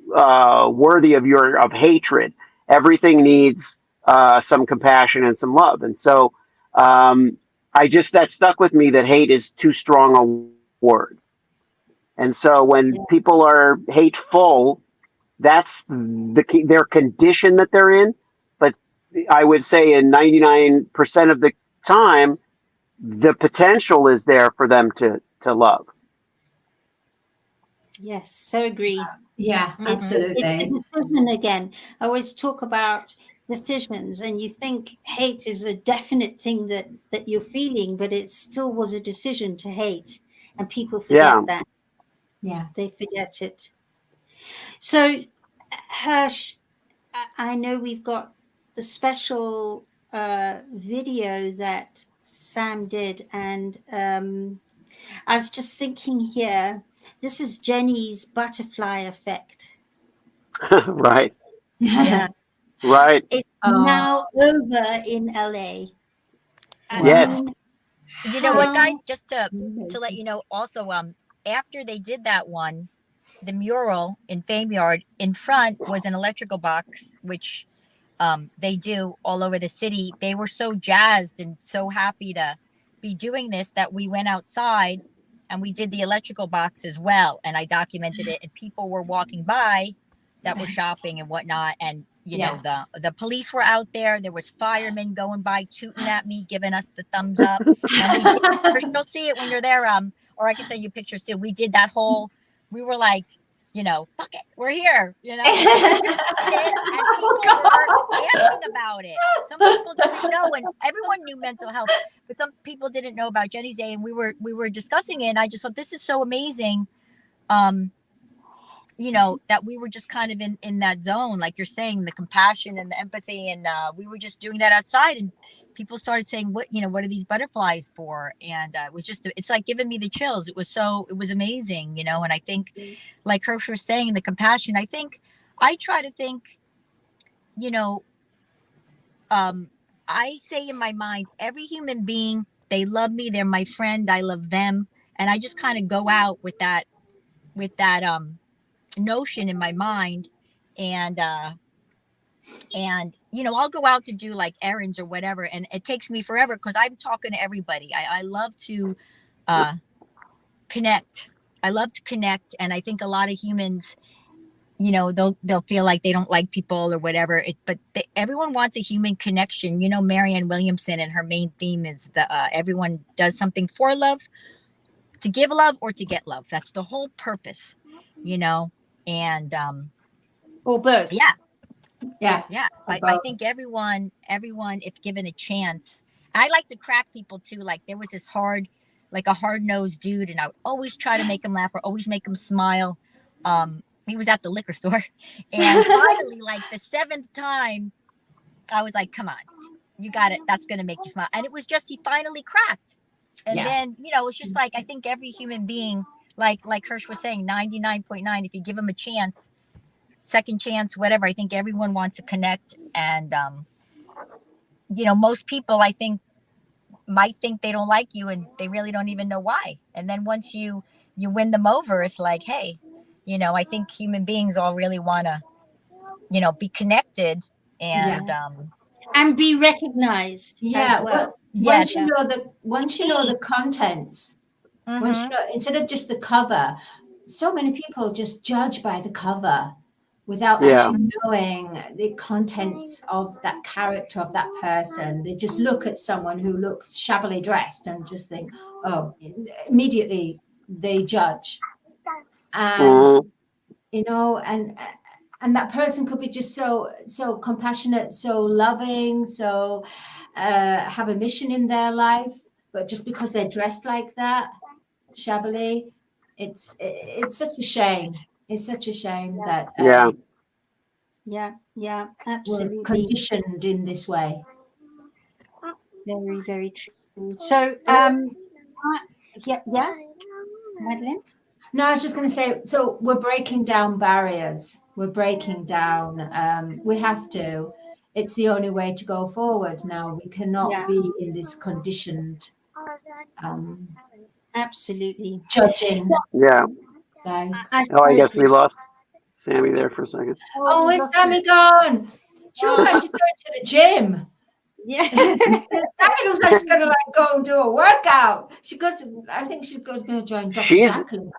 worthy of hatred. Everything needs some compassion and some love. And so that stuck with me, that hate is too strong a word. And so when people are hateful, that's their condition that they're in. But I would say in 99% of the time, the potential is there for them to love. Yes, so agree. Yeah, absolutely. It's a decision again. I always talk about decisions, and you think hate is a definite thing that you're feeling, but it still was a decision to hate, and people forget that. Yeah, they forget it. So, Hirsch, I know we've got the special video that Sam did, and I was just thinking here, this is Jenny's butterfly effect. Right. Yeah. Right. It's now over in LA. Yes. You know what, guys? Just to let you know, also, after they did that one, the mural in Fame Yard, in front was an electrical box, which they do all over the city. They were so jazzed and so happy to be doing this that we went outside and we did the electrical box as well. And I documented it, and people were walking by that were shopping and whatnot. And, you know, the police were out there. There was firemen going by, tooting at me, giving us the thumbs up. And you'll see it when you're there. Or I can send you pictures too. We did that whole, we were like fuck it, we're here, and people were asking about it. Some people didn't know, and everyone knew mental health, but some people didn't know about Jenny's Day, and we were discussing it, and I just thought this is so amazing, that we were just kind of in that zone, like you're saying, the compassion and the empathy, and we were just doing that outside, and people started saying, what are these butterflies for? And it was just, it's like giving me the chills. It was amazing, and I think, like Hirsch was saying, the compassion, I try to think, I say in my mind, every human being, they love me, they're my friend, I love them. And I just kind of go out with that notion in my mind. And I'll go out to do like errands or whatever, and it takes me forever because I'm talking to everybody. I love to connect. I love to connect, and I think a lot of humans, they'll feel like they don't like people or whatever. But everyone wants a human connection. Marianne Williamson, and her main theme is everyone does something for love, to give love or to get love. That's the whole purpose, and or both. Yeah. I think everyone, if given a chance, I like to crack people too. Like there was this a hard-nosed dude, and I would always try to make him laugh or always make him smile. He was at the liquor store, and finally, like the 7th time, I was like, "Come on, you got it. That's gonna make you smile." And it was just he finally cracked, and then it's just like I think every human being, like Hirsch was saying, 99.9. If you give him a chance. Second chance, whatever. I think everyone wants to connect, and most people I think might think they don't like you, and they really don't even know why. And then once you win them over, it's like, hey, I think human beings all really want to, be connected and be recognized. Yeah. As well. Once you know the contents, once you know, instead of just the cover, so many people just judge by the cover. Without actually knowing the contents of that character, of that person. They just look at someone who looks shabbily dressed and just think, oh, immediately they judge. And, and that person could be just so compassionate, so loving, so have a mission in their life. But just because they're dressed like that, shabbily, it's such a shame. It's such a shame that absolutely we're conditioned in this way. Very, very true. So Madeline? No, I was just going to say, so we're breaking down barriers. We're breaking down. We have to. It's the only way to go forward now. We cannot be in this conditioned absolutely judging. Yeah. Life. I guess we lost Sammy there for a second. Oh, is Sammy gone? She looks like she's going to the gym. Yeah. Sammy looks like she's going to go and do a workout. I think she's going to join Dr. Jacqueline.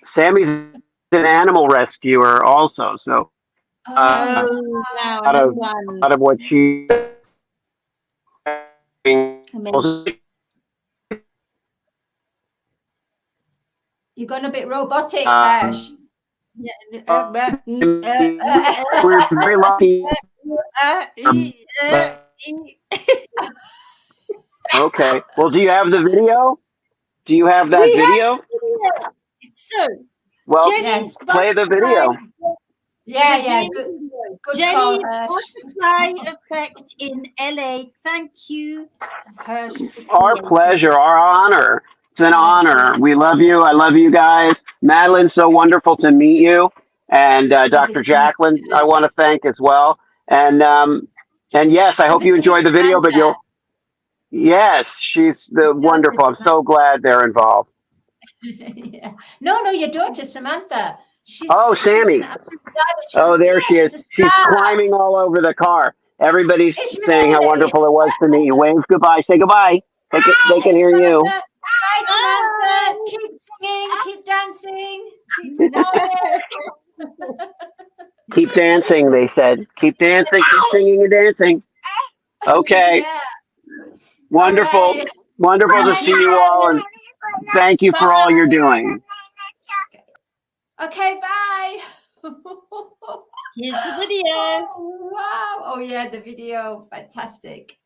Sammy's an animal rescuer also, so out of what she You're going a bit robotic, Ash. We're very lucky. Okay. Well, do you have the video? Do you have that video? So, well, play the video. Yeah. Good call, Jenny's Butterfly Effect in LA. Thank you, Hirsch. Our pleasure, our honor. It's an honor. We love you. I love you guys. Madeline, so wonderful to meet you. And Dr. Jacqueline, I want to thank as well. And yes, I hope you enjoyed the video, but yes, she's wonderful. I'm so glad they're involved. Yeah. No, your daughter, Samantha. Sammy. There she is. She's climbing all over the car. Everybody's saying how wonderful it was to meet you. Wave goodbye. Say goodbye. They can hear you. Bye, Samantha. Keep singing. Keep dancing. Keep dancing, they said. Keep dancing. Keep singing and dancing. Okay. Yeah. Wonderful. Right. Wonderful to see you all. And thank you for all you're doing. Okay, bye. Here's the video. Oh, wow. Oh, yeah, the video. Fantastic.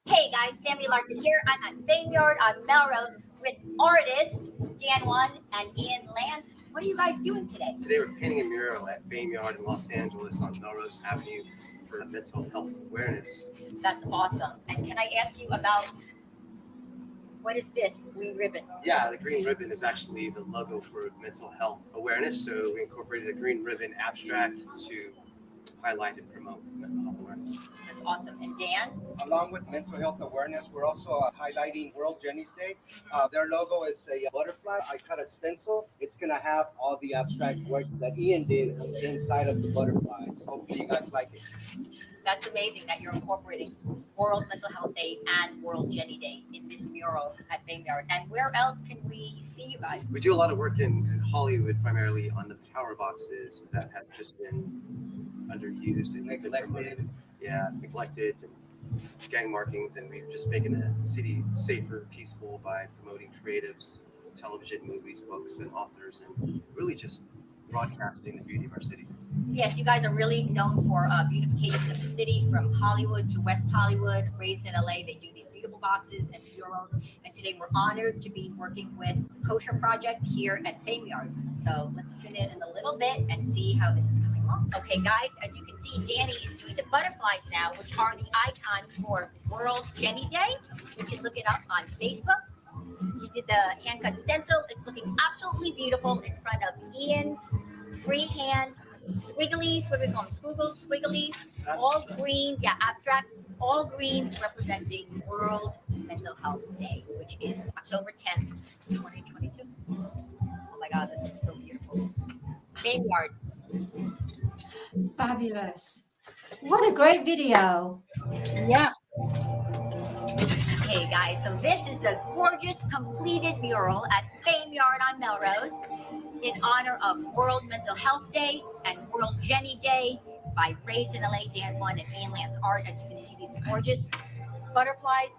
Hey guys, Sammy Larson here. I'm at Vineyard on Melrose with artists Dan One and Ian Lance. What are you guys doing today? Today we're painting a mural at Vineyard in Los Angeles on Melrose Avenue for mental health awareness. That's awesome. And can I ask you about what is this green ribbon? Yeah, the green ribbon is actually the logo for mental health awareness. So we incorporated a green ribbon abstract to highlight and promote mental health awareness. That's awesome. And Dan? Along with mental health awareness, we're also highlighting World Jenny's Day. Their logo is a butterfly. I cut a stencil. It's going to have all the abstract work that Ian did inside of the butterflies. Hopefully you guys like it. That's amazing that you're incorporating World Mental Health Day and World Jenny Day in this mural at Vineyard. And where else can we see you guys? We do a lot of work in Hollywood, primarily on the power boxes that have just been underused and neglected. Yeah, neglected and gang markings, and we've just making the city safer, peaceful by promoting creatives, television, movies, books, and authors, and really just broadcasting the beauty of our city. Yes, you guys are really known for beautification of the city, from Hollywood to West Hollywood. Raised in LA, they do these beautiful boxes and murals. And today we're honored to be working with Kosher Project here at Vineyard. So let's tune in a little bit and see how this is coming along. Okay, guys, as you can see, Danny is doing the butterflies now, which are the icon for World Jenny Day. You can look it up on Facebook. He did the hand-cut stencil. It's looking absolutely beautiful in front of Ian's freehand squigglies. What do we call them? Squiggles, squigglies, all green. Yeah, abstract, all green, representing World Mental Health Day, which is October 10th, 2022. Oh my God, this is so beautiful. Vineyard. Fabulous. What a great video. Yeah. Okay, guys, so this is the gorgeous completed mural at Vineyard on Melrose in honor of World Mental Health Day and World Jenny Day by Raised in LA, Dan One, and Ian Lance Art. As you can see, these gorgeous butterflies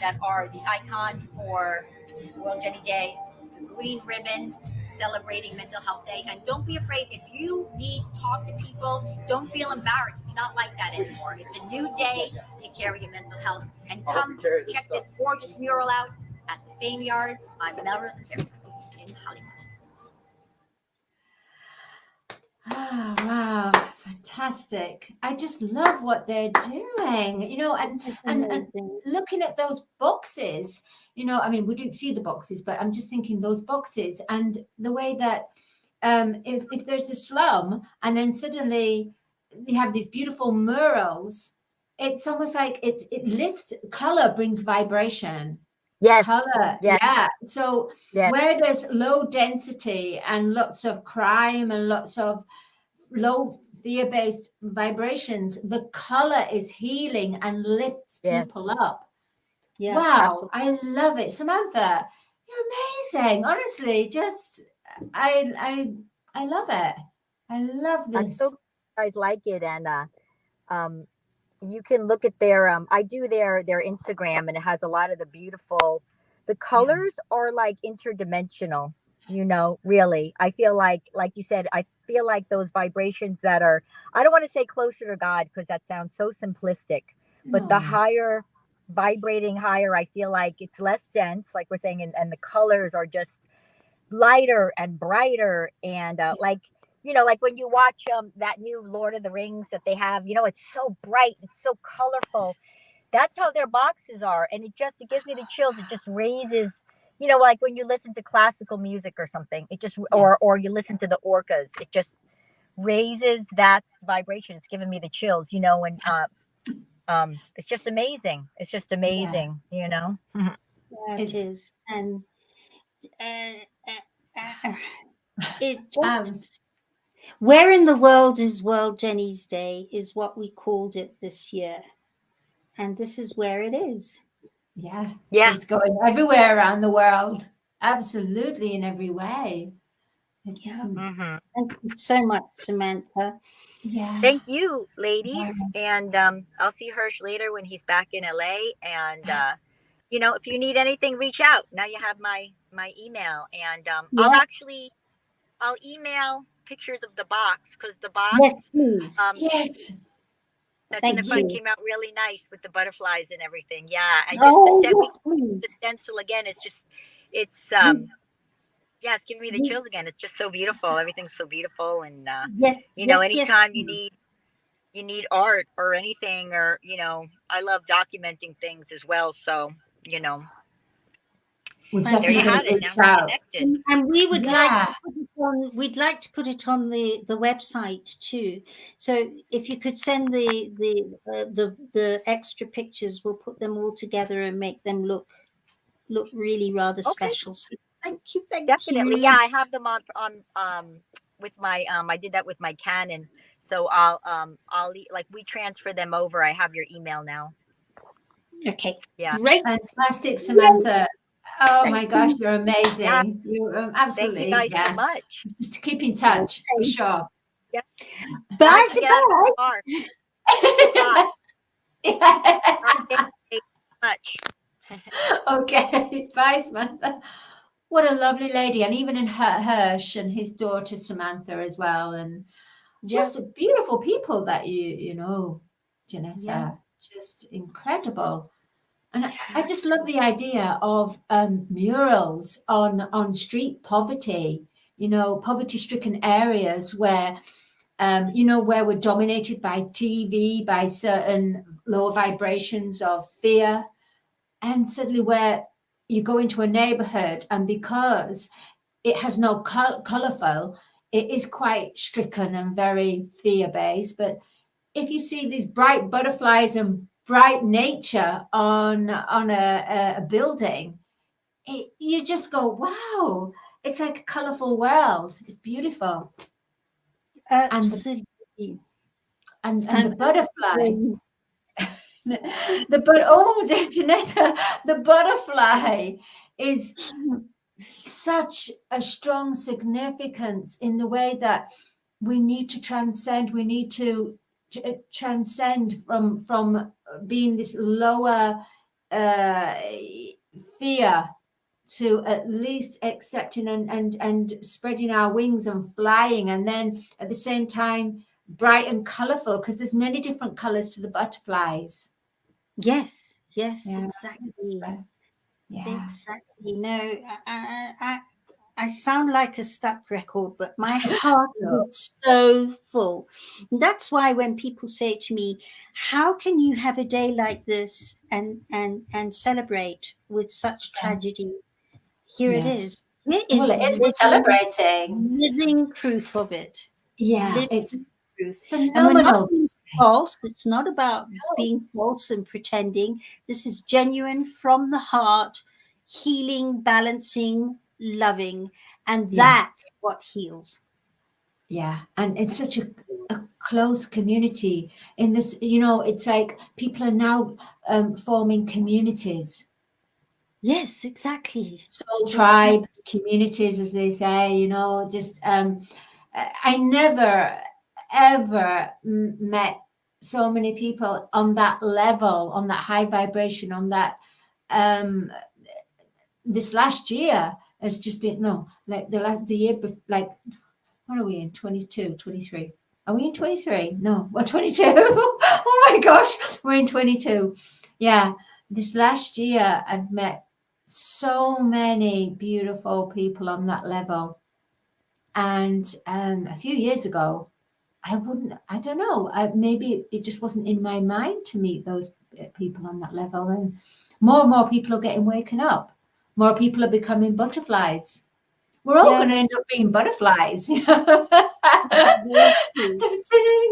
that are the icon for World Jenny Day, the green ribbon celebrating Mental Health Day. And don't be afraid, if you need to talk to people, don't feel embarrassed. It's not like that anymore. It's a new day to carry your mental health. And come check this gorgeous mural out at the Vineyard on Melrose and Fairfield in Hollywood. Oh, wow, fantastic. I just love what they're doing, you know, and looking at those boxes, you know, I mean, we didn't see the boxes, but I'm just thinking those boxes and the way that if there's a slum and then suddenly you have these beautiful murals, it's almost like it lifts, color brings vibration. Yes. Color. Yes. Yeah. So Yes. where there's low density and lots of crime and lots of low fear-based vibrations, the color is healing and lifts people up. Yeah, Wow. I love it. Samantha, you're amazing. Honestly, just I love it. I love I'm this. so glad you guys like it, and you can look at their I do their Instagram, and it has a lot of the beautiful, the colors are like interdimensional, you know, really. I feel like you said, I feel like those vibrations that are, I don't want to say closer to God because that sounds so simplistic, but the higher vibrating higher, I feel like it's less dense, like we're saying, and the colors are just lighter and brighter, and like, you know, like when you watch that new Lord of the Rings that they have, you know, it's so bright, it's so colorful. That's how their boxes are, and it gives me the chills. It just raises, you know, like when you listen to classical music or something, it just or you listen to the orcas, it just raises that vibration. It's giving me the chills, you know, and it's just amazing. It's just amazing, you know. Yeah, it is, and it just. Where in the world is World Jenny's Day is what we called it this year. And this is where it is. Yeah. It's going everywhere around the world. Absolutely, in every way. It's, Thank you so much, Samantha. Yeah. Thank you, ladies. And I'll see Hirsch later when he's back in LA. And you know, if you need anything, reach out. Now you have my email, and Yeah. I'll email pictures of the box, because the box, Yes, please. Yes. that's in the Thank front you. came out really nice with the butterflies and everything. Yeah, and just Oh, the yes, please. stencil again. It's it's yeah, it's giving me the chills again. It's just so beautiful. Everything's so beautiful, and Yes, you know, yes, yes. anytime you need art or anything, or you know, I love documenting things as well. So you know, We're there you definitely have going it. to Now reach we're out. connected. And we would like Yeah. to put it on. We'd like to put it on the website too. So if you could send the extra pictures, we'll put them all together and make them look really rather Okay. special. So thank you, thank Definitely. you. Yeah, I have them on with my I did that with my Canon. So I'll like we transfer them over. I have your email now. Okay. Yeah. Great. Fantastic, Samantha. Oh my gosh, you're amazing. Yeah. You're Thank absolutely, you guys yeah. so much. Just keep in touch for sure. Yeah. Bye, Get out of the car. Bye. Thank you so much. Okay, bye, Samantha. What a lovely lady, and even in Hirsch and his daughter Samantha as well, and just beautiful people that you know, Janetta. Yeah. Just incredible. And I just love the idea of murals on street poverty, you know, poverty-stricken areas where, you know, where we're dominated by TV, by certain low vibrations of fear, and suddenly where you go into a neighborhood, and because it has no colorful, it is quite stricken and very fear-based. But if you see these bright butterflies and bright nature on a building, you just go, wow, it's like a colorful world. It's beautiful. Absolutely. And the butterfly. Janetta, the butterfly is such a strong significance in the way that we need to transcend. We need to transcend from being this lower fear to at least accepting and spreading our wings and flying, and then at the same time bright and colorful, because there's many different colors to the butterflies. Yes, Yeah. exactly. Yeah. Exactly. No, I sound like a stuck record, but my heart is so full. That's why when people say to me, how can you have a day like this and celebrate with such tragedy? Here it is. Here is Well, it is. We're celebrating. living proof of it. Yeah, Living it's proof. phenomenal. And we're not being false. It's not about being false and pretending. This is genuine from the heart, healing, balancing, loving. And that's what heals. Yeah, and it's such a close community in this, you know, it's like people are now forming communities. Yes, exactly. Soul tribe communities, as they say, you know, just I never ever met so many people on that level, on that high vibration, on that this last year has just been the year like, what are we in, 22, 23? Are we in 23? No, we're 22. Oh my gosh, we're in 22. Yeah, this last year I've met so many beautiful people on that level. And a few years ago, I don't know, maybe it just wasn't in my mind to meet those people on that level. And more people are getting waken up. More people are becoming butterflies. We're all going to end up being butterflies. Dancing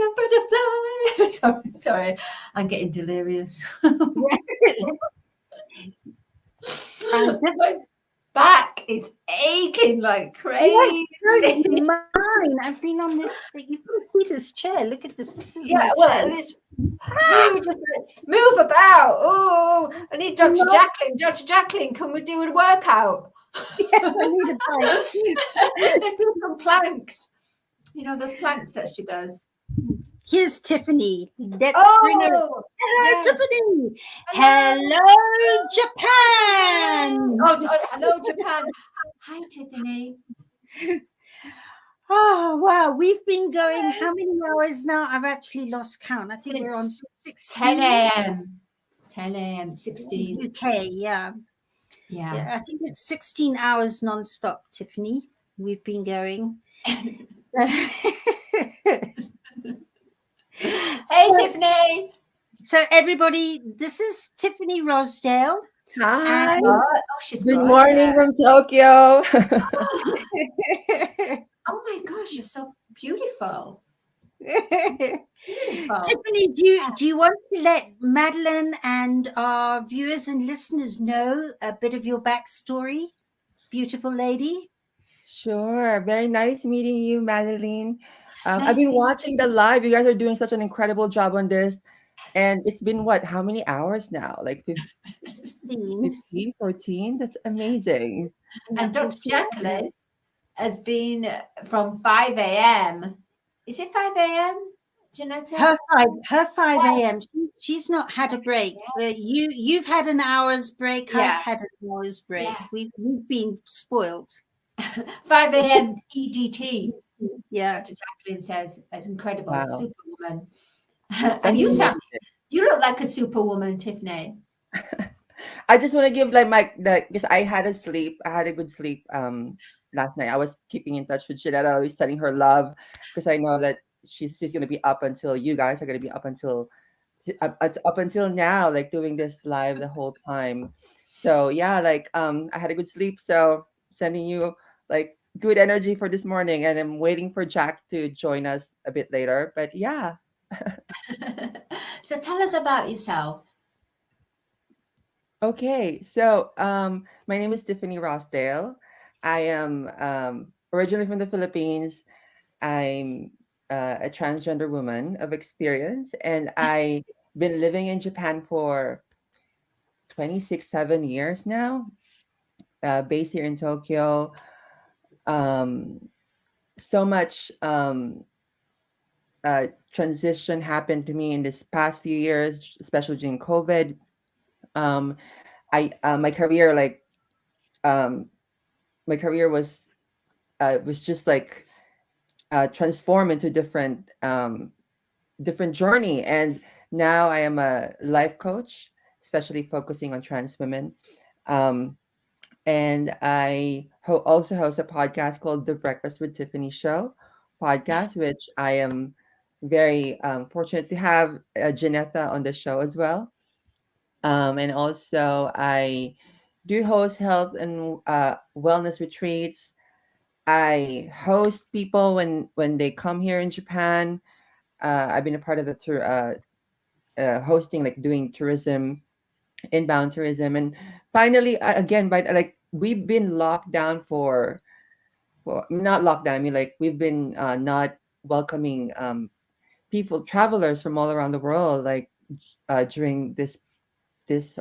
a butterfly. Sorry, I'm getting delirious. My back is aching like crazy. Mine. I've been on this. You can see this chair. Look at this. This is my well, chair. just move about. Oh, I need Dr. Jacqueline. Dr. Jacqueline, can we do a workout? Yes, I need a bike. Let's do some planks. You know those planks that she does. Here's Tiffany. Let's bring her. Oh, Hello, yeah. Tiffany. Hello. Hello, Japan. Hello, Japan. Hi, Tiffany. Oh, wow. We've been going how many hours now? I've actually lost count. I think we're on 16. 10 a.m. 10 a.m. 16. UK, yeah. Yeah. I think it's 16 hours nonstop, Tiffany. We've been going. Hey, Tiffany. So, everybody, this is Tiffany Rosdale. Hi. And- she's Good gorgeous. morning from Tokyo. Oh my gosh, you're so beautiful. Tiffany, do you want to let Madeline and our viewers and listeners know a bit of your backstory, beautiful lady? Sure. Very nice meeting you, Madeline. Nice I've been meeting watching the live. You guys are doing such an incredible job on this. And it's been what? How many hours now? Like 15, 14? That's amazing. And Dr. Jacqueline has been from 5 a.m. Is it 5 a.m., Janetta? Her 5 a.m. She's not had a break. You've had an hour's break. Yeah. I've had an hour's break. Yeah. We've been spoiled. 5 a.m. EDT. Yeah. Dr. Jacqueline says, it's incredible. Wow. Superwoman. That's And you amazing. look like a superwoman, Tiffany. I just want to give like because I had a good sleep last night. I was keeping in touch with Janetta, always sending her love because I know that she's going to be up until you guys are going to be up until now, like doing this live the whole time. So yeah, like I had a good sleep, so sending you like good energy for this morning, and I'm waiting for Jack to join us a bit later. But yeah. So tell us about yourself. Okay, so my name is Tiffany Rosdale. I am originally from the Philippines. I'm a transgender woman of experience, and I've been living in Japan for 7 years now, based here in Tokyo. So much transition happened to me in this past few years, especially during COVID. My career was just like transformed into different journey, and now I am a life coach, especially focusing on trans women. And I also host a podcast called The Breakfast with Tiffany Show podcast, which I am very fortunate to have Janetta on the show as well. And also I do host health and wellness retreats. I host people when they come here in Japan. I've been a part of the tour, hosting, like doing tourism, inbound tourism, and finally again, but like we've been locked down for not locked down. I mean, like we've been not welcoming people, travelers from all around the world, like during this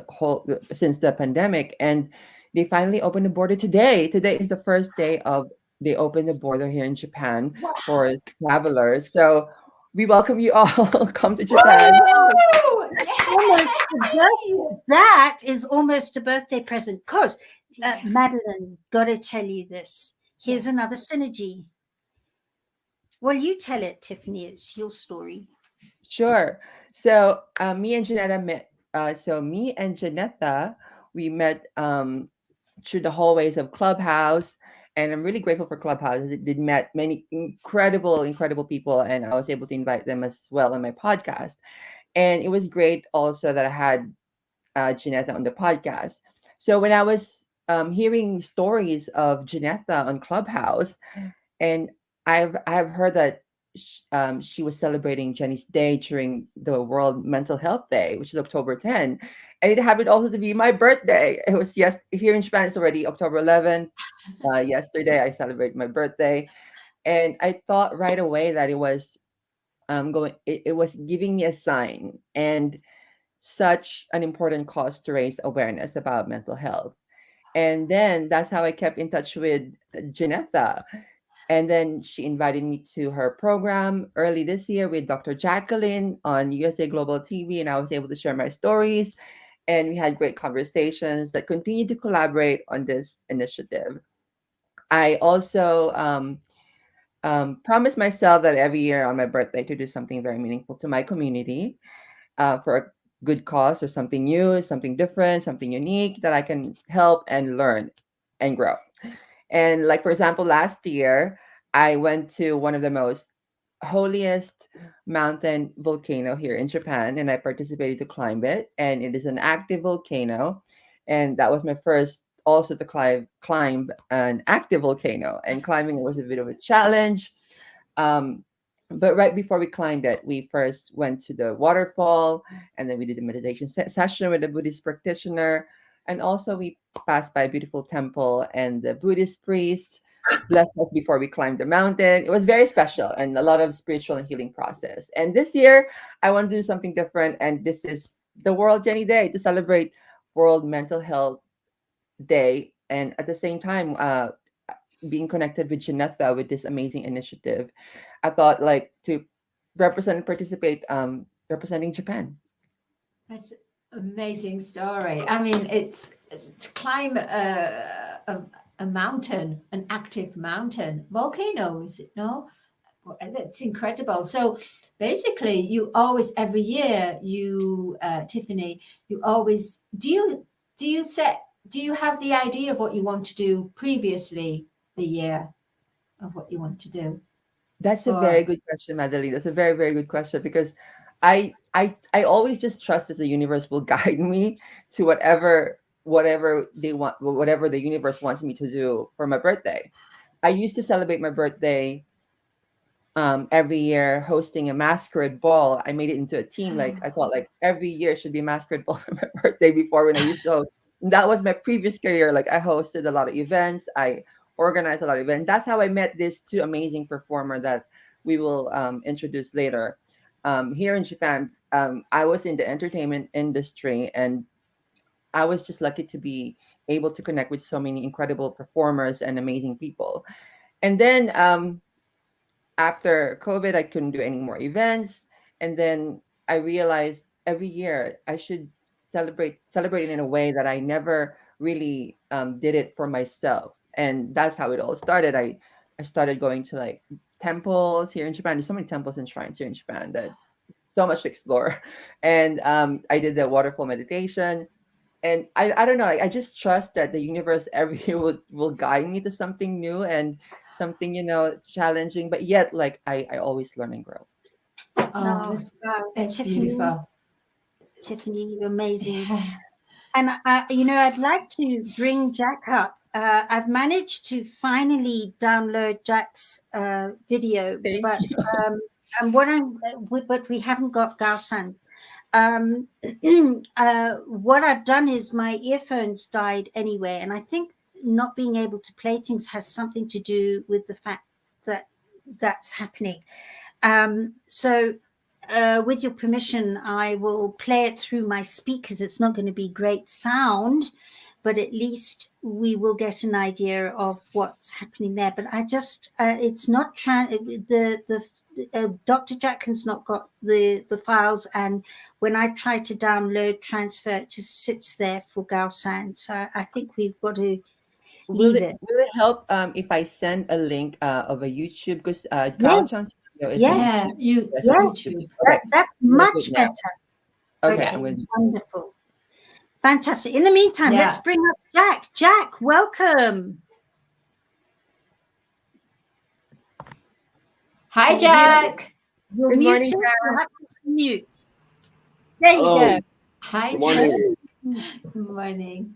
whole since the pandemic, and they finally opened the border today. Today is the first day of they opened the border here in Japan for travelers. So we welcome you all. Come to Japan. That is almost a birthday present. Because Madeline, gotta tell you this. Here's another synergy. Well, you tell it, Tiffany. It's your story. Sure. So me and Janetta met. We met through the hallways of Clubhouse, and I'm really grateful for Clubhouse. It did met many incredible people, and I was able to invite them as well on my podcast. And it was great also that I had Janetta on the podcast. So when I was hearing stories of Janetta on Clubhouse, and I've heard that she was celebrating Jenny's Day during the World Mental Health Day, which is October 10. And it happened also to be my birthday. It was here in Japan, it's already October 11th. Yesterday, I celebrated my birthday. And I thought right away that it was it was giving me a sign and such an important cause to raise awareness about mental health. And then that's how I kept in touch with Janetta. And then she invited me to her program early this year with Dr. Jacqueline on USA Global TV, and I was able to share my stories. And we had great conversations that continue to collaborate on this initiative. I also promised myself that every year on my birthday to do something very meaningful to my community for a good cause or something new, something different, something unique that I can help and learn and grow. And like, for example, last year, I went to one of the most holiest mountain volcano here in Japan, and I participated to climb it. And it is an active volcano. And that was my first also to climb an active volcano. And climbing it was a bit of a challenge. But right before we climbed it, we first went to the waterfall, and then we did a meditation session with a Buddhist practitioner. And also we passed by a beautiful temple, and the Buddhist priest blessed us before we climbed the mountain. It was very special and a lot of spiritual and healing process. And this year, I want to do something different. And this is the World Jenny Day to celebrate World Mental Health Day. And at the same time, being connected with Janetha with this amazing initiative, I thought like to represent and participate, representing Japan. That's amazing story. I mean, it's to climb a mountain, an active mountain, volcano, is it? No, that's incredible. So basically, you always every year, you Tiffany, you always do you have the idea of what you want to do previously the year of what you want to do? That's a very good question, Madeline. That's a very, very good question because I always just trust that the universe will guide me to whatever they want, whatever the universe wants me to do for my birthday. I used to celebrate my birthday every year hosting a masquerade ball. I made it into a team. Like I thought like every year should be a masquerade ball for my birthday before when I used to host. That was my previous career. Like I hosted a lot of events. I organized a lot of events. That's how I met these two amazing performers that we will introduce later. Here in Japan, I was in the entertainment industry, and I was just lucky to be able to connect with so many incredible performers and amazing people. And then after COVID, I couldn't do any more events. And then I realized every year I should celebrate it in a way that I never really did it for myself. And that's how it all started. I started going to like temples here in Japan. There's so many temples and shrines here in Japan that so much to explore. And I did the waterfall meditation. And I don't know, I just trust that the universe every year will guide me to something new and something, challenging, but yet like I always learn and grow. Oh, that's beautiful. Tiffany, you're amazing. And I'd like to bring Jack up. I've managed to finally download Jack's video, but we haven't got Gao-san's. What I've done is my earphones died anyway, and I think not being able to play things has something to do with the fact that that's happening. So with your permission, I will play it through my speakers. It's not going to be great sound, but at least we will get an idea of what's happening there. But I just, it's not, Dr. Jacqueline's not got the files, and when I try to download, transfer, it just sits there for Gao-san. So I think we've got to leave it. Will it help if I send a link of a YouTube? Because Gao-chan's video is yes. YouTube. That's much better. Okay, I'm going to do wonderful. Fantastic. In the meantime, let's bring up Jack. Jack, welcome. Hi, Jack. You're Good morning, muted. Jack. You have to mute. There you go. Hi, Good Jack. morning. Good morning.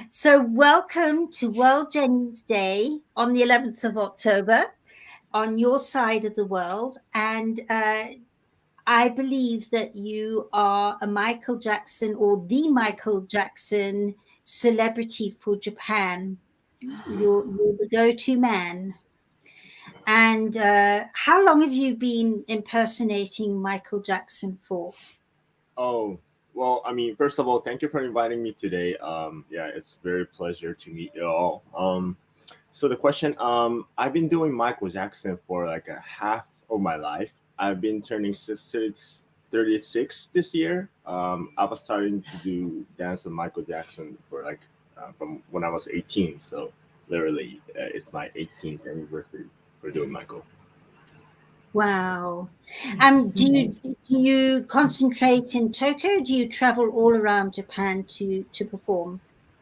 So welcome to World Jenny's Day on the 11th of October on your side of the world. And I believe that you are a Michael Jackson or the Michael Jackson celebrity for Japan. You're the go-to man. And how long have you been impersonating Michael Jackson for? Oh, well, I mean, first of all, thank you for inviting me today. Yeah, it's very pleasure to meet you all. So the question, I've been doing Michael Jackson for like a half of my life. I've been turning 36 this year. I was starting to do dance with Michael Jackson for like from when I was 18. So literally, it's my 18th anniversary for doing Michael. Wow. Do you concentrate in Tokyo? Do you travel all around Japan to perform?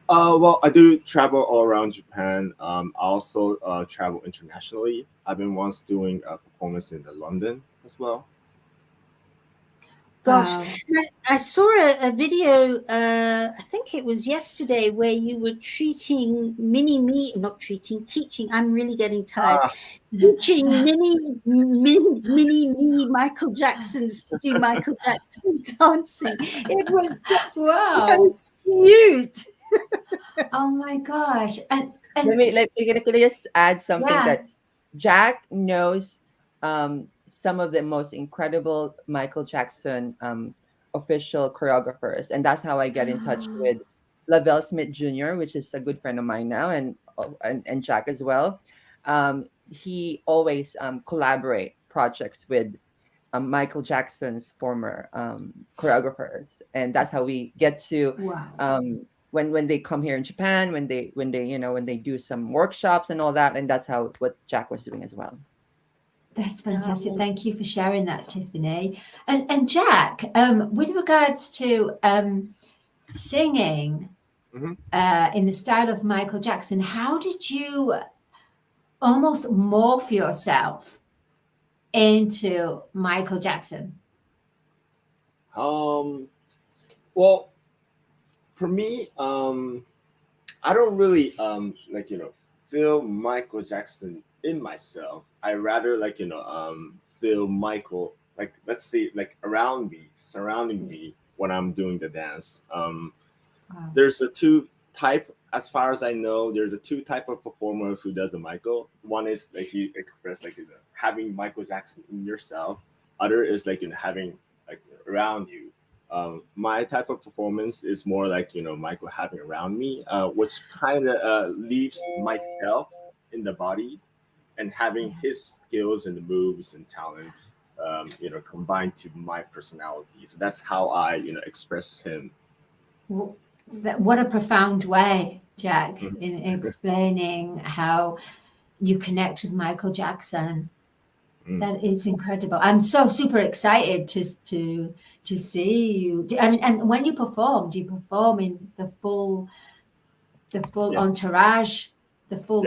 Well, I do travel all around Japan. I also travel internationally. I've been once doing a performance in London as well. Gosh, I saw a video, I think it was yesterday, where you were teaching, I'm really getting tired, teaching mini me Michael Jacksons to do Michael Jackson dancing. It was just so cute. Oh my gosh. And let me just add something Yeah. that Jack knows some of the most incredible Michael Jackson official choreographers, and that's how I get in touch with Lavelle Smith Jr., which is a good friend of mine now, and Jack as well. He always collaborate projects with Michael Jackson's former choreographers, and that's how we get to when they come here in Japan, when they when they do some workshops and all that, and that's how what Jack was doing as well. That's fantastic. Thank you for sharing that, Tiffany. And Jack, with regards to singing in the style of Michael Jackson, how did you almost morph yourself into Michael Jackson? Well, for me, I don't really feel Michael Jackson in myself. I rather feel Michael, like, let's say, like around me, surrounding me when I'm doing the dance. There's a two type, as far as I know, there's a two type of performer who does the Michael. One is like you express having Michael Jackson in yourself. Other is having around you. My type of performance is more Michael having around me, which kind of leaves myself in the body and having his skills and the moves and talents, combined to my personality. So that's how I, express him. What a profound way, Jack, in explaining how you connect with Michael Jackson. That is incredible. I'm so super excited to see you. And when you perform, do you perform in the full entourage, the full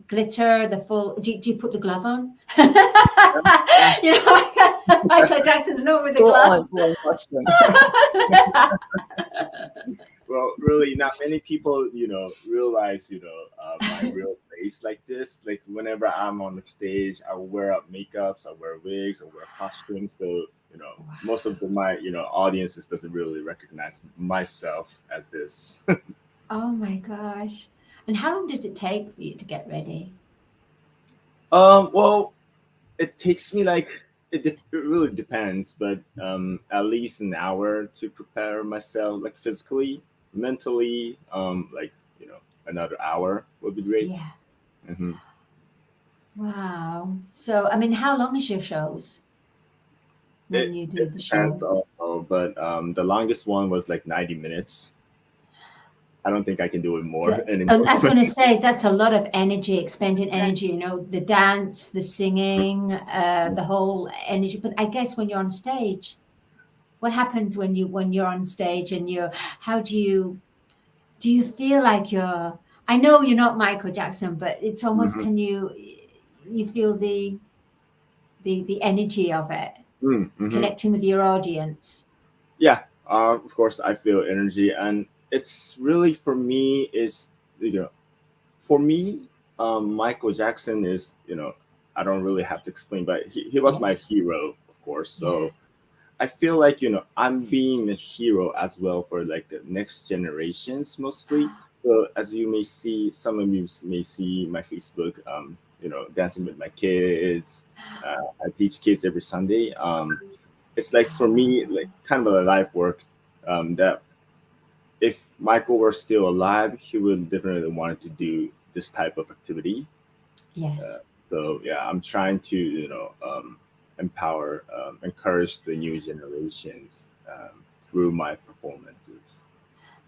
glitter, the full? Do you put the glove on? Michael Jackson's known with the glove. Well, really, not many people, realize, my real face like this. Like whenever I'm on the stage, I wear up makeups, I wear wigs, I wear costumes. So, most of my, audiences doesn't really recognize myself as this. Oh my gosh. And how long does it take for you to get ready? Well, it takes me it really depends, but at least an hour to prepare myself, physically, mentally. Another hour would be great. Yeah. Wow. So, I mean, how long is your shows when you do the shows? Also, but the longest one was 90 minutes. I don't think I can do it more anymore. I was going to say that's a lot of energy, expending energy. The dance, the singing, the whole energy. But I guess when you're on stage, what happens when you're on stage and how do you feel like you're? I know you're not Michael Jackson, but it's almost can you feel the energy of it, connecting with your audience? Yeah, of course I feel energy, and it's really for me Michael Jackson is I don't really have to explain, but he was my hero, of course. So I feel like I'm being a hero as well for the next generations mostly. So as you may see, some of you may see my Facebook, dancing with my kids. I teach kids every Sunday. It's for me kind of a life work that if Michael were still alive, he would definitely wanted to do this type of activity. Yes. So yeah, I'm trying to empower, encourage the new generations through my performances.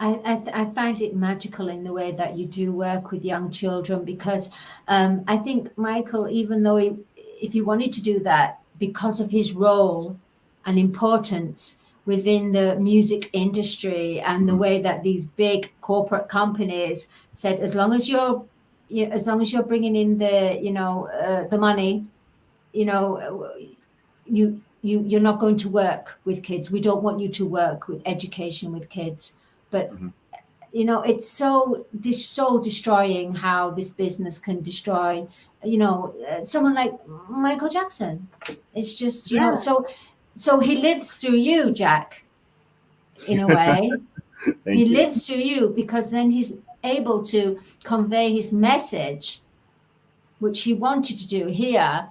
I find it magical in the way that you do work with young children, because I think Michael, even though if he wanted to do that, because of his role and importance within the music industry and the way that these big corporate companies said, as long as you're bringing in the money, you're not going to work with kids. We don't want you to work with education with kids. But it's so destroying how this business can destroy someone like Michael Jackson. It's just so he lives through you, Jack, in a way. He lives through you, because then he's able to convey his message, which he wanted to do here,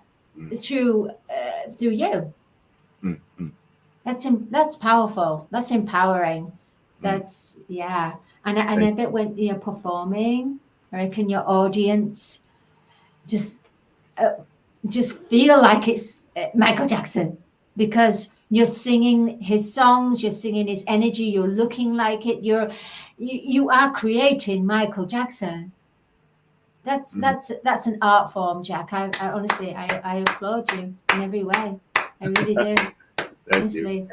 through you. That's powerful. That's empowering. That's and I bet when you're performing, I reckon your audience just feel like it's Michael Jackson, because you're singing his songs, you're singing his energy, you're looking like it, you are creating Michael Jackson. That's an art form, Jack. I honestly I applaud you in every way. I really do. Honestly.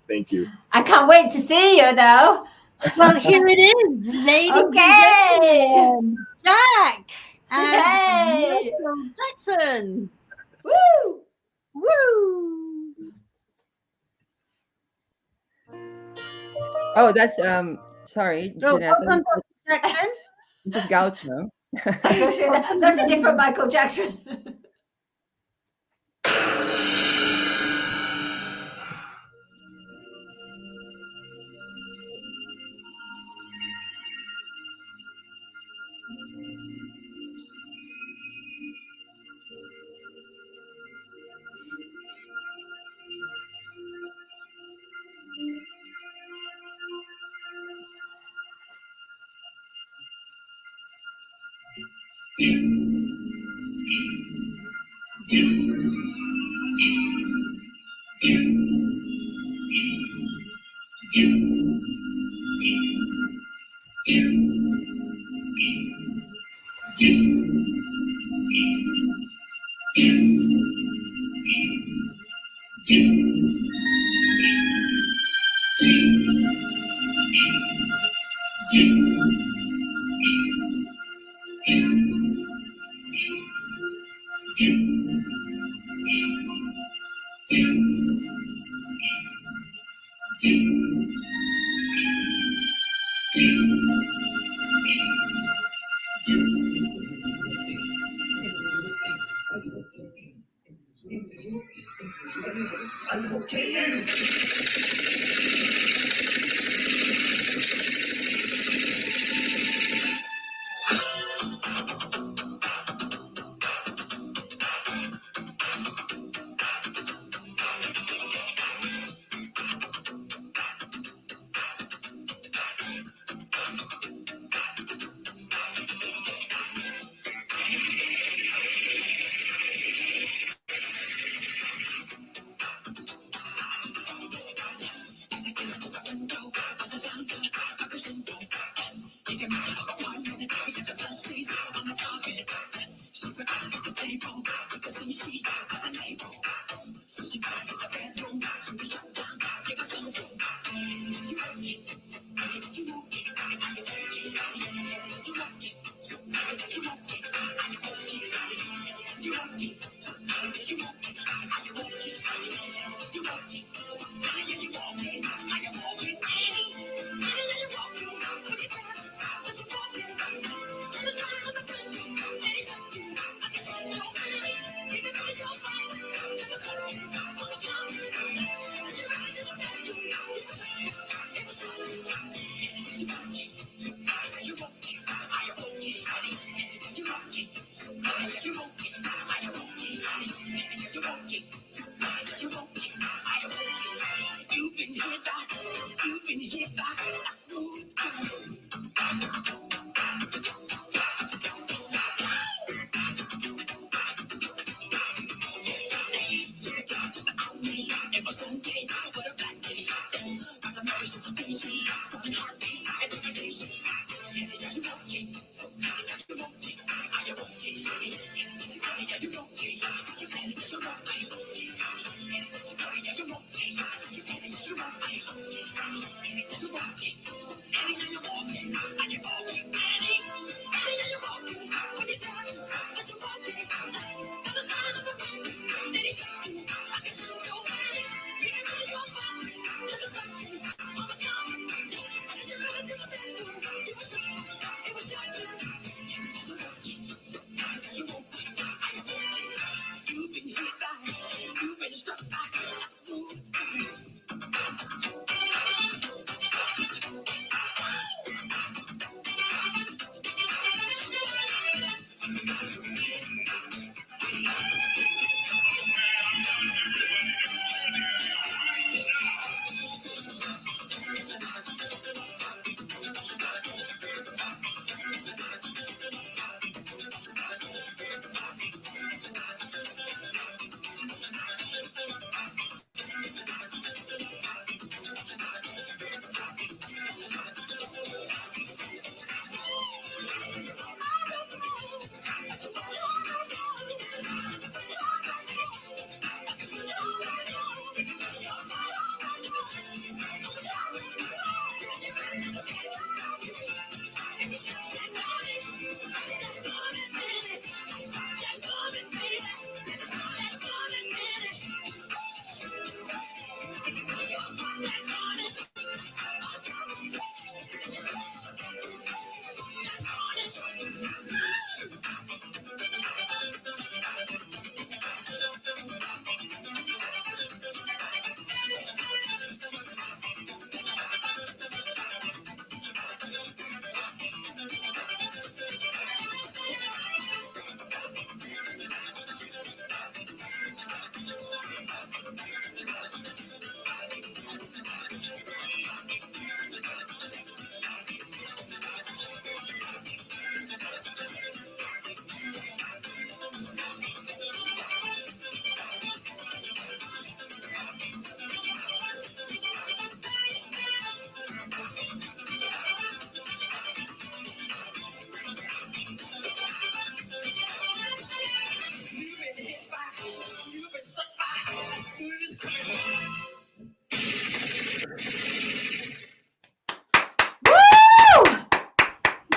Thank you. I can't wait to see you, though. Well, here it is, ladies and gentlemen. Jack as Michael Jackson. Woo! Woo! Oh, that's sorry, Janetta. Welcome, Jackson. This is Gaucho. That's a different Michael Jackson.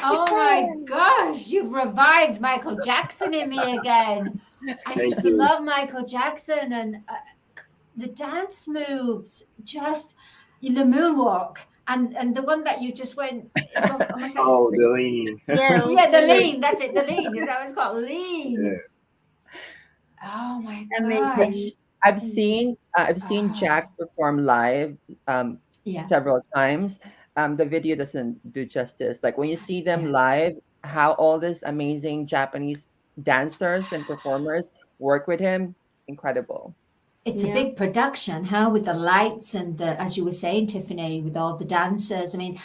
Oh my gosh, you've revived Michael Jackson in me again. I Thank used to you. love Michael Jackson and the dance moves, just the moonwalk. And the one that you just went, it's almost like, Oh, the lean. yeah, the lean. That's it, the lean. Is that what it's called? Lean. Yeah. Oh my Amazing. gosh. I've seen Jack perform live Yeah. several times. The video doesn't do justice. Like when you see them live, how all these amazing Japanese dancers and performers work with him, incredible. It's a big production, huh? With the lights and the, as you were saying, Tiffany, with all the dancers. I mean,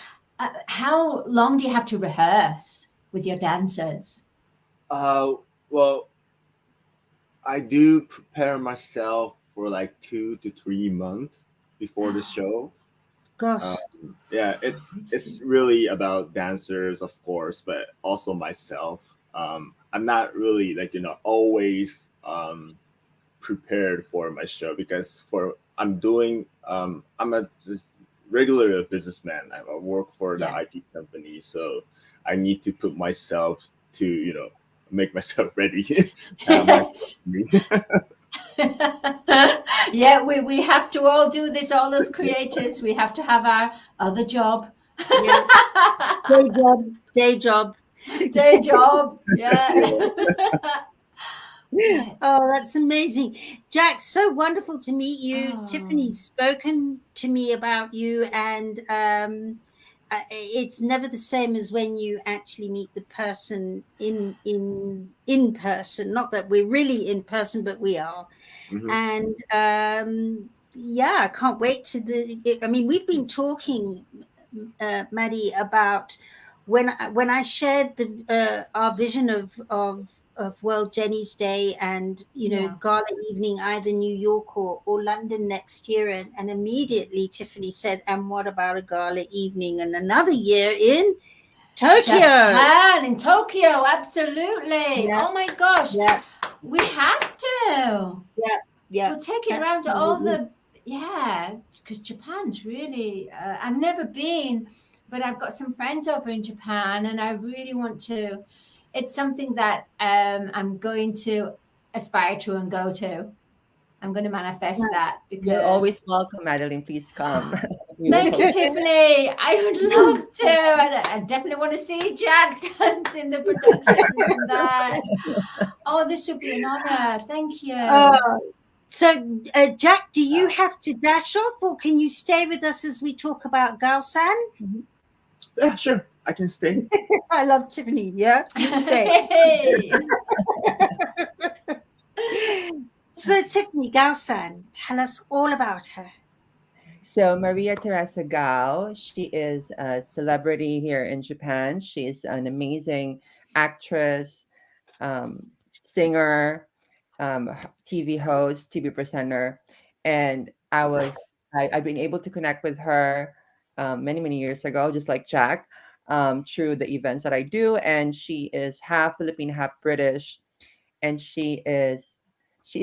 how long do you have to rehearse with your dancers? Well, I do prepare myself for like 2 to 3 months before the show. Gosh. Yeah, it's really about dancers, of course, but also myself. I'm not really always prepared for my show because I'm a just regular businessman. I work for the IT company, so I need to put myself to make myself ready. Yeah, we have to all do this, all as creators. We have to have our other job. Day job. Day job. Yeah. Oh, that's amazing. Jack, so wonderful to meet you. Tiffany's spoken to me about you, and it's never the same as when you actually meet the person in person. Not that we're really in person, but we are. And yeah, I can't wait I mean, we've been talking, Maddie, about when I shared our vision of World Jenny's Day and gala evening, either New York or London next year, and immediately Tiffany said, and what about a gala evening and another year in Tokyo? Japan, in Tokyo, absolutely. Yeah. Oh my gosh. Yeah. We have to. Yeah. We'll take it around to all the, because Japan's really, I've never been, but I've got some friends over in Japan and I really want to. It's something that I'm going to aspire to and go to. I'm going to manifest that because You're always welcome, Madeline. Please come. Thank you, Tiffany. I would love to. And I definitely want to see Jack dance in the production and that. Oh, this would be an honor. Thank you. So, Jack, do you have to dash off, or can you stay with us as we talk about Galsan? Yeah, sure. I can stay. I love Tiffany. Yeah, you stay. So, Tiffany Galsan, tell us all about her. So Maria Teresa Gao, she is a celebrity here in Japan. She is an amazing actress, singer, TV host, TV presenter, and I've been able to connect with her many years ago, just like Jack, through the events that I do. And she is half Filipino, half British, and she is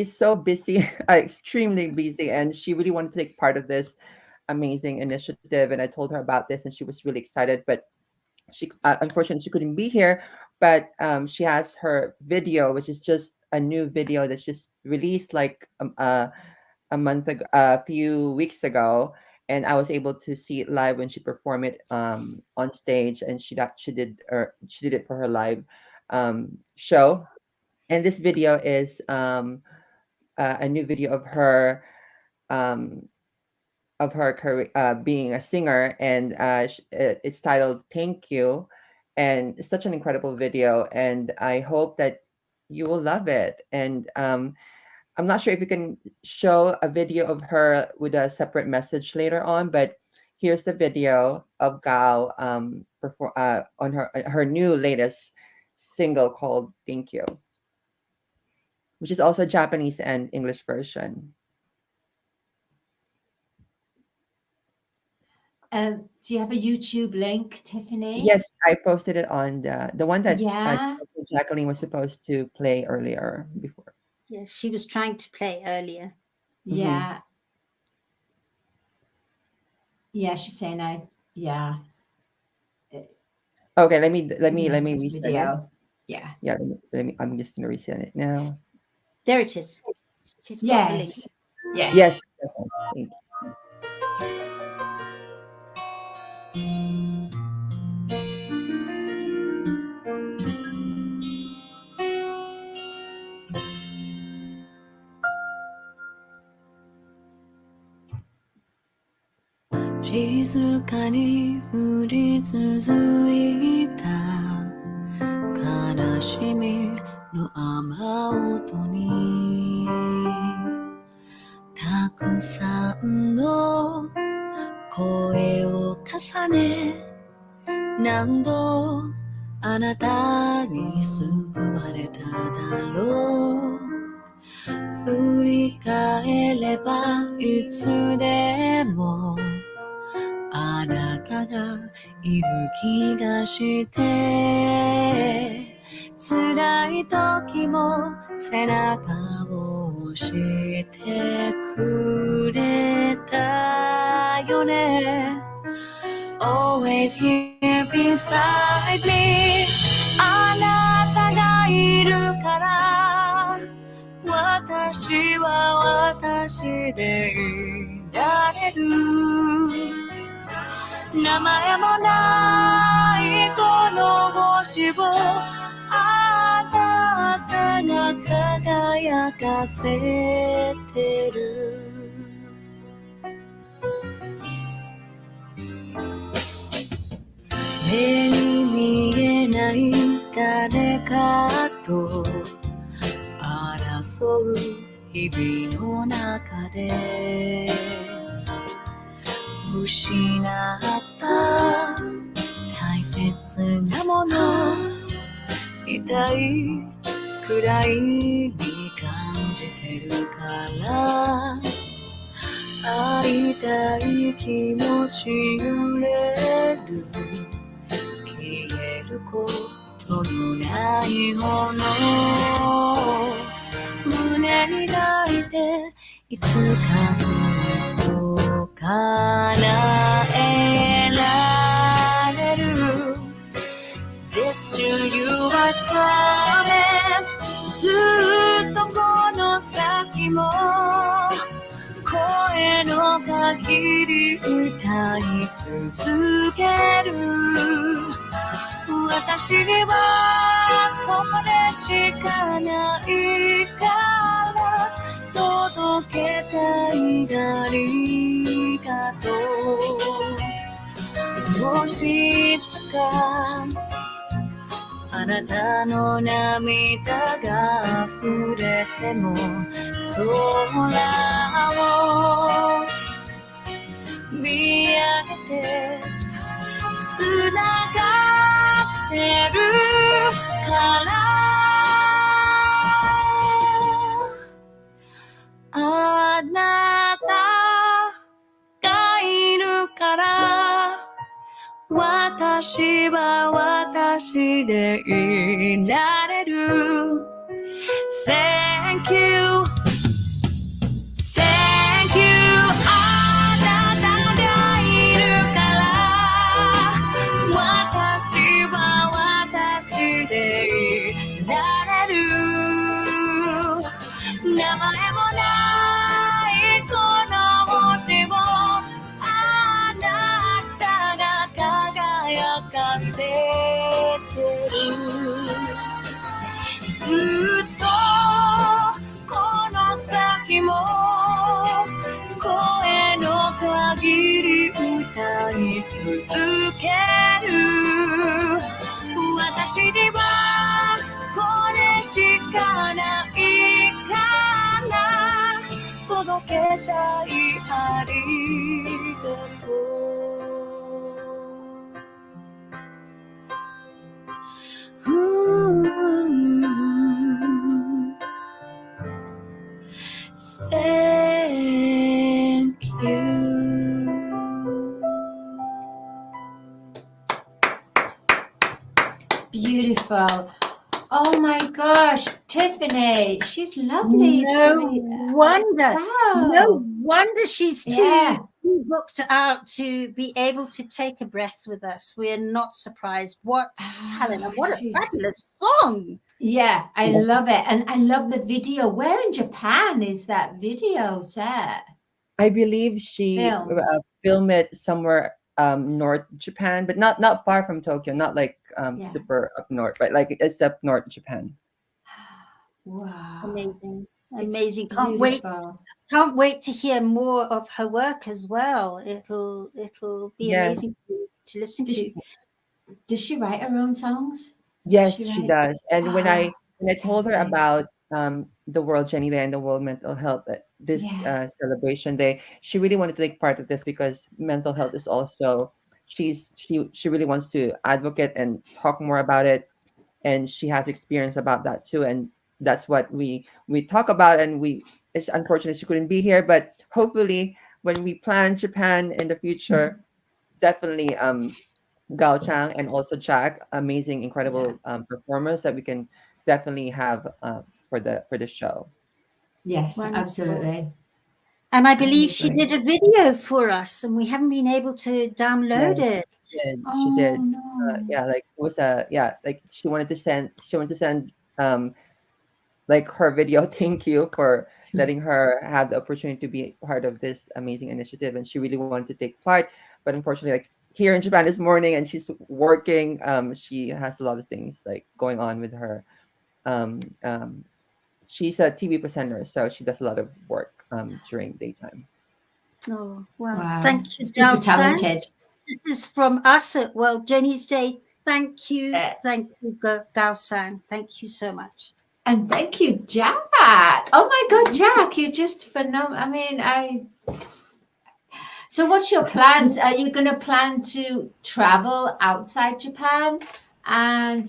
so busy, extremely busy, and she really wanted to take part of this amazing initiative, and I told her about this, and she was really excited. But she unfortunately she couldn't be here. But she has her video, which is just a new video that's just released like a month ago, a few weeks ago, and I was able to see it live when she performed it on stage, and she did it for her live show. And this video is a new video of her being a singer, and it's titled "Thank You," and it's such an incredible video, and I hope that you will love it. And I'm not sure if you can show a video of her with a separate message later on, but here's the video of Gao on her new latest single called "Thank You," which is also Japanese and English version. Do you have a YouTube link, Tiffany? Yes, I posted it on the one that Yeah. Jacqueline was supposed to play earlier before. Yeah, she was trying to play earlier. Yeah. Yeah, she's saying yeah. Okay, let me Yeah, this resend it. video. Yeah. Yeah, I'm just gonna resend it now. There it is. She's got the link. Yes. Yes. Yes. Thank you. 静かに降り続いた悲しみの雨音にたくさんの声を重ね何度あなたに救われただろう振り返ればいつでもあなたがいる気がして辛い時も背中を押してくれたよね Always here beside me あなたがいるから私は私でいられる名前もないこの星をあなたが輝かせてる目に見えない誰かと争う日々の中で失った大切なもの痛いくらいに感じてるから会いたい気持ち揺れる消えることのないもの胸に抱いていつかきっと叶えられる This to you I promise ずっとこの先も声の限り歌い続ける私にはこれしかないから届けたいありがとうもしいつかあなたの涙が溢れても空を見上げてつながってるからあなたがいるから私は私でいられる Thank you Thank you あなたのずっとこの先も声の限り歌い続ける私にはこれしかないから届けたいありがとうThank you. Beautiful. Oh my gosh, Tiffany, she's lovely. No wonder. Wow. No wonder she's Yeah. too booked out to be able to take a breath with us. We're not surprised. What talent and what a she's- fabulous song. Yeah, I love it. And I love the video. Where in Japan is that video set? I believe she Filmed. filmed it somewhere North Japan, but not far from Tokyo, not like Yeah. super up north, but like it's up north Japan. Wow. Amazing. It's Amazing. beautiful. Can't wait to hear more of her work as well. It'll be Yeah. amazing to listen to. Does she write her own songs? Yes, She she write- does. And when I told her Fantastic. about the World Jenny Day and the World Mental Health this Yeah. celebration day, she really wanted to take part of this because mental health is also she really wants to advocate and talk more about it, and she has experience about that too. And that's what we talk about. And it's unfortunate she couldn't be here, but hopefully when we plan Japan in the future, definitely Gao Chang and also Jack, amazing, incredible performers that we can definitely have for the show. Yes, Wonderful. absolutely. And I believe she Great. did a video for us, and we haven't been able to download it. She did. Oh, She did. no. Yeah, like it was like she wanted to send like her video thank you for letting her have the opportunity to be part of this amazing initiative, and she really wanted to take part, but unfortunately, like here in Japan this morning, and she's working. She has a lot of things like going on with her. Um, um, she's a TV presenter, so she does a lot of work during daytime. Oh, well, Wow. thank you, Super Dao San. talented. This is from us at World Jenny's Day. Thank you, Gao San. Thank you so much. And thank you, Jack. Oh my God, Jack, you're just phenomenal. I mean, So what's your plans? Are you going to plan to travel outside Japan and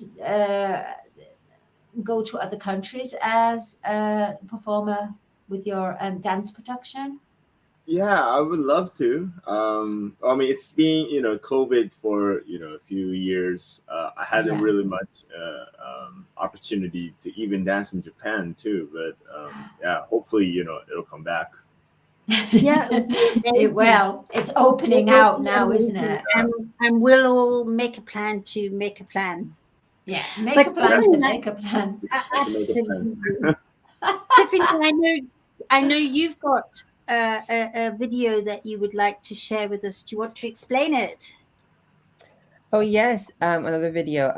go to other countries as a performer with your dance production? Yeah, I would love to. I mean, it's been COVID for a few years. I hadn't Yeah. really much opportunity to even dance in Japan too. But yeah, hopefully it'll come back. Yeah, It will. It's opening out now, isn't it? And we'll all make a plan to make a plan. Yeah, make But a plan to Tiffany, make a plan. Absolutely. Tiffany, I know you've got a video that you would like to share with us. Do you want to explain it? Oh yes, another video.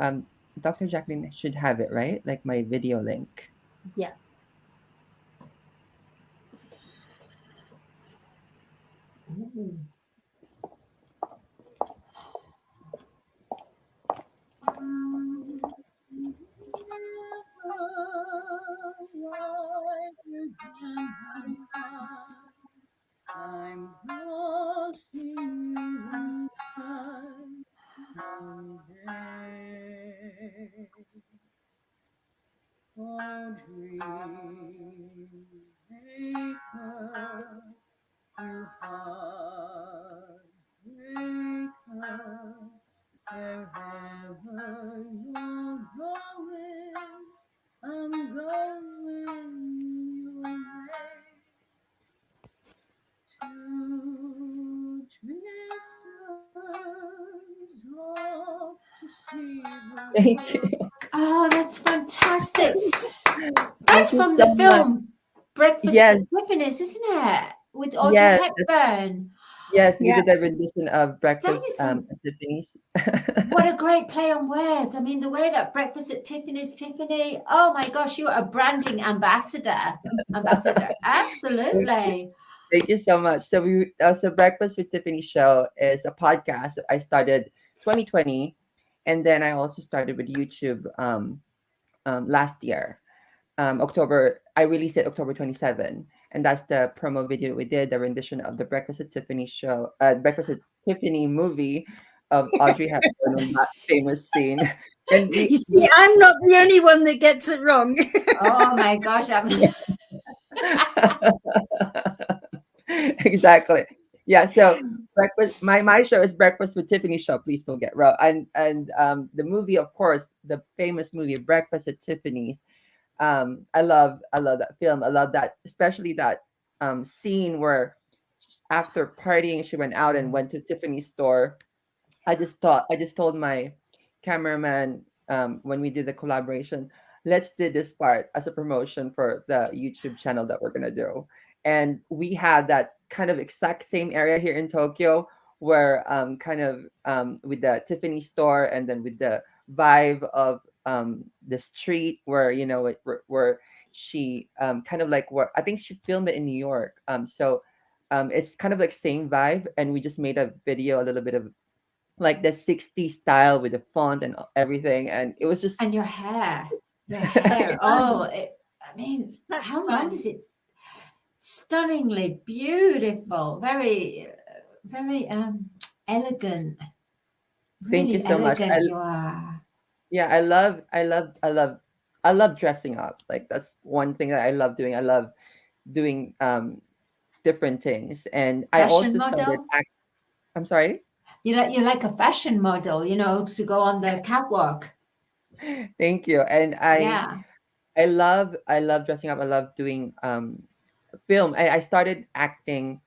Dr. Jacqueline should have it, right? Like my video link. Yeah. I'm lost in you someday. For dream maker, you heartbreaker, wherever you're going, I'm going your way. Two drifters off to see the Thank you. Oh, that's fantastic. Thank That's you from so the much. film Breakfast Yes. at Tiffany's, isn't it? With Audrey Yes. Hepburn. Yes, we Yeah. did a rendition of Breakfast is at Tiffany's. What a great play on words. I mean, the way that Breakfast at Tiffany's, Tiffany, oh my gosh, you are a branding ambassador. Absolutely. Thank you so much. So Breakfast with Tiffany show is a podcast that I started 2020, and then I also started with YouTube last year. October, I released it October 27, and that's the promo video we did, the rendition of the Breakfast at Tiffany show, Breakfast at Tiffany movie of Audrey Hepburn on that famous scene. And You see, I'm not the only one that gets it wrong. Oh my gosh, exactly. Yeah. So breakfast. My show is Breakfast with Tiffany show. Please don't get wrong. And the movie, of course, the famous movie Breakfast at Tiffany's. I love that film. I love that, especially that scene where after partying she went out and went to Tiffany's store. I just told my cameraman when we did the collaboration, let's do this part as a promotion for the YouTube channel that we're gonna do. And we have that kind of exact same area here in Tokyo where kind of with the Tiffany store and then with the vibe of the street where where she kind of like where I think she filmed it in New York. So it's kind of like same vibe, and we just made a video, a little bit of like the 60s style with the font and everything, and it was just and your hair. I mean, how long is it? Stunningly beautiful, very elegant. Thank you so much. You are. Yeah, I love dressing up. Like that's one thing that I love doing. I love doing different things, and I also Fashion started model? I'm sorry. You're like a fashion model, to go on the catwalk. Thank you. And Yeah. I love dressing up. I love doing film. I started acting,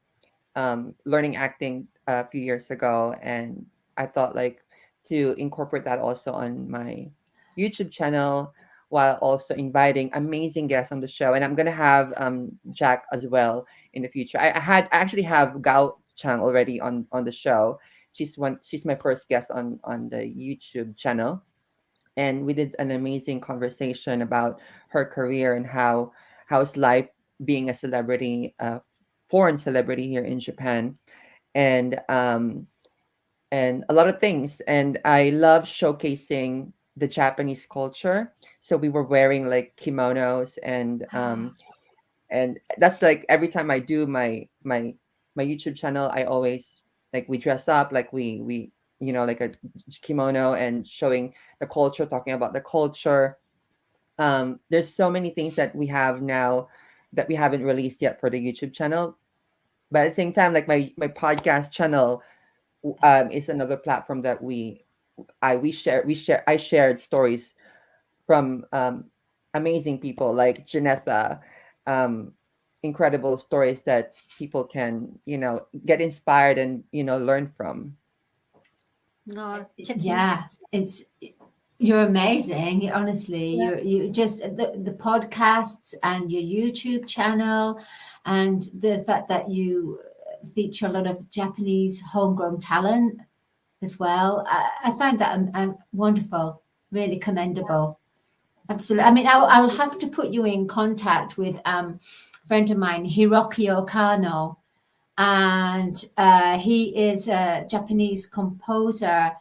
learning acting a few years ago, and I thought like to incorporate that also on my YouTube channel while also inviting amazing guests on the show. And I'm gonna have Jack as well in the future. I actually have Gao Chang already on the show. She's my first guest on the YouTube channel, and we did an amazing conversation about her career and how's life being a celebrity, foreign celebrity here in Japan, and a lot of things. And I love showcasing the Japanese culture. So we were wearing like kimonos, and that's like every time I do my YouTube channel, I always like we dress up like we like a kimono and showing the culture, talking about the culture. There's so many things that we have now that we haven't released yet for the YouTube channel, but at the same time, like my podcast channel is another platform that I shared stories from amazing people like Janetha, incredible stories that people can get inspired and learn from. No, Yeah, you're amazing. Honestly, you just the podcasts and your YouTube channel, and the fact that you feature a lot of Japanese homegrown talent as well. I find that wonderful, really commendable. Absolutely. I mean, I'll have to put you in contact with a friend of mine, Hiroki Okano, and he is a Japanese composer,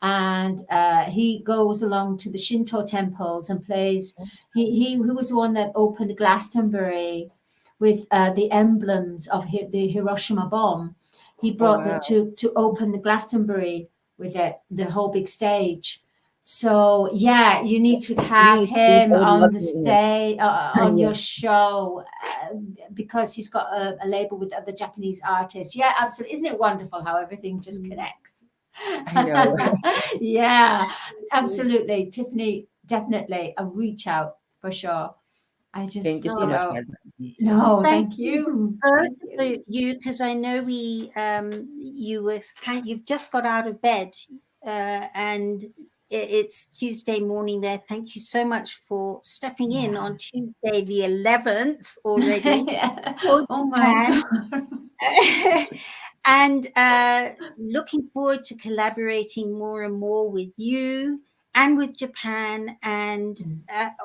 and he goes along to the Shinto temples and plays. He was the one that opened Glastonbury with the emblems of the Hiroshima bomb. He brought them to open the Glastonbury with it, the whole big stage. So yeah, you need to have him on the stage on your show because he's got a label with other Japanese artists. Yeah, absolutely. Isn't it wonderful how everything just connects? I know. Yeah, absolutely. Tiffany, definitely a reach out for sure. I just, Thank you so much, Madam. No, thank you. Both you, because I know you've just got out of bed, and it's Tuesday morning there. Thank you so much for stepping in on Tuesday the 11th already. Oh my God. And looking forward to collaborating more and more with you and with Japan. And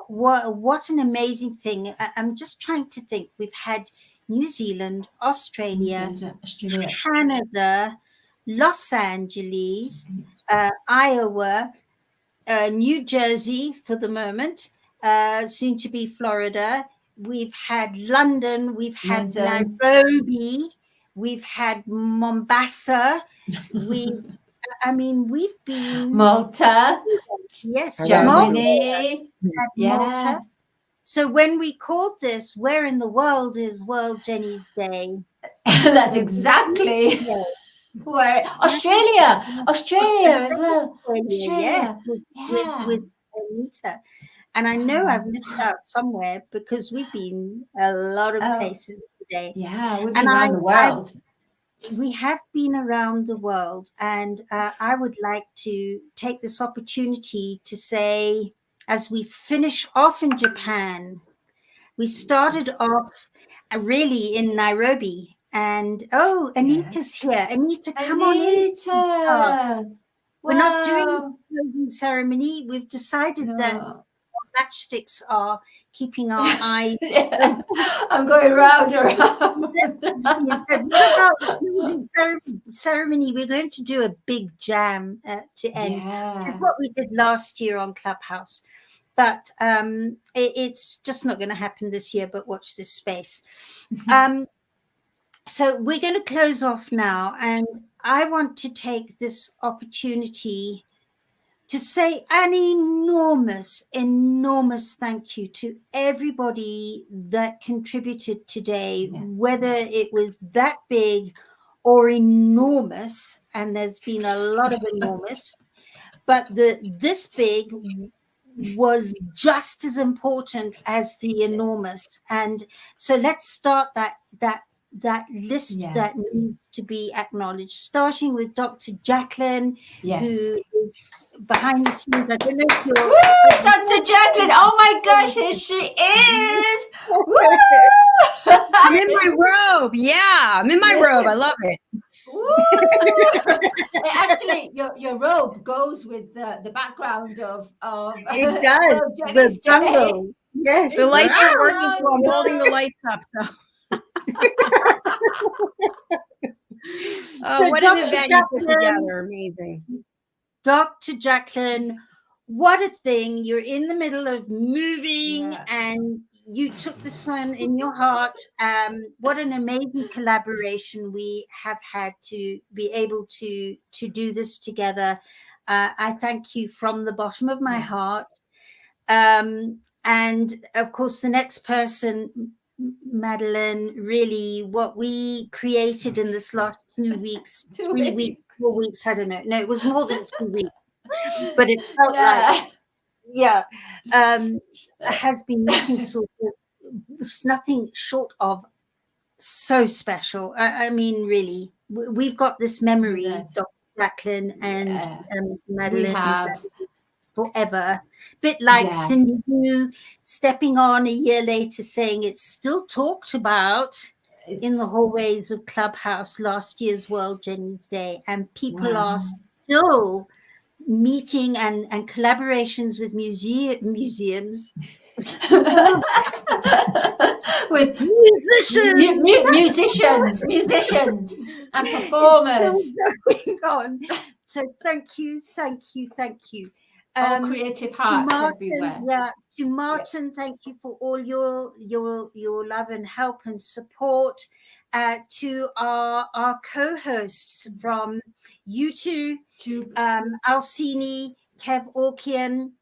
what an amazing thing. I'm just trying to think. We've had New Zealand, Australia, Canada, Los Angeles, Iowa, New Jersey for the moment, soon to be Florida. We've had London, we've had Nairobi, we've had Mombasa, we've been Malta, yes, Germany, Malta. So when we called this, where in the world is World Jenny's Day? That's exactly where Australia as well. Yes, with Anita. And I know I've missed out somewhere because we've been a lot of places today. Yeah, we've been around the world. We have been around the world, and I would like to take this opportunity to say, as we finish off in Japan, we started off really in Nairobi. And Anita's here. Anita, come on in. We're not doing the closing ceremony. We've decided that our matchsticks are keeping our eyes. I'm going round. So what about the closing ceremony? We're going to do a big jam to end, which is what we did last year on Clubhouse. But it's just not going to happen this year, but watch this space. So we're going to close off now, and I want to take this opportunity to say an enormous, enormous thank you to everybody that contributed today, whether it was that big or enormous, and there's been a lot of enormous, but this big was just as important as the enormous. And so let's start that list that needs to be acknowledged, starting with Dr. Jacqueline, who is behind the scenes. I don't know if you're Dr. Jacqueline. Oh my gosh, here she is. I'm in my robe. Yeah, I'm in my robe. I love it. Actually, your robe goes with the background of it does. The jungle. Yes. The lights are working, so I'm holding the lights up. So what an event you put together. Amazing. Dr. Jacqueline, what a thing. You're in the middle of moving and you took the sun in your heart. What an amazing collaboration we have had to be able to do this together. I thank you from the bottom of my heart. And of course, the next person, Madeline, really what we created in this last 2 weeks, 3 weeks, 4 weeks, I don't know. No, it was more than 2 weeks, but it felt like, has been nothing short of so special. I mean, really, we've got this memory, Dr. Jacqueline and Madeline. We have. Forever, bit like Cindy Wu stepping on a year later saying it's still talked about in the hallways of Clubhouse, last year's World Jenny's Day, and people are still meeting and collaborations with museums with musicians and performers. So thank you. Creative hearts everywhere. To Martin, thank you for all your love and help and support. To our co-hosts from YouTube, Alcini, Kev Orkian,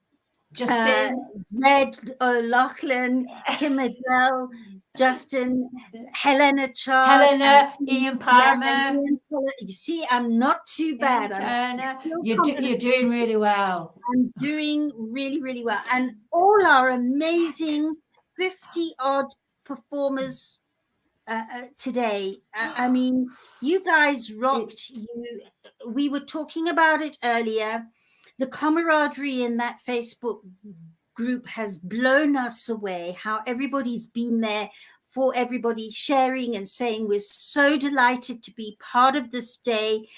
Justin, Red O'Loughlin, Kim Adele, Justin, Helena Chard, Ian Palmer. You see, I'm not too bad. You're doing really well. I'm doing really, really well. And all our amazing 50-odd performers today. I mean, you guys rocked. We were talking about it earlier. The camaraderie in that Facebook group has blown us away, how everybody's been there for everybody sharing and saying we're so delighted to be part of this day.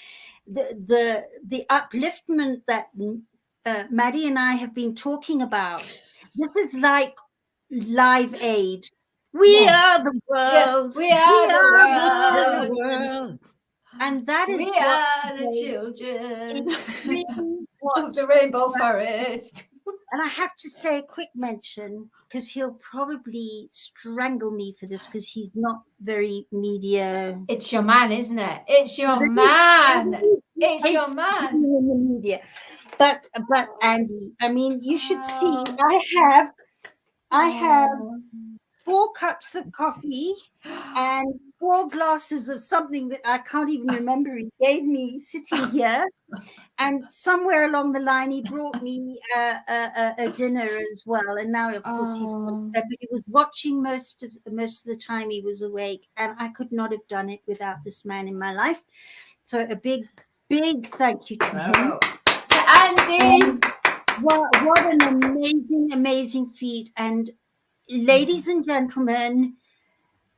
The upliftment that Maddie and I have been talking about. This is like Live Aid. We are the world. Yes, we are the world. world. And that is We what are the children of the rainbow forest. And I have to say a quick mention, because he'll probably strangle me for this, because he's not very media. It's your man, isn't it? It's your man. It's your man. In the media. But Andy, I mean, you should see. I have 4 cups of coffee and 4 glasses of something that I can't even remember he gave me sitting here. And somewhere along the line, he brought me a dinner as well. And now, of course, he's gone. But he was watching most of the time he was awake. And I could not have done it without this man in my life. So a big thank you to him. To Andy. What an amazing feat. And ladies and gentlemen,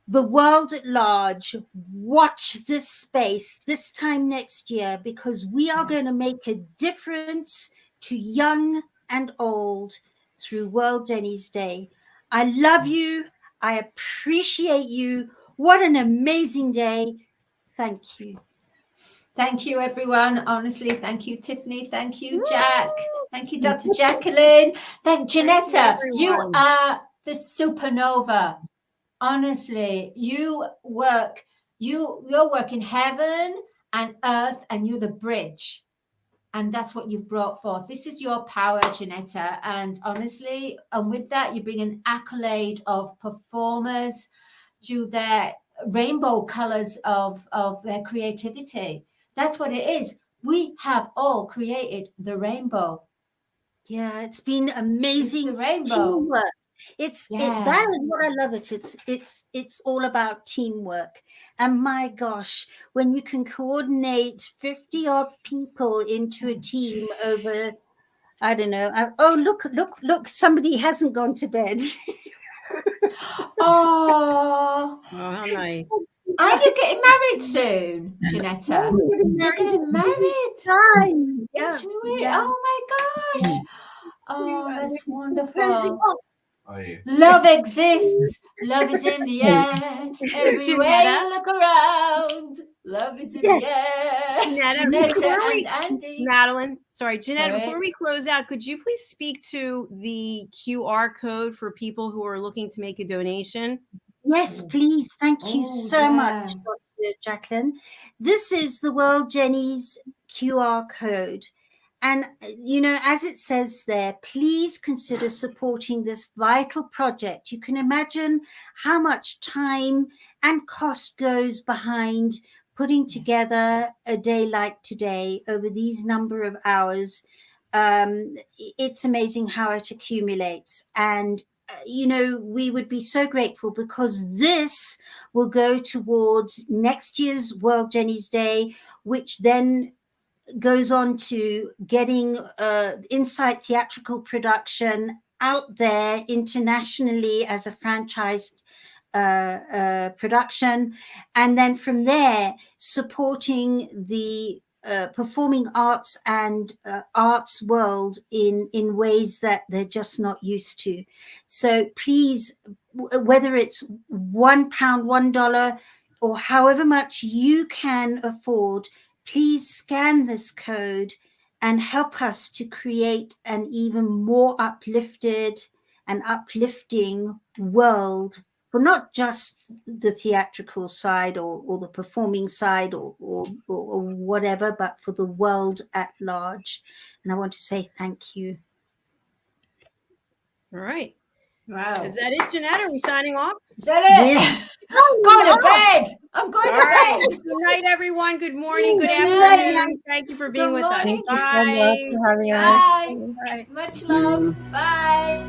the world at large, watch this space this time next year, because we are going to make a difference to young and old through World Jenny's Day. I love you. I appreciate you. What an amazing day. Thank you. Thank you, everyone. Honestly, thank you, Tiffany. Thank you, Jack. Thank you, Dr. Jacqueline. Thank Janetta. You are the supernova. Honestly, you're work in heaven and earth, and you're the bridge. And that's what you've brought forth. This is your power, Janetta. And honestly, and with that, you bring an accolade of performers to their rainbow colors of their creativity. That's what it is. We have all created the rainbow. Yeah, it's been amazing. It's the rainbow. Teamwork. That is what I love it. It's all about teamwork. And my gosh, when you can coordinate 50 odd people into a team over, I don't know. Look, somebody hasn't gone to bed. Oh, how nice. Are you getting married soon, Janetta? You're getting married. Yeah. Oh my gosh. Oh, that's wonderful. Love exists. Love is in the air. Everywhere you look around, love is in the air. Janetta and Andy. Madeline, sorry, Janetta, Sorry. before we close out, could you please speak to the QR code for people who are looking to make a donation? Yes, please. Thank you so much, Dr. Jacqueline. This is the World Jenny's QR code. And, you know, as it says there, please consider supporting this vital project. You can imagine how much time and cost goes behind putting together a day like today over these number of hours. It's amazing how it accumulates. And you know, we would be so grateful, because this will go towards next year's World Jenny's Day, which then goes on to getting Insight theatrical production out there internationally as a franchised production. And then from there, supporting the performing arts and arts world in ways that they're just not used to. So please, whether it's £1, $1, or however much you can afford, please scan this code and help us to create an even more uplifted and uplifting world for not just the theatrical side or the performing side or whatever, but for the world at large. And I want to say thank you. All right. Wow. Is that it, Janetta? Are we signing off? Is that it? Yes. I'm going to bed. I'm going All to right. bed. Good night, everyone. Good morning. Good Good afternoon. night. Thank you for being Good with us. morning. Thank you so much for having us. Bye. Much love. Bye.